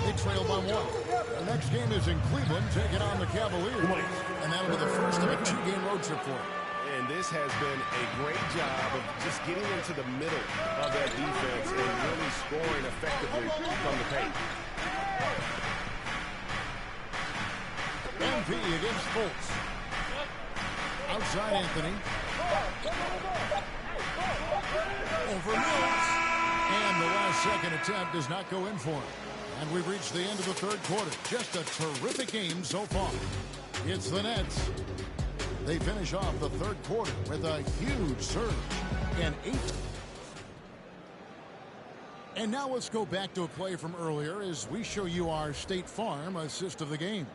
They trail by 1. The next game is in Cleveland, taking on the Cavaliers. And that'll be the first of a 2-game road trip for them. And this has been a great job of just getting into the middle of that defense and really scoring effectively from the paint. MP against Fultz. Outside Anthony. Over Mills. And the last second attempt does not go in for him. And we've reached the end of the third quarter. Just a terrific game so far. It's the Nets. They finish off the third quarter with a huge surge and 8. And now let's go back to a play from earlier as we show you our State Farm assist of the game.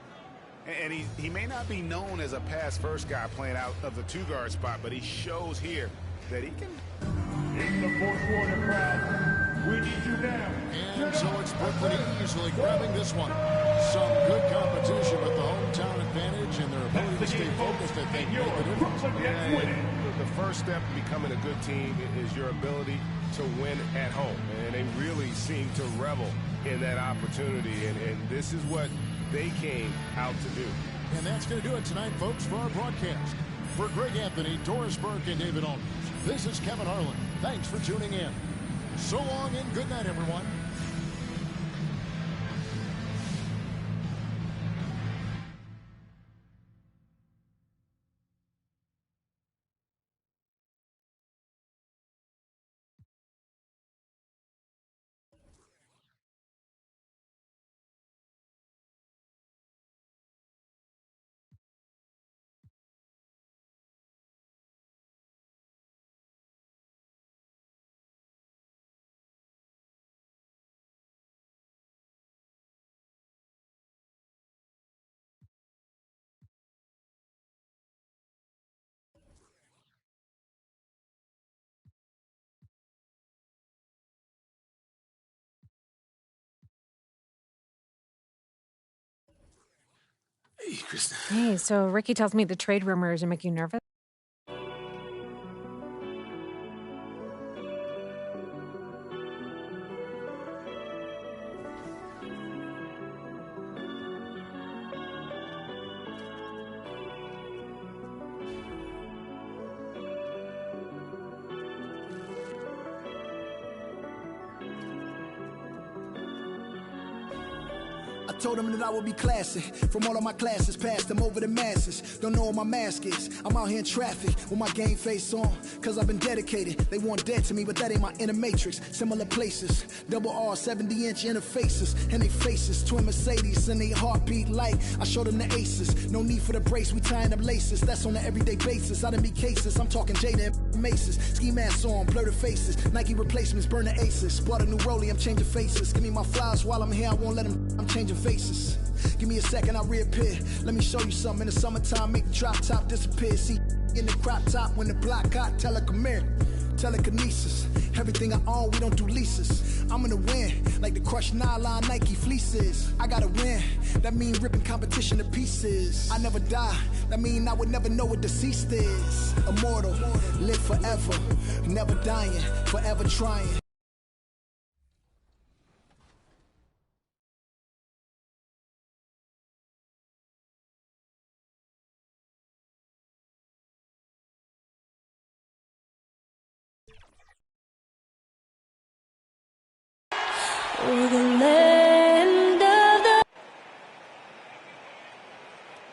And he may not be known as a pass-first guy playing out of the 2-guard spot, but he shows here that he can. In the fourth quarter, crowd, we need you now. And so it's Brooklyn easily grabbing this one. Some good competition with the hometown advantage and their ability to stay focused, I think, made the difference. The first step in becoming a good team is your ability to win at home. And they really seem to revel in that opportunity. And this is what they came out to do. And that's going to do it tonight, folks, for our broadcast. For Greg Anthony, Doris Burke, and David Aldridge, this is Kevin Harlan. Thanks for tuning in. So long and good night, everyone. Hey, Kristen. Hey, so Ricky tells me the trade rumors are making you nervous? I told them that I would be classy. From all of my classes, passed them over the masses. Don't know what my mask is. I'm out here in traffic with my game face on. Cause I've been dedicated. They want dead to me, but that ain't my inner matrix. Similar places. Double R, 70-inch interfaces. And they faces. Twin Mercedes and they heartbeat like I showed them the aces. No need for the brace, we tying up laces. That's on an everyday basis. I done be cases. I'm talking Jada and Maces. Ski masks on, blur the faces. Nike replacements, burn the aces. Bought a new rollie, I'm changing faces. Give me my flowers while I'm here, I won't let them. I'm changing faces. Give me a second, I'll reappear. Let me show you something. In the summertime, make the drop top disappear. See, in the crop top, when the block hot, tell her come here. Telekinesis, everything I own, we don't do leases. I'm gonna win, like the crushed nylon Nike fleeces. I gotta win, that mean ripping competition to pieces. I never die, that mean I would never know what deceased is. Immortal, live forever, never dying, forever trying.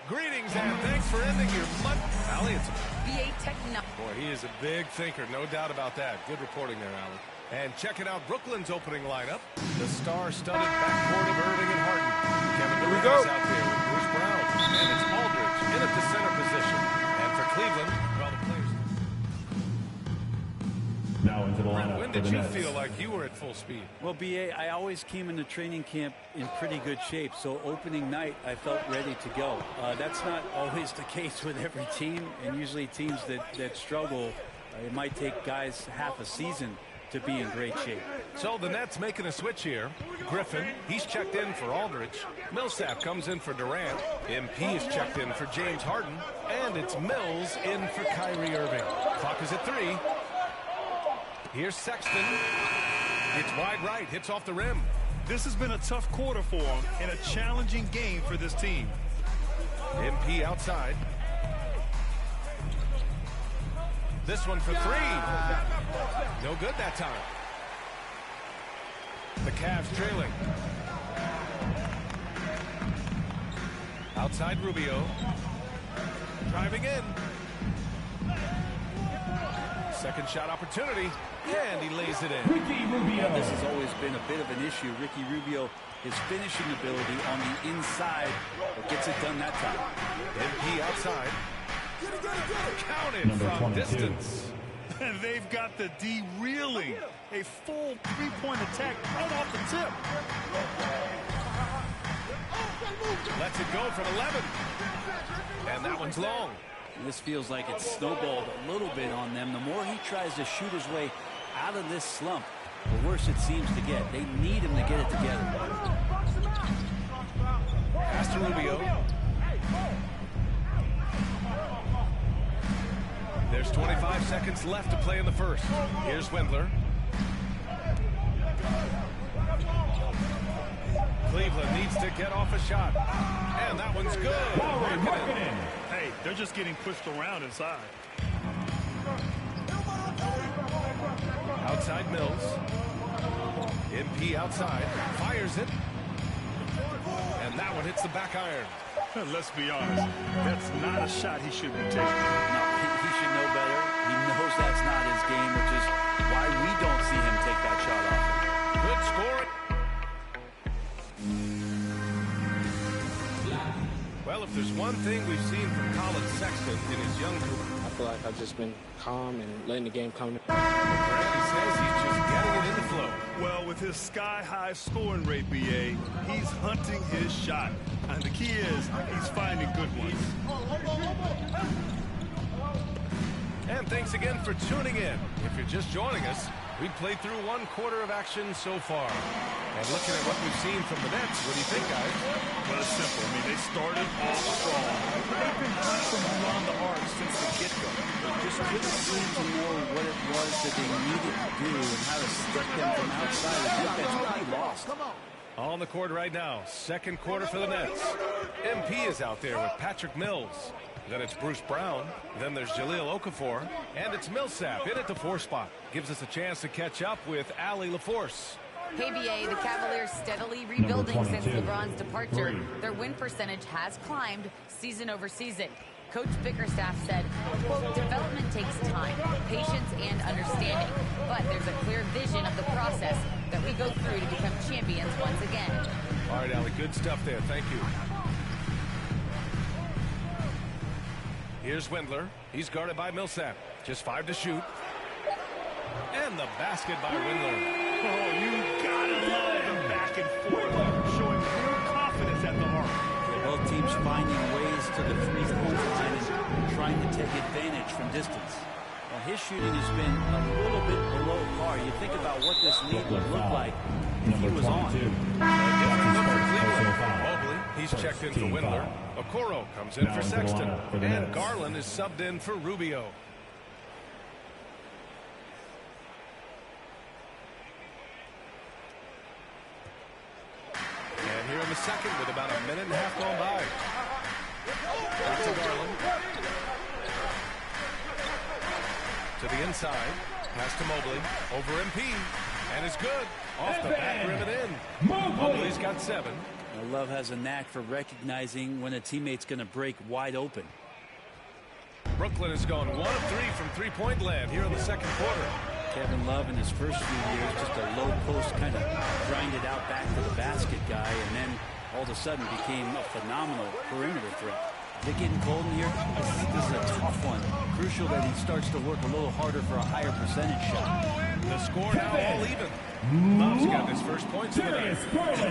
Greetings and thanks for ending your month. Allie, it's VA Technology. Boy, he is a big thinker, no doubt about that. Good reporting there, Allie. And checking out Brooklyn's opening lineup. The star-studded backcourt of Irving and Harden. Kevin Durant is out there with Bruce Brown. And it's Aldridge in at the center position. And for Cleveland, well, the players... Now into the lineup. When did you feel like you were at full speed? Well, BA, I always came into training camp in pretty good shape, so opening night I felt ready to go. That's not always the case with every team, and usually teams that struggle, it might take guys half a season to be in great shape. So the Nets making a switch here. Griffin, he's checked in for Aldridge. Millsap comes in for Durant. MP is checked in for James Harden. And it's Mills in for Kyrie Irving. Clock is at 3. Here's Sexton. It's wide right, hits off the rim. This has been a tough quarter for him and a challenging game for this team. MP outside. This one for 3. No good that time. The Cavs trailing. Outside Rubio. Driving in. Second shot opportunity, and he lays it in. Ricky Rubio. This has always been a bit of an issue. Ricky Rubio, his finishing ability on the inside, but gets it done that time. MP outside. Counted Number from 22. distance. And they've got the D reeling. A full three-point attack right off the tip. Lets it go from 11. And that one's long. This feels like it's snowballed a little bit on them. The more he tries to shoot his way out of this slump, the worse it seems to get. They need him to get it together. Pass to Rubio. There's 25 seconds left to play in the first. Here's Wendler. Cleveland needs to get off a shot. And that one's good. Hey, they're just getting pushed around inside. Outside Mills. MP outside. Fires it. And that one hits the back iron. Let's be honest. That's not a shot he should be taking. No, he should know better. He knows that's not his game, which is why we don't see him take that shot off. Good score. Well, if there's one thing we've seen from Colin Sexton in his young career, I feel like I've just been calm and letting the game come to me. Randy says he's just getting it in the flow. Well, with his sky-high scoring rate, BA, he's hunting his shot. And the key is he's finding good ones. And thanks again for tuning in. If you're just joining us, We've played through 1 quarter of action so far. And looking at what we've seen from the Nets, what do you think, guys? Well, it's simple. I mean, they started off strong. They've been hot from beyond the arc since the get-go. Just couldn't seem to know what it was that they needed to do and how to stick them from outside the defense. Pretty lost. On the court right now, second quarter for the Nets. MP is out there with Patrick Mills. Then it's Bruce Brown. Then there's Jahlil Okafor. And it's Millsap in at the 4 spot. Gives us a chance to catch up with Allie LaForce. Hey, BA, the Cavaliers steadily rebuilding since LeBron's departure. Their win percentage has climbed season over season. Coach Bickerstaff said, quote, development takes time, patience, and understanding. But there's a clear vision of the process that we go through to become champions once again. All right, Allie, good stuff there. Thank you. Here's Wendler. He's guarded by Millsap. Just 5 to shoot. And the basket by Wendler. Oh, you gotta love the back and forth, showing real confidence at the arc. Both teams finding ways to the three-point line and trying to take advantage from distance. Well, his shooting has been a little bit below par. You think about what this league would look like if he was on. Mobley, he's checked in for Wendler. Okoro comes in for Sexton. And Garland is subbed in for Rubio. And here in the second with about a minute and a half gone by. Back to Garland. To the inside. Pass to Mobley. Over MP. And it's good. Off the back rim and in. Mobley's got 7. Love has a knack for recognizing when a teammate's going to break wide open. Brooklyn has gone 1 of 3 from three-point land here in the second quarter. Kevin Love in his first few years, just a low post kind of grinded out back to the basket guy, and then all of a sudden became a phenomenal perimeter threat. They're getting cold in here. This is a tough one. Crucial that he starts to work a little harder for a higher percentage shot. The score now all even. Love's got his first points of the night.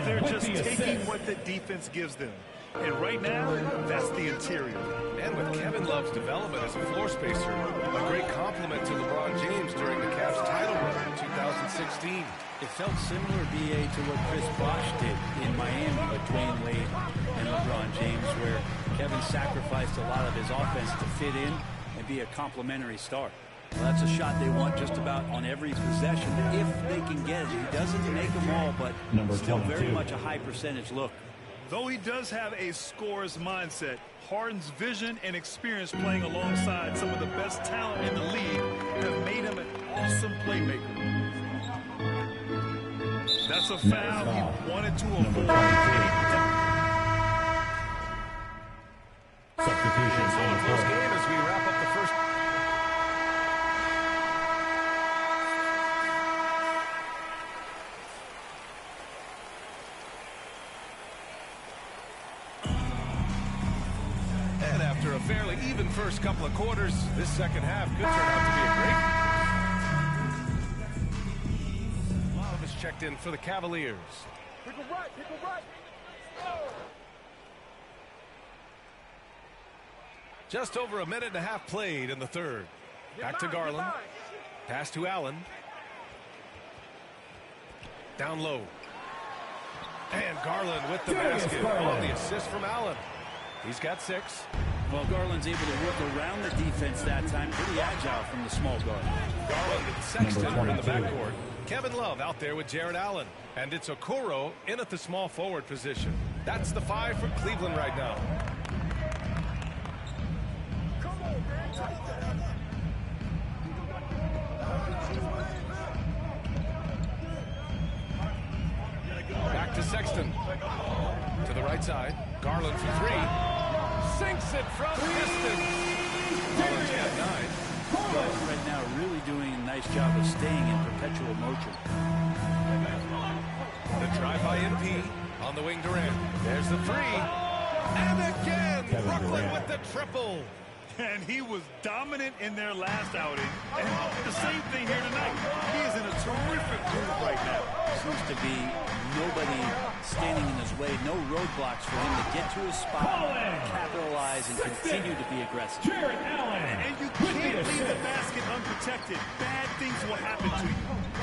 They're just taking what the defense gives them. And right now, that's the interior. And with Kevin Love's development as a floor spacer, a great compliment to LeBron James during the Cavs title run in 2016. It felt similar, BA, to what Chris Bosh did in Miami with Dwayne Wade and LeBron James, where Kevin sacrificed a lot of his offense to fit in and be a complimentary star. Well, that's a shot they want just about on every possession if they can get it. He doesn't make them all, but still very much a high percentage look. Though he does have a scorer's mindset, Harden's vision and experience playing alongside some of the best talent in the league have made him an awesome playmaker. That's a foul he wanted to avoid. Substitutions on the close game as we wrap up the first. And after a fairly even first couple of quarters, this second half could turn out to be a break. Love is checked in for the Cavaliers. Pickle right. Just over a minute and a half played in the third. Back to Garland. Pass to Allen. Down low. And Garland with the basket. Oh, the assist from Allen. He's got 6. Well, Garland's able to work around the defense that time. Pretty agile from the small guard. Garland and Sexton are in the backcourt. Kevin Love out there with Jared Allen. And it's Okoro in at the small forward position. That's the 5 for Cleveland right now. Back to Sexton. To the right side. Garland for 3. Sinks it from distance. Garland's got 9. Guys right now really doing a nice job of staying in perpetual motion. The drive by MP on the wing Durant. There's the 3. And again, Brooklyn with the triple. And he was dominant in their last outing. And the same thing here tonight. He is in a terrific mood right now. Seems to be nobody standing in his way, no roadblocks for him to get to his spot, capitalize, and continue to be aggressive. And you can't leave the basket unprotected. Bad things will happen to you.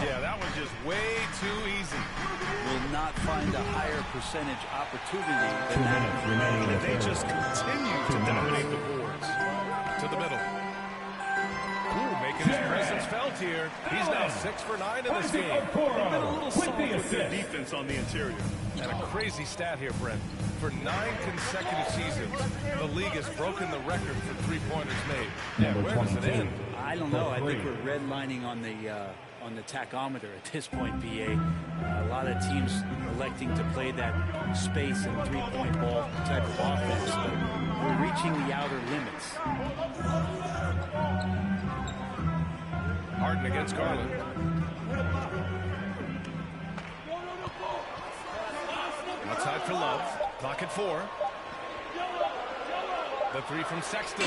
Yeah, that was just way too easy. Will not find a higher percentage opportunity than that. And they just continue to dominate the boards. To the middle. Ooh, making his presence felt here. He's now 6 for 9 in this game. They've been a little soft with their defense on the interior. And a crazy stat here, Brent. For 9 consecutive seasons, the league has broken the record for three-pointers made. Yeah, where does it end? I don't know. I think we're redlining on the tachometer at this point, PA. A lot of teams electing to play that space and three-point ball type of offense, but we're reaching the outer limits. Harden against Garland. Outside for Love. Clock at 4. The three from Sexton.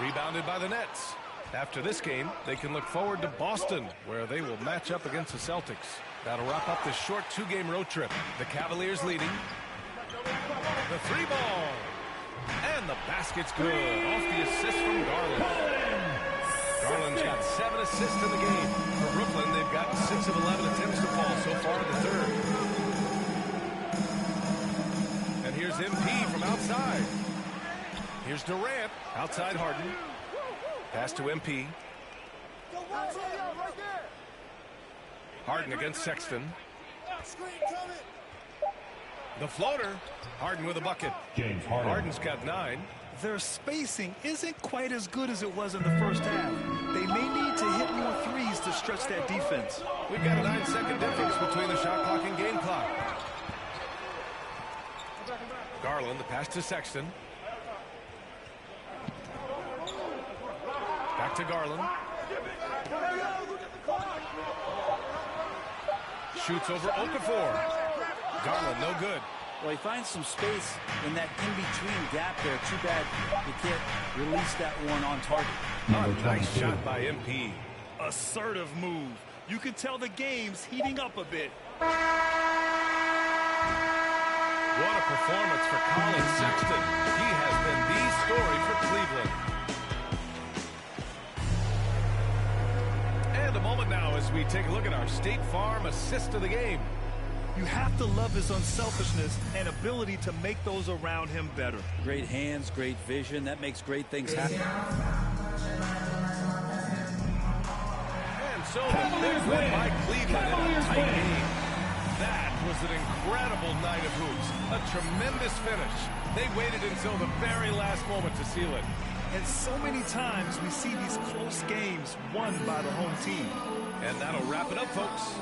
Rebounded by the Nets. After this game, they can look forward to Boston, where they will match up against the Celtics. That'll wrap up this short 2-game road trip. The Cavaliers leading. The 3-ball. And the basket's good. Off the assist from Garland. Garland's got 7 assists in the game. For Brooklyn, they've got 6 of 11 attempts to fall so far in the third. And here's MP from outside. Here's Durant. Outside Harden. Pass to MP. Harden against Sexton. The floater. Harden with a bucket. James Harden. Harden's got 9. Their spacing isn't quite as good as it was in the first half. They may need to hit more threes to stretch that defense. We've got a 9-second difference between the shot clock and game clock. Garland, the pass to Sexton. Back to Garland. Shoots over Okafor. Garland, no good. Well, he finds some space in that in-between gap there. Too bad he can't release that one on target. Nice shot by MP. Assertive move. You can tell the game's heating up a bit. What a performance for Colin Sexton. He has been the story for Cleveland. And a moment now as we take a look at our State Farm assist of the game. You have to love his unselfishness and ability to make those around him better. Great hands, great vision. That makes great things happen. And so the big win by Cleveland in a tight game. That was an incredible night of hoops. A tremendous finish. They waited until the very last moment to seal it. And so many times we see these close games won by the home team. And that'll wrap it up, folks.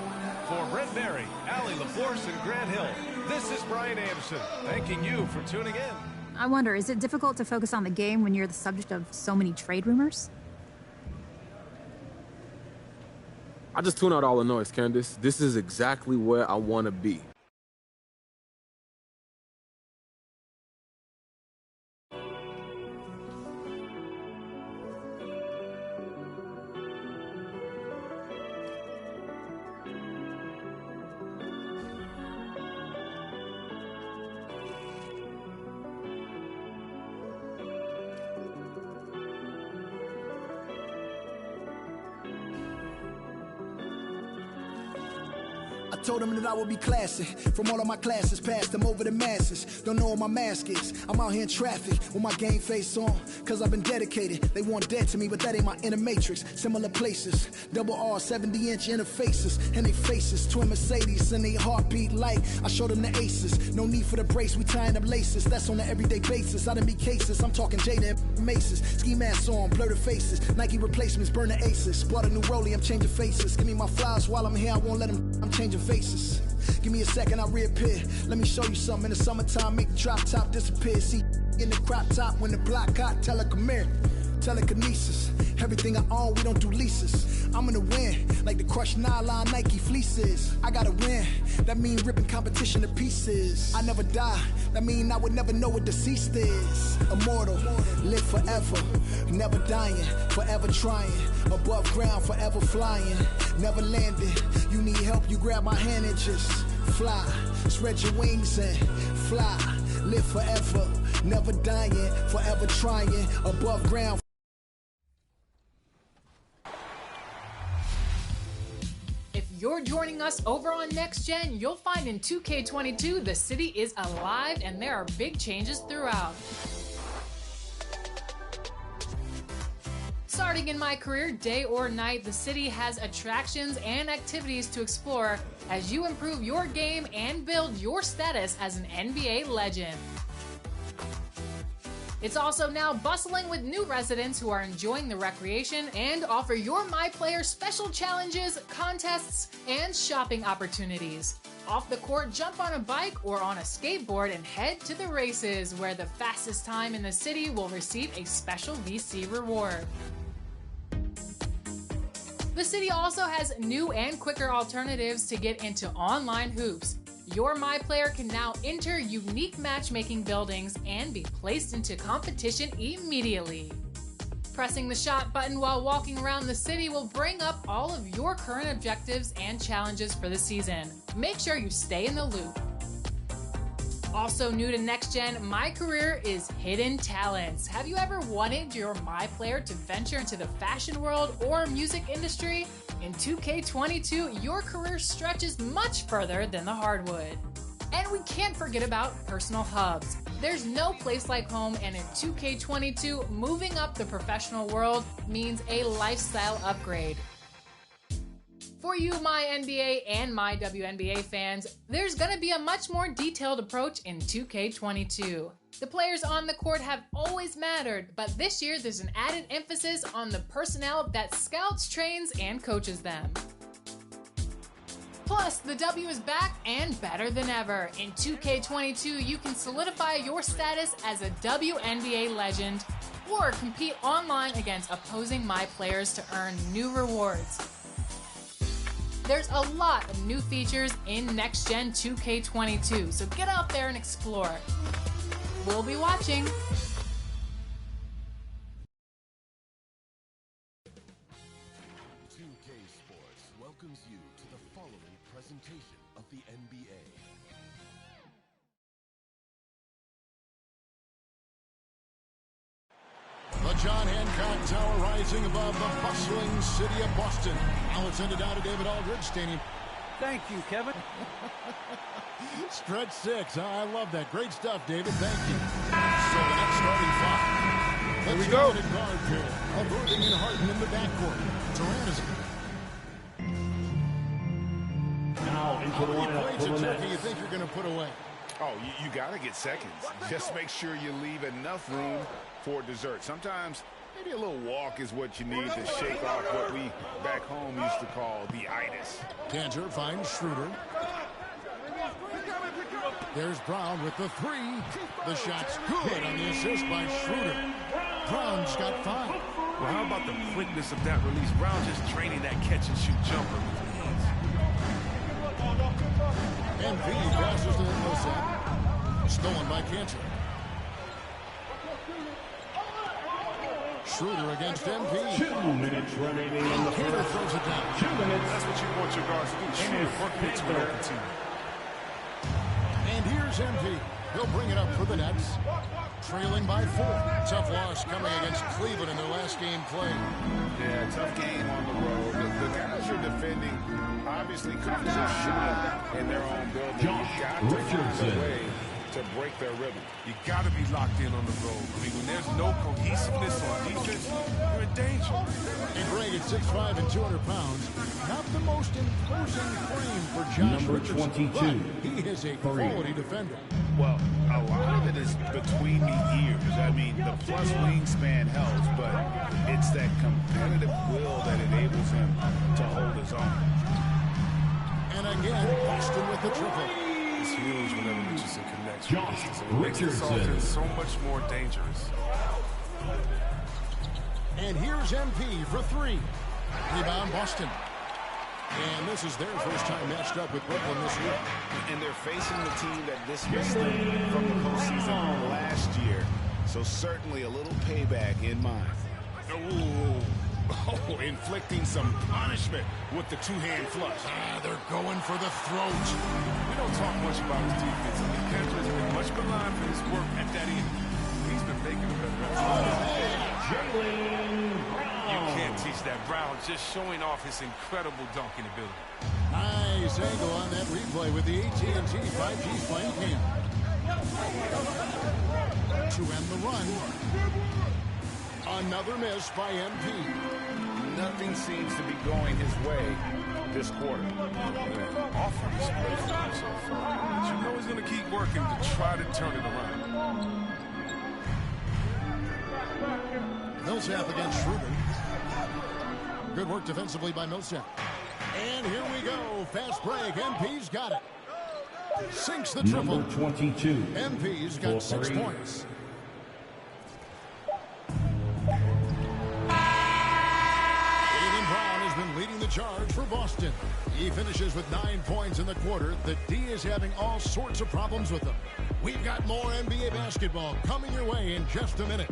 For Brent Barry, Allie LaForce, and Grant Hill, this is Brian Anderson, thanking you for tuning in. I wonder, is it difficult to focus on the game when you're the subject of so many trade rumors? I just tune out all the noise, Candace. This is exactly where I want to be. Told them that I would be classy. From all of my classes, passed them over the masses. Don't know what my mask is. I'm out here in traffic with my game face on. Cause I've been dedicated. They want dead to me, but that ain't my inner matrix. Similar places. Double R, 70-inch interfaces. And they faces. Twin Mercedes and they heartbeat like I showed them the aces. No need for the brace, we tying up laces. That's on an everyday basis. I done be cases. I'm talking Jada and Maces. Ski masks on, blur the faces. Nike replacements, burn the aces. Bought a new rollie, I'm changing faces. Give me my flowers while I'm here, I won't let them. I'm changing faces. Give me a second, I'll reappear. Let me show you something. In the summertime, make the drop top disappear. See, in the crop top, when the block hot, tell her come here. Telekinesis, everything I own, we don't do leases. I'm gonna win, like the crushed nylon Nike fleeces. I gotta win, that mean ripping competition to pieces. I never die, that mean I would never know what deceased is. Immortal, live forever, never dying, forever trying. Above ground, forever flying, never landing. You need help, you You grab my hand and just fly. Spread your wings and fly. Live forever, never dying, forever trying, above ground. If you're joining us over on Next Gen, you'll find in 2K22 the city is alive and there are big changes throughout. Starting in my career, day or night, the city has attractions and activities to explore as you improve your game and build your status as an NBA legend. It's also now bustling with new residents who are enjoying the recreation and offer your MyPlayer special challenges, contests, and shopping opportunities. Off the court, jump on a bike or on a skateboard and head to the races, where the fastest time in the city will receive a special VC reward. The city also has new and quicker alternatives to get into online hoops. Your MyPlayer can now enter unique matchmaking buildings and be placed into competition immediately. Pressing the shot button while walking around the city will bring up all of your current objectives and challenges for the season. Make sure you stay in the loop. Also new to Next Gen, My Career is Hidden Talents. Have you ever wanted your MyPlayer to venture into the fashion world or music industry? In 2K22, your career stretches much further than the hardwood. And we can't forget about personal hubs. There's no place like home, and in 2K22, moving up the professional world means a lifestyle upgrade. For you, my NBA and my WNBA fans, there's gonna be a much more detailed approach in 2K22. The players on the court have always mattered, but this year there's an added emphasis on the personnel that scouts, trains, and coaches them. Plus, the W is back and better than ever. In 2K22, you can solidify your status as a WNBA legend or compete online against opposing MyPlayers to earn new rewards. There's a lot of new features in Next Gen 2K22, so get out there and explore. We'll be watching. 2K Sports welcomes you to the following presentation of the NBA. The John Hancock Tower rising above the bustling city of Boston. Now it's sent it down to David Aldridge Stadium. Thank you, Kevin. Stretch 6. I love that. Great stuff, David. Thank you. So the next starting five. Here we go. Guard pair of Irving and Harden in the backcourt. Durant is... Now into the lineup for the Nets. You think you're going to put away? Oh, you got to get seconds. Just make sure you leave enough room for dessert. Sometimes maybe a little walk is what you need to shake off what we back home used to call the itis. Cantor finds Schroeder. There's Brown with the three. The shot's good on the assist by Schroeder. Brown's got 5. Well, how about the quickness of that release? Brown just training that catch-and-shoot jumper with MP passes to Millsap. Stolen by Cantor. Schroeder against MP. 2 minutes remaining in the first. Throws it down. 2 minutes. That's what you want your guards to do. Shoot it, work it to the open team. And here's MP. He'll bring it up for the Nets. Trailing by 4. Tough loss coming against Cleveland in their last game played. Yeah, tough game on the road. The guys you're defending obviously couldn't just shoot in their own building. You got to find a way to break their rhythm. You got to be locked in on the road. I mean, when there's no cohesiveness on defense, you're in danger. And Greg at 6'5" and 200 pounds, not the most imposing frame for Josh Number Richardson, 22. He is a quality defender. Well, a lot of it is between the ears. I mean, the plus wingspan helps, but it's that competitive will that enables him to hold his own. And again, Boston with the triple. It's huge whenever Richardson connects. Josh It makes this offense so much more dangerous. And here's MP for 3. Rebound Boston. And this is their first time matched up with Brooklyn this year. And they're facing the team that dismissed them from the postseason last year. So certainly a little payback in mind. Ooh. Oh, inflicting some punishment with the two-hand flush. They're going for the throat. We don't talk much about his defense. Kendra has been much maligned for his work at that end. He's been making a better You can't teach that. Brown just showing off his incredible dunking ability. Nice angle on that replay with the AT&T 5G Fight game. To end the run. Another miss by MP. Nothing seems to be going his way this quarter. Offense play for him so far. But you know he's going to keep working to try to turn it around. Millsap against Schroeder. Good work defensively by Millsap. And here we go. Fast break. MP's got it. Sinks the triple. Number 22. MP's got 6 points. Jaylen Brown has been leading the charge for Boston. He finishes with 9 points in the quarter. The D is having all sorts of problems with them. We've got more NBA basketball coming your way in just a minute.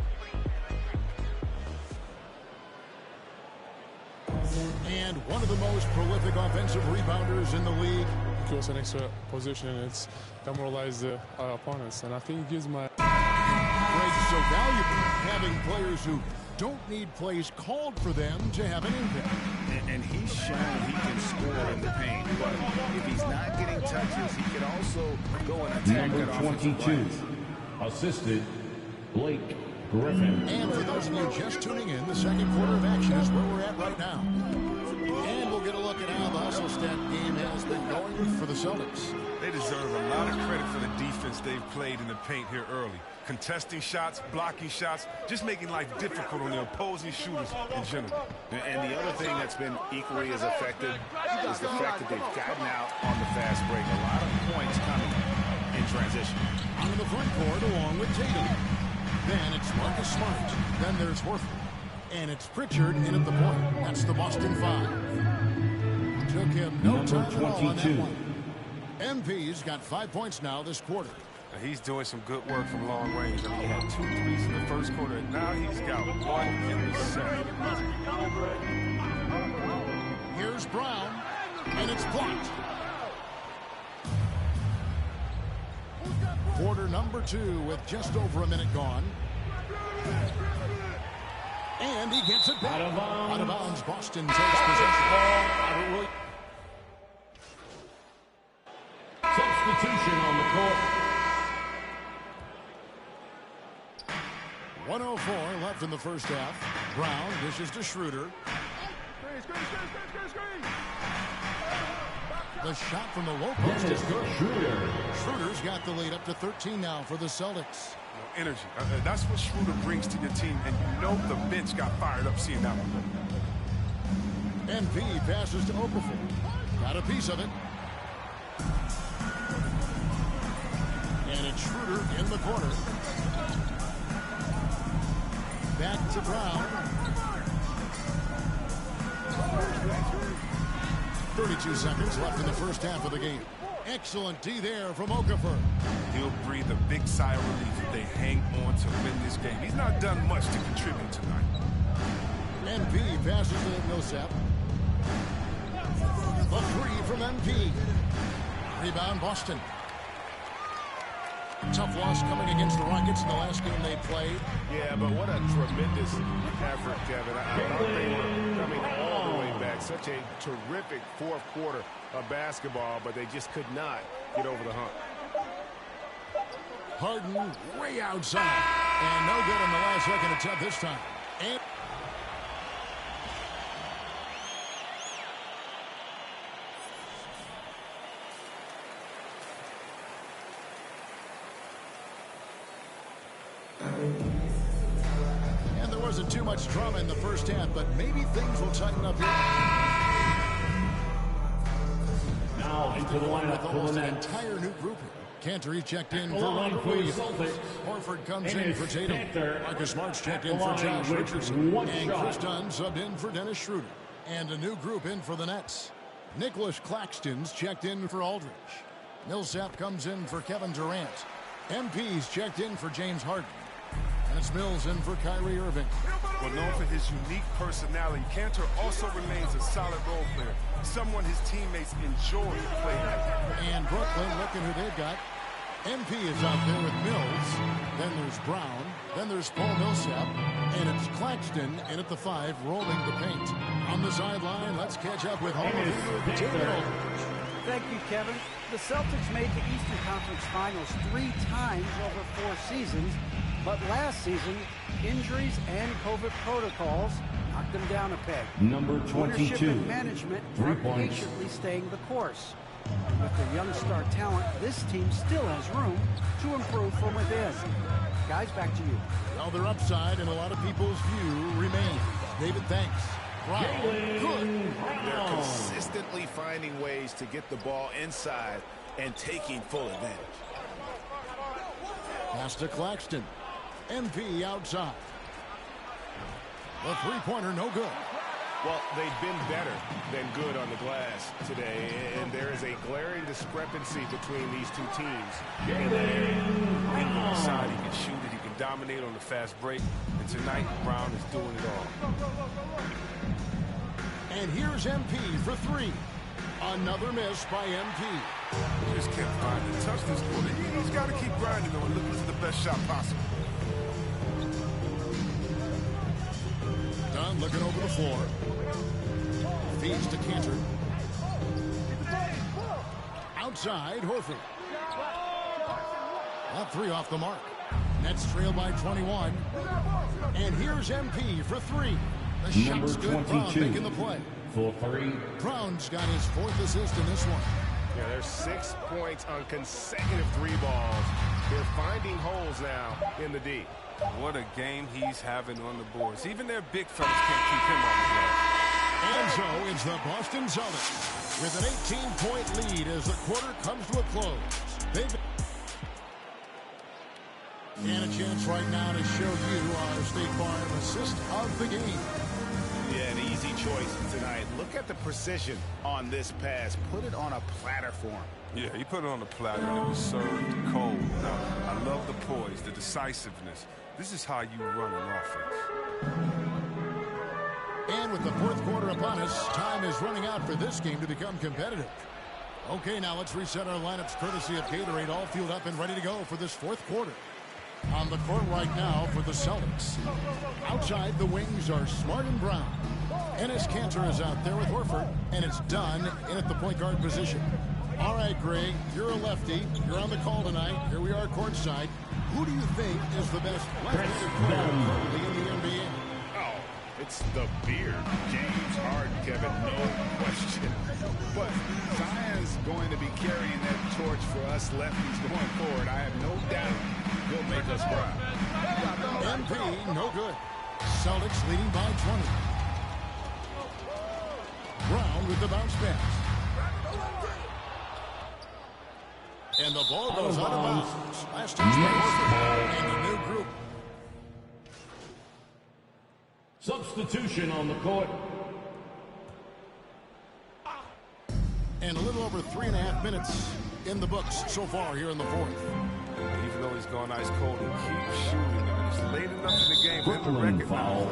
And one of the most prolific offensive rebounders in the league. Give us an extra position and it's demoralize the opponents. And I think it gives my... Great, so valuable having players who don't need plays called for them to have an impact. And he's shown he can score in the paint, but if he's not getting touches, he can also go and attack Number that 22, assisted Blake Griffin. And for those of you just tuning in, the second quarter of action is where we're at right now. And we'll get a look at how the hustle stat game has been going for the Celtics. They deserve a lot of credit for the defense they've played in the paint here early. Contesting shots, blocking shots, just making life difficult on the opposing shooters in general. And the other thing that's been equally as effective is the fact that they've gotten out on the fast break. A lot of points coming in transition. On the front court along with Tatum. Then it's Marcus Smart. Then there's Horford. And it's Pritchard in at the point. That's the Boston 5. Took him no time at all on that one. MP's got 5 points now this quarter. He's doing some good work from long range. I mean, he had 2 threes in the first quarter, and now he's got 1 in the second. Here's Brown, and it's blocked. Quarter number 2 with just over a minute gone. And he gets it back. Out of bounds. Boston takes possession. Substitution on the court. 104 left in the first half. Brown dishes to Schroeder. The shot from the low post is good. Schroeder's got the lead up to 13 now for the Celtics. Energy. That's what Schroeder brings to your team, and you know the bench got fired up seeing that one. MP passes to Okafor. Got a piece of it. And it's Schroeder in the corner. Back to Brown. 32 seconds left in the first half of the game. Excellent D there from Okafor. He'll breathe a big sigh of relief if they hang on to win this game. He's not done much to contribute tonight. MP passes to Millsap. The 3 from MP. Rebound Boston. Tough loss coming against the Rockets in the last game they played. Yeah, but what a tremendous effort, Kevin. I thought they were coming all the way back. Such a terrific fourth quarter of basketball, but they just could not get over the hump. Harden way outside. And no good on the last second attempt this time. And there wasn't too much drama in the first half, but maybe things will tighten up here. Now into the lineup with almost an entire new group here. Cantor checked in for Ron Williams. Horford comes in for Tatum. Marcus Smart's checked in for Josh Richardson. And Chris Dunn subbed in for Dennis Schroeder. And a new group in for the Nets. Nicholas Claxton's checked in for Aldridge. Millsap comes in for Kevin Durant. MP's checked in for James Harden. And it's Mills in for Kyrie Irving. Well, known for his unique personality, Cantor also remains a solid role player, someone his teammates enjoy playing with. And Brooklyn, looking who they've got. MP is out there with Mills. Then there's Brown. Then there's Paul Millsap. And it's Claxton in at the 5, rolling the paint. On the sideline, let's catch up with Hall of Famer Tim Aldridge. Thank you, Kevin. The Celtics made the Eastern Conference Finals 3 times over 4 seasons, but last season, injuries and COVID protocols knocked them down a peg. Number 22. Ownership and management are patiently staying the course. With their young star talent, this team still has room to improve from within. Guys, back to you. Well, their upside in a lot of people's view remains. David, thanks. Brown, good. They're consistently finding ways to get the ball inside and taking full advantage. Pass to Claxton. MP outside. The three-pointer, no good. Well, they've been better than good on the glass today, and there is a glaring discrepancy between these two teams. Ingram side, he can shoot it, he can dominate on the fast break, and tonight, Brown is doing it all. And here's MP for 3. Another miss by MP. He just can't find the touch this quarter. He's got to keep grinding, though, and looking for the best shot possible. Dunn looking over the floor. Feeds to Cantor. Outside, Horford. That 3 off the mark. Nets trail by 21. And here's MP for 3. The shot's good. Brown making the play. For 3. Brown's got his 4th assist in this one. Yeah, there's 6 points on consecutive 3 balls. They're finding holes now in the D. What a game he's having on the boards. Even their big fellas can't keep him off the glass. And so it's the Boston Celtics with an 18-point lead as the quarter comes to a close. And a chance right now to show you our State Farm assist of the game. Yeah, an easy choice tonight. Look at the precision on this pass. Put it on a platter for him. Yeah, he put it on the platter and it was served cold. Now, I love the poise, the decisiveness. This is how you run an offense. And with the 4th quarter upon us, time is running out for this game to become competitive. Okay, now let's reset our lineups courtesy of Gatorade, all fueled up and ready to go for this 4th quarter. On the court right now for the Celtics. Outside, the wings are Smart and Brown. Enes Kanter is out there with Horford, and it's Dunn in at the point guard position. All right, Greg, you're a lefty. You're on the call tonight. Here we are courtside. Who do you think is the best left-handed player currently in the NBA? Oh, it's the beard. James Harden, Kevin, no question. But Zion's going to be carrying that torch for us lefties going forward. I have no doubt he'll make us proud. MP, no good. Celtics leading by 20. Brown with the bounce pass. And the ball goes out of bounds. Last touch by Horford and a new group. Substitution on the court. And a little over 3.5 minutes in the books so far here in the 4th. Even though he's gone ice cold, he keeps shooting. It's late enough in the game for him to recognize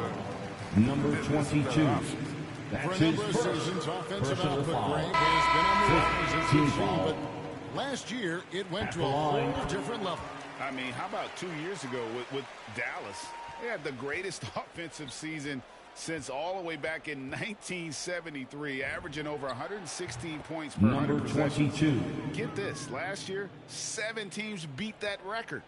number 22. For a number of seasons, offensive output, Greg, has been on the rise, as you've seen, but last year it went to a whole different level. I mean, how about 2 years ago with Dallas? They had the greatest offensive season since all the way back in 1973, averaging over 116 points per 100 possessions. 22. Get this, last year, 7 teams beat that record.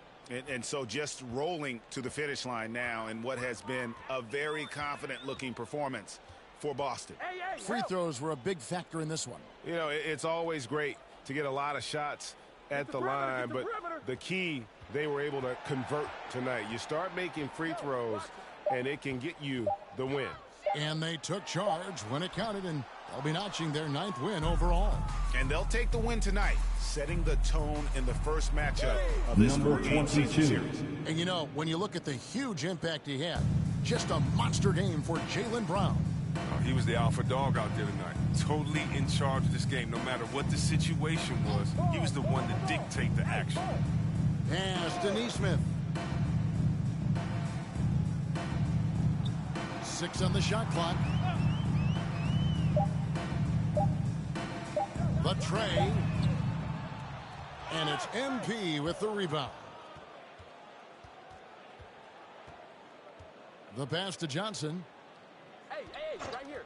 And so just rolling to the finish line now in what has been a very confident-looking performance for Boston. Free throws were a big factor in this one. You know, it's always great to get a lot of shots at the line, but the key, they were able to convert tonight. You start making free throws, and it can get you the win. And they took charge when it counted, and they'll be notching their 9th win overall. And they'll take the win tonight, setting the tone in the first matchup of this number 22 series. And you know, when you look at the huge impact he had, just a monster game for Jaylen Brown. He was the alpha dog out there tonight. Totally in charge of this game. No matter what the situation was, he was the one to dictate the action. Pass to Nesmith. 6 on the shot clock. The tray. And it's MP with the rebound. The pass to Johnson. Hey, right here.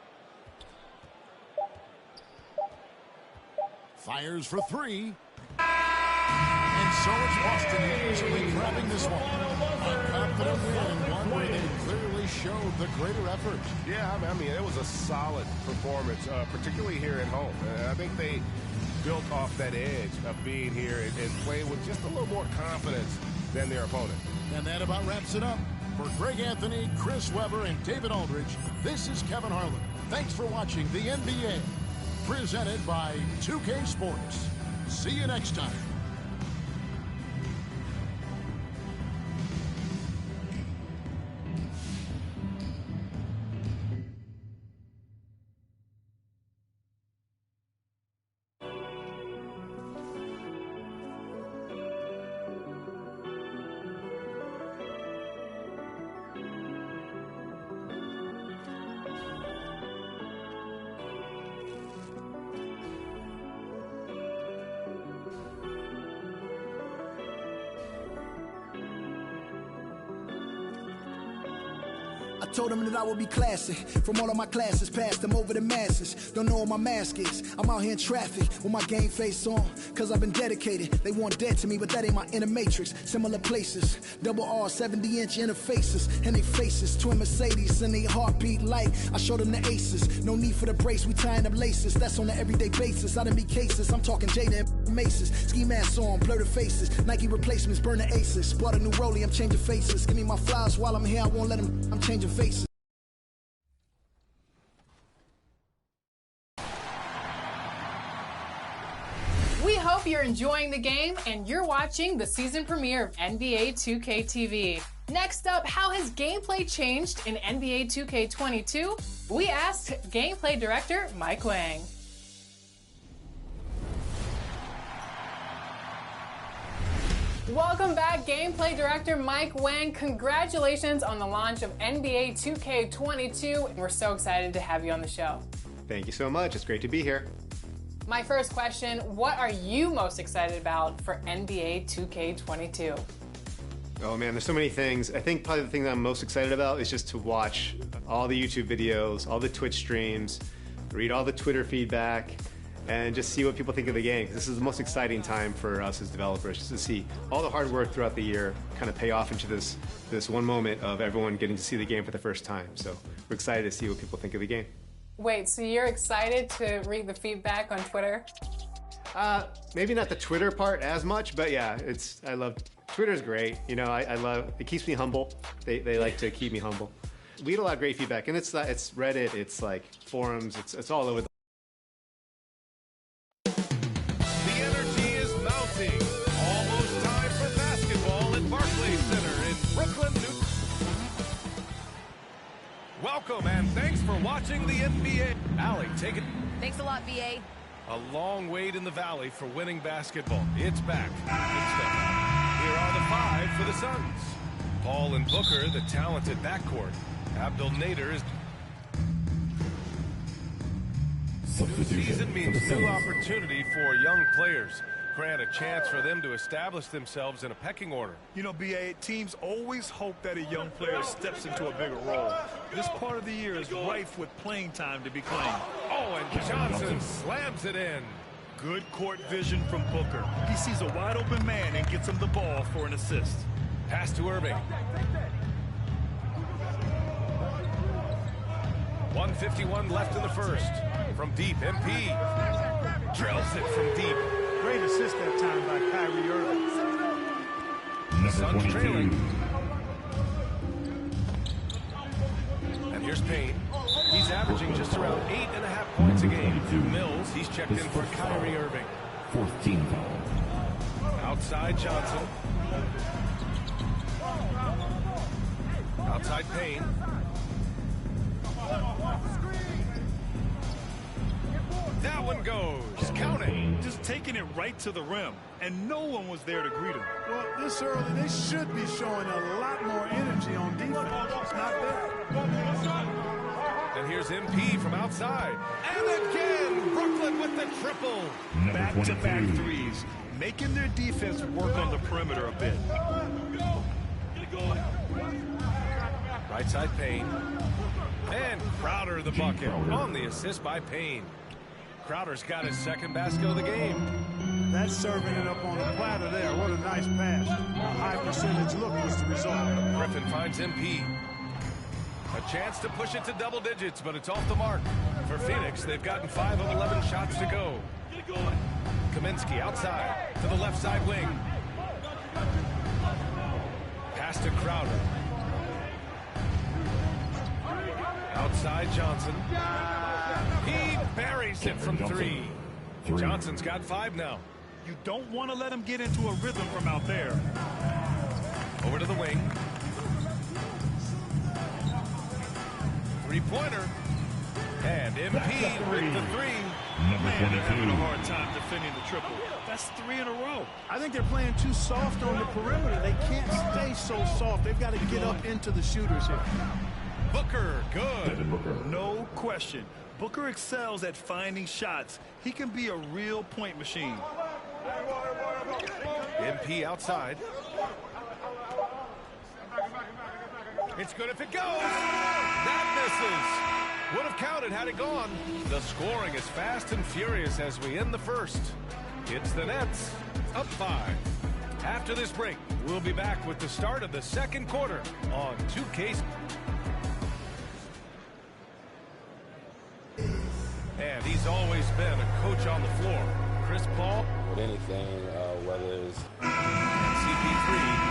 Fires for 3. And so it's Boston easily grabbing this one. A confident win, one where they clearly showed the greater effort. Yeah, I mean, it was a solid performance, particularly here at home. I think they built off that edge of being here and playing with just a little more confidence than their opponent. And that about wraps it up. For Greg Anthony, Chris Webber, and David Aldridge, this is Kevin Harlan. Thanks for watching the NBA, presented by 2K Sports. See you next time. I told them that I would be classy. From all of my classes, passed them over the masses. Don't know what my mask is. I'm out here in traffic with my game face on. Cause I've been dedicated. They want dead to me, but that ain't my inner matrix. Similar places. Double R, 70-inch interfaces. And they faces. Twin Mercedes and they heartbeat like I showed them the aces. No need for the brace, we tying up laces. That's on an everyday basis. I done be cases. I'm talking Jada and Maces. Ski masks on, blur the faces. Nike replacements, burn the aces. Bought a new rollie, I'm changing faces. Give me my flowers while I'm here, I won't let them. I'm changing faces. We hope you're enjoying the game and you're watching the season premiere of NBA 2K TV. Next up, how has gameplay changed in NBA 2K22? We asked gameplay director Mike Wang. Welcome back, gameplay director Mike Wang. Congratulations on the launch of NBA 2K22. We're so excited to have you on the show. Thank you so much. It's great to be here. My first question, what are you most excited about for NBA 2K22? Oh man, there's so many things. I think probably the thing that I'm most excited about is just to watch all the YouTube videos, all the Twitch streams, read all the Twitter feedback, and just see what people think of the game. This is the most exciting time for us as developers, just to see all the hard work throughout the year kind of pay off into this one moment of everyone getting to see the game for the first time. So we're excited to see what people think of the game. Wait, so you're excited to read the feedback on Twitter? Maybe not the Twitter part as much, but yeah, I love, Twitter's great. You know, I love, it keeps me humble. They like to keep me humble. We get a lot of great feedback, and it's Reddit, it's like forums, it's all over the energy is mounting. Almost time for basketball at Barclays Center in Brooklyn, New York. Welcome and thanks for watching the NBA. Allie, take it. Thanks a lot, BA. A long wait in the valley for winning basketball. It's back. Good stuff. Here are the 5 for the Suns. Paul and Booker, the talented backcourt. Abdel Nader is... New season means new opportunity for young players. Grant a chance for them to establish themselves in a pecking order. You know, BA, teams always hope that a young player steps into a bigger role. This part of the year is rife with playing time to be claimed. Oh, and Johnson slams it in. Good court vision from Booker. He sees a wide open man and gets him the ball for an assist. Pass to Irving. 1:51 left in the first. From deep, MP drills it from deep. Great assist that time by Kyrie Irving. Suns trailing. And here's Payne. He's averaging just around 8.5 points a game. Mills, he's checked in for Kyrie Irving. 4th team foul. Outside Johnson. Outside Payne. That one goes. count it. Just taking it right to the rim, and no one was there to greet him. Well, this early, they should be showing a lot more energy on defense. It's not there. And here's MP from outside. And again, Brooklyn with the triple. Back-to-back threes, making their defense work on the perimeter a bit. Right side Payne. And Crowder the bucket on the assist by Payne. Crowder's got his second basket of the game. That's serving it up on the platter there. What a nice pass. A high percentage look was the result. Griffin finds MP. A chance to push it to double digits, but it's off the mark. For Phoenix, they've gotten 5 of 11 shots to go. Kaminsky outside to the left side wing. Pass to Crowder. Outside Johnson. He buries it from 3. Johnson's got 5 now. You don't want to let him get into a rhythm from out there. Over to the wing. 3-pointer. And MP with the 3. Man, they're having a hard time defending the triple. That's 3 in a row. I think they're playing too soft on the perimeter. They can't stay so soft. They've got to get up into the shooters here. Booker, good. No question. Booker excels at finding shots. He can be a real point machine. MP outside. It's good if it goes. That misses. Would have counted had it gone. The scoring is fast and furious as we end the first. It's the Nets up 5. After this break, we'll be back with the start of the second quarter on 2K. And he's always been a coach on the floor. Chris Paul. With anything, whether it's... CP3,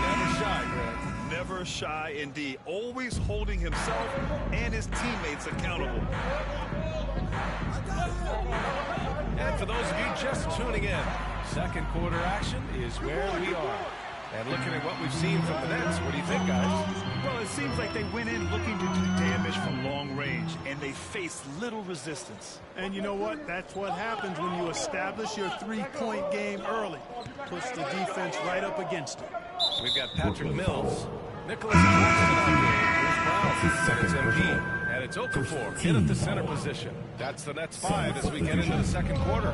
never shy, Greg. Never shy indeed. Always holding himself and his teammates accountable. And for those of you just tuning in, second quarter action is where we are. And looking at what we've seen from the Nets, what do you think, guys? Well, it seems like they went in looking to do damage from long range, and they faced little resistance. And you know what? That's what happens when you establish your three-point game early. Puts the defense right up against it. We've got Patrick Mills, Nicholas Claxton out there, Bruce Brown, and it's MP. And it's Okafor in at the center position. That's the Nets 5 as we get into the second quarter.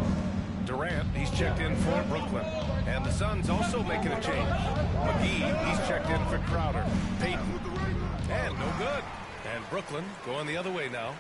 Durant, he's checked in for Brooklyn. And the Suns also making a change. McGee, he's checked in for Crowder. Payton. And no good. And Brooklyn going the other way now.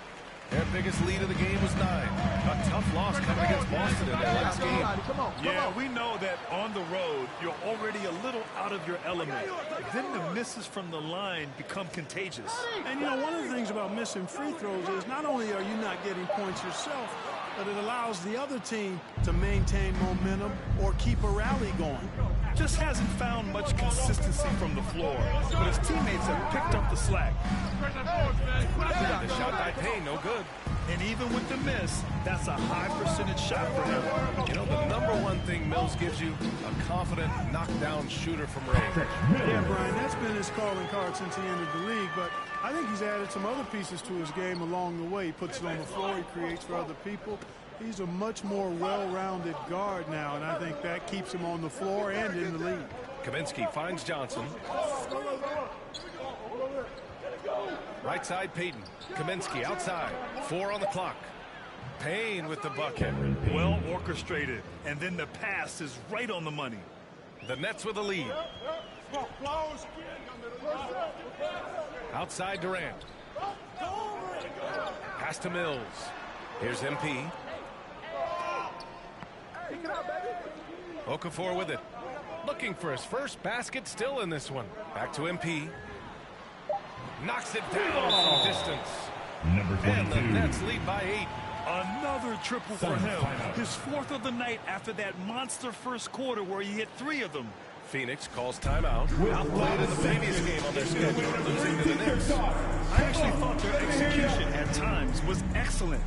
Their biggest lead of the game was 9. A tough loss coming against Boston in their last game. Yeah, we know that on the road, you're already a little out of your element. Then the misses from the line become contagious. And you know, one of the things about missing free throws is not only are you not getting points yourself, but it allows the other team to maintain momentum or keep a rally going. Just hasn't found much consistency from the floor, but his teammates have picked up the slack. The shot by Payne, no good. And even with the miss, that's a high percentage shot for him. You know, the number one thing Mills gives you, a confident knockdown shooter from range. Yeah, Brian, that's been his calling card since he entered the league, but I think he's added some other pieces to his game along the way. He puts it on the floor, he creates for other people. He's a much more well-rounded guard now, and I think that keeps him on the floor and in the league. Kaminsky finds Johnson. Right side, Payton. Kaminsky outside. 4 on the clock. Payne with the bucket. Well orchestrated, and then the pass is right on the money. The Nets with the lead. Outside Durant. Pass to Mills. Here's MP. Okafor with it. Looking for his first basket, still in this one. Back to MP. Knocks it down from distance. And the Nets lead by 8. Another triple for him. His 4th of the night after that monster first quarter where he hit 3 of them. Phoenix calls timeout. Outplayed in the previous game on their schedule, losing to the Knicks. I actually thought their execution at times was excellent.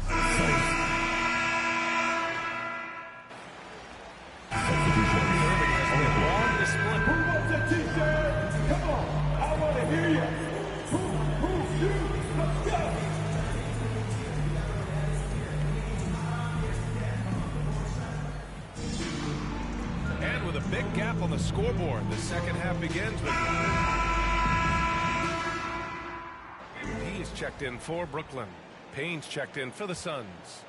big gap on the scoreboard. The second half begins with... He is checked in for Brooklyn. Payne's checked in for the Suns.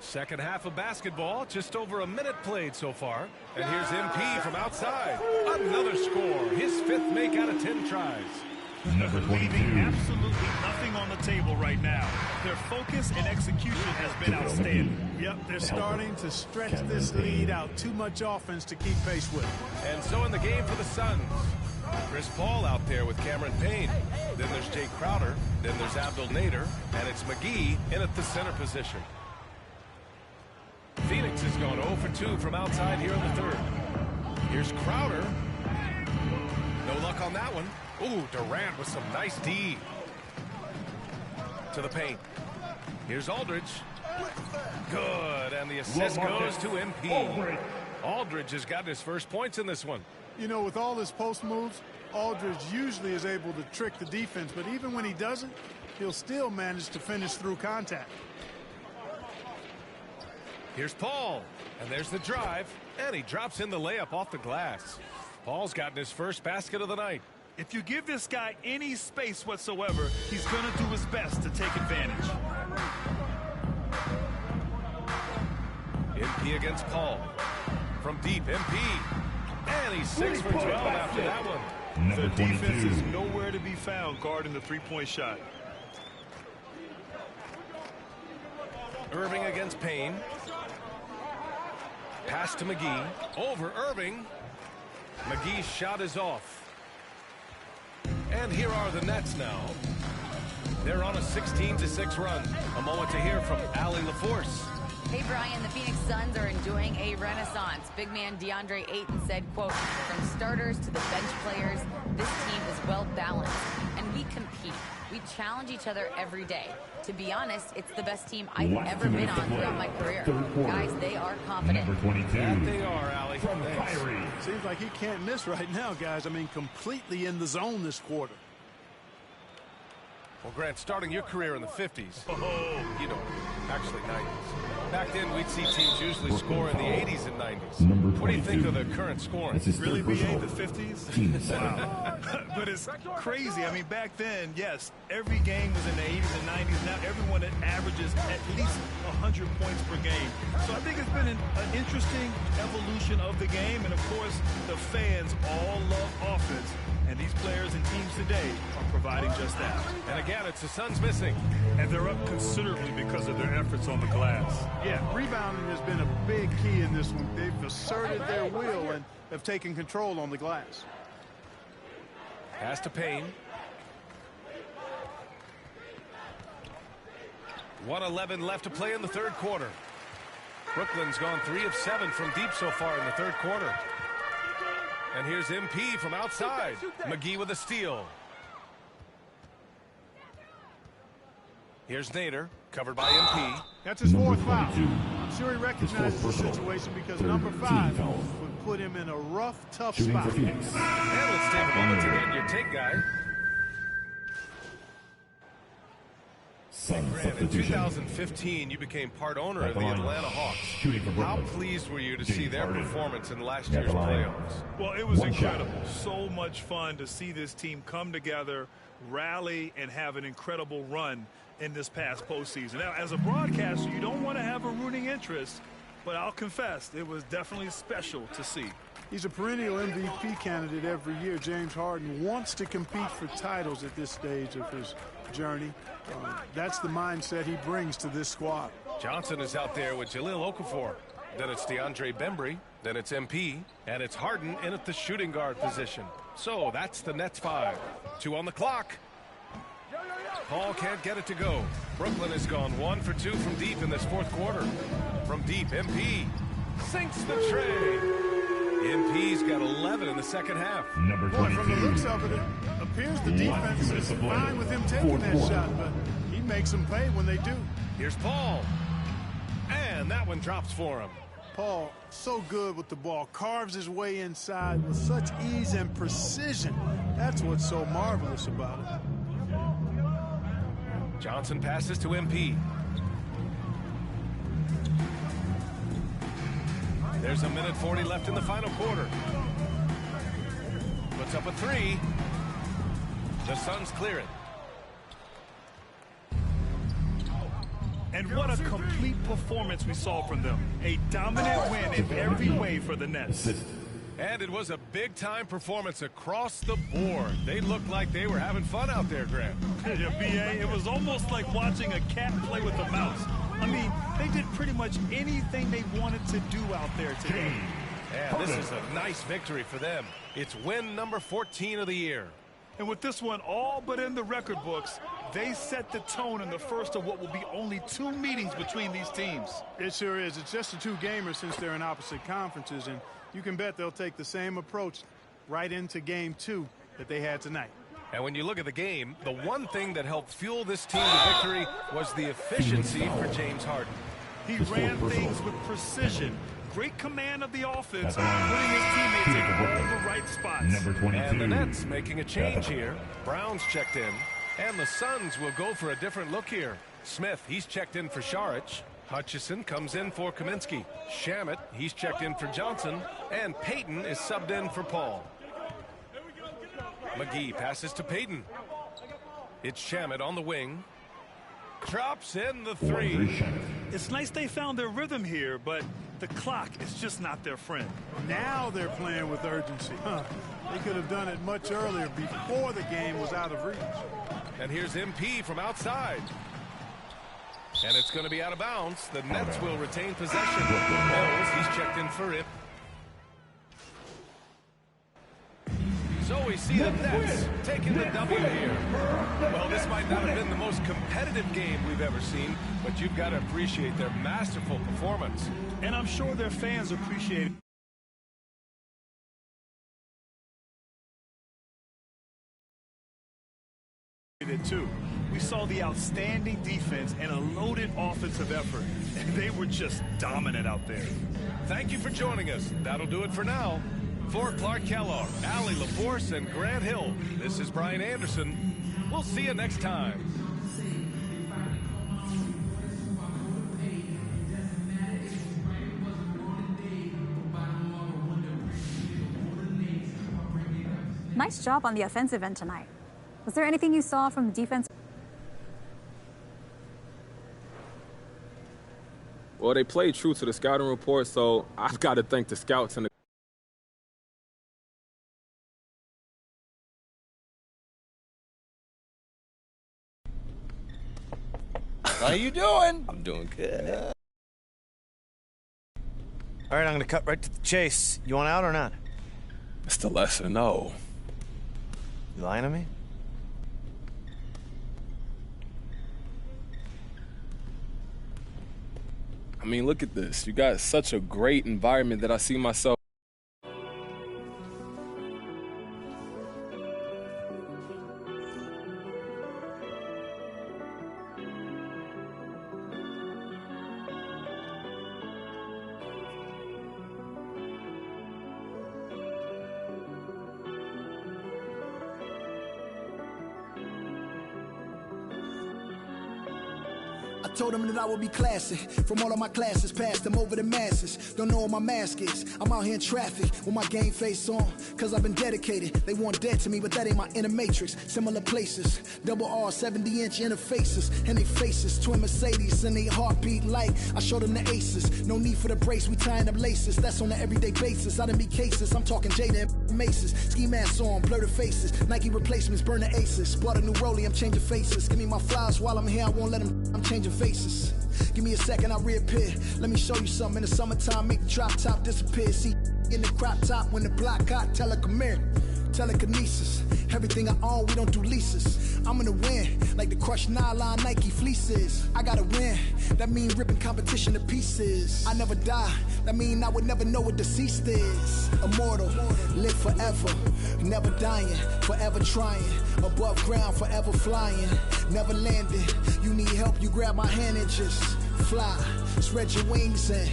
Second half of basketball, just over a minute played so far. And here's MP from outside. Another score. His 5th make out of 10 tries. Number 22. Leaving absolutely nothing on the table right now. Their focus and execution has been outstanding. Yep, they're starting to stretch this lead out. Too much offense to keep pace with. And so in the game for the Suns, Chris Paul out there with Cameron Payne. Then there's Jay Crowder. Then there's Abdel Nader. And it's McGee in at the center position. Phoenix has gone 0 for 2 from outside here in the third. Here's Crowder. No luck on that one. Ooh, Durant with some nice D. To the paint. Here's Aldridge. Good, and the assist goes to MP. Aldridge has gotten his first points in this one. You know, with all his post moves, Aldridge usually is able to trick the defense, but even when he doesn't, he'll still manage to finish through contact. Here's Paul, and there's the drive, and he drops in the layup off the glass. Paul's gotten his first basket of the night. If you give this guy any space whatsoever, he's going to do his best to take advantage. MP against Paul. From deep, MP. And he's 6 for 12 after that one. The defense is nowhere to be found guarding the three-point shot. Irving against Payne. Pass to McGee. Over Irving. McGee's shot is off. And here are the Nets now. They're on a 16-6 run. A moment to hear from Allie LaForce. Hey, Brian, the Phoenix Suns are enjoying a renaissance. Big man DeAndre Ayton said, quote, from starters to the bench players, this team is well balanced, and we compete. We challenge each other every day. To be honest, it's the best team I've ever been on throughout my career. Guys, they are confident. Number 22. That they are, Allie. From Kyrie. Seems like he can't miss right now, guys. I mean, completely in the zone this quarter. Well, Grant, starting your career in the 50s, you know, actually 90s. Back then, we'd see teams usually score in the 80s and 90s. What do you think of the current scoring? Really, BA, the 50s? Wow. But it's crazy. I mean, back then, yes, every game was in the 80s and 90s. Now everyone averages at least 100 points per game. So I think it's been an interesting evolution of the game. And, of course, the fans all love offense. And these players and teams today are providing just that. And again, it's the Suns missing. And they're up considerably because of their efforts on the glass. Yeah, rebounding has been a big key in this one. They've asserted their will and have taken control on the glass. Pass to Payne. 1:11 left to play in the third quarter. Brooklyn's gone 3 of 7 from deep so far in the third quarter. And here's MP from outside. McGee with a steal. Here's Nader, covered by MP. That's his fourth foul. I'm sure he recognizes the situation because number 5 would put him in a rough, tough spot. And let's take a moment to get your take, guy. Grant, in 2015, you became part owner of the Atlanta Hawks. How pleased were you to see their performance in last year's playoffs? Well, it was incredible. So much fun to see this team come together, rally, and have an incredible run in this past postseason. Now, as a broadcaster, you don't want to have a rooting interest, but I'll confess, it was definitely special to see. He's a perennial MVP candidate every year. James Harden wants to compete for titles at this stage of his journey. That's the mindset he brings to this squad. Johnson is out there with Jahlil Okafor. Then it's DeAndre Bembry. Then it's MP. And it's Harden in at the shooting guard position. So that's the Nets 5. 2 on the clock. Paul can't get it to go. Brooklyn has gone 1 for 2 from deep in this fourth quarter. From deep, MP sinks the tray. MP's got 11 in the second half. Number 22. From the looks of it, it appears the defense is fine with him taking that shot, but he makes them pay when they do. Here's Paul. And that one drops for him. Paul, so good with the ball, carves his way inside with such ease and precision. That's what's so marvelous about it. Johnson passes to MP. There's a minute 40 left in the final quarter. Puts up a three. The Suns clear it. And what a complete performance we saw from them. A dominant win in every way for the Nets. And it was a big-time performance across the board. They looked like they were having fun out there, Grant. Yeah, B.A., it was almost like watching a cat play with a mouse. I mean, they did pretty much anything they wanted to do out there today. Yeah, this is a nice victory for them. It's win number 14 of the year. And with this one all but in the record books, they set the tone in the first of what will be only 2 meetings between these teams. It sure is. It's just the 2 gamers since they're in opposite conferences, and you can bet they'll take the same approach right into game 2 that they had tonight. And when you look at the game, the one thing that helped fuel this team to victory was the efficiency for James Harden. He ran things with precision. Great command of the offense, putting his teammates in all the right spots. And the Nets making a change here. Brown's checked in. And the Suns will go for a different look here. Smith, he's checked in for Šarić. Hutchison comes in for Kaminsky. Shamet, he's checked in for Johnson. And Payton is subbed in for Paul. McGee passes to Payton. It's Shamet on the wing. Drops in the three. It's nice they found their rhythm here, but the clock is just not their friend. Now they're playing with urgency. They could have done it much earlier before the game was out of reach. And here's MP from outside. And it's going to be out of bounds. The Nets will retain possession. Mills, he's checked in for it. So we see the Nets taking the W here. Well, this might not have been the most competitive game we've ever seen, but you've got to appreciate their masterful performance. And I'm sure their fans appreciate it too. We saw the outstanding defense and a loaded offensive effort, and they were just dominant out there. Thank you for joining us. That'll do it for now. For Clark Kellogg, Allie LaForce, and Grant Hill, this is Brian Anderson. We'll see you next time. Nice job on the offensive end tonight. Was there anything you saw from the defense? Well, they played true to the scouting report, so I've got to thank the scouts and the How you doing? I'm doing good. Yeah. All right, I'm going to cut right to the chase. You want out or not? It's the lesser no. You lying to me? I mean, look at this. You got such a great environment that I see myself. Told them that I would be classy. From all of my classes, passed them over the masses. Don't know what my mask is. I'm out here in traffic with my game face on. Cause I've been dedicated. They want dead to me, but that ain't my inner matrix. Similar places. Double R, 70-inch interfaces. And they faces. Twin Mercedes and they heartbeat like I showed them the aces. No need for the brace, we tying up laces. That's on an everyday basis. I done be cases. I'm talking Jada and Maces. Ski masks on, blur the faces. Nike replacements, burn the aces. Bought a new rollie, I'm changing faces. Give me my flowers while I'm here, I won't let them. I'm changing faces. Give me a second, I'll reappear. Let me show you something. In the summertime, make the drop top disappear. See in the crop top when the block hot, tell her come here. Telekinesis, everything I own, we don't do leases. I'm gonna win, like the crushed nylon Nike fleeces. I gotta win, that mean ripping competition to pieces. I never die, that mean I would never know what deceased is. Immortal, live forever, never dying, forever trying. Above ground, forever flying, never landing. You need help, you grab my hand and just fly. Spread your wings and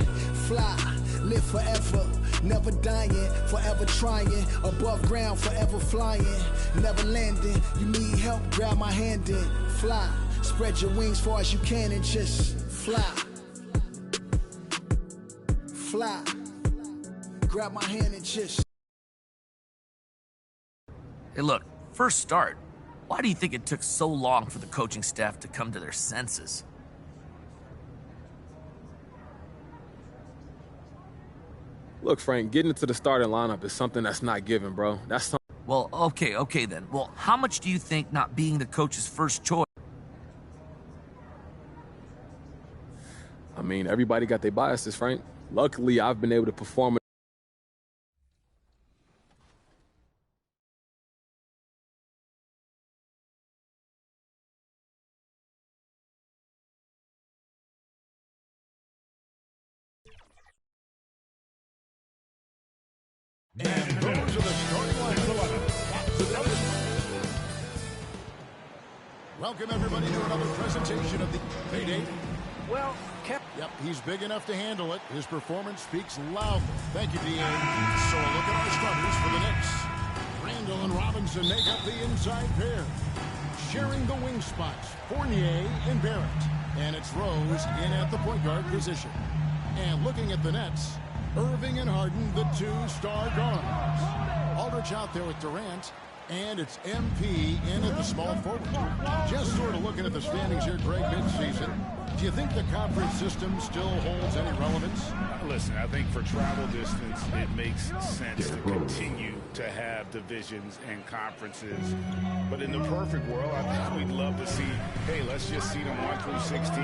fly. Live forever, never dying, forever trying. Above ground, forever flying, never landing. You need help, grab my hand and fly. Spread your wings far as you can and just fly. Fly. grab my hand and just... Hey, look, first start. Why do you think it took so long for the coaching staff to come to their senses? Look, Frank, getting into the starting lineup is something that's not given, bro. That's something. Well, okay then. Well, how much do you think not being the coach's first choice? I mean, everybody got their biases, Frank. Luckily, I've been able to perform. And those are the starting lineups. Welcome, everybody, to another presentation of the Payday. Well, Yep, he's big enough to handle it. His performance speaks loudly. Thank you, D.A. So a look at our starters for the Knicks. Randall and Robinson make up the inside pair. Sharing the wing spots, Fournier and Barrett. And it's Rose in at the point guard position. And looking at the Nets, Irving and Harden, the two star guards. Aldridge out there with Durant. And it's MP in at the small forward. Just sort of looking at the standings here, Greg, mid-season. Do you think the conference system still holds any relevance? Listen, I think for travel distance, it makes sense to continue to have divisions and conferences. But in the perfect world, I think we'd love to see, hey, let's just see them 1 through 16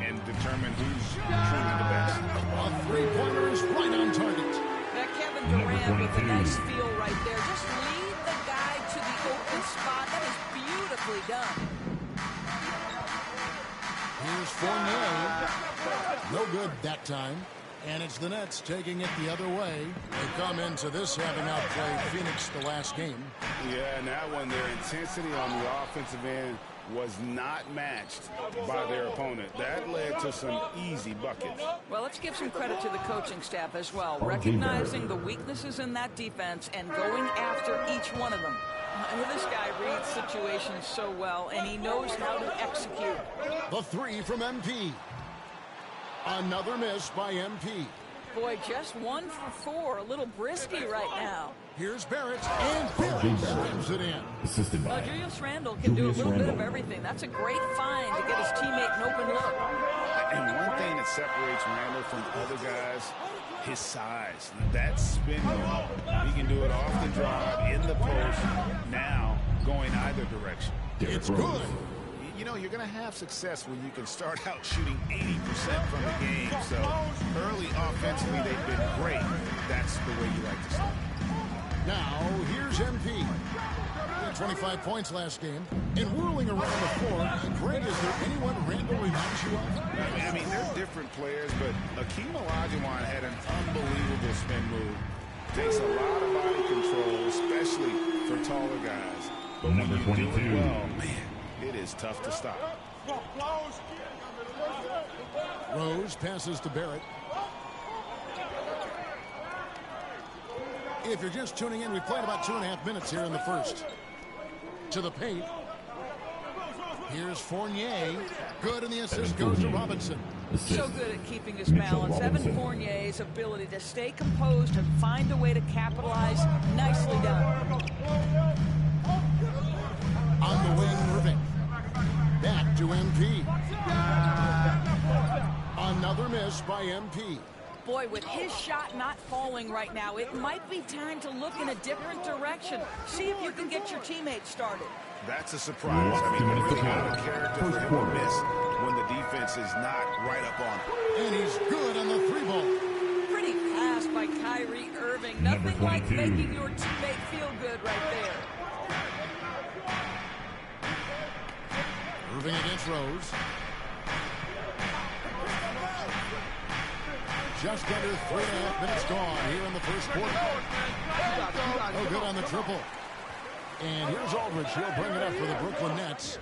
and determine who's truly the best. A three-pointer is right on target. That Kevin Durant with a nice feel right there. Just lead the guy to the open spot. That is beautifully done. Here's Fournier. No good that time. And it's the Nets taking it the other way. They come into this having outplayed Phoenix the last game. Yeah, and that one, their intensity on the offensive end was not matched by their opponent. That led to some easy buckets. Well, let's give some credit to the coaching staff as well, recognizing the weaknesses in that defense and going after each one of them. This guy reads situations so well, and he knows how to execute. The three from MP. Another miss by MP. Boy, just 1 for 4. A little brisky right now. Here's Barrett, and Barrett slams it in. Assisted by Julius Randle can do a little bit of everything. That's a great find to get his teammate an open look. And one thing that separates Randle from other guys, his size. That spin move. He can do it off the drive, in the post, now going either direction. It's good. You know, you're going to have success when you can start out shooting 80% from the game. So early offensively, they've been great. That's the way you like to start. Now, here's MP. He had 25 points last game. And whirling around the floor, Greg, is there anyone Randall reminds you of? I mean, they're different players, but Akeem Olajuwon had an unbelievable spin move. Takes a lot of body control, especially for taller guys. But when you do it well, man, it is tough to stop. Rose passes to Barrett. If you're just tuning in, we played about 2.5 minutes here in the first. To the paint. Here's Fournier. Good, and the assist goes to Robinson. So good at keeping his balance. Evan Fournier's ability to stay composed and find a way to capitalize. Nicely done. On the wing, Irving. Back to MP. Another miss by MP. Boy, with his shot not falling right now, it might be time to look in a different direction. See if you can get your teammates started. That's a surprise. I mean, really out of character for him to miss when the defense is not right up on him. And he's good on the three ball. Pretty pass by Kyrie Irving. Nothing like making your teammate feel good right there. Irving against Rose. Just under 3.5 minutes gone here in the first quarter. Oh, good on the triple. And here's Aldridge. He'll bring it up for the Brooklyn Nets.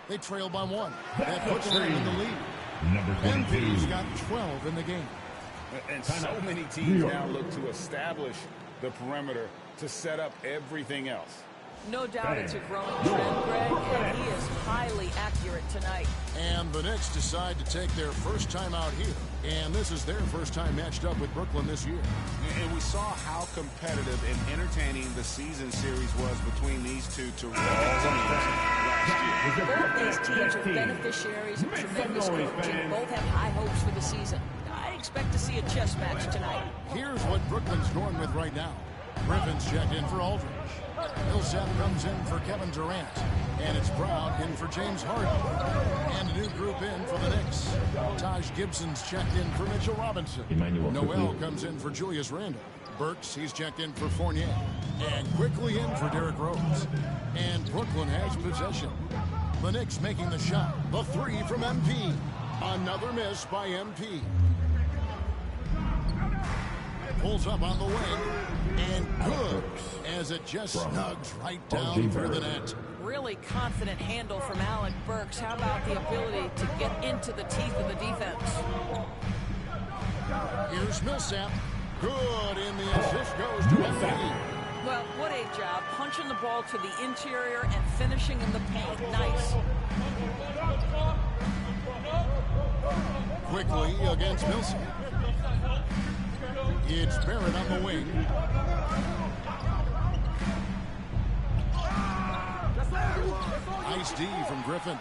They trail by 1. That puts them in the lead. MP's got 12 in the game. And so many teams now look to establish the perimeter to set up everything else. No doubt it's a growing trend, Greg, and he is highly accurate tonight. And the Knicks decide to take their first time out here. And this is their first time matched up with Brooklyn this year. And we saw how competitive and entertaining the season series was between these two terrific teams last year. Both these teams are beneficiaries of tremendous coaching. Both have high hopes for the season. I expect to see a chess match tonight. Here's what Brooklyn's going with right now. Griffin's checked in for Aldridge. Millsap comes in for Kevin Durant. And it's Brown in for James Harden. And a new group in for the Knicks. Taj Gibson's checked in for Mitchell Robinson. Noel comes in for Julius Randle. Burks, he's checked in for Fournier. And quickly in for Derrick Rose. And Brooklyn has possession. The Knicks making the shot. The three from MP. Another miss by MP. Pulls up on the wing. And good. As it just snugs right down through the net. Really confident handle from Alec Burks. How about the ability to get into the teeth of the defense? Here's Millsap. Good, and the assist goes to MP. Well, what a job. Punching the ball to the interior and finishing in the paint. Nice. Quickly against Millsap. It's Barrett on the wing. Nice D from Griffin.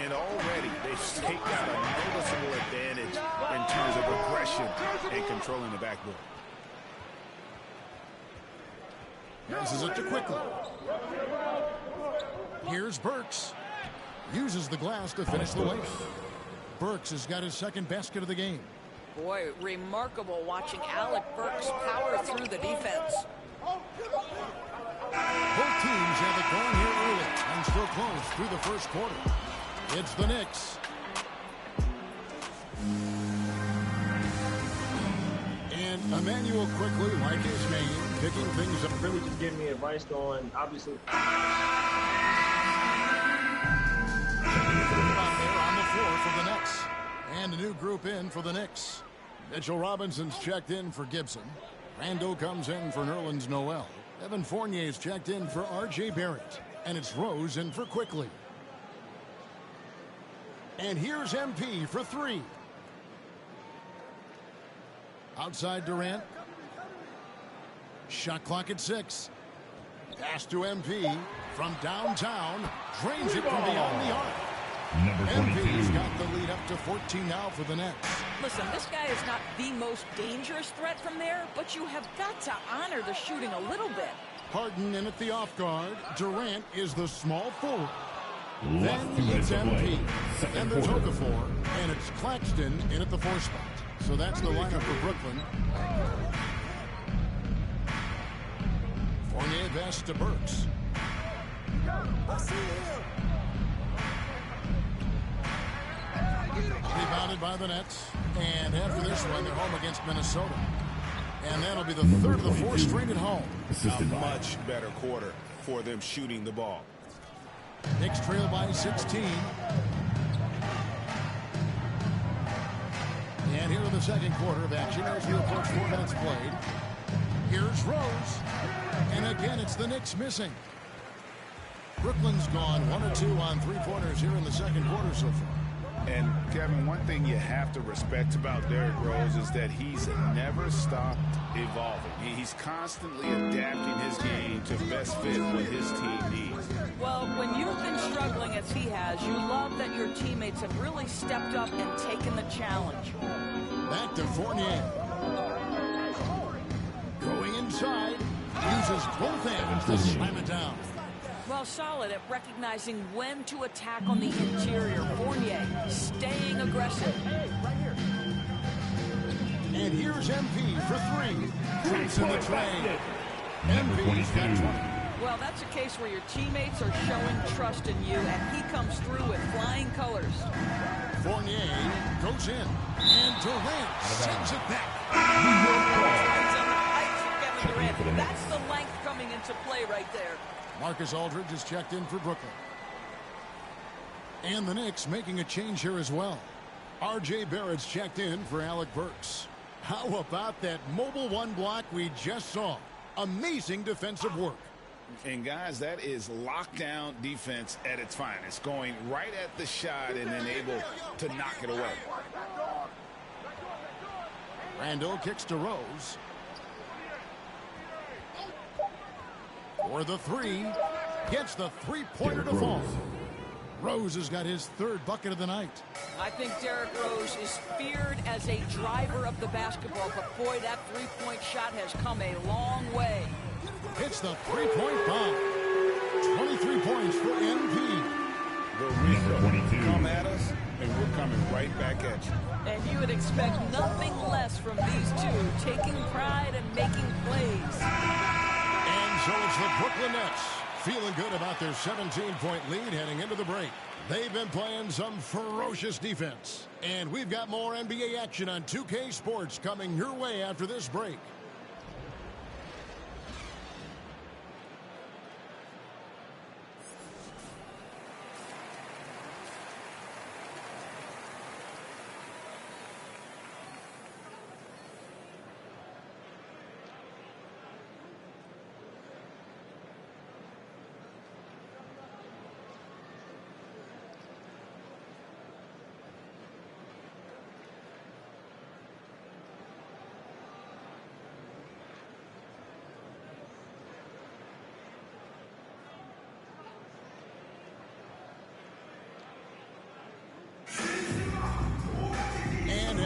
And already they've taken out a noticeable advantage in terms of aggression and controlling the backboard. Passes it to Quickly. Here's Burks. Uses the glass to finish the layup. Burks has got his second basket of the game. Boy, remarkable watching Alec Burks power through the defense. Both teams have it going here early and still close through the first quarter. It's the Knicks. And Emmanuel Quickly, like his name, picking things up. Really just giving me advice on, obviously. Out there on the floor for the Knicks. And a new group in for the Knicks. Mitchell Robinson's checked in for Gibson. Randall comes in for Nerlens Noel. Evan Fournier's checked in for R.J. Barrett. And it's Rose in for Quickly. And here's MP for three. Outside Durant. Shot clock at 6. Pass to MP from downtown. Drains it from beyond the arc. MP's got the lead up to 14 now for the Nets. Listen, this guy is not the most dangerous threat from there, but you have got to honor the shooting a little bit. Harden in at the off guard. Durant is the small forward. Then it's MP. And there's Okafor. And it's Claxton in at the 4 spot. So that's the lineup for Brooklyn. Fournier pass to Burks. Rebounded by the Nets. And after this one, they're home against Minnesota. And that'll be the third of the 4 straight at home. A much better quarter for them shooting the ball. Knicks trail by 16. And here in the second quarter of action, as we approach 4 minutes played. Here's Rose. And again, it's the Knicks missing. Brooklyn's gone 1 of 2 on 3-pointers here in the second quarter so far. And, Kevin, one thing you have to respect about Derrick Rose is that he's never stopped evolving. He's constantly adapting his game to best fit what his team needs. Well, when you've been struggling as he has, you love that your teammates have really stepped up and taken the challenge. Back to Fournier. Going inside. Uses both hands to slam it down. Well, solid at recognizing when to attack on the interior. Fournier staying aggressive. And here's MP for 3. Trace in the train. MP's got 20. Well, that's a case where your teammates are showing trust in you, and he comes through with flying colors. Fournier goes in, and Durant sends it back. That's the length coming into play right there. Marcus Aldridge is checked in for Brooklyn. And the Knicks making a change here as well. R.J. Barrett's checked in for Alec Burks. How about that mobile 1 block we just saw? Amazing defensive work. And, guys, that is lockdown defense at its finest, going right at the shot and then able to knock it away. Randall kicks to Rose. For the three. Gets the three-pointer to fall. Rose has got his third bucket of the night. I think Derrick Rose is feared as a driver of the basketball, but boy, that three-point shot has come a long way. Hits the three-point bomb. 23 points for MP. The Rico come at us, and we're coming right back at you. And you would expect nothing less from these two, taking pride and making plays. And so it's the Brooklyn Nets feeling good about their 17-point lead heading into the break. They've been playing some ferocious defense. And we've got more NBA action on 2K Sports coming your way after this break.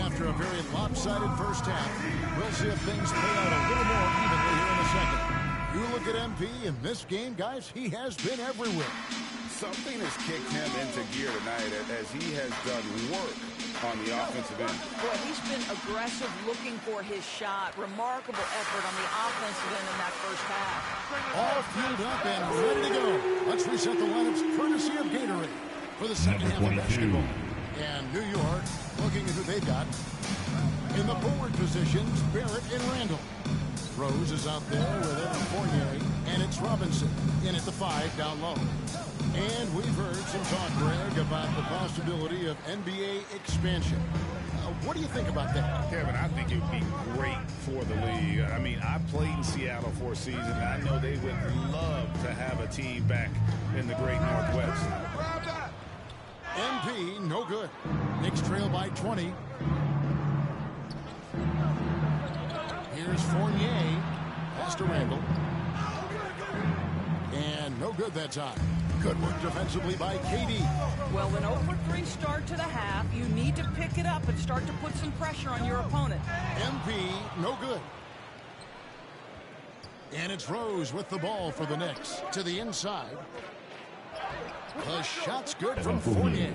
After a very lopsided first half, we'll see if things play out a little more evenly here in a second. You look at MP in this game, guys, he has been everywhere. Something has kicked him into gear tonight as he has done work on the offensive end. Boy, he's been aggressive looking for his shot. Remarkable effort on the offensive end in that first half. All fueled up and ready to go. Let's reset the lineups courtesy of Gatorade for the second half of basketball. And New York looking at who they've got. In the forward positions, Barrett and Randall. Rose is out there with Evan Fournier, and it's Robinson in at the 5 down low. And we've heard some talk, Greg, about the possibility of NBA expansion. What do you think about that? Kevin, I think it would be great for the league. I mean, I played in Seattle for a season, and I know they would love to have a team back in the great Northwest. MP, no good. Knicks trail by 20. Here's Fournier. Pass to Randall. And no good that time. Good work defensively by KD. Well, an 0-for-3 start to the half. You need to pick it up and start to put some pressure on your opponent. MP, no good. And it's Rose with the ball for the Knicks. To the inside. The shot's good from Fournier.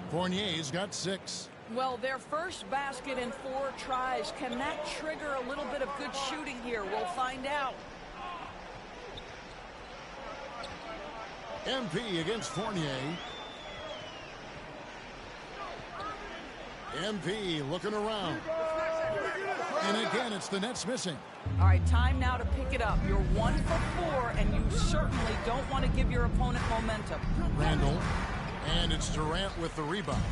Fournier's got 6. Well, their first basket in 4 tries. Can that trigger a little bit of good shooting here? We'll find out. MP against Fournier. MP looking around. And again, it's the Nets missing. All right, time now to pick it up. You're 1 for 4, and you certainly don't want to give your opponent momentum. Randall, and it's Durant with the rebound.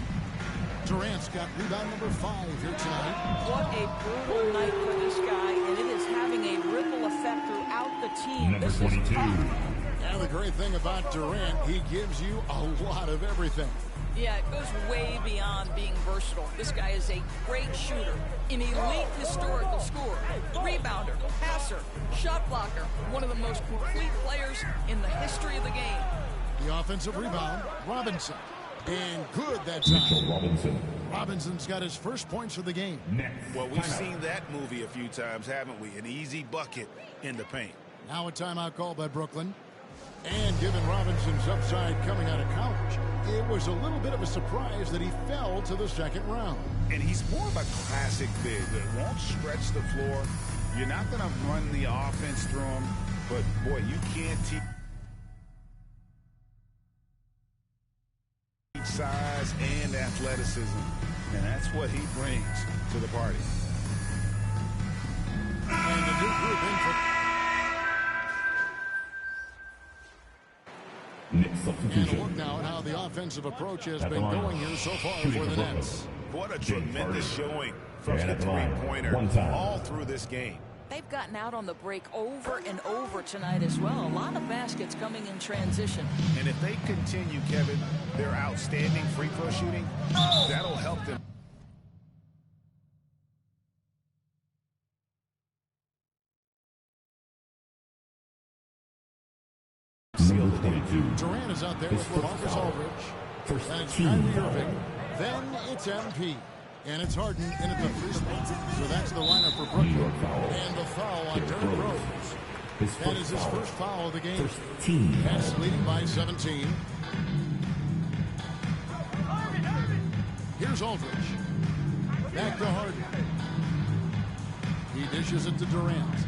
Durant's got rebound number 5 here tonight. What a brutal night for this guy, and it is having a ripple effect throughout the team. Number 22. And the great thing about Durant, he gives you a lot of everything. Yeah, it goes way beyond being versatile. This guy is a great shooter, an elite historical scorer, rebounder, passer, shot blocker, one of the most complete players in the history of the game. The offensive rebound, Robinson. And good that time. Robinson. Robinson's got his first points of the game. Well, we've seen that movie a few times, haven't we? An easy bucket in the paint. Now a timeout call by Brooklyn. And given Robinson's upside coming out of college, it was a little bit of a surprise that he fell to the second round. And he's more of a classic big that won't stretch the floor. You're not going to run the offense through him, but, boy, you can't teach size and athleticism, and that's what he brings to the party. And the new group in for... And a look now at how the offensive approach has been going here so far for the Nets. What a tremendous showing from the three-pointer all through this game. they've gotten out on the break over and over tonight as well. A lot of baskets coming in transition. And if they continue, Kevin, their outstanding free throw shooting, that'll help them. Durant is out there with LaMarcus Aldridge. And it's Kyrie Irving. Then it's MP. And it's Harden in at the free spot. So that's the lineup for Brooklyn. And the foul on Derrick Rose. That is his first foul of the game. Nets leading by 17. Here's Aldridge. Back to Harden. He dishes it to Durant.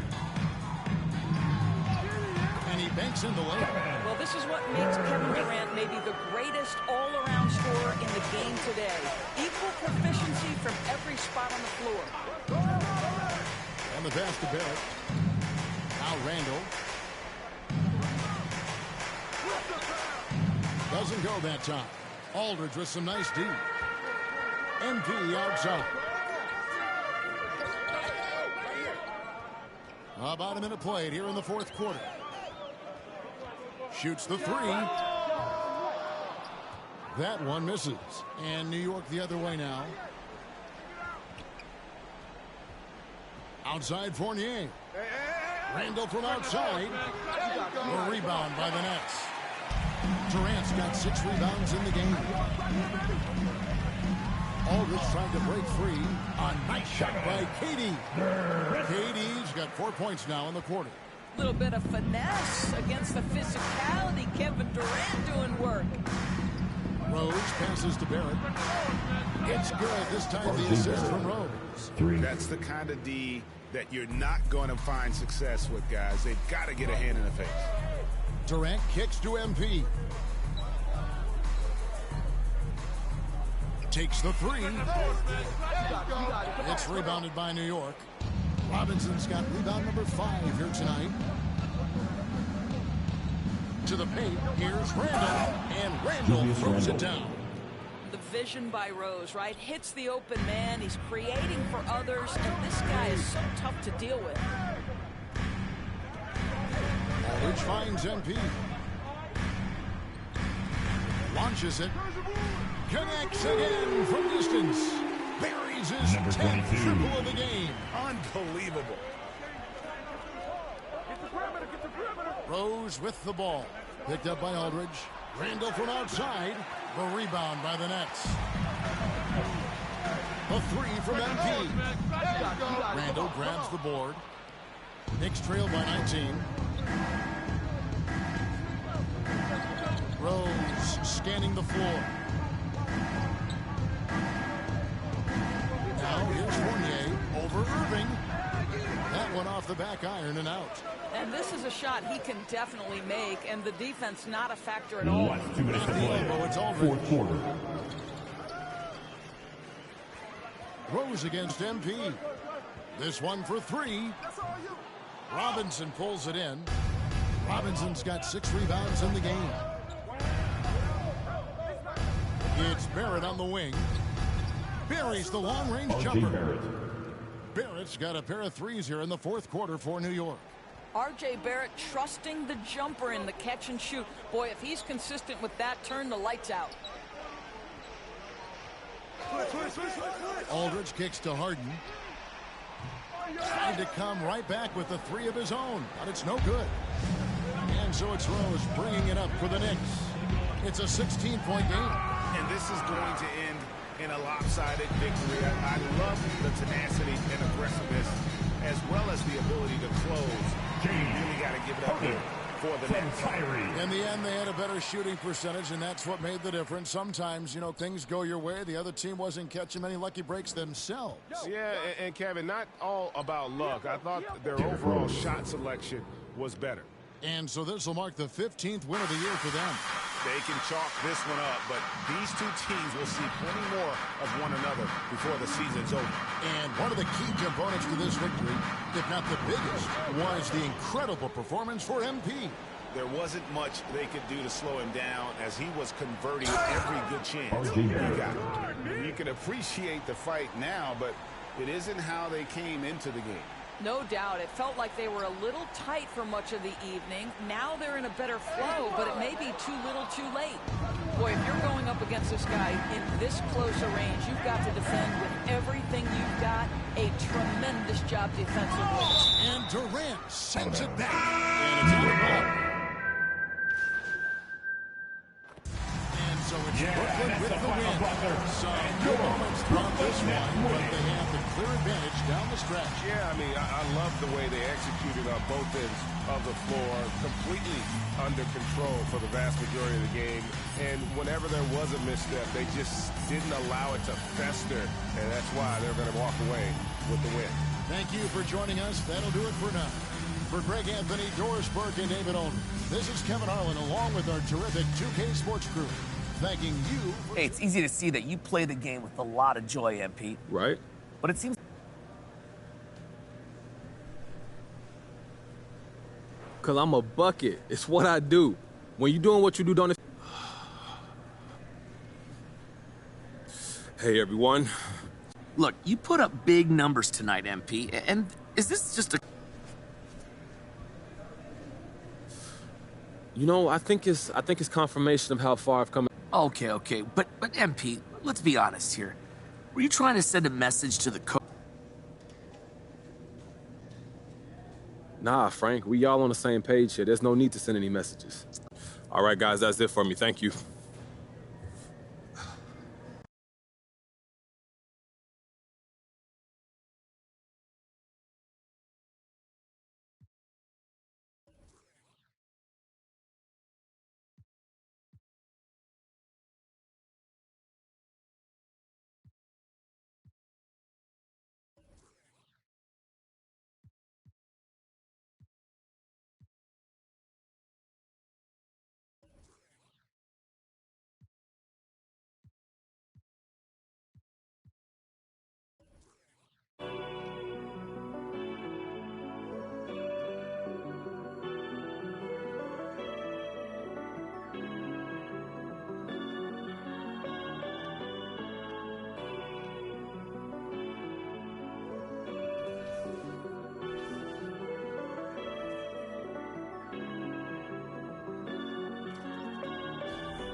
And he banks in the layup. Well, this is what makes Kevin Durant maybe the greatest all-around scorer in the game today. Equal proficiency from every spot on the floor. And the pass to Barrett. Now Randall. Doesn't go that time. Aldridge with some nice D. MP outside. About a minute played here in the fourth quarter. Shoots the three. That one misses. And New York the other way now. Outside Fournier. Randall from outside. A rebound by the Nets. Durant's got 6 rebounds in the game. Aldridge trying to break free. A nice shot by KD. KD's got 4 points now in the quarter. Little bit of finesse against the physicality. Kevin Durant doing work. Rose passes to Barrett. It's good. This time the assist from Rose. That's the kind of D that you're not going to find success with, guys. They've got to get a hand in the face. Durant kicks to MP. Takes the three. It's rebounded by New York. Robinson's got rebound number 5 here tonight. To the paint, here's Randall, and Randall throws it down. The vision by Rose, right? Hits the open man. He's creating for others, and this guy is so tough to deal with. Aldridge finds MP. Launches it. Connects again from distance. Buries his 10th triple of the game. Unbelievable. Rose with the ball. Picked up by Aldridge. Randall from outside. The rebound by the Nets. A three from MP. Randall grabs the board. Knicks trail by 19. Rose scanning the floor. Now here's Fournier over Irving. That one off the back iron and out. And this is a shot he can definitely make, and the defense not a factor at all. Last 2 minutes to play. It's Fourth quarter. Rose against MP. This one for 3. Robinson pulls it in. Robinson's got 6 rebounds in the game. It's Barrett on the wing. Buries the long-range jumper. Barrett's got a pair of threes here in the fourth quarter for New York. R.J. Barrett trusting the jumper in the catch and shoot. Boy, if he's consistent with that, turn the lights out. Aldridge kicks to Harden. Trying to come right back with the 3 of his own, but it's no good. And so it's Rose bringing it up for the Knicks. It's a 16-point game. And this is going to end in a lopsided victory. I love the tenacity and aggressiveness, as well as the ability to close. You really got to give it up here for the Nets. In the end, they had a better shooting percentage, and that's what made the difference. Sometimes, you know, things go your way. The other team wasn't catching many lucky breaks themselves. Yeah, and Kevin, not all about luck. I thought their overall shot selection was better. And so this will mark the 15th win of the year for them. They can chalk this one up, but these two teams will see plenty more of one another before the season's over. And one of the key components to this victory, if not the biggest, was the incredible performance for MP. There wasn't much they could do to slow him down as he was converting every good chance he got. You can appreciate the fight now, but it isn't how they came into the game. No doubt. It felt like they were a little tight for much of the evening. Now they're in a better flow, but it may be too little too late. Boy, if you're going up against this guy in this close a range, you've got to defend with everything you've got. A tremendous job defensively. And Durant sends it back. And it's out of ball. And so it's Brooklyn with the win. Some good moments throughout this one, but they have the clear advantage down the stretch. Yeah, I mean, I love the way they executed on both ends of the floor, completely under control for the vast majority of the game. And whenever there was a misstep, they just didn't allow it to fester, and that's why they're going to walk away with the win. Thank you for joining us. That'll do it for now. For Greg Anthony, Doris Burke, and David Olden, this is Kevin Harlan along with our terrific 2K Sports crew. Thanking you. Hey, it's easy to see that you play the game with a lot of joy, MP. Right. But it seems... Because I'm a bucket. It's what I do. When you're doing what you do, don't it... Hey, everyone. Look, you put up big numbers tonight, MP, and is this just a... You know, I think it's confirmation of how far I've come. Okay, but MP, let's be honest here. Were you trying to send a message to the coach? Nah, Frank, we all on the same page here. There's no need to send any messages. All right, guys, that's it for me. Thank you.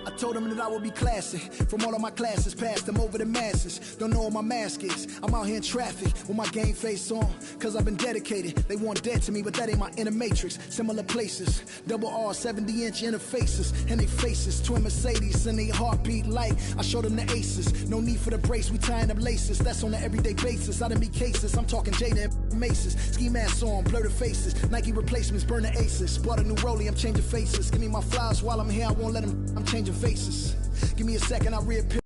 I told them that I would be classy. From all of my classes, passed them over the masses. Don't know what my mask is. I'm out here in traffic with my game face on. Cause I've been dedicated. They want dead to me, but that ain't my inner matrix. Similar places. Double R, 70-inch interfaces. And they faces. Twin Mercedes and they heartbeat like I showed them the aces. No need for the brace, we tying up laces. That's on an everyday basis. I done be cases. I'm talking Jada and Maces. Ski masks on, blur the faces. Nike replacements, burn the aces. Bought a new rollie, I'm changing faces. Give me my flowers while I'm here, I won't let them. I'm changing faces. Give me a second, I'll reappear.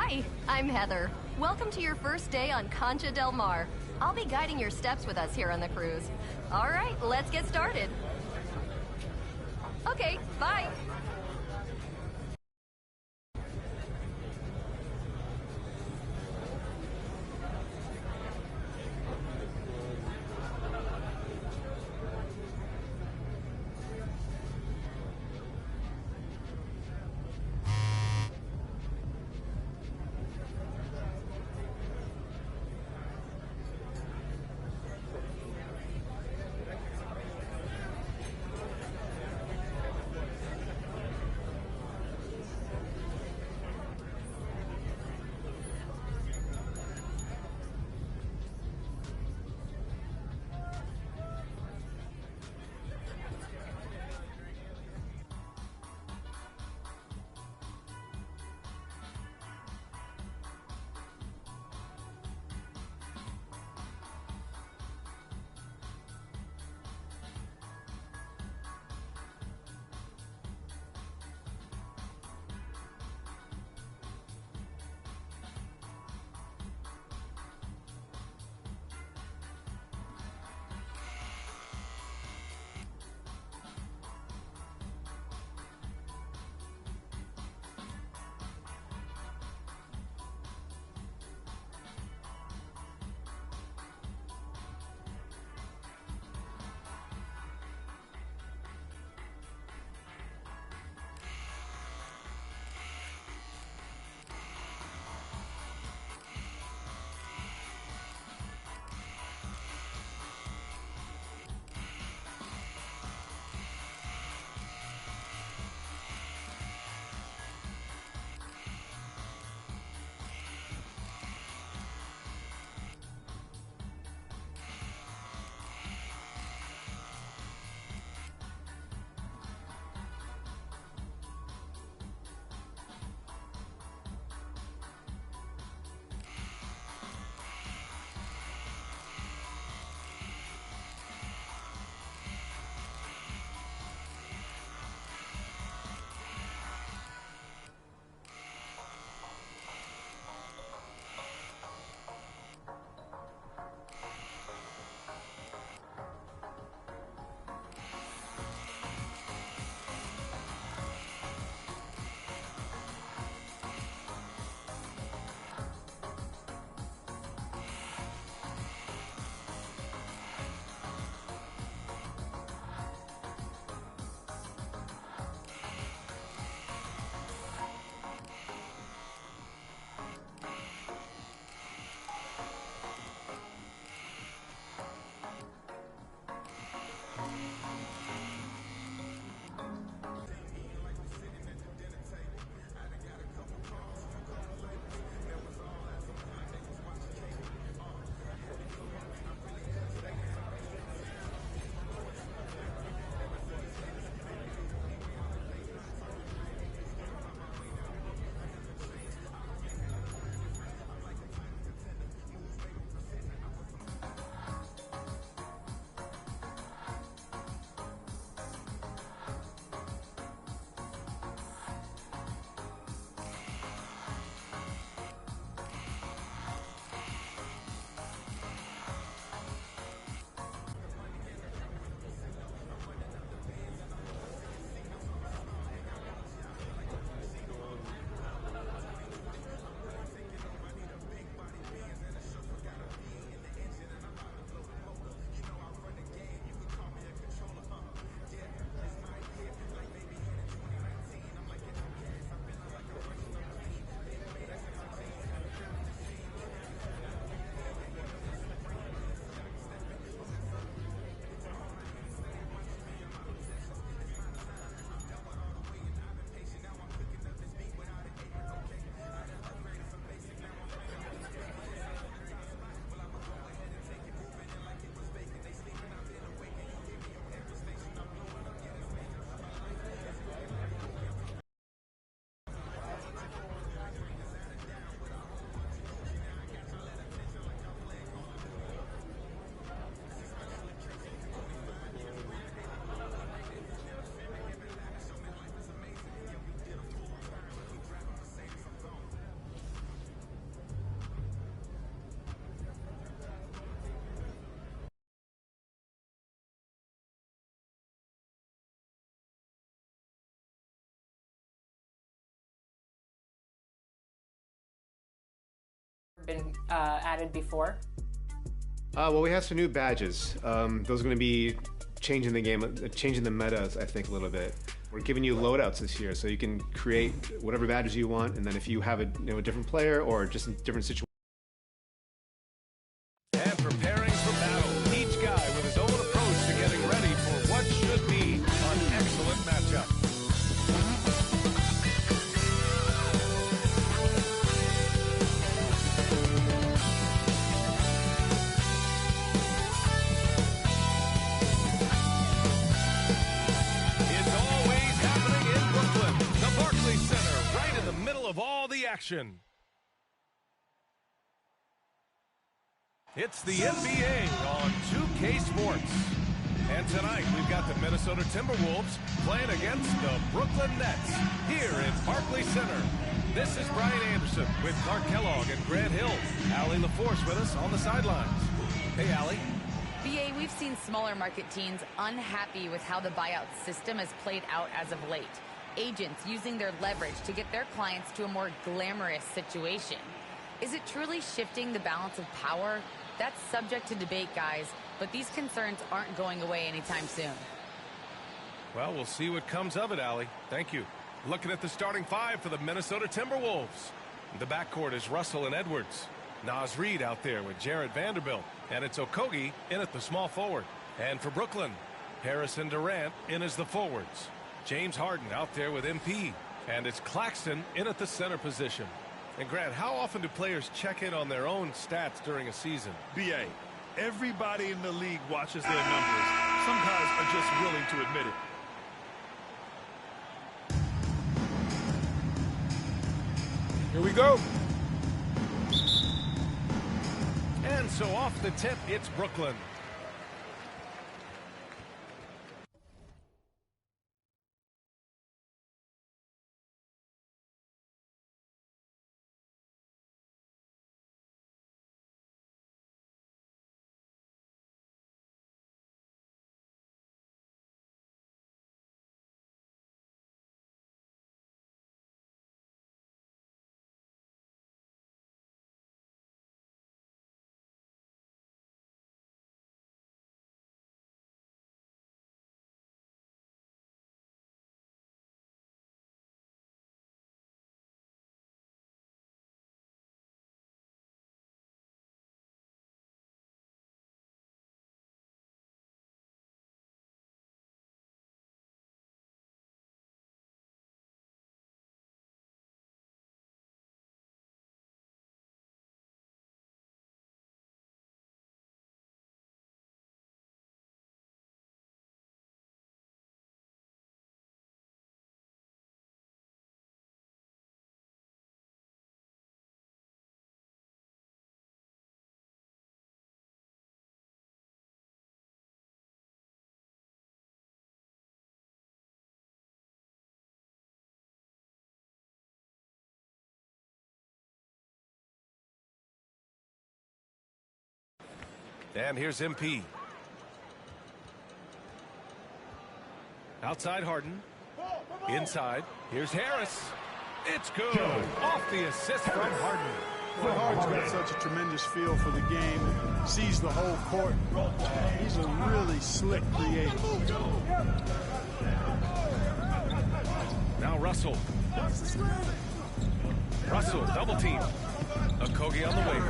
Hi, I'm Heather. Welcome to your first day on Concha del Mar. I'll be guiding your steps with us here on the cruise. All right, let's get started. Okay, bye. been added before? Well, we have some new badges. Those are going to be changing the game, changing the metas, I think, a little bit. We're giving you loadouts this year, so you can create whatever badges you want, and then if you have a different player or just a different situation. And preparing for battle, each guy with his own approach to getting ready for what should be an excellent matchup. Of all the action. It's the NBA on 2K Sports. And tonight we've got the Minnesota Timberwolves playing against the Brooklyn Nets here in Barclays Center. This is Brian Anderson with Clark Kellogg and Grant Hill. Allie LaForce with us on the sidelines. Hey, Allie. BA, we've seen smaller market teams unhappy with how the buyout system has played out as of late. Agents using their leverage to get their clients to a more glamorous situation. Is it truly shifting the balance of power? That's subject to debate, guys, but these concerns aren't going away anytime soon. Well, we'll see what comes of it, Allie. Thank you. Looking at the starting five for the Minnesota Timberwolves. The backcourt is Russell and Edwards. Naz Reid out there with Jared Vanderbilt. And it's Okogie in at the small forward. And for Brooklyn, Harris and Durant in as the forwards. James Harden out there with MP. And it's Claxton in at the center position. And Grant, how often do players check in on their own stats during a season? BA, everybody in the league watches their numbers. Some guys are just willing to admit it. Here we go. And so off the tip, it's Brooklyn. And here's MP. Outside Harden. Inside. Here's Harris. It's good. Off the assist from Harden. Well, Harden's got such a tremendous feel for the game. Sees the whole court. He's a really slick creator. Now Russell. Russell, double team. Okogie on the wing.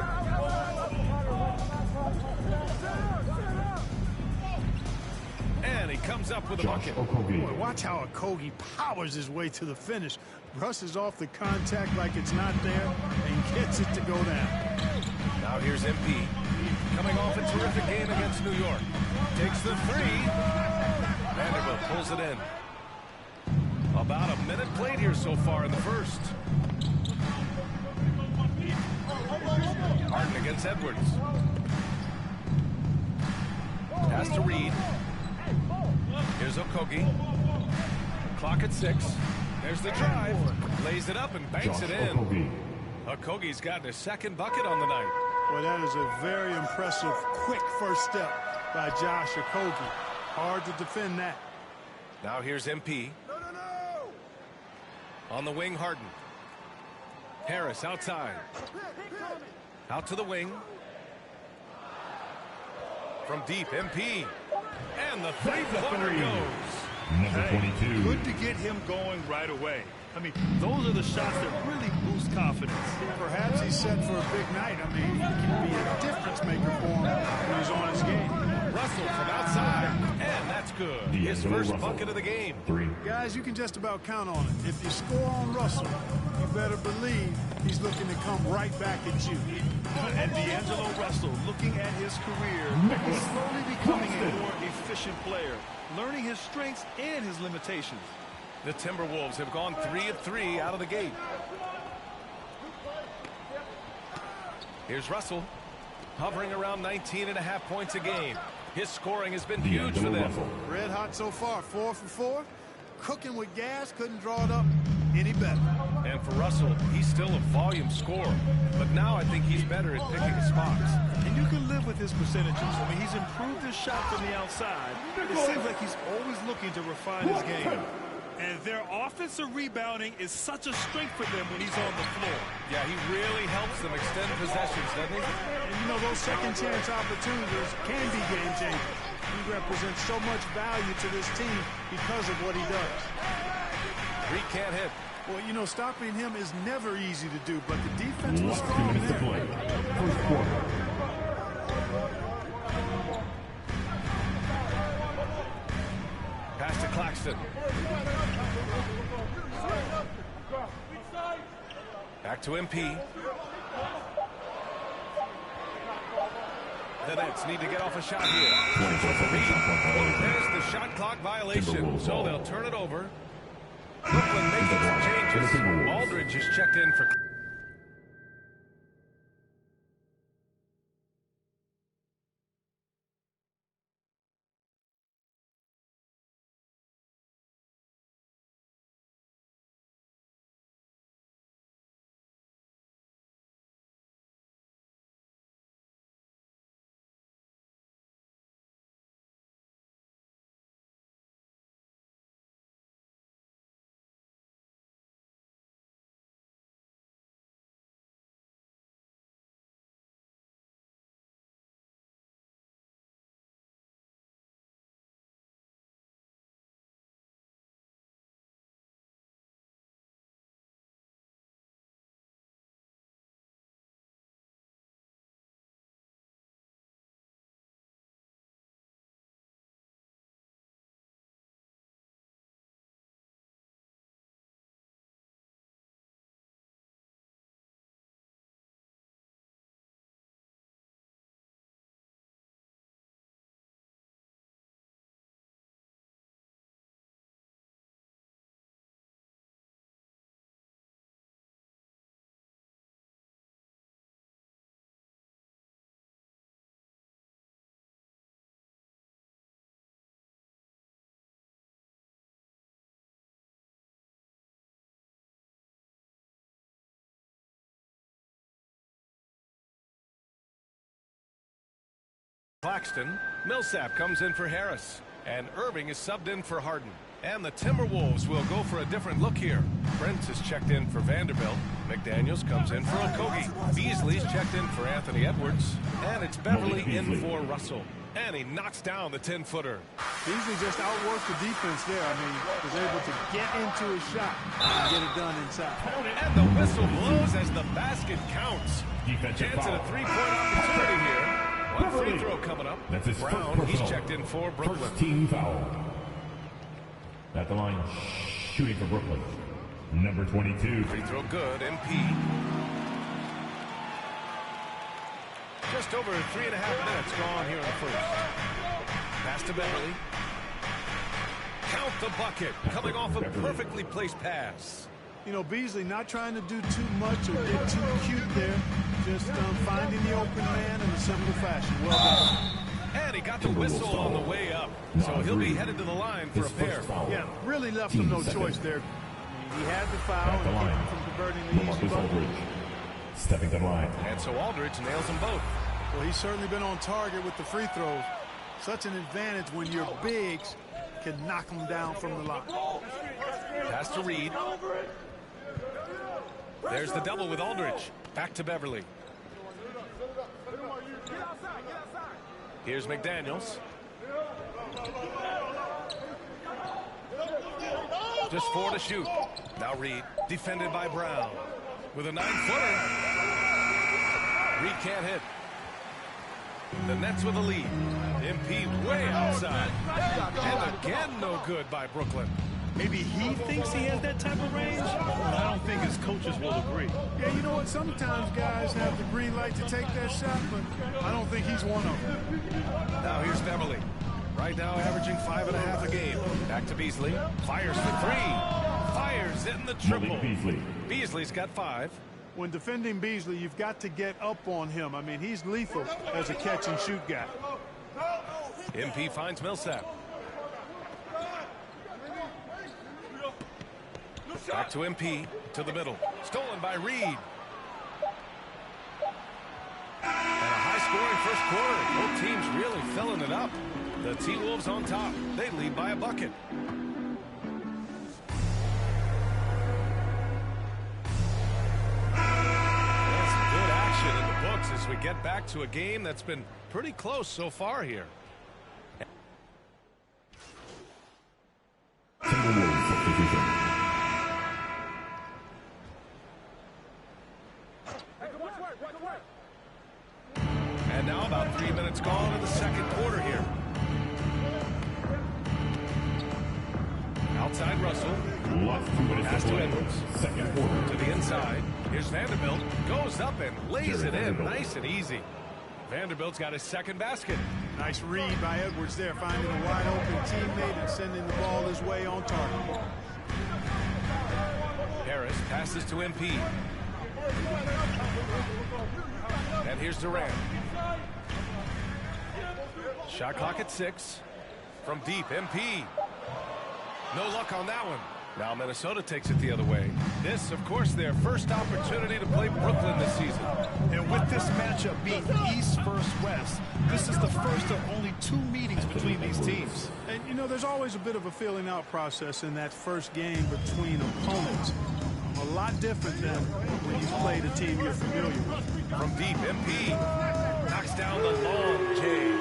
And he comes up with a bucket. Boy, watch how Okogie powers his way to the finish. Brushes off the contact like it's not there and gets it to go down. Now here's MP. Coming off a terrific game against New York. Takes the three. Vanderbilt pulls it in. About a minute played here so far in the first. Harden against Edwards. Pass to Reid. Here's Okogie. Clock at 6. There's the drive. Lays it up and banks it in. Okogie's gotten his second bucket on the night. Well, that is a very impressive, quick first step by Josh Okogie. Hard to defend that. Now here's MP. On the wing, Harden. Harris outside. Out to the wing. From deep, MP. And the three-pointer goes. Number 22. Good to get him going right away. I mean, those are the shots that really boost confidence. Perhaps he's set for a big night. I mean, he can be a difference maker for him when he's on his game. Russell from outside, and that's good. His first bucket of the game. Guys, you can just about count on it. If you score on Russell, you better believe he's looking to come right back at you. And D'Angelo Russell, looking at his career, is slowly becoming a more efficient player, learning his strengths and his limitations. The Timberwolves have gone 3 of 3 out of the gate. Here's Russell, hovering around 19.5 points a game. His scoring has been huge for them. Red hot so far, 4 for 4. Cooking with gas, couldn't draw it up any better. And for Russell, he's still a volume scorer. But now I think he's better at picking his spots. And you can live with his percentages. I mean, he's improved his shot from the outside. It seems like he's always looking to refine his game. And their offensive rebounding is such a strength for them when he's on the floor. Yeah, he really helps them extend possessions, doesn't he? And you know, those second chance opportunities can be game changers. He represents so much value to this team because of what he does. Reed can't hit. Well, you know, stopping him is never easy to do, but the defense was strong there. First quarter. Pass to Claxton. Back to MP. The Nets need to get off a shot here. There's the shot clock violation, so they'll turn it over. Brooklyn making some changes. Aldridge is checked in for... Claxton. Millsap comes in for Harris. And Irving is subbed in for Harden. And the Timberwolves will go for a different look here. Prince is checked in for Vanderbilt. McDaniels comes in for Okogie. Beasley's checked in for Anthony Edwards. And it's Beverly in for Russell. And he knocks down the 10-footer. Beasley just outworked the defense there. I mean, was able to get into his shot and get it done inside. And the whistle blows as the basket counts. Chance at a three-point opportunity here. One free throw coming up. That's his Brown, he's checked in for Brooklyn. First team foul. At the line, shooting for Brooklyn. Number 22. Free throw good, MP. Just over 3.5 minutes gone here in the first. Pass to Beverly. Count the bucket. Coming off a perfectly placed pass. You know, Beasley not trying to do too much or get too cute there. Just finding the open man in a simple fashion. Well done. And he got the whistle on the way up. So he'll be headed to the line for a pair. Yeah, really left him no choice there. He had the foul and kept him from converting the easy bucket. Stepping to the line. And so Aldridge nails them both. Well, he's certainly been on target with the free throws. Such an advantage when your bigs can knock them down from the line. Pass to Reed. There's the double with Aldridge. Back to Beverly. Here's McDaniels. Just 4 to shoot. Now Reed, defended by Brown. With a 9-footer. Reed can't hit. The Nets with a lead. MP way outside. And again, no good by Brooklyn. Maybe he thinks he has that type of range, but I don't think his coaches will agree. Yeah, you know what? Sometimes guys have the green light to take that shot, but I don't think he's one of them. Now here's Beverly. Right now averaging 5.5 a game. Back to Beasley. Fires for 3. Fires in the triple. Beasley's got 5. When defending Beasley, you've got to get up on him. I mean, he's lethal as a catch-and-shoot guy. MP finds Millsap. Back to MP, to the middle. Stolen by Reed. And a high-scoring first quarter. Both teams really filling it up. The T-Wolves on top. They lead by a bucket. That's good action in the books as we get back to a game that's been pretty close so far here. And now about 3 minutes gone in the second quarter here. Outside Russell. Pass to Edwards. Second quarter. To the inside. Here's Vanderbilt. Goes up and lays it in. Nice and easy. Vanderbilt's got his second basket. Nice read by Edwards there, finding a wide open teammate and sending the ball his way on target. Harris passes to MP. And here's Durant. Shot clock at 6. From deep, MP. No luck on that one. Now Minnesota takes it the other way. This, of course, their first opportunity to play Brooklyn this season. And with this matchup being East versus West, this is the first of only 2 meetings between these teams. And, you know, there's always a bit of a filling out process in that first game between opponents. A lot different than when you play the team you're familiar with. From deep, MP knocks down the long J.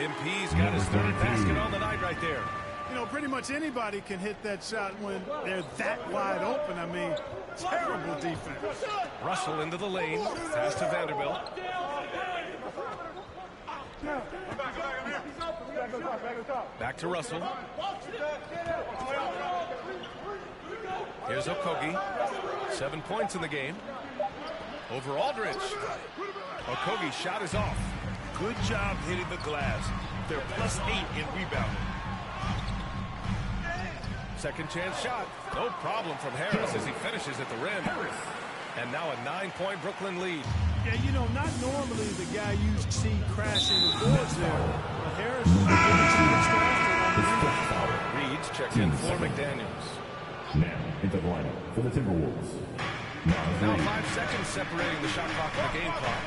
MP's got his third basket on the night right there. You know, pretty much anybody can hit that shot when they're that wide open. I mean, terrible defense. Russell into the lane. Pass to Vanderbilt. Back to Russell. Here's Okogie. 7 points in the game. Over Aldridge. Okogie's shot is off. Good job hitting the glass. They're +8 in rebounding. Second chance shot. No problem from Harris as he finishes at the rim. And now a 9-point Brooklyn lead. Yeah, you know, not normally the guy you see crashing the boards there. But Harris is giving Reed's checked in for McDaniels. Now into the lineup for the Timberwolves. Now 5 seconds separating the shot clock and the game clock.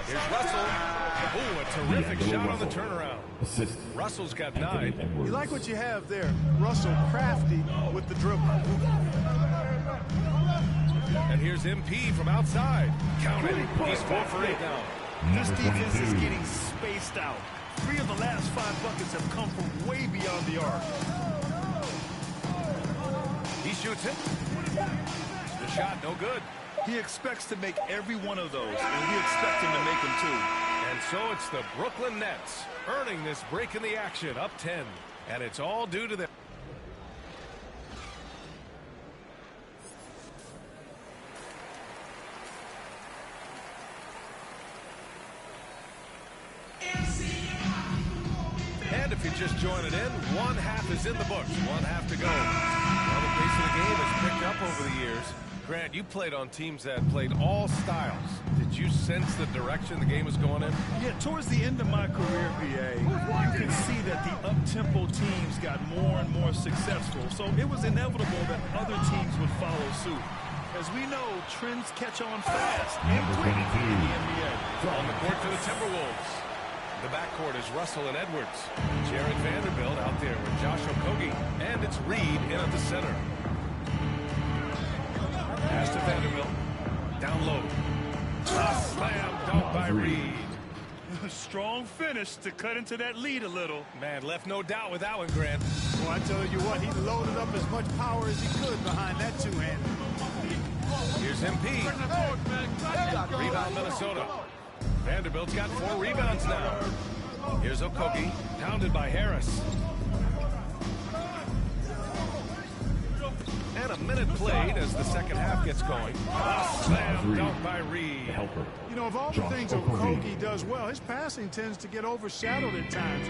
Here's Russell. Oh, a terrific shot on the turnaround. Assist. Russell's got 9. You like what you have there. Russell crafty with the dribble. And here's MP from outside. Count it. He's 4 for 8 now. This defense is getting spaced out. 3 of the last 5 buckets have come from way beyond the arc. He shoots it. The shot, no good. He expects to make every one of those, and we expect him to make them too. And so it's the Brooklyn Nets earning this break in the action, up 10. And it's all due to them. And if you're just joining in, 1 half is in the books, 1 half to go. Well, the pace of the game has picked up over the years. Grant, you played on teams that played all styles. Did you sense the direction the game was going in? Yeah, towards the end of my career, BA, you can see that the up-tempo teams got more and more successful. So it was inevitable that other teams would follow suit. As we know, trends catch on fast and quick in the NBA. On the court for the Timberwolves. The backcourt is Russell and Edwards. Jared Vanderbilt out there with Josh Okogie. And it's Reed in at the center. Pass to Vanderbilt. Down low. A slam dunk by Reed. Strong finish to cut into that lead a little. Man, left no doubt with that one, Grant. Well, I tell you what, he loaded up as much power as he could behind that two-hand. Here's MP. Rebound Minnesota. Vanderbilt's got 4 rebounds now. Here's Okogie, pounded by Harris. And a minute played as the second half gets going. A slam dunk by Reed. You know, of all the things Okogie does well, his passing tends to get overshadowed at times.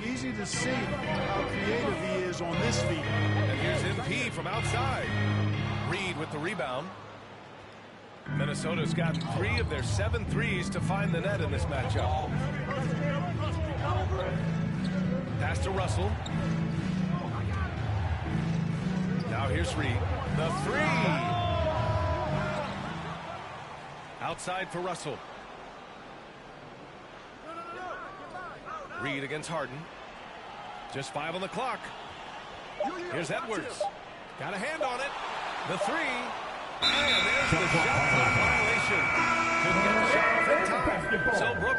Easy to see how creative he is on this feed. And here's MP from outside. Reed with the rebound. Minnesota's gotten 3 of their 7 threes to find the net in this matchup. Pass to Russell. Now here's Reed. The 3. Outside for Russell. Reed against Harden. Just 5 on the clock. Here's Edwards. Got a hand on it. The 3. And there's the shot clock violation. Couldn't get the shot off in time. So Brook.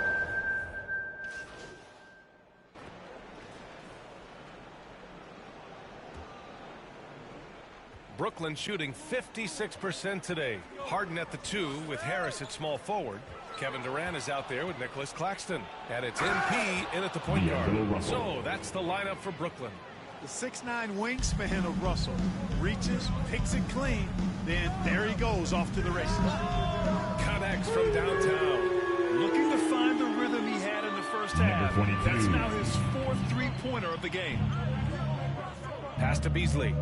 Brooklyn shooting 56% today. Harden at the 2 with Harris at small forward. Kevin Durant is out there with Nicholas Claxton. And it's MP in at the point guard. So that's the lineup for Brooklyn. The 6'9" wingspan of Russell reaches, picks it clean, then there he goes off to the races. Connects from downtown. Looking to find the rhythm he had in the first half. That's now his 4th three-pointer of the game. Pass to Beasley.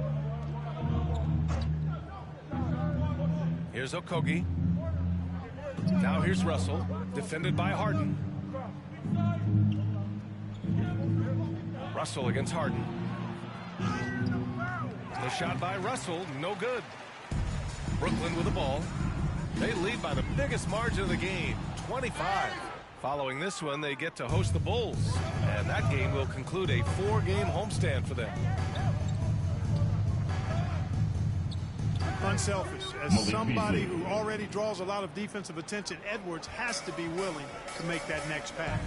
Here's Okogie. Now here's Russell, defended by Harden. Russell against Harden. The shot by Russell, no good. Brooklyn with the ball. They lead by the biggest margin of the game, 25. Following this one, they get to host the Bulls. And that game will conclude a 4-game homestand for them. Unselfish. As somebody who already draws a lot of defensive attention, Edwards has to be willing to make that next pass.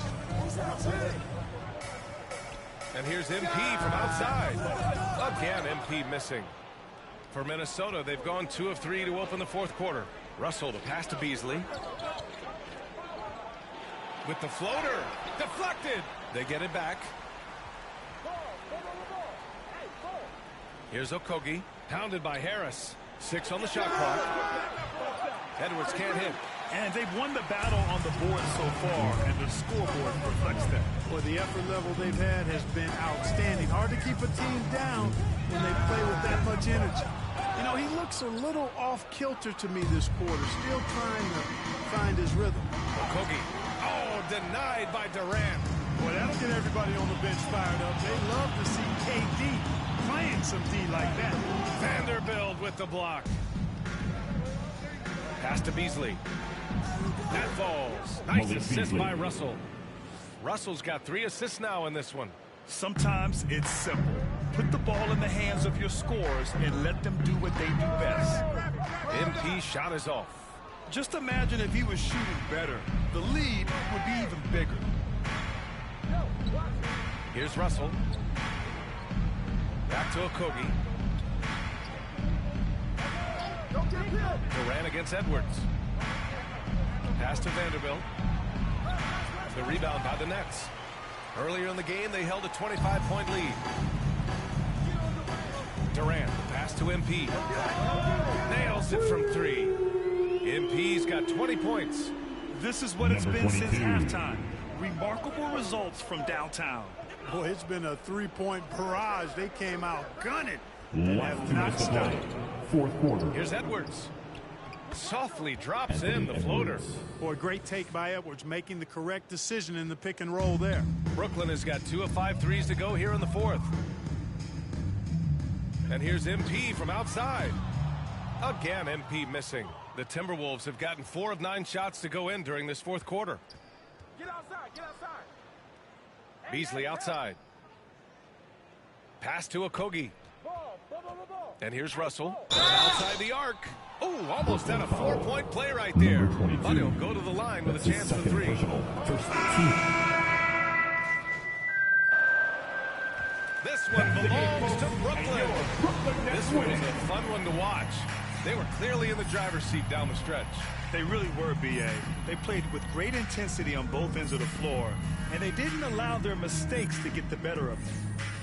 And here's MP from outside. Again, MP missing. For Minnesota, they've gone 2 of 3 to open the 4th quarter. Russell, the pass to Beasley. With the floater. Deflected. They get it back. Here's Okogie. Pounded by Harris. 6 on the shot clock. Edwards can't hit. And they've won the battle on the board so far, and the scoreboard reflects that. Well, the effort level they've had has been outstanding. Hard to keep a team down when they play with that much energy. You know, he looks a little off-kilter to me this quarter, still trying to find his rhythm. Okogie. Oh, denied by Durant. Boy, that'll get everybody on the bench fired up. They love to see KD playing some D like that. Vanderbilt with the block. Pass to Beasley. That falls. Nice assist by Russell. Russell's got 3 assists now in this one. Sometimes it's simple. Put the ball in the hands of your scorers and let them do what they do best. MP shot is off. Just imagine if he was shooting better. The lead would be even bigger. Here's Russell. Back to Okogie. Durant against Edwards. Pass to Vanderbilt. The rebound by the Nets. Earlier in the game, they held a 25-point lead. Durant, pass to MP. Nails it from 3. MP's got 20 points. This is what it's been since halftime. Remarkable results from downtown. Boy, it's been a 3-point barrage. They came out gunning and have not stopped. 4th quarter. Here's Edwards. Softly drops in the floater. Boy, great take by Edwards, making the correct decision in the pick and roll there. Brooklyn has got 2 of 5 threes to go here in the 4th. And here's MP from outside. Again, MP missing. The Timberwolves have gotten 4 of 9 shots to go in during this 4th quarter. Get outside, get outside. Beasley outside. Pass to Okogie. And here's Russell. Outside the arc. Oh, almost had a 4-point play right there. But he'll go to the line with a chance for 3. This one belongs to Brooklyn. This one was a fun one to watch. They were clearly in the driver's seat down the stretch. They really were, B.A. They played with great intensity on both ends of the floor, and they didn't allow their mistakes to get the better of them.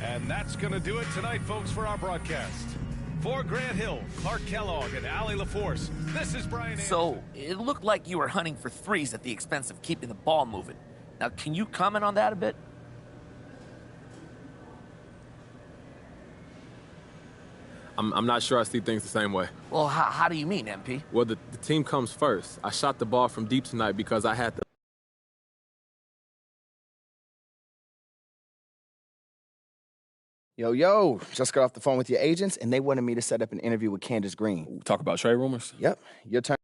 And that's going to do it tonight, folks, for our broadcast. For Grant Hill, Clark Kellogg, and Allie LaForce, this is Brian Anderson. So, it looked like you were hunting for threes at the expense of keeping the ball moving. Now, can you comment on that a bit? I'm not sure I see things the same way. Well, how do you mean, MP? Well, the team comes first. I shot the ball from deep tonight because I had to. Yo, just got off the phone with your agents, and they wanted me to set up an interview with Candace Green. Talk about trade rumors? Yep, your turn.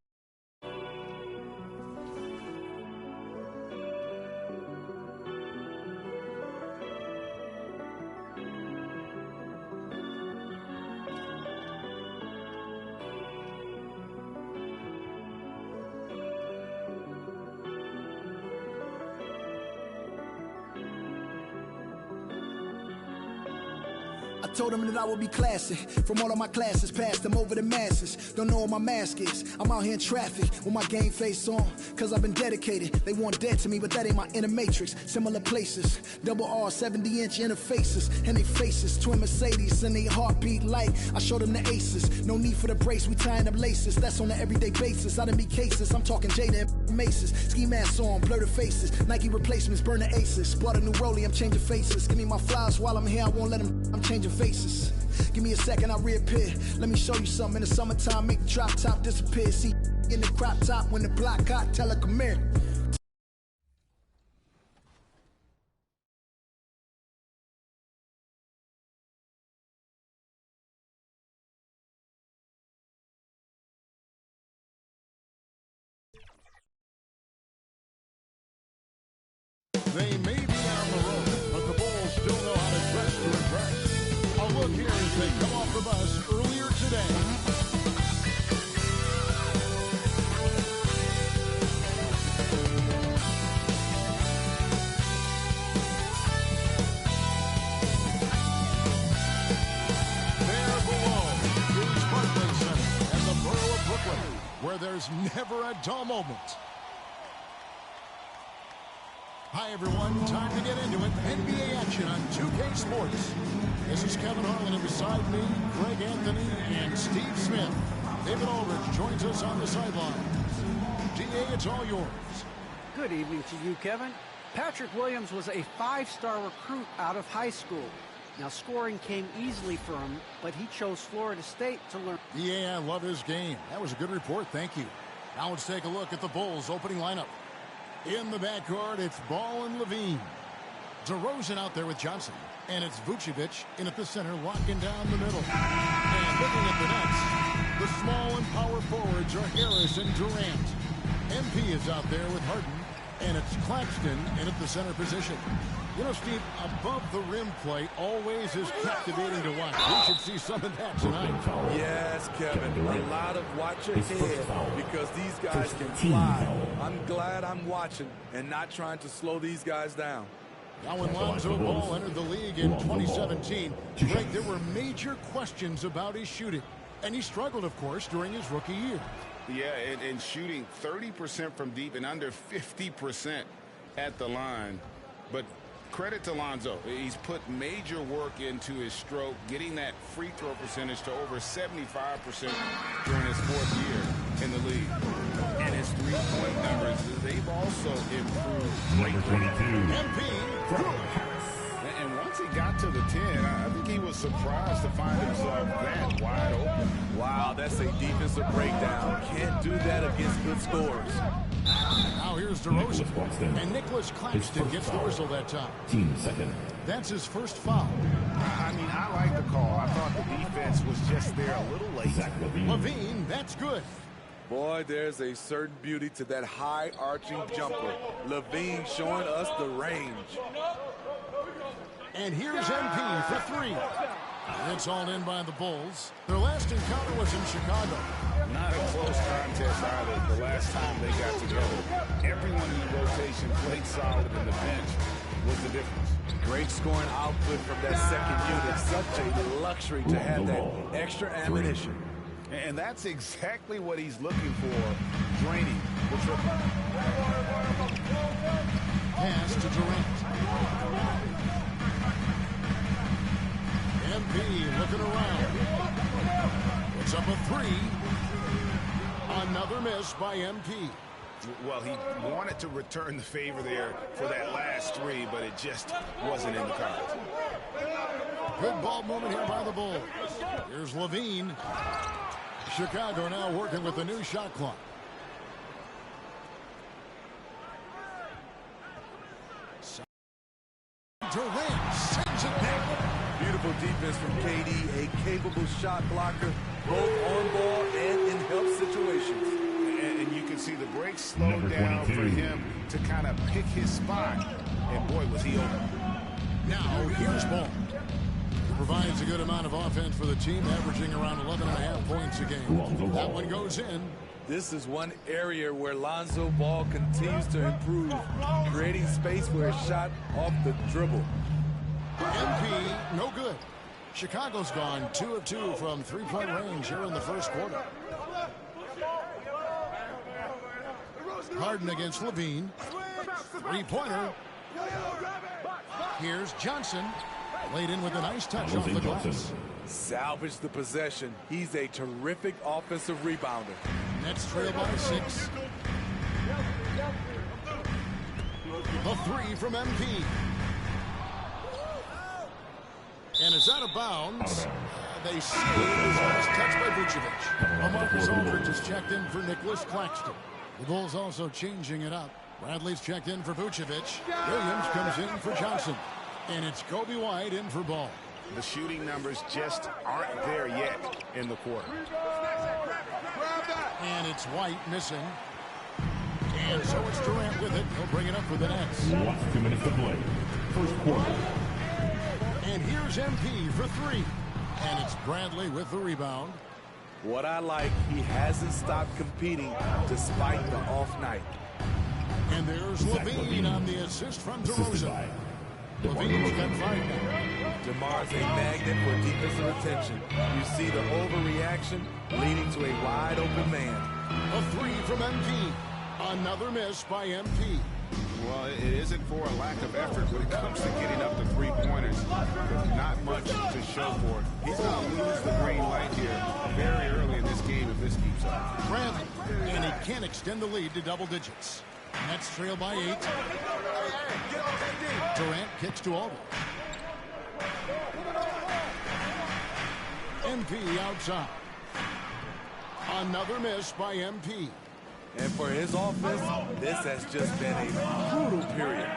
Told them that I would be classy. From all of my classes, passed them over the masses. Don't know what my mask is. I'm out here in traffic with my game face on. Cause I've been dedicated. They want dead to me, but that ain't my inner matrix. Similar places. Double R, 70-inch interfaces. And they faces. Twin Mercedes and they heartbeat light. I showed them the aces. No need for the brace. We tying up laces. That's on an everyday basis. I done be cases. I'm talking Jada and Maces. Ski masks on, blur the faces. Nike replacements, burn the aces. Bought a new rollie, I'm changing faces. Give me my flowers while I'm here. I won't let them. I'm changing faces. Give me a second, I'll reappear. Let me show you something. In the summertime, make the drop top disappear. See in the crop top when the block hot, tell her come here. They may be on the road, but the Bulls still know how to dress to impress. A look here as they come off the bus earlier today. There below is Barclays Center and the borough of Brooklyn, where there's never a dull moment. Hi, everyone. Time to get into it. NBA action on 2K Sports. This is Kevin Harlan, and beside me, Greg Anthony and Steve Smith. David Aldridge joins us on the sideline. DA, it's all yours. Good evening to you, Kevin. Patrick Williams was a 5-star recruit out of high school. Now, scoring came easily for him, but he chose Florida State to learn. Yeah, I love his game. That was a good report. Thank you. Now let's take a look at the Bulls' opening lineup. In the backcourt, it's Ball and Levine. DeRozan out there with Johnson. And it's Vucevic in at the center, locking down the middle. And looking at the Nets, the small and power forwards are Harris and Durant. MP is out there with Harden. And it's Claxton in at the center position. You know, Steve, above the rim play always is captivating to watch. We should see some of that tonight. Yes, Kevin. A lot of watch ahead because these guys can fly. I'm glad I'm watching and not trying to slow these guys down. Now when Lonzo Ball entered the league in 2017, Greg, there were major questions about his shooting. And he struggled, of course, during his rookie year. Yeah, and shooting 30% from deep and under 50% at the line. But credit to Lonzo. He's put major work into his stroke, getting that free throw percentage to over 75% during his 4th year in the league. And his three-point numbers, they've also improved. Number 22. MP. And once he got to the 10, I think he was surprised to find himself that wide open. Wow, that's a defensive breakdown. Can't do that against good scores. Now here's DeRozan. And Nicholas Claxton gets the whistle that time. Team second. That's his first foul. I mean, I like the call. I thought the defense was just there a little late. Levine, that's good. Boy, there's a certain beauty to that high arching jumper. Levine showing us the range. And here's MP for 3. It's all in by the Bulls. Their last encounter was in Chicago. Not a close contest either the last time they got together. Everyone in the rotation played solid, and the bench was the difference. Great scoring output from that second unit. Such a luxury to have that extra ammunition. And that's exactly what he's looking for, draining the triple. Pass to Durant. MP looking around. Puts up a three. Another miss by MP. Well, he wanted to return the favor there for that last three, but it just wasn't in the cards. Good ball movement here by the Bulls. Here's Levine. Chicago now working with the new shot clock. Durant sends it back. Beautiful defense from KD, a capable shot blocker, both on ball and in help situations. And you can see the break slowed down for him to kind of pick his spot. And boy, was he open. Now, here's Ball. He provides a good amount of offense for the team, averaging around 11.5 points a game. That one goes in. This is one area where Lonzo Ball continues to improve, creating space for a shot off the dribble. MP, no good. Chicago's gone 2 of 2 from three-point range here in the first quarter. Harden against Levine. Three-pointer. Here's Johnson. Laid in with a nice touch off the glass. Salvage the possession. He's a terrific offensive rebounder. Nets trail by 6. A three from MP. And it's out of bounds. They say it was almost touched by Vucevic. Marcus Aldridge is checked in for Nicholas Claxton. The Bulls also changing it up. Bradley's checked in for Vucevic. Williams comes in for Johnson. And it's Kobe White in for Ball. The shooting numbers just aren't there yet in the quarter. And it's White missing. And so it's Durant with it. He'll bring it up for the Nets. Last 2 minutes to play. First quarter. And here's MP for three. And it's Bradley with the rebound. What I like, he hasn't stopped competing despite the off night. And there's Levine on the assist from DeRozan. Levine's got 5 now. DeMar's a magnet for defensive attention. You see the overreaction leading to a wide open man. A three from MP. Another miss by MP. Well, it isn't for a lack of effort when it comes to getting up to three-pointers. Not much to show for it. He's going to lose the green light here very early in this game if this keeps up. Bradley, and he can't extend the lead to double digits. Nets trail by 8. Durant kicks to Aldridge. MP outside. Another miss by MP. And for his offense, this has just been a brutal period.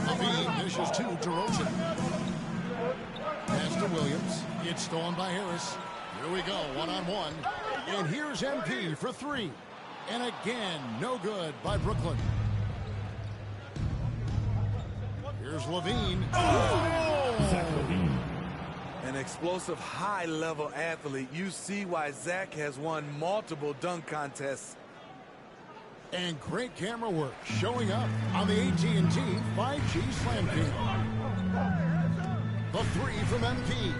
Levine dishes to DeRozan. Pass to Williams. It's stolen by Harris. Here we go, one-on-one. And here's MP for three. And again, no good by Brooklyn. Here's Levine. Oh! An explosive, high-level athlete. You see why Zach has won multiple dunk contests. And great camera work showing up on the AT&T 5G Slam King. The three from MP.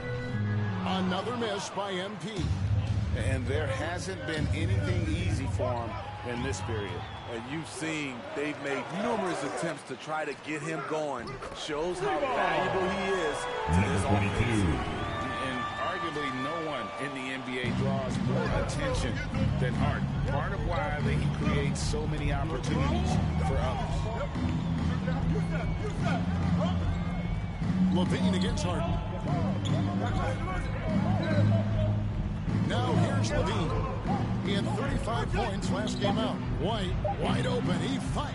Another miss by MP. And there hasn't been anything easy for him in this period. And you've seen they've made numerous attempts to try to get him going. Shows how valuable he is to this offense. And arguably no one in the NBA draws more attention than Harden. Part of why he creates so many opportunities for others. Levine against Harden. Now here's Levine. He had 35 points last game out. White, wide open. He fires.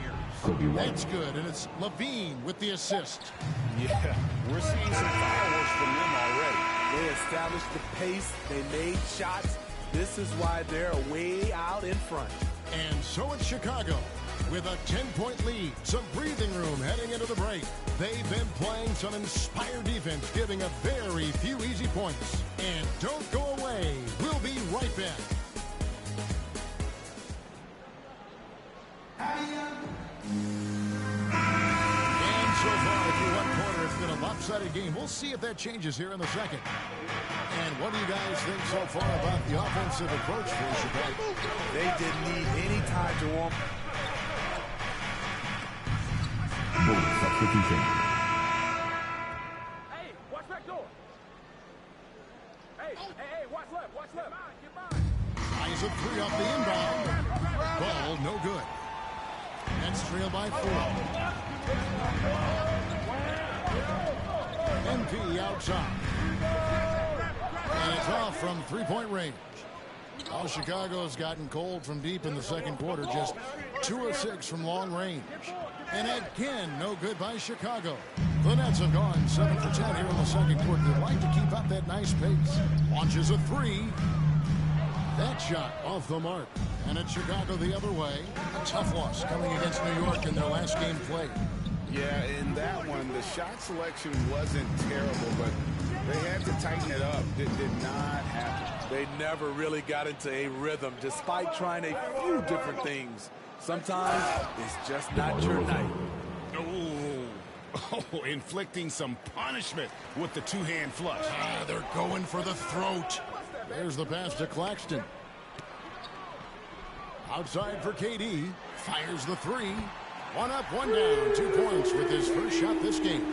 That's good, and it's Levine with the assist. Yeah, we're seeing some fireworks from them already. They established the pace. They made shots. This is why they're way out in front. And so it's Chicago. With a 10-point lead, some breathing room heading into the break. They've been playing some inspired defense, giving up very few easy points. And don't go away. We'll be right back. And so far, through one quarter, it's been a lopsided game. We'll see if that changes here in the second. And what do you guys think so far about the offensive approach for Chicago? They didn't need any time to warm. Substitution. Hey, watch back door. Hey, watch left, watch left. Eyes of three off the inbound. Ball no good. Nets trail by 4. MP outside. And it's off from three-point range. Well, Chicago's gotten cold from deep in the second quarter, just 2 of 6 from long range. And again, no good by Chicago. The Nets have gone 7 for 10 here in the second quarter. They'd like to keep up that nice pace. Launches a 3. That shot off the mark. And it's Chicago the other way. A tough loss coming against New York in their last game played. Yeah, in that one, the shot selection wasn't terrible, but they had to tighten it up. It did not happen. They never really got into a rhythm, despite trying a few different things. Sometimes it's just not your night. Oh, inflicting some punishment with the two-hand flush. They're going for the throat. There's the pass to Claxton. Outside for KD. Fires the 3. 1 up, 1 down. 2 points with his first shot this game.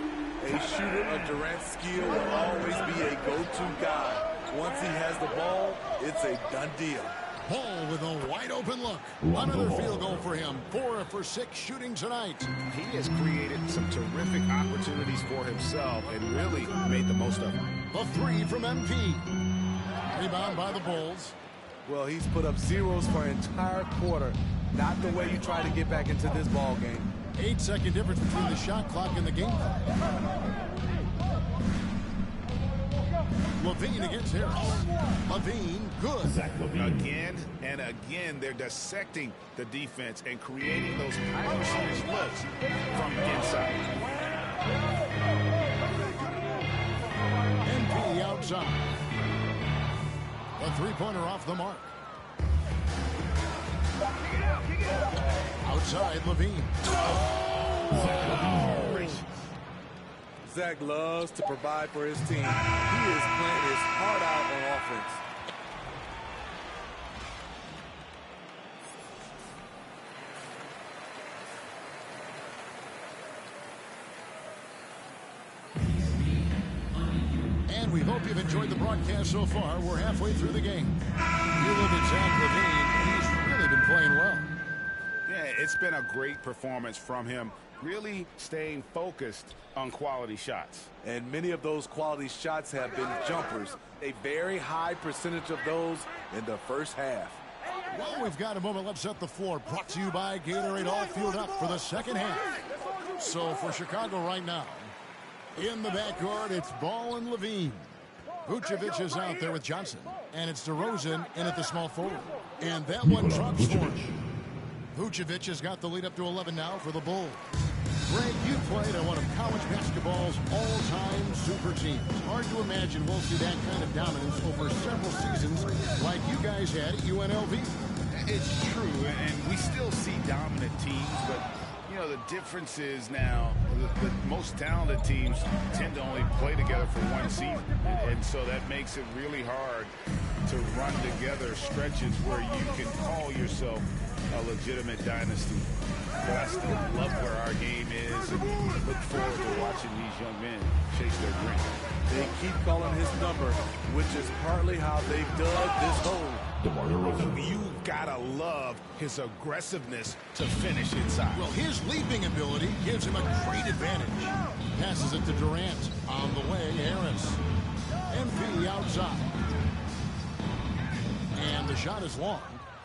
A shooter of Durant's skill will always be a go-to guy. Once he has the ball, it's a done deal. Paul with a wide-open look. Another field goal for him. 4 for 6 shooting tonight. He has created some terrific opportunities for himself and really made the most of them. The 3 from MP. Rebound by the Bulls. Well, he's put up zeros for an entire quarter. Not the way you try to get back into this ball game. 8-second difference between the shot clock and the game clock. Levine against Harris. Levine, good. Again and again, they're dissecting the defense and creating those high-percentage looks from inside. MP outside. A three-pointer off the mark. Outside, Levine. Zach loves to provide for his team. He is playing his heart out on offense. And we hope you've enjoyed the broadcast so far. We're halfway through the game. You look at Zach Levine, he's really been playing well. Yeah, it's been a great performance from him. Really staying focused on quality shots. And many of those quality shots have been jumpers. A very high percentage of those in the first half. Well, we've got a moment left set the floor. Brought to you by Gatorade, all fueled up for the second half. So for Chicago right now, in the backcourt, it's Ball and Levine. Vucevic is out there with Johnson. And it's DeRozan in at the small forward. And that one drops for him. Vucevic has got the lead up to 11 now for the Bulls. Greg, you played on one of college basketball's all-time super teams. Hard to imagine we'll see that kind of dominance over several seasons like you guys had at UNLV. It's true, and we still see dominant teams, but, you know, the difference is now the most talented teams tend to only play together for one season, and so that makes it really hard to run together stretches where you can call yourself a legitimate dynasty. But I still love where our game is and look forward to watching these young men chase their dreams. They keep calling his number, which is partly how they've dug this hole. You've got to love his aggressiveness to finish inside. Well, his leaping ability gives him a great advantage. Passes it to Durant. On the way, Harris. MP outside. And the shot is long.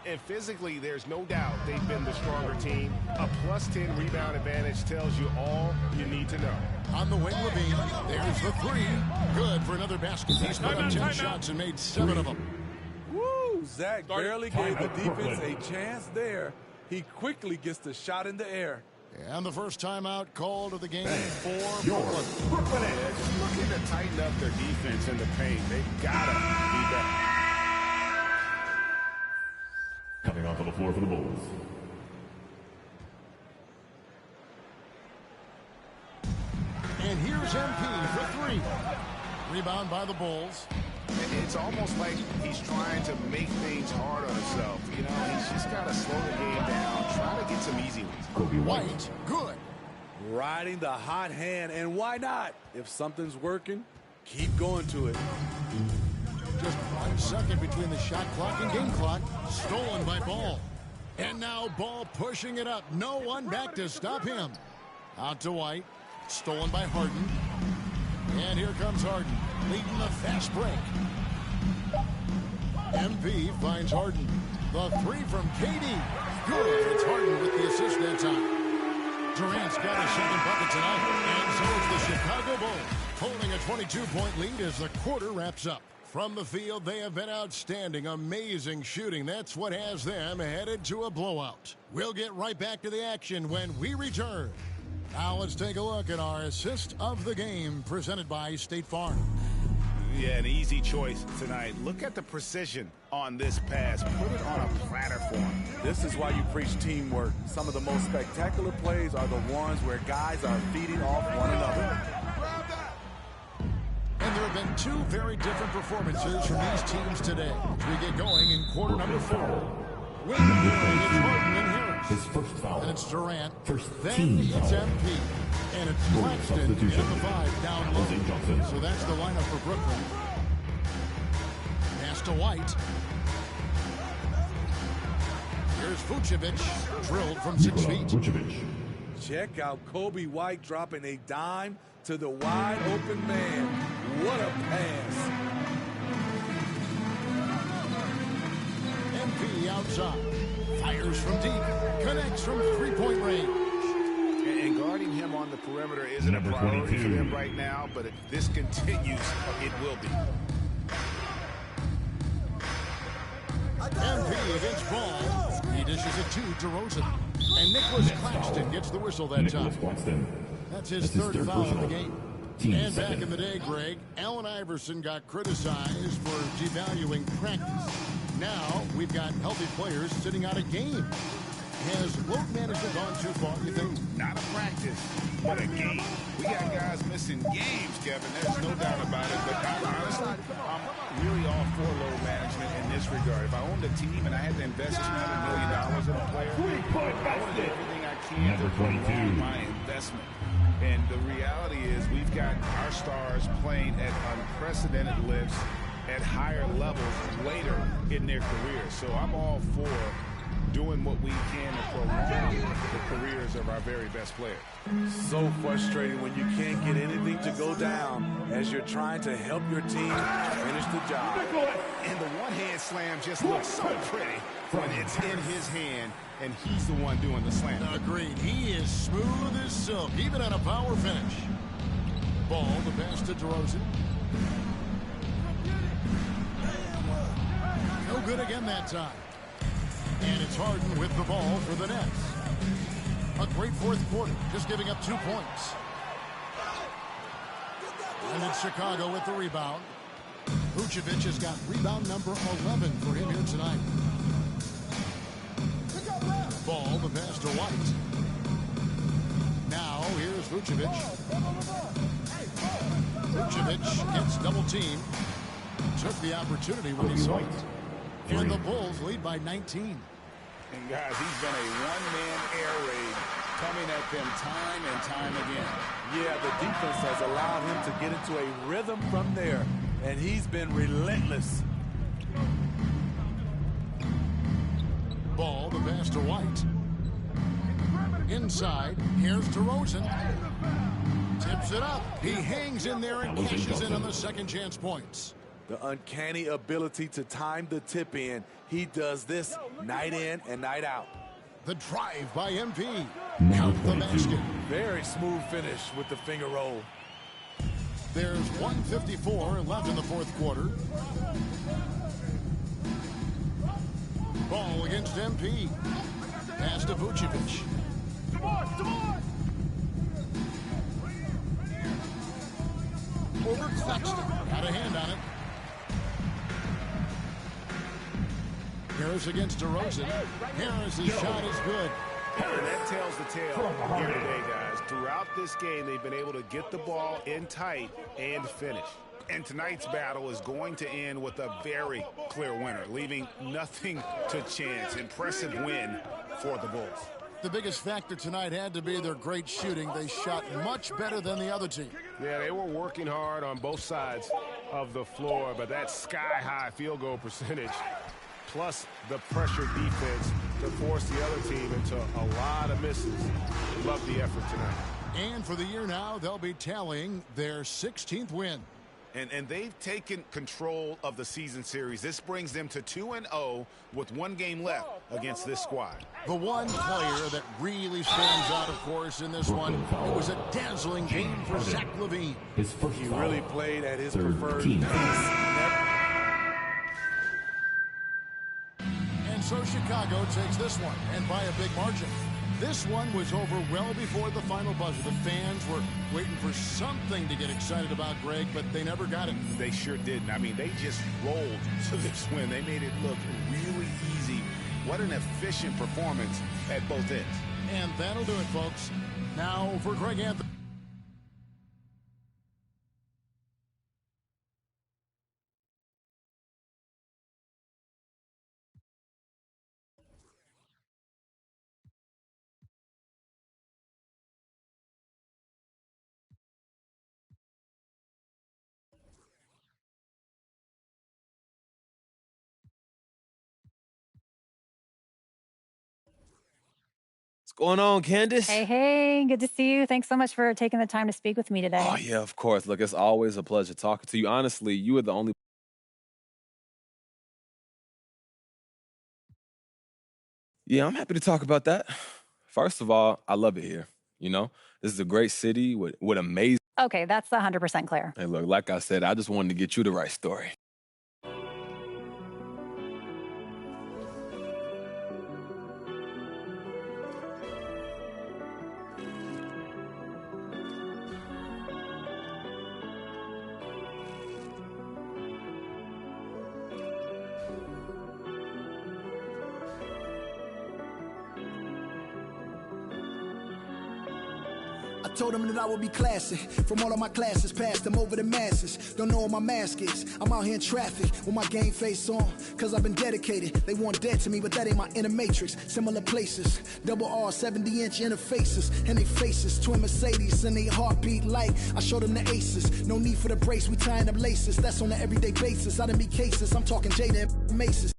And physically, there's no doubt they've been the stronger team. A +10 rebound advantage tells you all you need to know. On the wing, Levine. There's the 3. Good for another basket. He's put up 10 shots and made 7 of them. Woo! Zach barely gave the defense a chance there. he quickly gets the shot in the air. And the first timeout called of the game for Brooklyn. Yeah, just looking to tighten up their defense in the paint. They've got to be better. Coming onto the floor for the Bulls. And here's MP for three. Rebound by the Bulls. It's almost like he's trying to make things hard on himself. You know, he's just got to slow the game down, try to get some easy ones. Kobe White, good. Riding the hot hand, and why not? If something's working, keep going to it. Just 1 second between the shot clock and game clock. Stolen by Ball. And now Ball pushing it up. No one back to stop him. Out to White. Stolen by Harden. And here comes Harden, leading the fast break. MP finds Harden. The three from KD. Good. It's Harden with the assist that time. Durant's got his second bucket tonight. And so is the Chicago Bulls, holding a 22-point lead as the quarter wraps up. From the field, they have been outstanding. Amazing shooting. That's what has them headed to a blowout. We'll get right back to the action when we return. Now let's take a look at our assist of the game presented by State Farm. Yeah, an easy choice tonight. Look at the precision on this pass. Put it on a platter for him. This is why you preach teamwork. Some of the most spectacular plays are the ones where guys are feeding off one another. And there have been two very different performances from these teams today as we get going in quarter number 4. Winning it's Harden and Harris. His first foul. And it's Durant. First then team it's foul. MP. And it's Claxton in the 5 down low. So that's the lineup for Brooklyn. Pass to White. Here's Vucevic. Drilled from 6 feet. Vucevic. Check out Kobe White dropping a dime to the wide open man. What a pass. MP outside. Fires from deep. Connects from 3-point range. And guarding him on the perimeter isn't a priority for him right now, but if this continues, it will be. MP against Ball. He dishes it to DeRozan. And Nicholas Claxton gets the whistle that time. That's his third foul of the game. And back in the day, Greg, Allen Iverson got criticized for devaluing practice. Now we've got healthy players sitting out a game. Has load management gone too far, you think? Not a practice, but a game. We got guys missing games, Kevin. There's no doubt about it. But honestly, I'm really all for load management in this regard. If I owned a team and I had to invest $200 million in a player, I would do everything I can to prolong my investment. And the reality is we've got our stars playing at unprecedented lifts at higher levels later in their careers. So I'm all for doing what we can to prolong the careers of our very best players. So frustrating when you can't get anything to go down as you're trying to help your team finish the job. And the one-hand slam just looks so pretty when it's in his hand and he's the one doing the slam. Agreed. He is smooth as silk, even on a power finish. Ball, the pass to DeRozan. No good again that time. And it's Harden with the ball for the Nets. A great fourth quarter, just giving up 2 points. And it's Chicago with the rebound. Vucevic has got rebound number 11 for him here tonight. Ball, the pass to White. Now, here's Vucevic. Vucevic gets double teamed. Took the opportunity when he saw it. And the Bulls lead by 19. And guys, he's been a one-man air raid coming at them time and time again. Yeah, the defense has allowed him to get into a rhythm from there, and he's been relentless. Ball, the pass to White. Inside, here's DeRozan. Tips it up. He hangs in there and cashes in on the second chance points. The uncanny ability to time the tip in. He does this night in and night out. The drive by MP. Count the basket. Very smooth finish with the finger roll. There's 1:54 left in the fourth quarter. Ball against MP. Pass to Vucevic. Over Claxton. Got a hand on it. Harris against DeRozan. Harris's shot is good. And that tells the tale here today, guys. Throughout this game, they've been able to get the ball in tight and finish. And tonight's battle is going to end with a very clear winner, leaving nothing to chance. Impressive win for the Bulls. The biggest factor tonight had to be their great shooting. They shot much better than the other team. Yeah, they were working hard on both sides of the floor, but that sky-high field goal percentage, plus the pressure defense to force the other team into a lot of misses. Love the effort tonight. And for the year now, they'll be tallying their 16th win. And they've taken control of the season series. This brings them to 2-0 with 1 game left against this squad. The one player that really stands out, of course, in this one, it was a dazzling game for Zach LaVine. He really played at his preferred pace. And so Chicago takes this one, and by a big margin. This one was over well before the final buzzer. The fans were waiting for something to get excited about, Greg, but they never got it. They sure didn't. I mean, they just rolled to this win. They made it look really easy. What an efficient performance at both ends. And that'll do it, folks. Now for Greg Anthony. What's going on, Candace? Hey, good to see you. Thanks so much for taking the time to speak with me today. Oh, yeah, of course. Look, it's always a pleasure talking to you. Honestly, you are the only... Yeah, I'm happy to talk about that. First of all, I love it here. You know, this is a great city with amazing... Okay, that's 100% clear. Hey, look, like I said, I just wanted to get you the right story. I told them that I would be classy. From all of my classes, passed them over the masses. Don't know what my mask is. I'm out here in traffic with my game face on. Cause I've been dedicated. They want dead to me, but that ain't my inner matrix. Similar places. Double R, 70-inch interfaces. And they faces. Twin Mercedes and they heartbeat like I showed them the aces. No need for the brace, we tying up laces. That's on an everyday basis. I done beat cases. I'm talking Jada and Maces.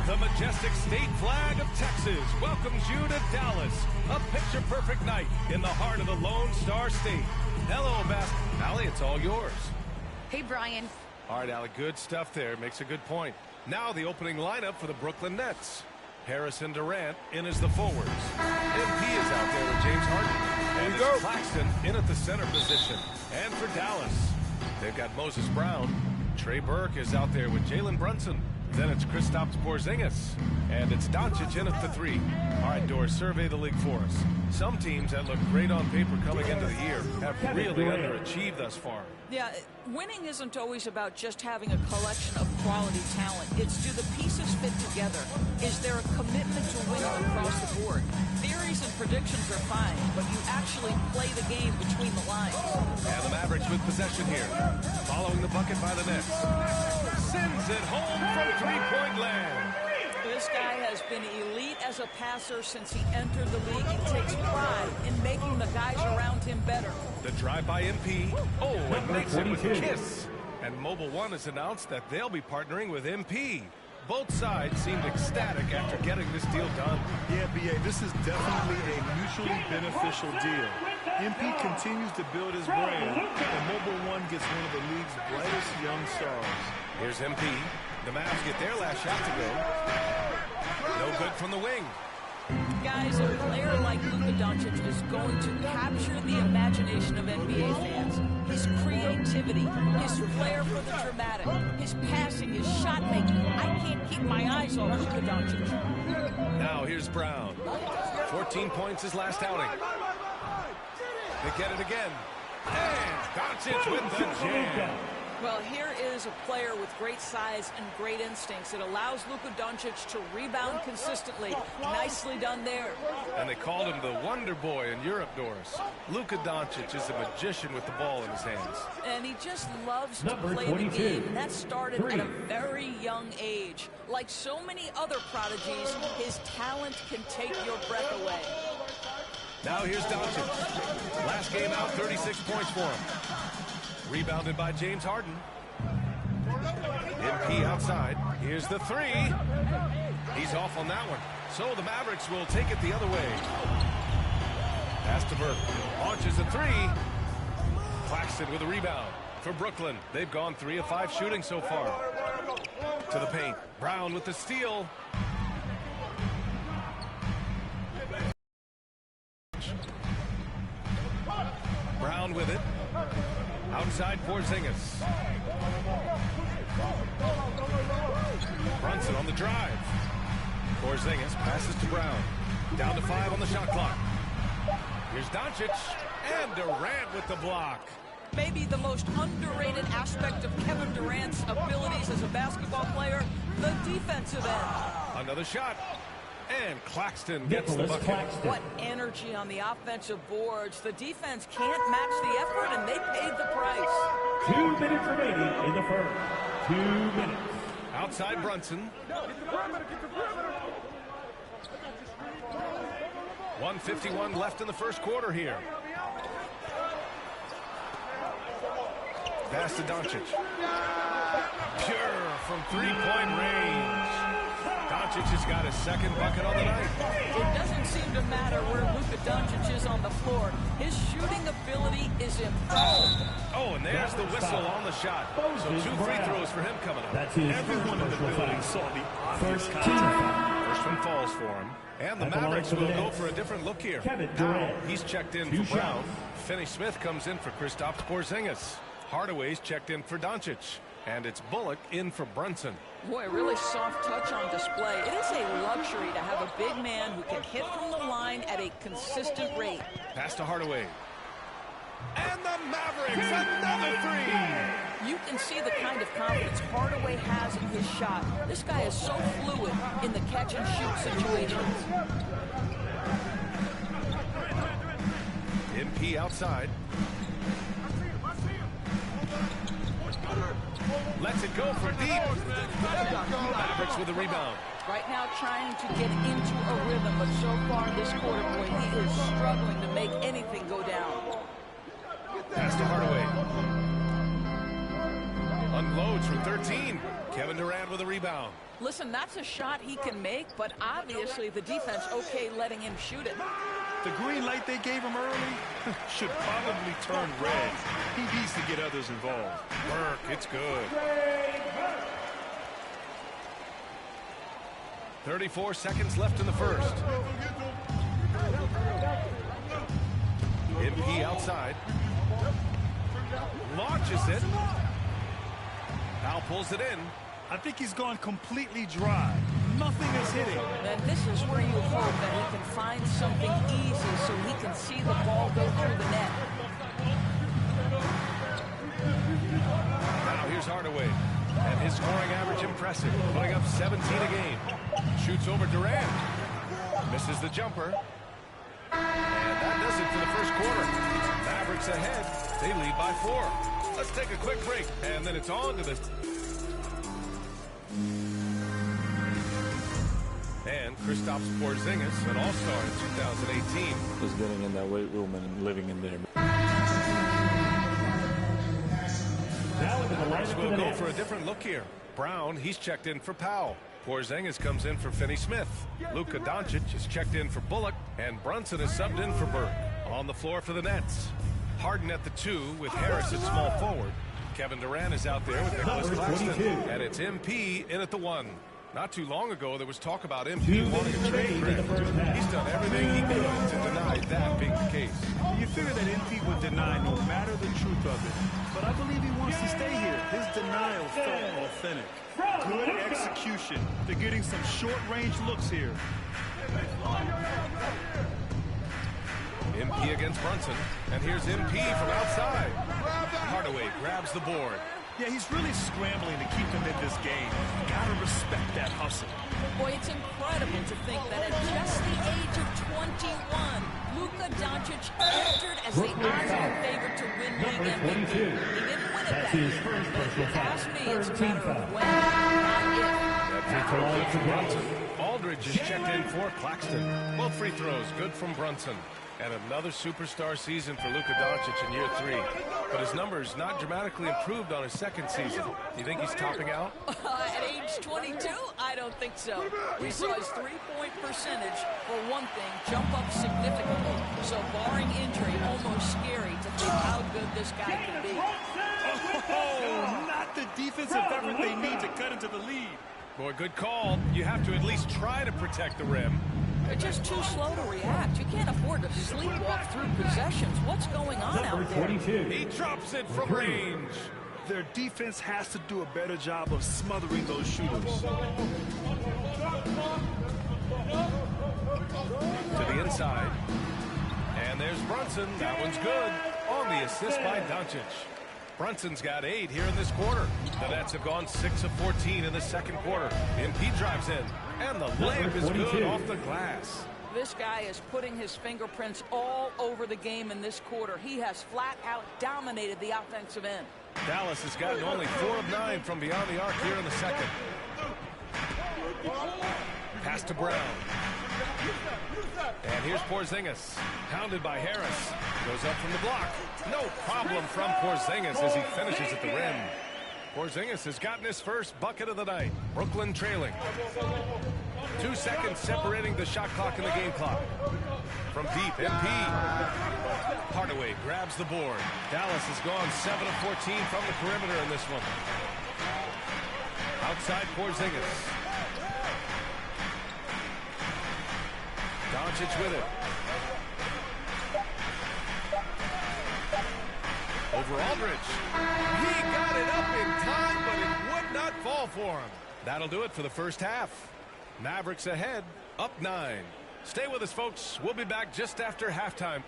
The majestic state flag of Texas welcomes you to Dallas. A picture-perfect night in the heart of the Lone Star State. Hello, Beth. Allie, it's all yours. Hey, Brian. All right, Allie, good stuff there. Makes a good point. Now the opening lineup for the Brooklyn Nets. Harrison Durant in as the forwards. MP is out there with James Harden. And it's Claxton in at the center position. And for Dallas, they've got Moses Brown. Trey Burke is out there with Jalen Brunson. Then it's Kristaps Porzingis. And it's Doncic in at the 3. All right, Doris, survey the league for us. Some teams that look great on paper coming into the year have really underachieved thus far. Yeah, winning isn't always about just having a collection of quality talent. It's do the pieces fit together? Is there a commitment to winning across the board? Theories and predictions are fine, but you actually play the game between the lines. And the Mavericks with possession here. Following the bucket by the Nets. Sends it home from three-point land. This guy has been elite as a passer since he entered the league. He takes pride in making the guys around him better. The drive by MP. Oh, and makes it with Kiss. And Mobile One has announced that they'll be partnering with MP. Both sides seemed ecstatic after getting this deal done. Yeah, B.A., this is definitely a mutually beneficial deal. MP continues to build his brand, and Mobile One gets one of the league's brightest young stars. Here's MP. The Mavs get their last shot to go. No good from the wing. Guys, a player like Luka Doncic is going to capture the imagination of NBA fans. His creativity, his flair for the dramatic, his passing, his shot making. I can't keep my eyes off Luka Doncic. Now here's Brown. 14 points his last outing. They get it again. And Doncic with the jam. Well, here is a player with great size and great instincts. It allows Luka Doncic to rebound consistently. Nicely done there. And they called him the Wonder Boy in Europe, Doris. Luka Doncic is a magician with the ball in his hands. And he just loves to play the game. And that started at a very young age. Like so many other prodigies, his talent can take your breath away. Now here's Doncic. Last game out, 36 points for him. Rebounded by James Harden. MP outside. Here's the three. He's off on that one. So the Mavericks will take it the other way. Pass to Burke. Launches a three. Claxton with a rebound for Brooklyn. They've gone 3 of 5 shooting so far. To the paint. Brown with the steal. Brown with it. Outside Porzingis. Brunson on the drive. Porzingis passes to Brown. Down to 5 on the shot clock. Here's Doncic. And Durant with the block. Maybe the most underrated aspect of Kevin Durant's abilities as a basketball player, the defensive end. Another shot. And Claxton gets the bucket. What energy on the offensive boards. The defense can't match the effort, and they paid the price. 2 minutes remaining in the first. 2 minutes. Outside Brunson. 1:51 left in the first quarter here. Pass to Doncic. Pure from three-point range. Doncic has got his second bucket on the night. It doesn't seem to matter where Luka Doncic is on the floor. His shooting ability is impressive. Oh, and there's the whistle on the shot. So 2 free throws for him coming up. Everyone in the building saw the obvious contact. First one falls for him. And the Mavericks will go for a different look here. Now he's checked in for Brown. Finney-Smith comes in for Kristaps Porzingis. Hardaway's checked in for Doncic. And it's Bullock in for Brunson. Boy, really soft touch on display. It is a luxury to have a big man who can hit from the line at a consistent rate. Pass to Hardaway. And the Mavericks, another three! You can see the kind of confidence Hardaway has in his shot. This guy is so fluid in the catch-and-shoot situations. MP outside. Lets it go for deep. Mavericks with the rebound. Right now trying to get into a rhythm, but so far this quarter, boy, he is struggling to make anything go down. Pass to Hardaway. Unloads from 13. Kevin Durant with a rebound. Listen, that's a shot he can make, but obviously the defense okay letting him shoot it. The green light they gave him early should probably turn red. He needs to get others involved. Burke, it's good. 34 seconds left in the first. MP outside. Launches it. Now pulls it in. I think he's gone completely dry. Nothing is hitting. And this is where you hope that he can find something easy so he can see the ball go through the net. Now here's Hardaway. And his scoring average impressive, putting up 17 a game. Shoots over Durant. Misses the jumper. And that does it for the first quarter. Mavericks ahead. They lead by 4. Let's take a quick break. And then it's on to the... And Kristaps Porzingis, an all-star in 2018. Just getting in that weight room and living in there. We'll go for a different look here. Brown, he's checked in for Powell. Porzingis comes in for Finney-Smith. Luka Doncic is checked in for Bullock. And Brunson is subbed in for Burke. On the floor for the Nets. Harden at the 2 with Harris at small forward. Kevin Durant is out there with Nicholas Claxton. And it's MP in at the 1. Not too long ago, there was talk about MP wanting a trade for him. He's done everything he could to deny that being the case. You figure that MP would deny no matter the truth of it. But I believe he wants to stay here. His denial felt authentic. Good execution. They're getting some short-range looks here. MP against Brunson. And here's MP from outside. Hardaway grabs the board. Yeah, he's really scrambling to keep them in this game. Gotta respect that hustle. Boy, it's incredible to think that at just the age of 21, Luka Doncic entered as the odds-on favorite to win league MVP. He didn't win it that year, but if you ask me, it's a matter of when, not if. Brunson. Aldridge is checked in for Claxton. Both free throws good from Brunson. And another superstar season for Luka Doncic in year 3. But his numbers not dramatically improved on his second season. Do you think he's topping out? At age 22, I don't think so. We saw his three-point percentage, for one thing, jump up significantly. So barring injury, almost scary to think how good this guy can be. Oh, not the defensive effort they need to cut into the lead. Boy, good call. You have to at least try to protect the rim. They're just too slow to react. You can't afford to sleepwalk through possessions. What's going on out there? He drops it from range. Their defense has to do a better job of smothering those shooters. To the inside. And there's Brunson. That one's good. On the assist by Doncic. Brunson's got 8 here in this quarter. The Nets have gone 6 of 14 in the second quarter. MP drives in. And the layup is good off the glass. This guy is putting his fingerprints all over the game in this quarter. He has flat out dominated the offensive end. Dallas has gotten only 4 of 9 from beyond the arc here in the second. Pass to Brown. And here's Porzingis. Pounded by Harris. Goes up from the block. No problem from Porzingis as he finishes at the rim. Porzingis has gotten his first bucket of the night. Brooklyn trailing. 2 seconds separating the shot clock and the game clock. From deep, MP. Hardaway grabs the board. Dallas has gone 7 of 14 from the perimeter in this one. Outside Porzingis. Doncic with it. Over Aldridge. He got it up in time, but it would not fall for him. That'll do it for the first half. Mavericks ahead, up 9. Stay with us, folks. We'll be back just after halftime.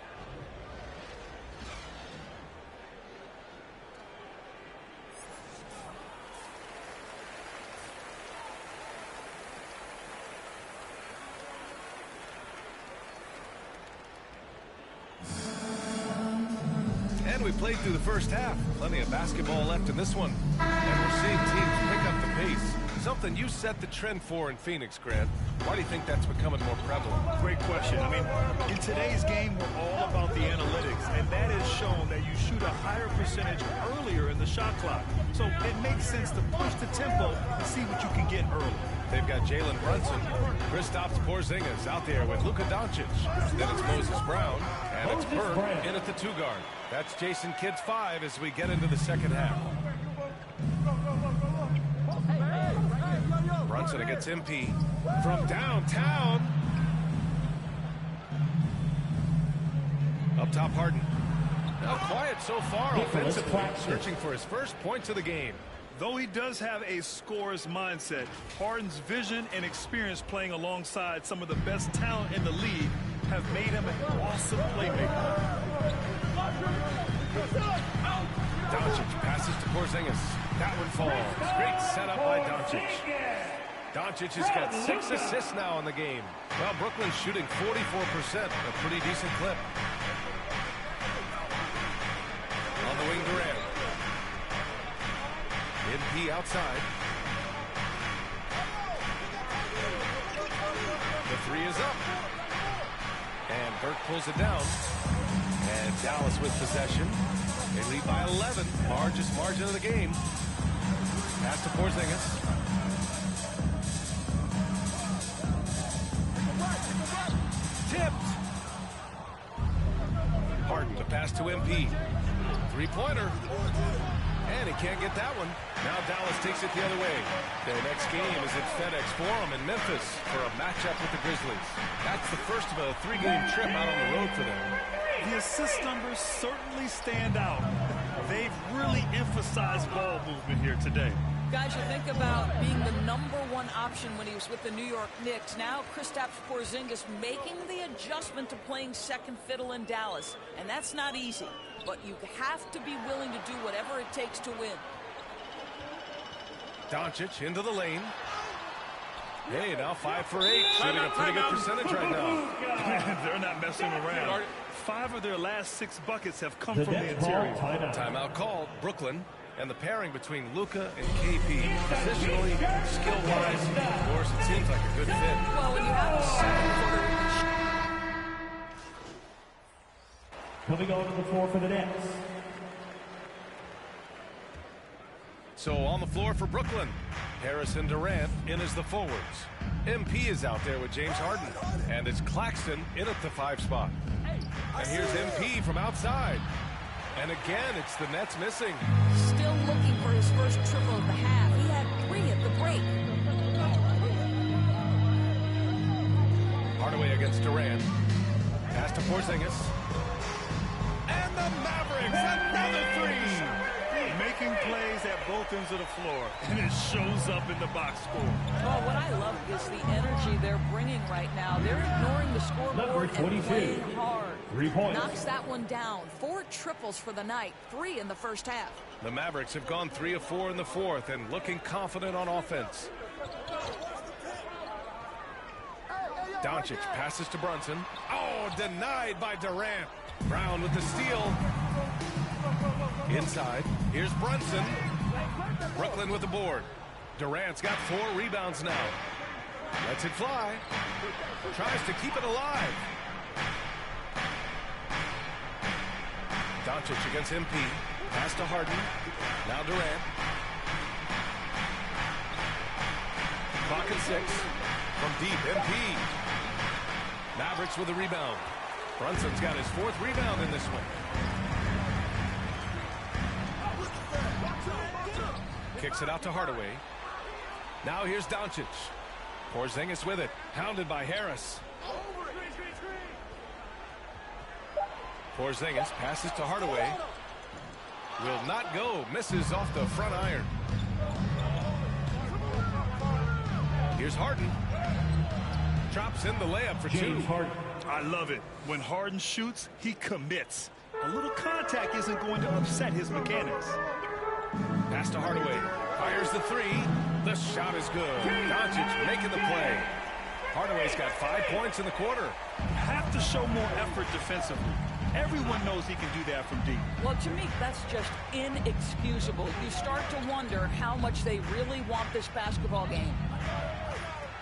And we played through the first half. Plenty of basketball left in this one. And we're seeing teams pick up the pace. Something you set the trend for in Phoenix, Grant. Why do you think that's becoming more prevalent? Great question. I mean, in today's game, we're all about the analytics, and that has shown that you shoot a higher percentage earlier in the shot clock. So it makes sense to push the tempo and see what you can get early. They've got Jalen Brunson, Kristaps Porzingis out there with Luka Doncic. Then it's Moses Brown, and it's Bird in at the 2 guard. That's Jason Kidd's 5 as we get into the second half. Brunson against MP from downtown. Up top, Harden. Now quiet so far offensively, searching for his first points of the game. Though he does have a scorer's mindset, Harden's vision and experience playing alongside some of the best talent in the league have made him an awesome playmaker. Doncic passes to Porzingis. That one falls. Great setup by Doncic. Doncic has got 6 assists now in the game. Well, Brooklyn's shooting 44%, a pretty decent clip. On the wing, Durant. MP outside. The 3 is up. And Burke pulls it down. And Dallas with possession. They lead by 11. Largest margin of the game. Pass to Porzingis. Tipped. Harden to pass to MP. 3-pointer. And he can't get that one. Now Dallas takes it the other way. Their next game is at FedEx Forum in Memphis for a matchup with the Grizzlies. That's the first of a 3-game trip out on the road for them. The assist numbers certainly stand out. They've really emphasized ball movement here today. Guys, you think about being the #1 option when he was with the New York Knicks. Now Kristaps Porzingis making the adjustment to playing second fiddle in Dallas. And that's not easy. But you have to be willing to do whatever it takes to win. Doncic into the lane. Hey, now 5 for 8. Shooting a pretty good percentage right now. They're not messing around. 5 of their last 6 buckets have come from the interior. Timeout called. Brooklyn. And the pairing between Luka and KP, positionally, skill-wise, of course, it seems like a good fit. Well, when you have a second quarter... Coming onto the floor for the Nets. So on the floor for Brooklyn, Harris and Durant in as the forwards. MP is out there with James Harden, and it's Claxton in at the 5 spot. And here's MP from outside. And again, it's the Nets missing. Still looking for his first triple of the half. He had 3 at the break. Hardaway against Durant. Pass to Porzingis. And the Mavericks, another 3. Making plays at both ends of the floor, and it shows up in the box score. Well, what I love is the energy they're bringing right now. They're ignoring the scoreboard and playing hard. 3 points. Knocks that one down. 4 triples for the night. 3 in the first half. The Mavericks have gone 3 of 4 in the fourth and looking confident on offense. Doncic passes to Brunson. Oh, denied by Durant. Brown with the steal. Inside, here's Brunson. Brooklyn with the board. Durant's got 4 rebounds now. Lets it fly. Tries to keep it alive. Doncic against MP. Pass to Harden. Now Durant. Clock at 6. From deep, MP. Mavericks with the rebound. Brunson's got his 4th rebound in this one. Kicks it out to Hardaway. Now here's Doncic. Porzingis with it. Hounded by Harris. Porzingis passes to Hardaway. Will not go. Misses off the front iron. Here's Harden. Drops in the layup for 2. I love it. When Harden shoots, he commits. A little contact isn't going to upset his mechanics. Pass to Hardaway. Fires the 3. The shot is good. Doncic making the play. Hardaway's got 5 points in the quarter. Have to show more effort defensively. Everyone knows he can do that from deep. Well, to me, that's just inexcusable. You start to wonder how much they really want this basketball game.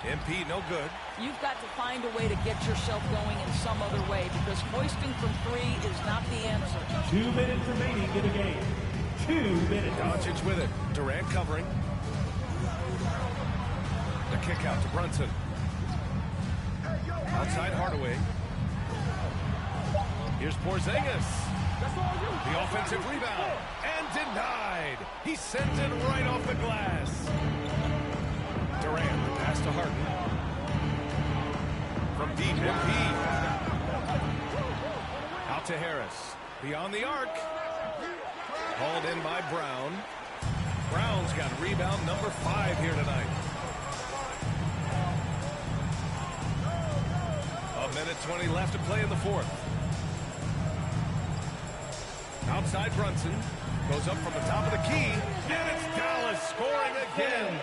MP no good. You've got to find a way to get yourself going in some other way because hoisting from 3 is not the answer. 2 minutes remaining in the game. 2 minutes. Doncic with it. Durant covering. The kick out to Brunson. Outside Hardaway. Here's Porzingis. The offensive rebound. And denied. He sends it right off the glass. Durant, the pass to Harden. From deep, MP. Out to Harris. Beyond the arc. Hauled in by Brown. Brown's got rebound number 5 here tonight. A minute 20 left to play in the fourth. Outside Brunson. Goes up from the top of the key. And it's Dallas scoring again.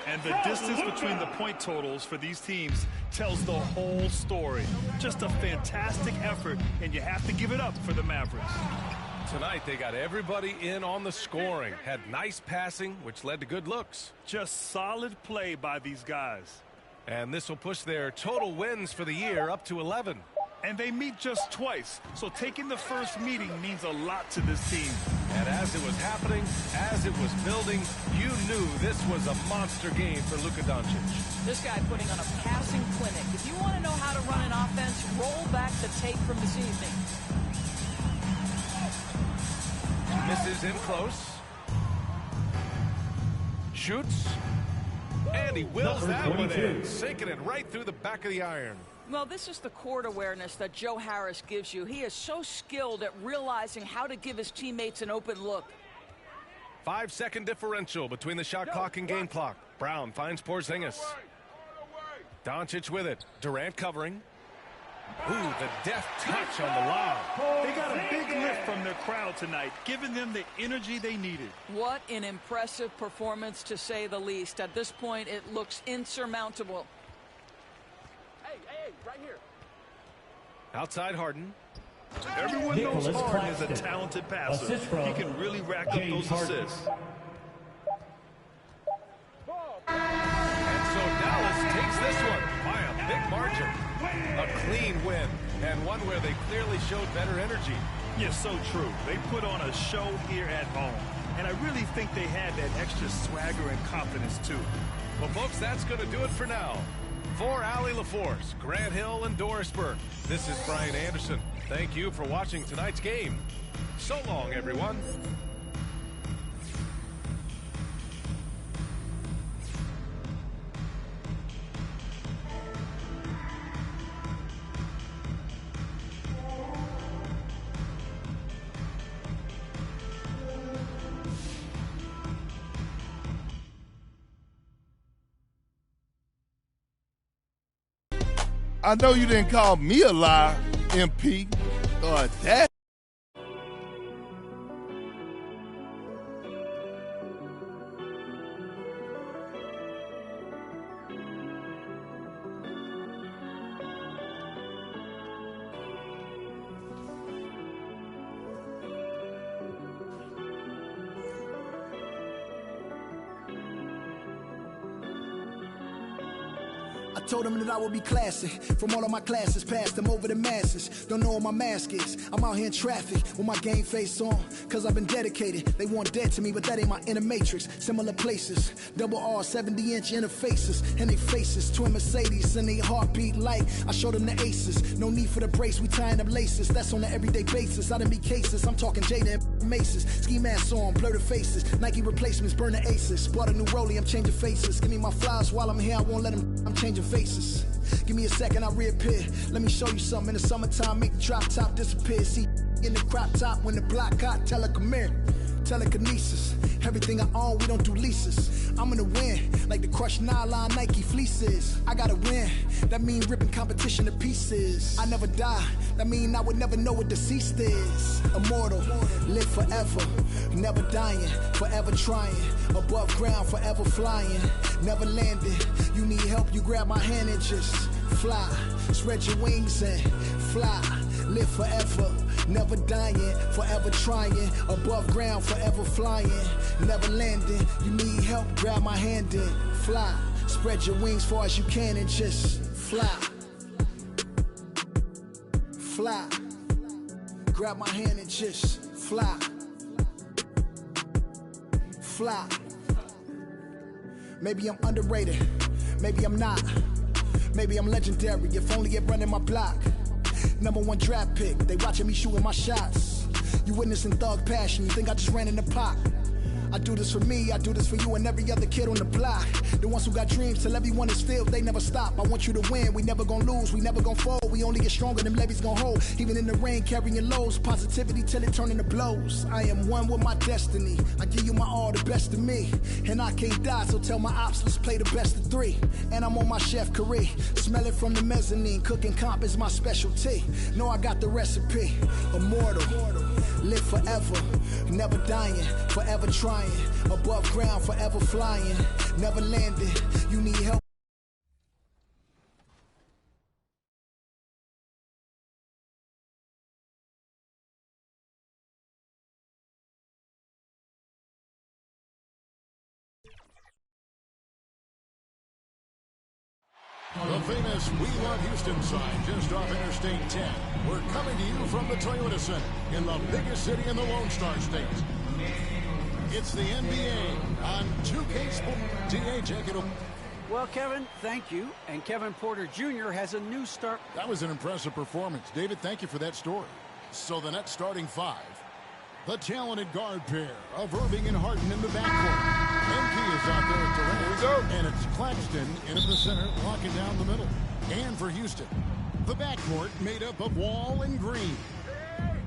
And the distance between the point totals for these teams tells the whole story. Just a fantastic effort, and you have to give it up for the Mavericks. Tonight, they got everybody in on the scoring. Had nice passing, which led to good looks. Just solid play by these guys. And this will push their total wins for the year up to 11. And they meet just twice, so taking the first meeting means a lot to this team. And as it was happening, as it was building, you knew this was a monster game for Luka Doncic. This guy putting on a passing clinic. If you want to know how to run an offense, roll back the tape from this evening. Misses in close. shoots. And he wills that one in, sinking it right through the back of the iron. Well, this is the court awareness that Joe Harris gives you. He is so skilled at realizing how to give his teammates an open look. 5-second differential between the shot clock and game clock. Brown finds Porzingis. Doncic with it. Durant covering. Ooh, the deft touch on the lob. They got a big lift from their crowd tonight, giving them the energy they needed. What an impressive performance, to say the least. At this point, it looks insurmountable. Hey, right here. Outside Harden. Everyone knows Harden is a talented passer. He can really rack up those assists. And so Dallas takes this one by a big margin. A clean win, and one where they clearly showed better energy. Yeah, so true. They put on a show here at home, and I really think they had that extra swagger and confidence, too. Well, folks, that's going to do it for now. For Allie LaForce, Grant Hill, and Doris Burke, this is Brian Anderson. Thank you for watching tonight's game. So long, everyone. I know you didn't call me a liar, MP, or that. I told them that I would be classy. From all of my classes, passed them over the masses. Don't know what my mask is. I'm out here in traffic with my game face on. Cause I've been dedicated. They want dead to me, but that ain't my inner matrix. Similar places. Double R, 70-inch interfaces. And they faces. Twin Mercedes and they heartbeat like I showed them the aces. No need for the brace, we tying up laces. That's on an everyday basis. I done be cases. I'm talking Jada and Maces. Ski masks on, blur the faces. Nike replacements, burn the aces. Bought a new rollie, I'm changing faces. Give me my flowers while I'm here, I won't let them. I'm changing faces. Give me a second, I'll reappear. Let me show you something. In the summertime, make the drop top disappear. See in the crop top when the block hot, tell her come here. Telekinesis, everything I own, we don't do leases. I'm gonna win, like the crushed nylon Nike fleeces. I gotta win, that mean ripping competition to pieces. I never die, that mean I would never know what deceased is. Immortal, live forever, never dying, forever trying. Above ground, forever flying, never landing. You need help, you grab my hand and just fly. Spread your wings and fly, live forever. Never dying, forever trying. Above ground, forever flying. Never landing. You need help, grab my hand and fly. Spread your wings far as you can and just fly. Fly. Grab my hand and just fly. Fly. Maybe I'm underrated. Maybe I'm not. Maybe I'm legendary. If only it running my block. #1 draft pick, they watching me shooting my shots. You witnessing thug passion, you think I just ran in the pot. I do this for me, I do this for you and every other kid on the block. The ones who got dreams till everyone is filled, they never stop. I want you to win, we never gonna lose, we never gonna fold. We only get stronger, them levees gonna hold. Even in the rain, carrying lows, positivity till it turn into blows. I am one with my destiny, I give you my all, the best of me. And I can't die, so tell my ops, let's play the best of 3. And I'm on my chef career, smell it from the mezzanine. Cooking comp is my specialty, know I got the recipe. Immortal, live forever, never dying, forever trying. Above ground, forever flying, never landing. You need help. The famous We Love Houston sign just off Interstate 10. We're coming to you from the Toyota Center in the biggest city in the Lone Star State. It's the NBA on 2K Sports. DA, take it away. Well, Kevin, thank you. And Kevin Porter Jr. has a new start. That was an impressive performance. David, thank you for that story. So the next starting 5. The talented guard pair of Irving and Harden in the backcourt. MP is out there at Durant. Here we go. And it's Claxton in at the center, locking down the middle. And for Houston, the backcourt made up of Wall and Green.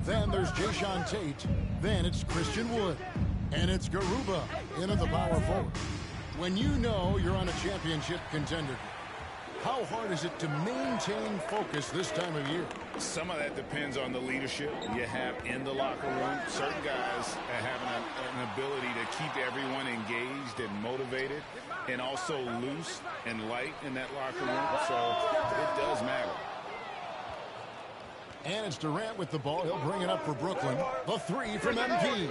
Then there's Jayshawn Tate. Then it's Christian Wood. And it's Garuba in at the power forward. When you know you're on a championship contender, how hard is it to maintain focus this time of year? Some of that depends on the leadership you have in the locker room. Certain guys have an ability to keep everyone engaged and motivated and also loose and light in that locker room. So it does matter. And it's Durant with the ball. He'll bring it up for Brooklyn. The three from MP. You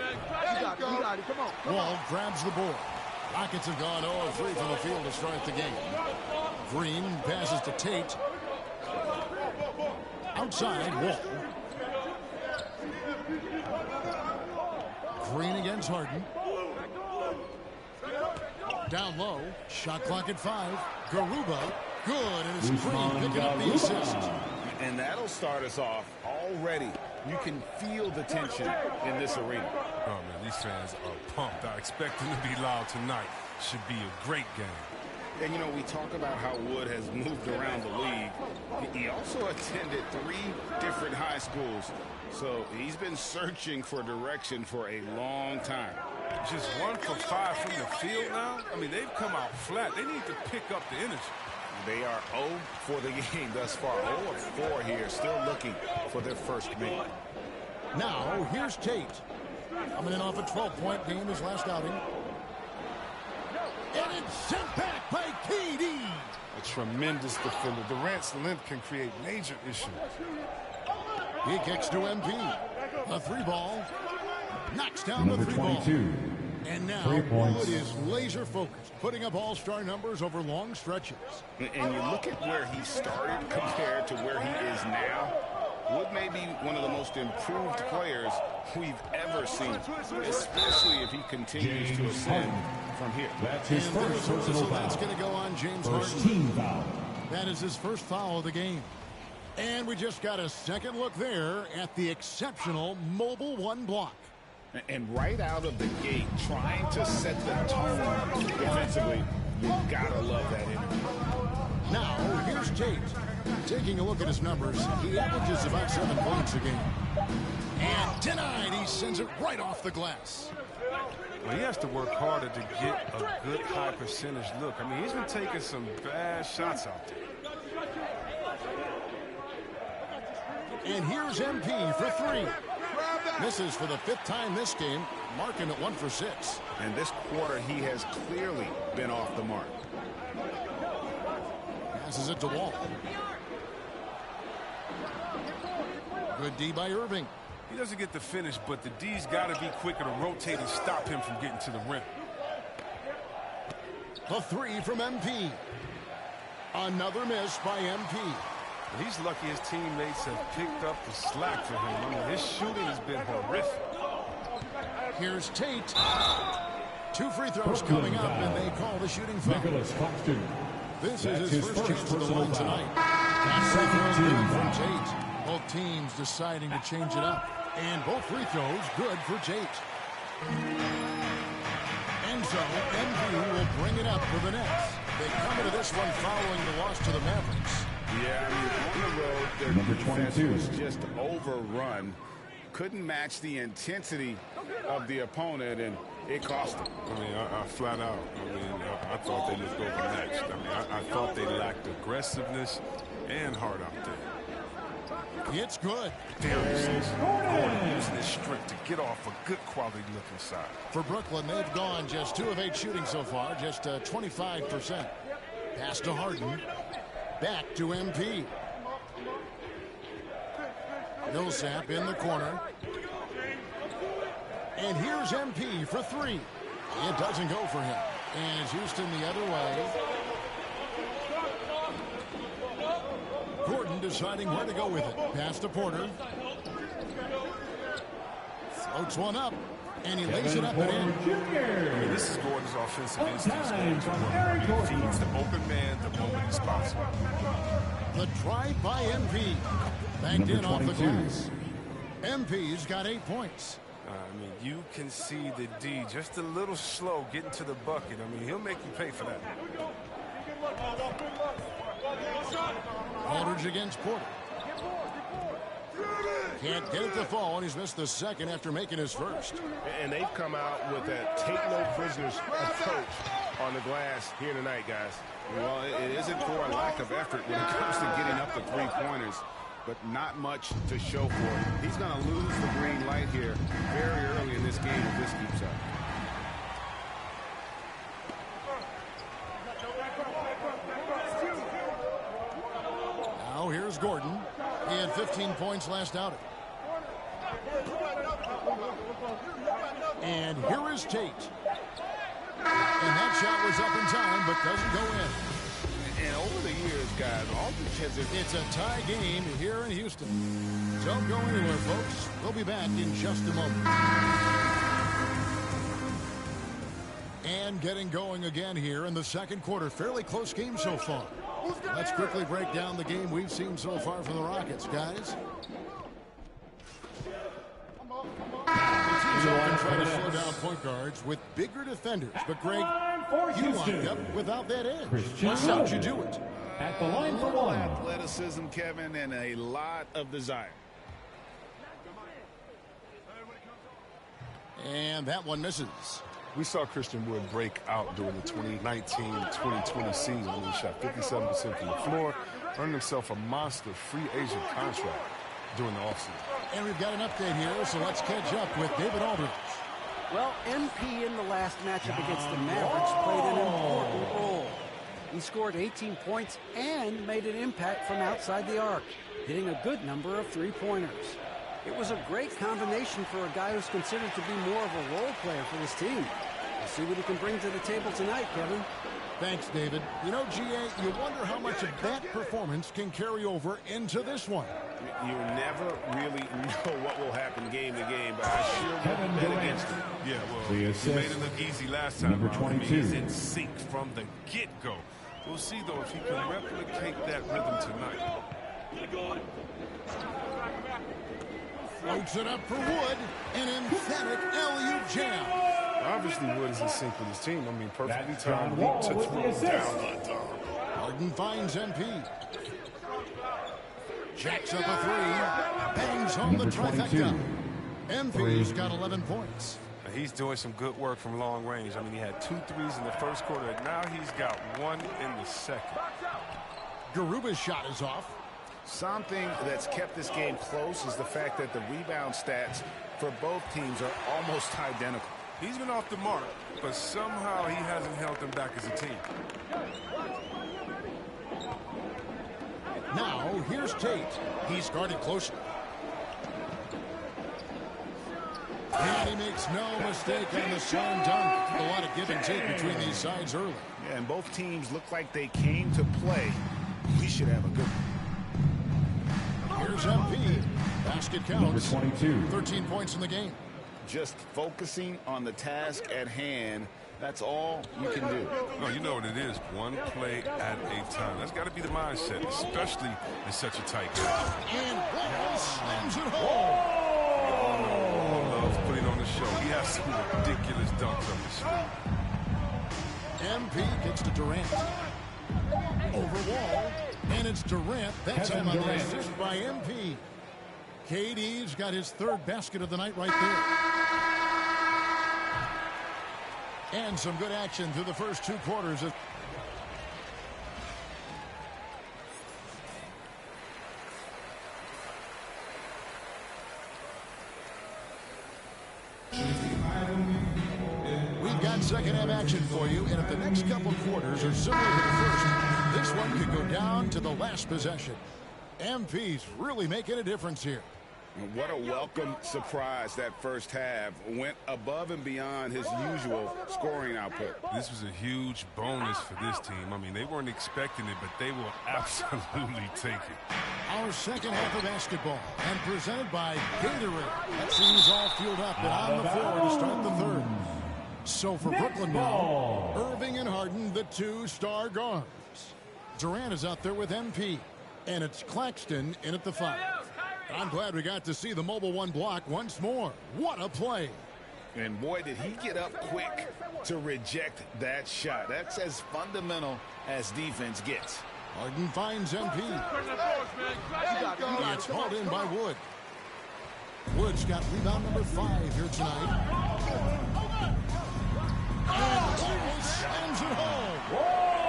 got it. Come on. Wall grabs the board. Rockets have gone 0-3 from the field to start the game. Green passes to Tate. Outside, Wall. Green against Harden. Down low. Shot clock at 5. Garuba. Good. And it's Green picking up the assist. And that'll start us off already. You can feel the tension in this arena. Oh, man, these fans are pumped. I expect them to be loud tonight. Should be a great game. And, you know, we talk about how Wood has moved around the league. He also attended 3 different high schools. So he's been searching for direction for a long time. Just 1 for 5 from the field now? I mean, they've come out flat. They need to pick up the energy. They are 0 for the game thus far. 0 of 4 here, still looking for their first make. Now, here's Tate. Coming in off a 12-point game his last outing. And it's sent back by KD. A tremendous defender. Durant's length can create major issues. He kicks to MP. A 3-ball. Knocks down the 3-ball. And now Wood is laser focused, putting up all-star numbers over long stretches. And you look at where he started compared to where he is now. Wood may be one of the most improved players we've ever seen, especially if he continues to ascend from here. That's his first personal foul. That's going to go on James Harden. Team foul. That is his first foul of the game. And we just got a second look there at the exceptional Mobile 1 block. And right out of the gate, trying to set the tone defensively, you've got to love that energy. Now, here's Tate. Taking a look at his numbers, he averages about 7 points a game. And denied, he sends it right off the glass. Well, he has to work harder to get a good high percentage look. I mean, he's been taking some bad shots out there. And here's MP for 3. Misses for the 5th time this game, marking at 1 for 6. And this quarter, he has clearly been off the mark. Passes it to Wall. Good D by Irving. He doesn't get the finish, but the D's got to be quicker to rotate and stop him from getting to the rim. The 3 from MP. Another miss by MP. And he's lucky his teammates have picked up the slack for him. I mean, his shooting has been horrific. Here's Tate. 2 free throws coming up, and they call the shooting foul. This is his first chance at the line tonight. From Tate. Both teams deciding to change it up. And both free throws good for Tate. And so MP will bring it up for the Nets. They come into this one following the loss to the Mavericks. Yeah, I mean, on the road, their defense was just overrun. Couldn't match the intensity of the opponent, and it cost them. I mean, I flat out, I thought they looked overmatched. I mean, I thought they lacked aggressiveness and heart out there. It's good. Gordon using his strength to get off a good quality-looking side. For Brooklyn, they've gone just 2 of 8 shooting so far, just 25%. Pass to Harden. Back to MP. Millsap in the corner. And here's MP for 3. It doesn't go for him. And it's Houston the other way. Gordon deciding where to go with it. Pass to Porter. Floats one up. And he lays it up and in. I mean, this is Gordon's offensive instincts going to work. He feeds the open man the moment he's possible. The drive by MP. Banked in off the glass. MP's got 8 points. I mean, you can see the D just a little slow getting to the bucket. I mean, he'll make you pay for that. Aldridge against Porter. Can't get it to fall, and he's missed the second after making his first. And they've come out with that take-no-prisoners approach on the glass here tonight, guys. Well, it isn't for a lack of effort when it comes to getting up the three-pointers, but not much to show for it. He's going to lose the green light here very early in this game if this keeps up. Now here's Gordon. He had 15 points last outing. And here is Tate. And that shot was up in time, but doesn't go in. And over the years, guys, Aldridge has It's a tie game here in Houston. Don't go anywhere, folks. We'll be back in just a moment. And getting going again here in the second quarter. Fairly close game so far. Let's quickly break down the game we've seen so far from the Rockets, guys. The teams often try to slow down point guards with bigger defenders, but Greg, you wind up without that edge. What's how'd you do it? At the line for one. Athleticism, Kevin, and a lot of desire. And that one misses. We saw Christian Wood break out during the 2019-2020 season when he shot 57% from the floor, earned himself a monster free agent contract during the offseason. And we've got an update here, so let's catch up with David Aldridge. Well, MP in the last matchup against the Mavericks played an important role. He scored 18 points and made an impact from outside the arc, hitting a good number of three-pointers. It was a great combination for a guy who's considered to be more of a role player for this team. We'll see what he can bring to the table tonight, Kevin. Thanks, David. You know, GA, you wonder how much of that performance can carry over into this one. You never really know what will happen game to game, but I sure wouldn't bet against him. Yeah, well, he made it look easy last time. Number 22. I mean, he's in sync from the get-go. We'll see, though, if he can replicate that rhythm tonight. Floats it up for Wood. An emphatic alley-oop jam. Obviously, Wood is in sync with his team. I mean, perfectly timed leap to throw down. Harden finds MP. Jacks up a three. Bangs home the trifecta. MP's got 11 points. He's doing some good work from long range. I mean, he had 2 threes in the first quarter. Now he's got 1 in the second. Garuba's shot is off. Something that's kept this game close is the fact that the rebound stats for both teams are almost identical. He's been off the mark, but somehow he hasn't held them back as a team. Now, here's Tate. He's guarded closely. And he makes no mistake on the slam dunk. A lot of give and take between these sides early. Yeah, and both teams look like they came to play. We should have a good one. Here's MP. Basket counts. Number 22. 13 points in the game. Just focusing on the task at hand. That's all you can do. No, you know what it is. One play at a time. That's got to be the mindset, especially in such a tight game. And Wall slams it home. Wall loves putting on the show. He has some ridiculous dunks up his sleeve. MP gets to Durant. Over Wall. And it's Durant. That's him on the assist by MP. KD's got his 3rd basket of the night right there. And some good action through the first 2 quarters. We've got second-half action for you, and if the next couple quarters are similar to the first, this one could go down to the last possession. MP's really making a difference here. What a welcome surprise that first half. Went above and beyond his usual scoring output. This was a huge bonus for this team. I mean, they weren't expecting it, but they will absolutely take it. Our second half of basketball, and presented by Gatorade. That seems all fueled up and on the floor to start the third. So for Brooklyn now, Irving and Harden, the 2-star guards. Durant is out there with MP, and it's Claxton in at the 5. I'm glad we got to see the Mobile One block once more. What a play. And boy, did he get up quick to reject that shot. That's as fundamental as defense gets. Harden finds MP. It's hauled in by Wood. Wood's got rebound number 5 here tonight. And Wall slams it home.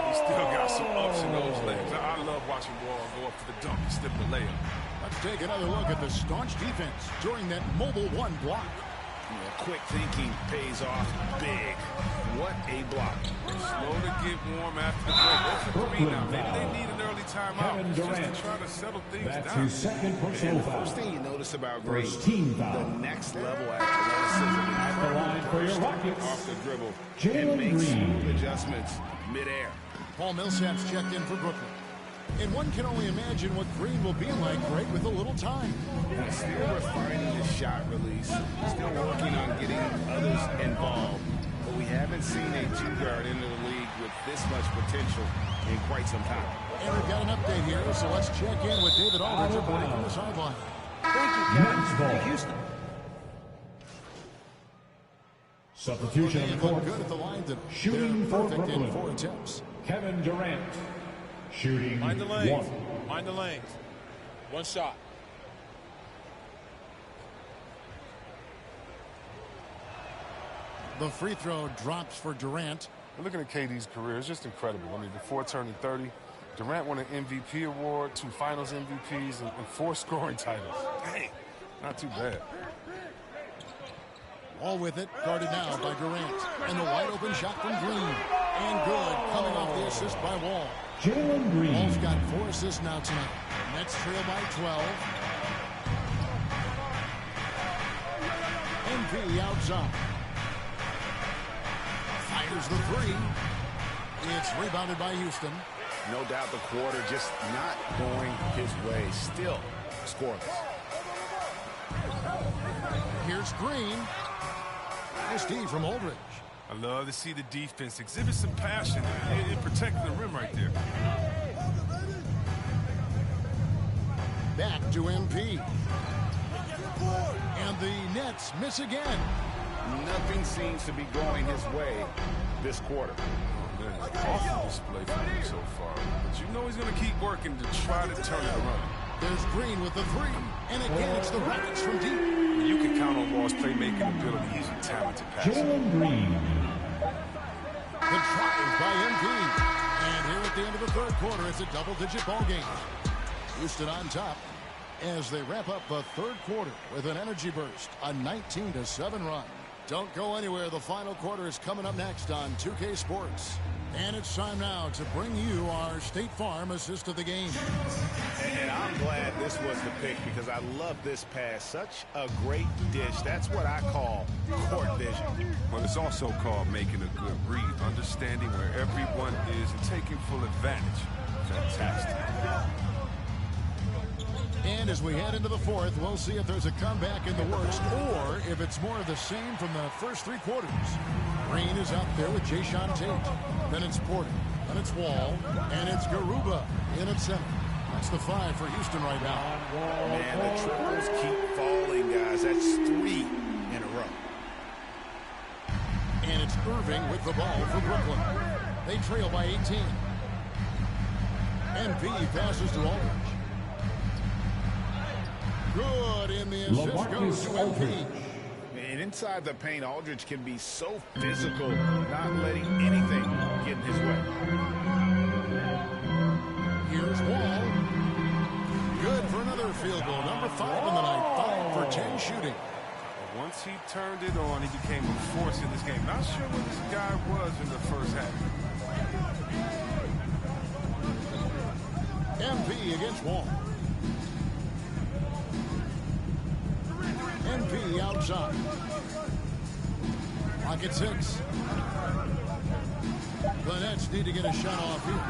He still got some ups in those legs. I love watching Wall go up to the dunk and slip the layup. Let's take another look at the staunch defense during that Mobile One block. Quick thinking pays off big. What a block. Slow to get warm after the break. 3 now. Maybe they need an early timeout just to try to settle things That's down. his second personal And the foul. first thing you notice about Green, First team the foul. next level athleticism. At the line for your Rockets, off the dribble Jalen and makes Green. smooth adjustments midair. Paul Millsap's checked in for Brooklyn. And one can only imagine what Green will be like, right, with a little time. He's still refining his shot release, still working on getting others involved. But we haven't seen a 2-guard into the league with this much potential in quite some time. And we've got an update here, so let's check in with David Aldridge reporting from the sideline. Thank you, Kevin. Houston. Substitution They of look course. good at the line tonight. Shooting They're for perfect in Brooklyn. 4 attempts. Kevin Durant. Shooting Mind the lanes. 1. Mind the lanes. One shot. The free throw drops for Durant. Looking at KD's career, it's just incredible. I mean, before turning 30, Durant won an MVP award, 2 Finals MVPs, and 4 scoring titles. Hey, not too bad. All with it, guarded now by Durant. And the wide open shot from Green. And good, coming off the assist by Wall. Jalen Green. Wall's got 4 assists now tonight. Nets trail by 12. MP outside. Fires the 3. It's rebounded by Houston. No doubt the quarter just not going his way. Still scoreless. Here's Green. Nice D from Aldridge. I love to see the defense exhibit some passion in protecting the rim right there. Back to MP. And the Nets miss again. Nothing seems to be going his way this quarter. Awful display from him so far. But you know he's going to keep working to try to turn it around. There's Green with the 3. And again, it's the Rockets from deep. You can count on Wall's playmaking ability. He's a talented passer. Jalen Green. The drive by MP. And here at the end of the 3rd quarter, it's a double-digit ball game. Houston on top as they wrap up the 3rd quarter with an energy burst, a 19-7 run. Don't go anywhere. The final quarter is coming up next on 2K Sports. And it's time now to bring you our State Farm assist of the game. And I'm glad this was the pick because I love this pass. Such a great dish. That's what I call court vision. Well, it's also called making a good read, understanding where everyone is and taking full advantage. Fantastic. And as we head into the 4th, we'll see if there's a comeback in the works or if it's more of the same from the first 3 quarters. Green is out there with Jayshawn Tate. Then it's Porter. Then it's Wall. And it's Garuba in at center. That's the 5 for Houston right now. Man, the triples keep falling, guys. That's 3 in a row. And it's Irving with the ball for Brooklyn. They trail by 18. MP passes to Aldridge. Good in the assist goes to MP. And inside the paint, Aldridge can be so physical, not letting anything get in his way. Here's Wall. Good for another field goal. Number 5 in the night. 5 for 10 shooting. Once he turned it on, he became a force in this game. Not sure what this guy was in the first half. MP against Wall. MP outside. Clock at 6. The Nets need to get a shot off here.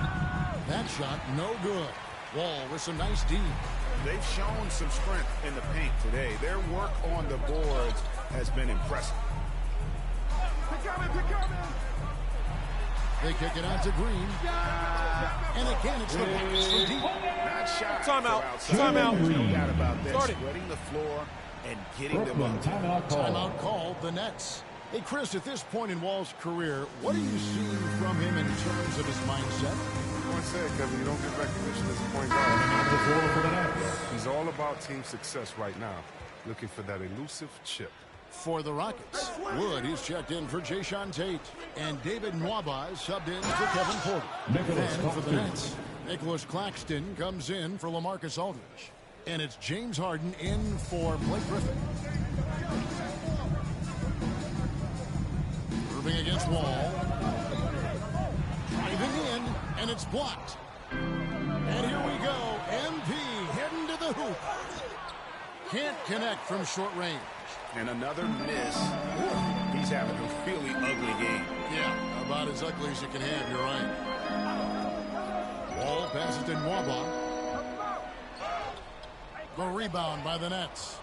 That shot, no good. Wall with some nice D. They've shown some strength in the paint today. Their work on the boards has been impressive. They kick it out to Green. And again, it's the Rockets from deep. Not shots timeout. Timeout. No doubt about that. Start it. Spreading the floor and getting them up. Timeout called, the Nets. Hey, Chris, at this point in Wall's career, what are you seeing from him in terms of his mindset? I said, Kevin, you don't get recognition as a point guard. He's all about team success right now, looking for that elusive chip. For the Rockets, Wood is checked in for Jayshawn Tate, and David Nwaba is subbed in for Kevin Porter. And for the Nets, Nicholas Claxton comes in for LaMarcus Aldridge. And it's James Harden in for Blake Griffin. Irving against Wall. Driving in, and it's blocked. And here we go. MP heading to the hoop. Can't connect from short range. And another miss. He's having a really ugly game. Yeah, about as ugly as you can have, you're right. Wall passes to Nwaba. The rebound by the Nets.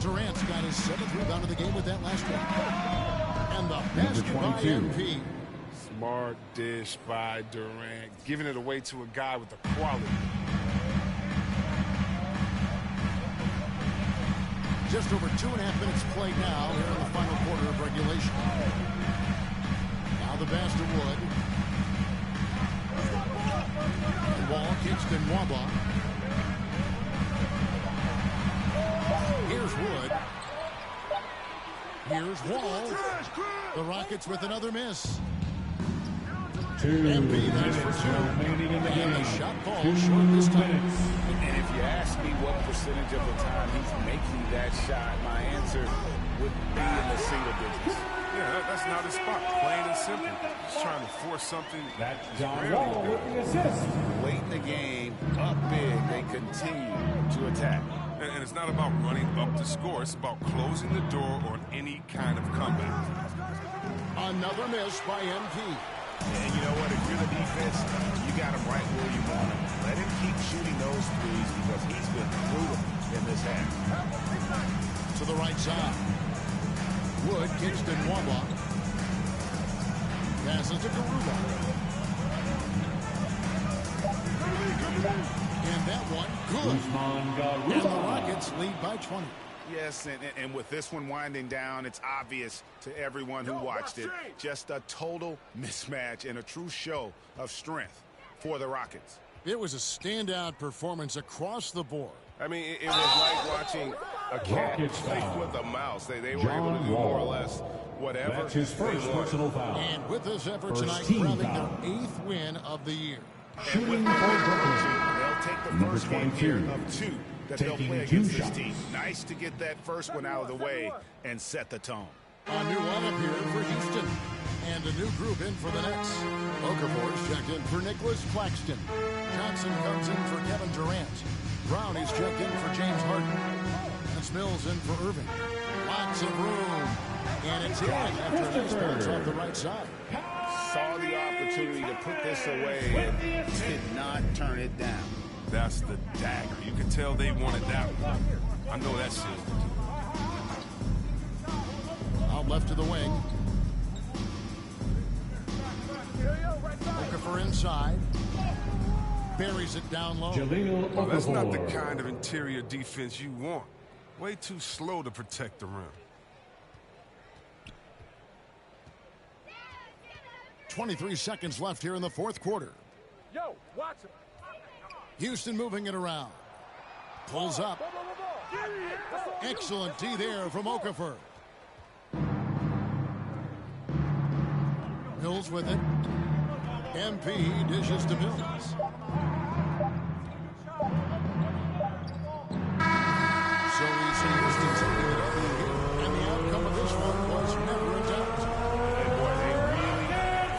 Durant's got his 7th rebound of the game with that last one. And the basket by MP. Smart dish by Durant, giving it away to a guy with the quality. Just over 2.5 minutes played now here in the final quarter of regulation. Now the pass to Wood. The Wall kicks to Nwaba. Here's Wood. Here's Wall. The Rockets with another miss. MP, that's for 2. And the shot falls short this time. And if you ask me what percentage of the time he's making that shot, my answer would be in the single digits. Yeah, that's not his spot. Plain and simple. He's trying to force something. That's John Wall with the assist. Late in the game, up big, they continue to attack. And it's not about running up to score. It's about closing the door on any kind of comeback. Another miss by MP. And you know what? If you're the defense, you got him right where you want him. Let him keep shooting those threes because he's been brutal in this half. To the right side. Wood kicks to Nwaba. Passes to Garuba. And that one, good. And the Rockets lead by 20. Yes, and with this one winding down, it's obvious to everyone who watched it. Just a total mismatch and a true show of strength for the Rockets. It was a standout performance across the board. I mean, it was like watching a cat play with a mouse. They were able to do more or less whatever. That's his first personal foul. And with this effort tonight, grabbing their 8th win of the year. Shooting for Brooklyn. They'll take the first game here of 2 that they'll play against this team. Nice to get that first one out of the way and set the tone. A new lineup here for Houston. And a new group in for the Nets. Okafor's checked in for Nicholas Claxton. Johnson comes in for Kevin Durant. Brown is checked in for James Harden. And Mills in for Irving. Lots of room. And it's in after this bounce off the right side. Saw the opportunity to put this away and did not turn it down. That's the dagger. You can tell they wanted that one. I know that shit. Out left to the wing. Okafor inside. Buries it down low. Well, that's not the kind of interior defense you want. Way too slow to protect the rim. 23 seconds left here in the 4th quarter. Yo, watch him. Houston moving it around. Pulls up. Excellent D there from Okafor. Mills with it. MP dishes to Mills. So we see Houston taking it over here. And the outcome of this one was never in doubt. And boy, they really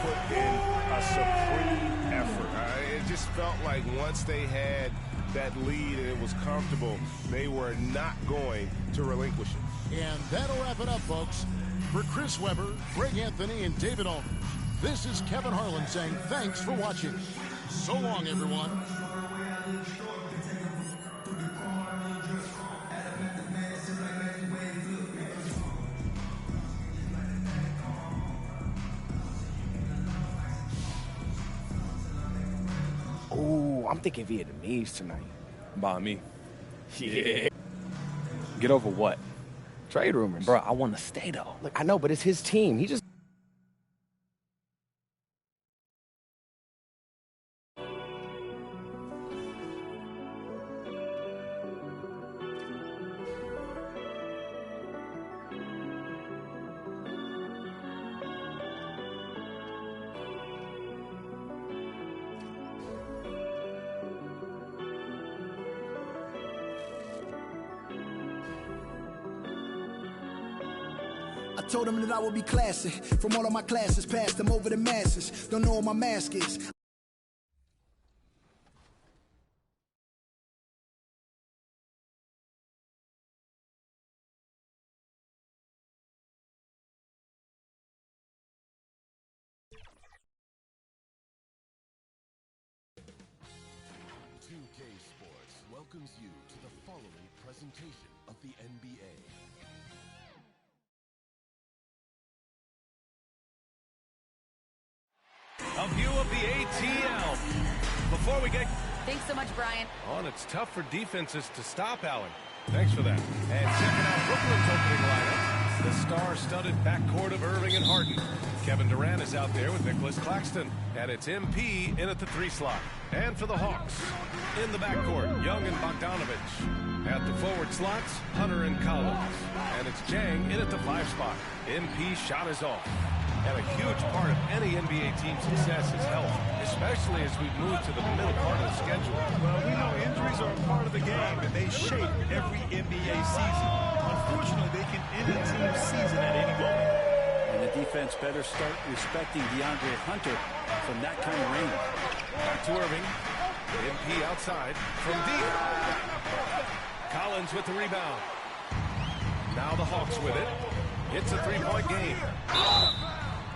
put in a supreme effort. It just felt like once they had that lead and it was comfortable, they were not going to relinquish it. And that'll wrap it up, folks. For Chris Webber, Greg Anthony, and David Aldridge, this is Kevin Harlan saying thanks for watching. So long, everyone. Ooh, I'm thinking Vietnamese tonight. By me. Yeah. Get over what? Trade rumors. Bro, I want to stay, though. Look, I know, but it's his team. He just... I told them that I would be classy. From all of my classes, passed them over the masses. Don't know what my mask is. Sports welcomes you to the following presentation of the NBA. A view of the ATL. Before we get... Thanks so much, Brian. on, it's tough for defenses to stop Allen. Thanks for that. And checking out Brooklyn's opening lineup. The star-studded backcourt of Irving and Harden. Kevin Durant is out there with Nicholas Claxton. And it's MP in at the 3 slot. And for the Hawks, in the backcourt, Young and Bogdanovich. At the forward slots, Hunter and Collins. And it's Jang in at the 5 spot. MP shot is off. And a huge part of any NBA team's success is health, especially as we move to the middle part of the schedule. Well, we know injuries are a part of the game, and they shape every NBA season. Unfortunately, they can end a team's season at any moment. And the defense better start respecting DeAndre Hunter from that kind of range. Back to Irving. MP outside from deep. Collins with the rebound. Now the Hawks with it. It's a 3-point game.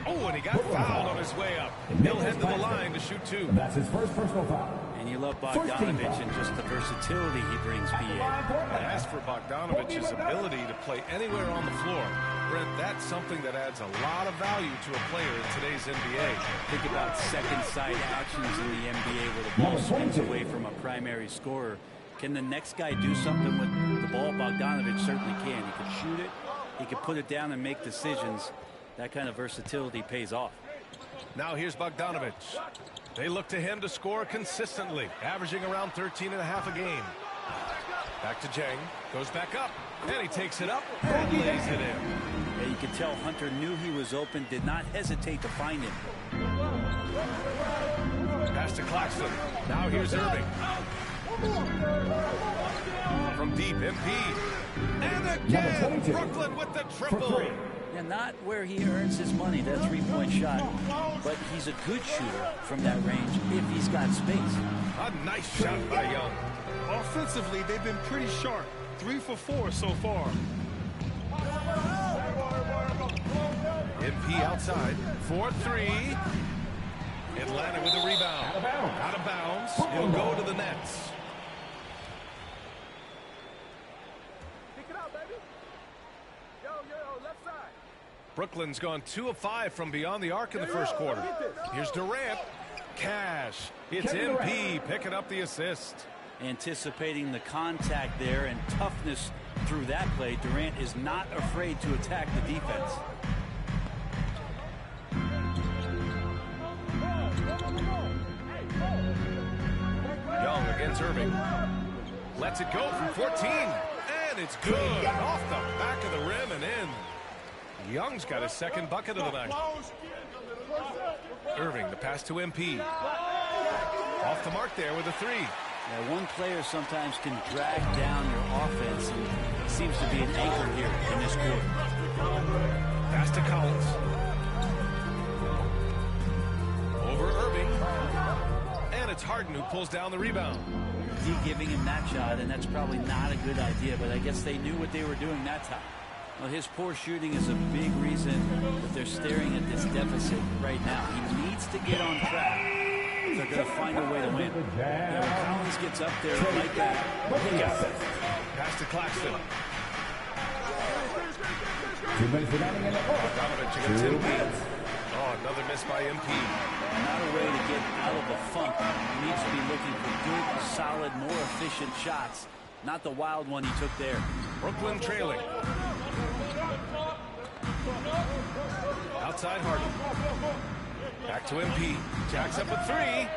Oh, and he got fouled on his way up. He'll head to the line to shoot 2. That's his first personal foul. And you love Bogdanovich and just the versatility he brings, PA. As for Bogdanovich's ability to play anywhere on the floor, Brent, that's something that adds a lot of value to a player in today's NBA. Think about second side actions in the NBA where the ball swings away from a primary scorer. Can the next guy do something with the ball? Bogdanovich certainly can. He can shoot it. He can put it down and make decisions. That kind of versatility pays off. Now here's Bogdanovich. They look to him to score consistently, averaging around 13.5 a game. Back to Jang. Goes back up. And he takes it up and lays it in. Yeah, you can tell Hunter knew he was open, did not hesitate to find him. Pass to Claxton. Now here's Irving. From deep, MP. And again, Brooklyn with the triple. Yeah, not where he earns his money, that 3-point shot. But he's a good shooter from that range if he's got space. A nice shot by Young. Offensively, they've been pretty sharp. 3 for 4 so far. MP outside. 4-3. Atlanta with a rebound. Out of bounds. He'll go to the Nets. Brooklyn's gone 2 of 5 from beyond the arc in the first quarter. Here's Durant. Cash. It's MP picking up the assist. Anticipating the contact there and toughness through that play, Durant is not afraid to attack the defense. Young against Irving. Lets it go from 14. And it's good. Off the back of the rim and in. Young's got his second bucket of the night. Irving, the pass to MP. Off the mark there with a 3. Now, one player sometimes can drag down your offense, and it seems to be an anchor here in this quarter. Pass to Collins. Over Irving. And it's Harden who pulls down the rebound. D giving him that shot, and that's probably not a good idea, but I guess they knew what they were doing that time. Well, his poor shooting is a big reason that they're staring at this deficit right now. He needs to get on track if they're going to find a way to win. Now, when Collins gets up there like that, he got it. Pass to Claxton. 2 minutes remaining in the fourth. Bogdanovich against MP. Oh, another miss by MP. Not a way to get out of the funk. He needs to be looking for good, solid, more efficient shots. Not the wild one he took there. Brooklyn trailing. Outside Harden. Back to MP. Jacks up a three.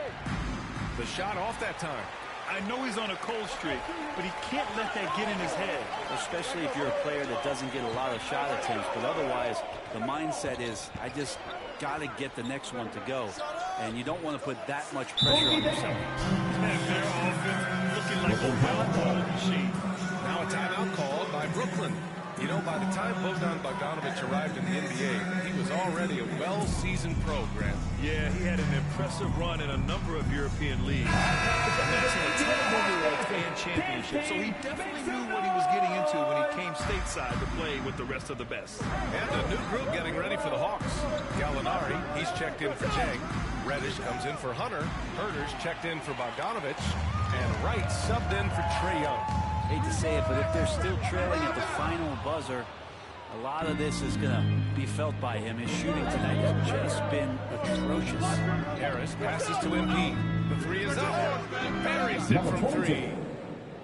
The shot off that time. I know he's on a cold streak, but he can't let that get in his head. Especially if you're a player that doesn't get a lot of shot attempts. But otherwise, the mindset is, I just got to get the next one to go. And you don't want to put that much pressure on yourself. And their offense looking like a well-oiled machine. Now a timeout called by Brooklyn. You know, by the time Bogdan Bogdanovic arrived in the NBA, he was already a well-seasoned pro, Grant. Yeah, he had an impressive run in a number of European leagues. A ton and championships, so he definitely knew what he was getting into when he came stateside to play with the rest of the best. And a new group getting ready for the Hawks. Gallinari, he's checked in for Chang. Reddish comes in for Hunter. Herter's checked in for Bogdanovic. And Wright subbed in for Trae Young. Hate to say it, but if they're still trailing at the final buzzer, a lot of this is going to be felt by him. His shooting tonight has just been atrocious. Harris passes to MP. The three is up. Buries it from three.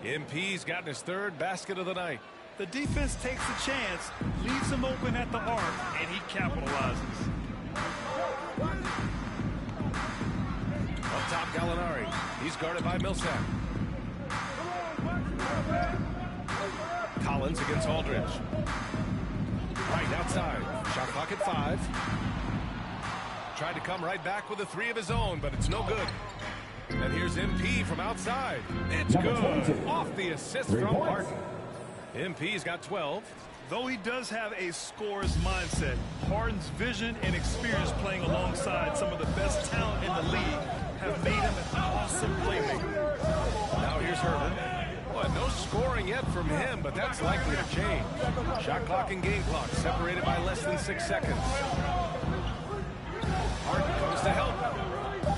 MP's gotten his third basket of the night. The defense takes a chance, leaves him open at the arc, and he capitalizes. Up top, Gallinari. He's guarded by Millsap. Collins against Aldridge. Right outside. Shot clock at 5. Tried to come right back with a three of his own, but it's no good. And here's MP from outside. It's good. Off the assist from Harden. MP's got 12. Though he does have a scorer's mindset, Harden's vision and experience playing alongside some of the best talent in the league have made him an awesome playmaker. Now here's Herman. Well, no scoring yet from him, but that's likely to change. Shot clock and game clock separated by less than 6 seconds. Harden comes to help.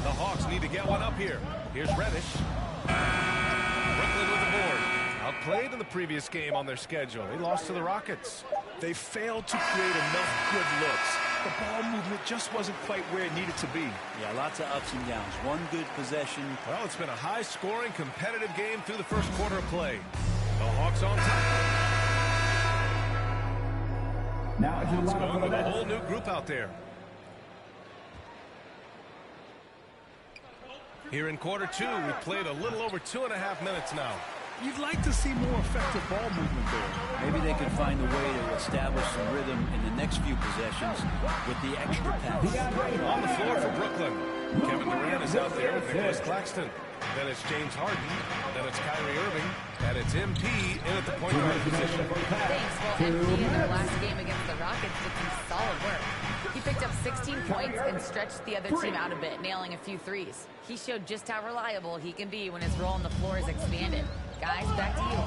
The Hawks need to get one up here. Here's Reddish. Brooklyn with the board. Outplayed in the previous game on their schedule. They lost to the Rockets. They failed to create enough good looks. The ball movement just wasn't quite where it needed to be. Yeah, lots of ups and downs. One good possession. Well, it's been a high-scoring, competitive game through the first quarter of play. The Hawks on top. Now it's going with a whole new group out there. Here in quarter 2, we've played a little over 2.5 minutes now. You'd like to see more effective ball movement there. Maybe they could find a way to establish some rhythm in the next few possessions with the extra pass. On the floor for Brooklyn, Kevin Durant is out there with Nicholas Claxton. Then it's James Harden. Then it's Kyrie Irving. And it's MP in at the point guard position. Thanks. Well, MP in their last game against the Rockets did some solid work. He picked up 16 points and stretched the other team out a bit, nailing a few threes. He showed just how reliable he can be when his role on the floor is expanded. Guys, back to you.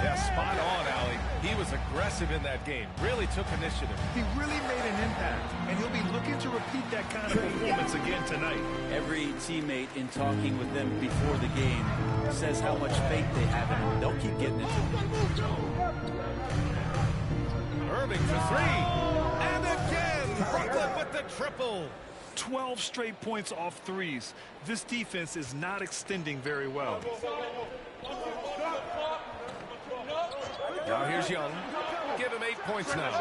Yeah, spot on, Allie. He was aggressive in that game. Really took initiative. He really made an impact, and he'll be looking to repeat that kind of performance again tonight. Every teammate in talking with them before the game says how much faith they have in him. They'll keep getting into it. Irving for three. And again, Brooklyn with the triple. 12 straight points off threes. This defense is not extending very well. Now here's Young. Give him 8 points now.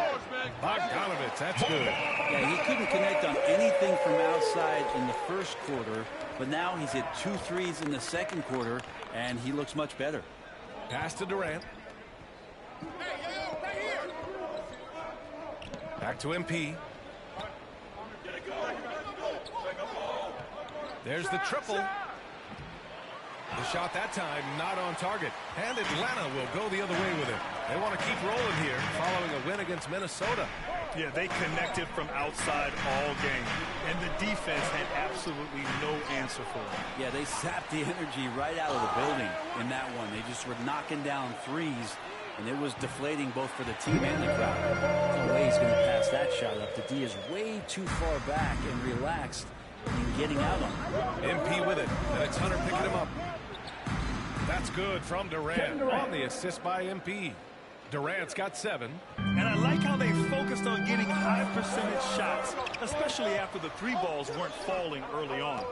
Bogdanovic, that's good. Yeah, he couldn't connect on anything from outside in the first quarter, but now he's hit 2 threes in the second quarter, and he looks much better. Pass to Durant. Back to MP. There's the triple. The shot that time not on target. And Atlanta will go the other way with it. They want to keep rolling here following a win against Minnesota. Yeah, they connected from outside all game. And the defense had absolutely no answer for it. Yeah, they sapped the energy right out of the building in that one. They just were knocking down threes, and it was deflating both for the team and the crowd. No way he's going to pass that shot up. The D is way too far back and relaxed in getting out on him. MP with it, and it's Hunter picking him up. That's good from Durant on the assist by MP. Durant's got 7. And I like how they focus focused on getting high percentage shots, especially after the three balls weren't falling early on.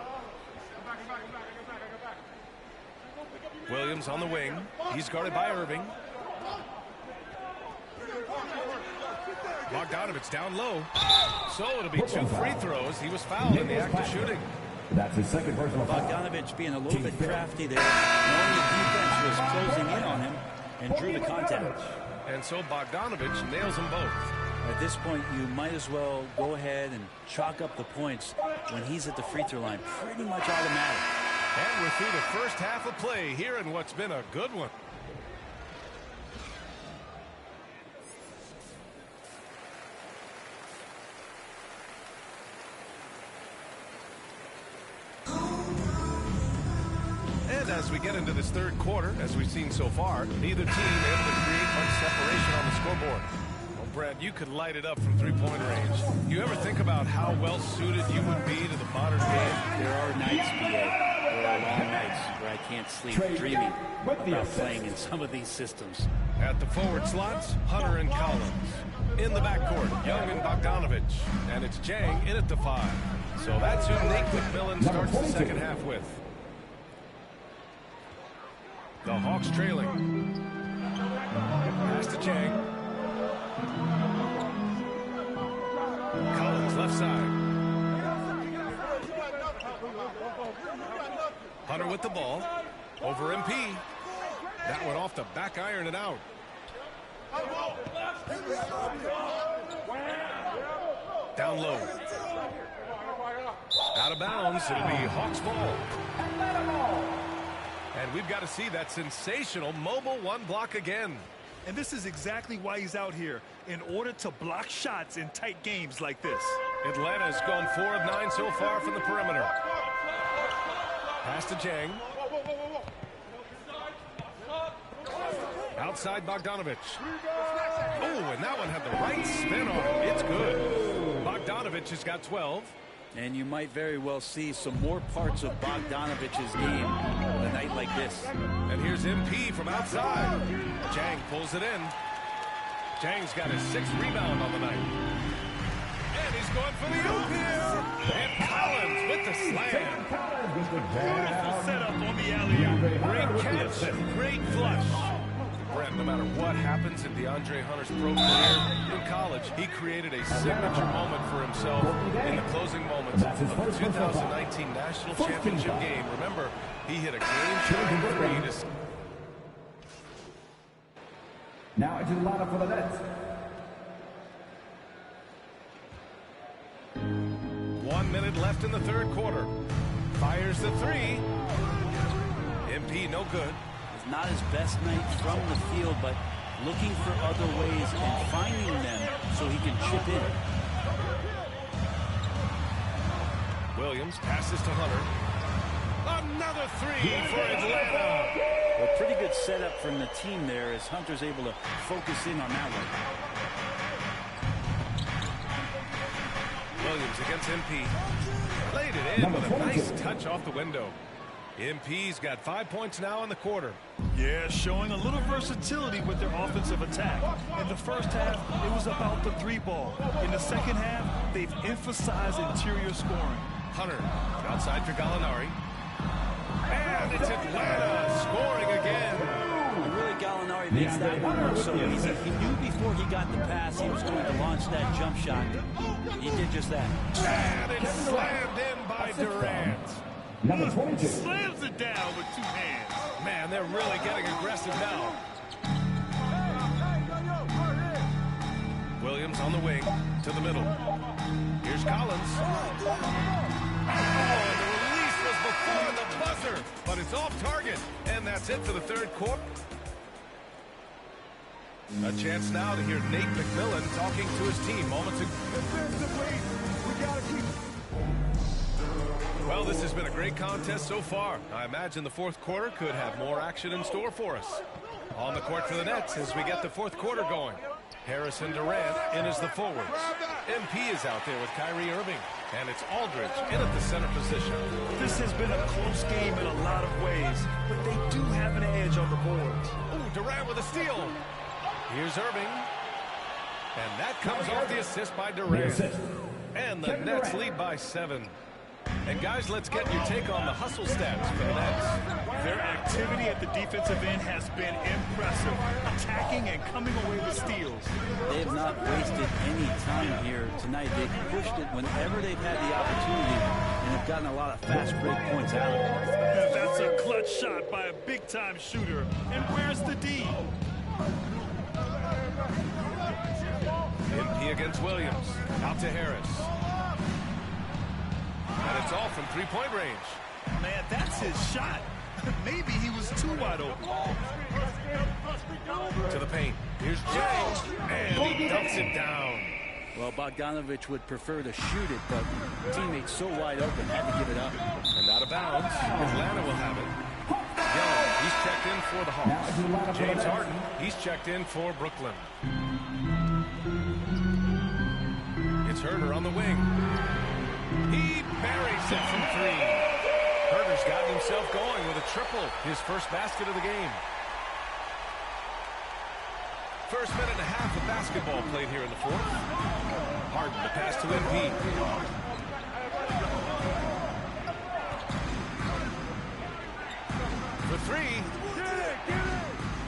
Williams on the wing. He's guarded by Irving. Bogdanovich down low. So it'll be 2 free throws. He was fouled in the act of shooting. That's his second personal foul. Bogdanovich being a little bit crafty there, knowing the defense was closing in on him and drew the contact. And so Bogdanovich nails them both. At this point, you might as well go ahead and chalk up the points when he's at the free throw line. Pretty much automatic. And we're through the first half of play here in what's been a good one. And as we get into this third quarter, as we've seen so far, neither team able to create much separation on the scoreboard. Well, Brad, you could light it up from three-point range. You ever think about how well suited you would be to the modern game? There are nights, B.A. There are long nights where I can't sleep dreaming about playing in some of these systems. At the forward slots, Hunter and Collins. In the backcourt, Young and Bogdanovich. And it's Jang in at the 5. So that's who Nate McMillan starts the second half with. The Hawks trailing. Pass to Jang. Collins left side. Hunter with the ball. Over MP. That one off the back iron and out. Down low. Out of bounds. It'll be Hawks ball. And we've got to see that sensational mobile one block again. And this is exactly why he's out here, in order to block shots in tight games like this. Atlanta's gone 4 of 9 so far from the perimeter. Pass to Jang. Outside Bogdanovich. Oh, and that one had the right spin on it. It's good. Bogdanovich has got 12. And you might very well see some more parts of Bogdanovich's game on a night like this. And here's MP from outside. Jang pulls it in. Jang's got his 6th rebound on the night. And he's going for the oop here. And Collins with the slam. Beautiful setup on the alley-oop. Great catch. Great flush. Brett, no matter what happens in DeAndre Hunter's pro career in college, he created a signature moment for himself in the closing moments of the 2019 National Championship game. Remember, he hit a game-tying 3 to... Now into the lineup for the Nets. 1 minute left in the third quarter. Fires the 3. MP no good. Not his best night from the field, but looking for other ways and finding them so he can chip in. Williams passes to Hunter. Another 3 for Atlanta. A pretty good setup from the team there as Hunter's able to focus in on that one. Williams against MP. Played it in with a nice touch off the window. MP's got 5 points now in the quarter. Yeah, showing a little versatility with their offensive attack. In the first half, it was about the 3-ball. In the second half, they've emphasized interior scoring. Hunter outside for Gallinari. And it's Atlanta scoring again. And really, Gallinari makes that one look so easy. He knew before he got the pass he was going to launch that jump shot. He did just that. And it's slammed in by Durant. Number 22. Slams it down with 2 hands. Man, they're really getting aggressive now. Williams on the wing to the middle. Here's Collins. Oh, the release was before the buzzer, but it's off target. And that's it for the third quarter. A chance now to hear Nate McMillan talking to his team moments ago. Defensively, we got to keep... Well, this has been a great contest so far. I imagine the fourth quarter could have more action in store for us. On the court for the Nets as we get the fourth quarter going. Harrison Durant in as the forwards. MP is out there with Kyrie Irving. And it's Aldridge in at the center position. This has been a close game in a lot of ways, but they do have an edge on the boards. Ooh, Durant with a steal. Here's Irving. And that comes off the assist by Durant. And the Nets lead by 7. And guys, let's get your take on the hustle stats for the Nets. Their activity at the defensive end has been impressive, attacking and coming away with steals. They have not wasted any time here tonight. They've pushed it whenever they've had the opportunity and have gotten a lot of fast break points out of it. That's a clutch shot by a big-time shooter. And where's the D? MP against Williams. Out to Harris. And it's all from three-point range. Man, that's his shot. Maybe he was too wide open. To the paint. Here's James. And he dumps it down. Well, Bogdanovich would prefer to shoot it, but teammates so wide open had to give it up. And out of bounds. Atlanta will have it. Young, he's checked in for the Hawks. James Harden, he's checked in for Brooklyn. It's Herder on the wing. He buries it from 3. Herder's gotten himself going with a triple, his first basket of the game. First minute and a half of basketball played here in the 4th. Harden, the pass to MP. For 3.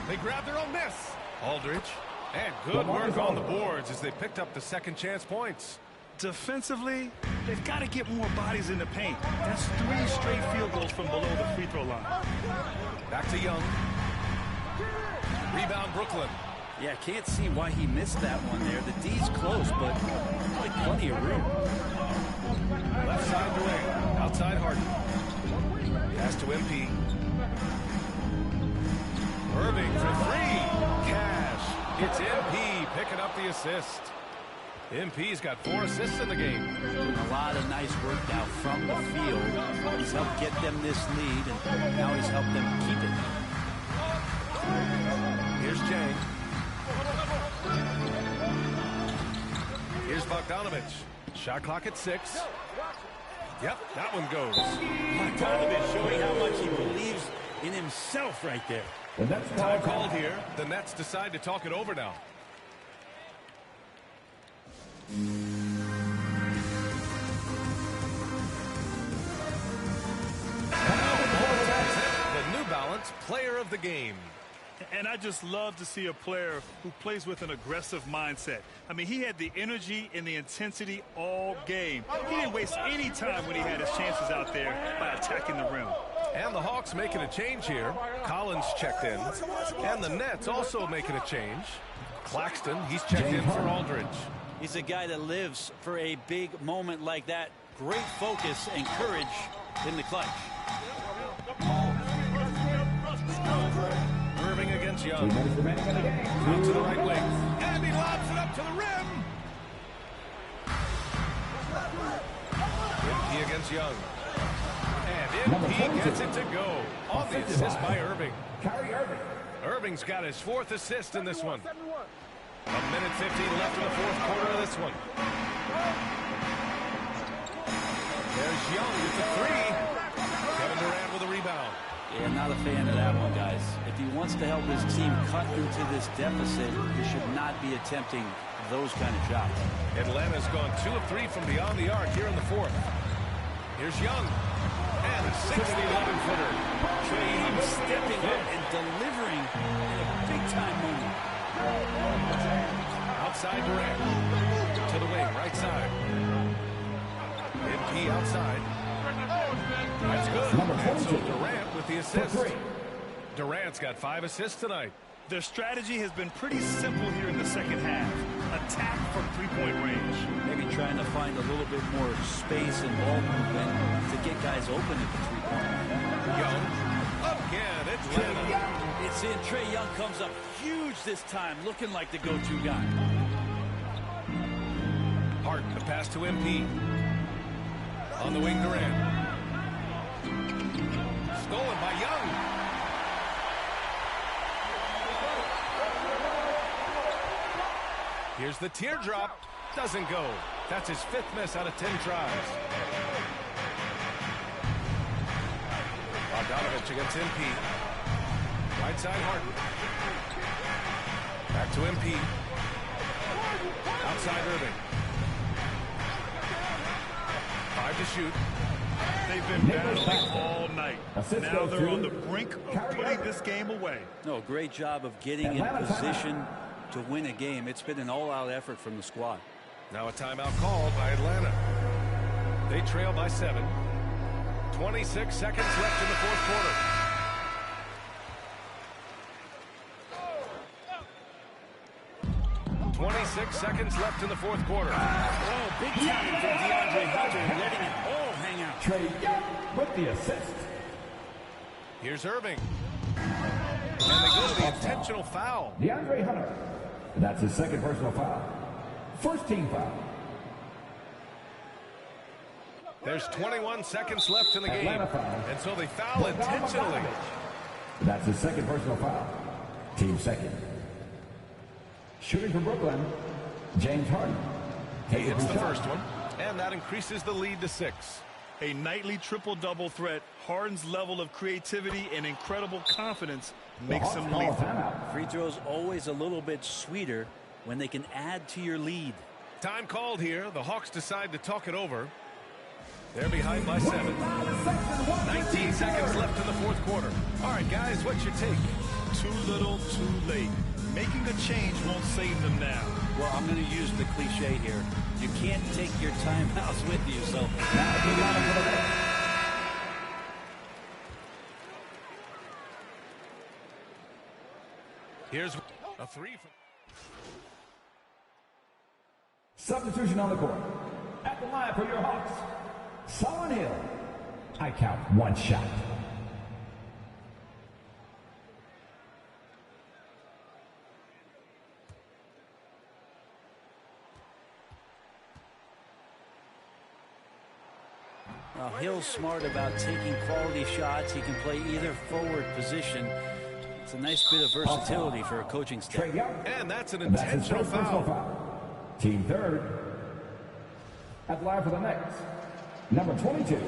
They grab their own miss. Aldridge. And good work on the boards as they picked up the second chance points. Defensively, they've got to get more bodies in the paint. That's 3 straight field goals from below the free throw line. Back to Young. Rebound Brooklyn. Yeah, can't see why he missed that one there. The D's close, but like plenty of room. Left side Durant. Outside Harden. Pass to MP. Irving for 3. Cash. It's MP picking up the assist. MP's got 4 assists in the game. Doing a lot of nice work now from the field. He's helped get them this lead, and now he's helped them keep it. Here's Jay. Here's Bogdanovich. Shot clock at 6. Yep, that one goes. Bogdanovich showing how much he believes in himself right there. Time called here. The Nets decide to talk it over now. The New Balance Player of the Game. And I just love to see a player who plays with an aggressive mindset. I mean, he had the energy and the intensity all game. He didn't waste any time when he had his chances out there by attacking the rim. And the Hawks making a change here. Collins checked in. And the Nets also making a change. Claxton, he's checked in for Aldridge. He's a guy that lives for a big moment like that. Great focus and courage in the clutch. Irving against Young. Out to the right wing. And he lobs it up to the rim. MP against Young. And MP gets it to go. On the assist by Irving. Irving's got his 4th assist in this one. 1:15 left in the 4th quarter of this one. There's Young with the 3. Kevin Durant with a rebound. Yeah, not a fan of that one, guys. If he wants to help his team cut into this deficit, he should not be attempting those kind of shots. Atlanta's gone 2 of 3 from beyond the arc here in the 4th. Here's Young. And a 60-11-footer. Trae Young stepping up and delivering in a big-time moment. Outside Durant. To the wing, right side. MP outside. That's good. And so Durant with the assist. Durant's got 5 assists tonight. Their strategy has been pretty simple here in the second half. Attack from 3-point range. Maybe trying to find a little bit more space and ball movement to get guys open at the 3-point line. Young. Again, Atlanta. It's in. Trae Young comes up huge this time, looking like the go-to guy. Harden, the pass to MP. On the wing, Durant. Stolen by Young. Here's the teardrop. Doesn't go. That's his 5th miss out of 10 tries. Bogdanovich against MP. Right side Harden. Back to MP. Outside Irving. 5 to shoot. They've been battling all night. Now they're on the brink of putting this game away. No, great job of getting in position to win a game. It's been an all-out effort from the squad. Now a timeout called by Atlanta. They trail by 7. 26 seconds left in the fourth quarter. Seconds left in the fourth quarter. Oh, big challenge from DeAndre Hunter, letting it all hang out. Trae Young with the assist. Here's Irving. And they go to the intentional foul. DeAndre Hunter. That's his second personal foul. First team foul. There's 21 seconds left in the game. And so they foul Bogdan intentionally. Bogdanovic. That's his second personal foul. Team second. Shooting from Brooklyn, James Harden. He hits the first one, and that increases the lead to 6. A nightly triple-double threat. Harden's level of creativity and incredible confidence makes him lethal. Free throws always a little bit sweeter when they can add to your lead. Time called here. The Hawks decide to talk it over. They're behind by 7. 19 seconds left in the fourth quarter. All right, guys, what's your take? Too little, too late. Making a change won't save them now. Well, I'm going to use the cliche here. You can't take your timeouts with you, so... Here's a 3 from... Substitution on the court. At the line for your Hawks, Solomon Hill. I count 1 shot. Now, Hill's smart about taking quality shots. He can play either forward position. It's a nice bit of versatility for a coaching staff. And that's an intentional foul. Team third. At the line for the Knicks, number 22.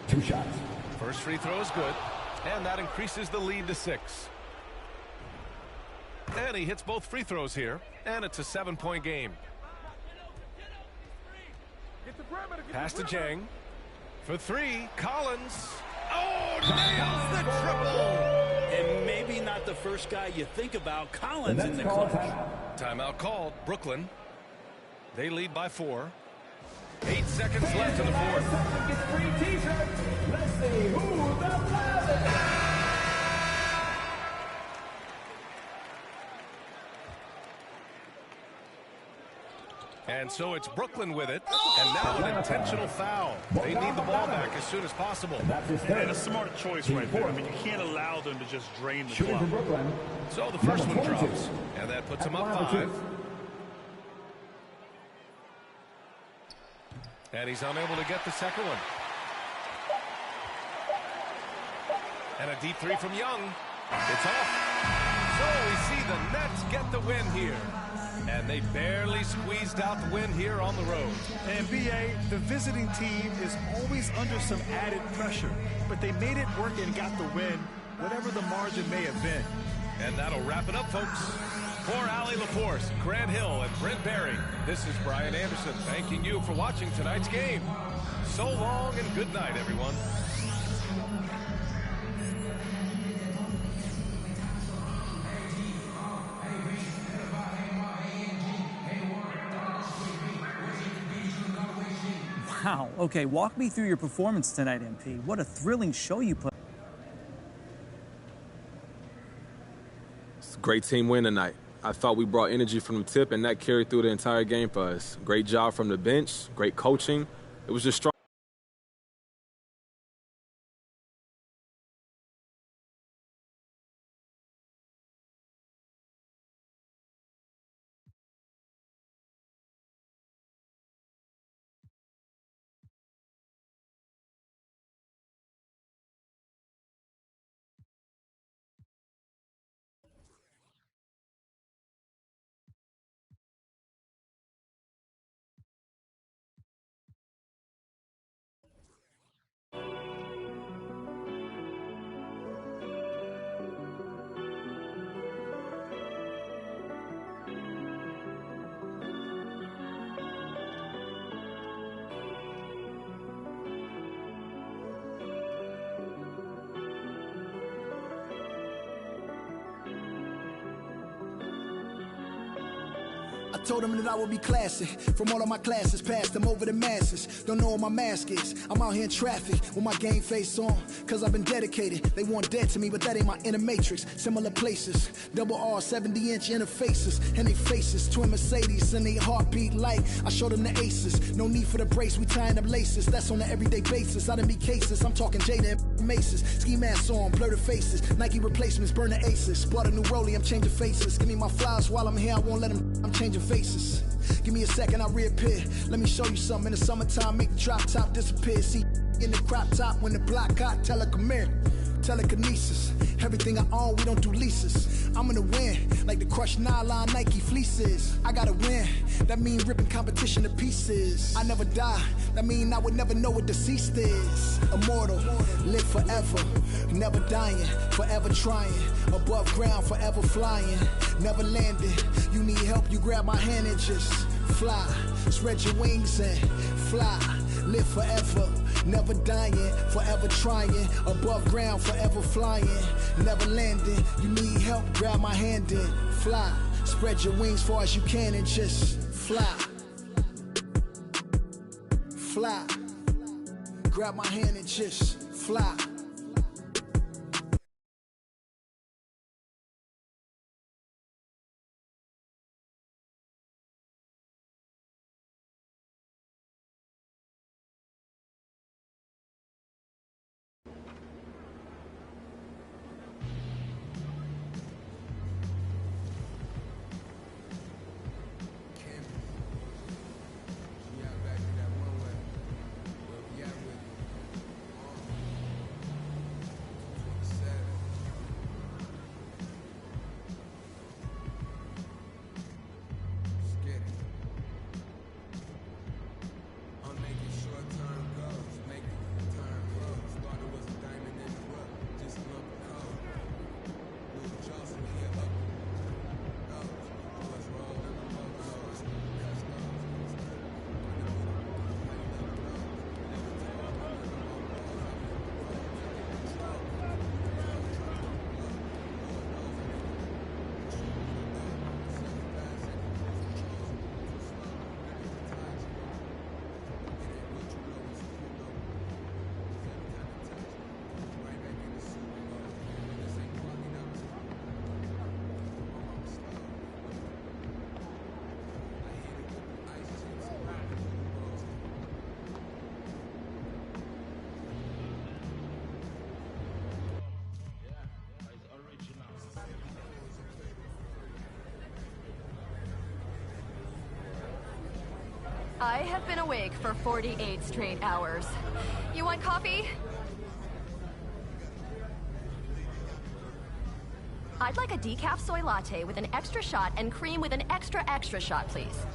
2 shots. First free throw is good, and that increases the lead to 6. And he hits both free throws here, and it's a 7-point game. Pass to Jang. For 3, Collins. Oh, nails the triple! And maybe not the first guy you think about. Collins in the clutch. Timeout called. Brooklyn. They lead by 4. 8 seconds left in the fourth. Gets free t-shirt. Let's see who the pilot. And so it's Brooklyn with it, and now an intentional foul. They need the ball back as soon as possible. And a smart choice right there. I mean, you can't allow them to just drain the clock. So the first one drops, and that puts him up 5. And he's unable to get the second one. And a deep 3 from Young. It's off. So we see the Nets get the win here. And they barely squeezed out the win here on the road. And B.A., the visiting team is always under some added pressure. But they made it work and got the win, whatever the margin may have been. And that'll wrap it up, folks. For Allie LaForce, Grant Hill, and Brent Barry, this is Brian Anderson thanking you for watching tonight's game. So long and good night, everyone. Wow. Okay, walk me through your performance tonight, MP. What a thrilling show you put. It's a great team win tonight. I thought we brought energy from the tip, and that carried through the entire game for us. Great job from the bench, great coaching. It was just strong. I told them that I would be classy. From all of my classes, passed them over the masses. Don't know what my mask is. I'm out here in traffic with my game face on. Cause I've been dedicated. They want dead to me, but that ain't my inner matrix. Similar places. Double R, 70-inch interfaces. And they faces. Twin Mercedes and they heartbeat light. I showed them the aces. No need for the brace, we tying up laces. That's on an everyday basis. I done beat cases. I'm talking Jada and Maces. Ski masks on, blur the faces. Nike replacements, burn the aces. Bought a new rollie, I'm changing faces. Give me my flowers while I'm here, I won't let them. I'm changing faces. Give me a second, I'll reappear. Let me show you something. In the summertime, make the drop top disappear. See in the crop top when the block hot, tell her come here. Telekinesis, everything I own, we don't do leases. I'm gonna win, like the crushed nylon Nike fleeces. I gotta win, that mean ripping competition to pieces. I never die, that mean I would never know what deceased is. Immortal, live forever, never dying, forever trying. Above ground, forever flying, never landing. You need help, you grab my hand and just fly. Spread your wings and fly, live forever. Never dying, forever trying. Above ground, forever flying. Never landing. You need help, grab my hand and fly. Spread your wings far as you can and just fly. Fly. Grab my hand and just fly. I have been awake for 48 straight hours. You want coffee? I'd like a decaf soy latte with an extra shot and cream with an extra shot, please.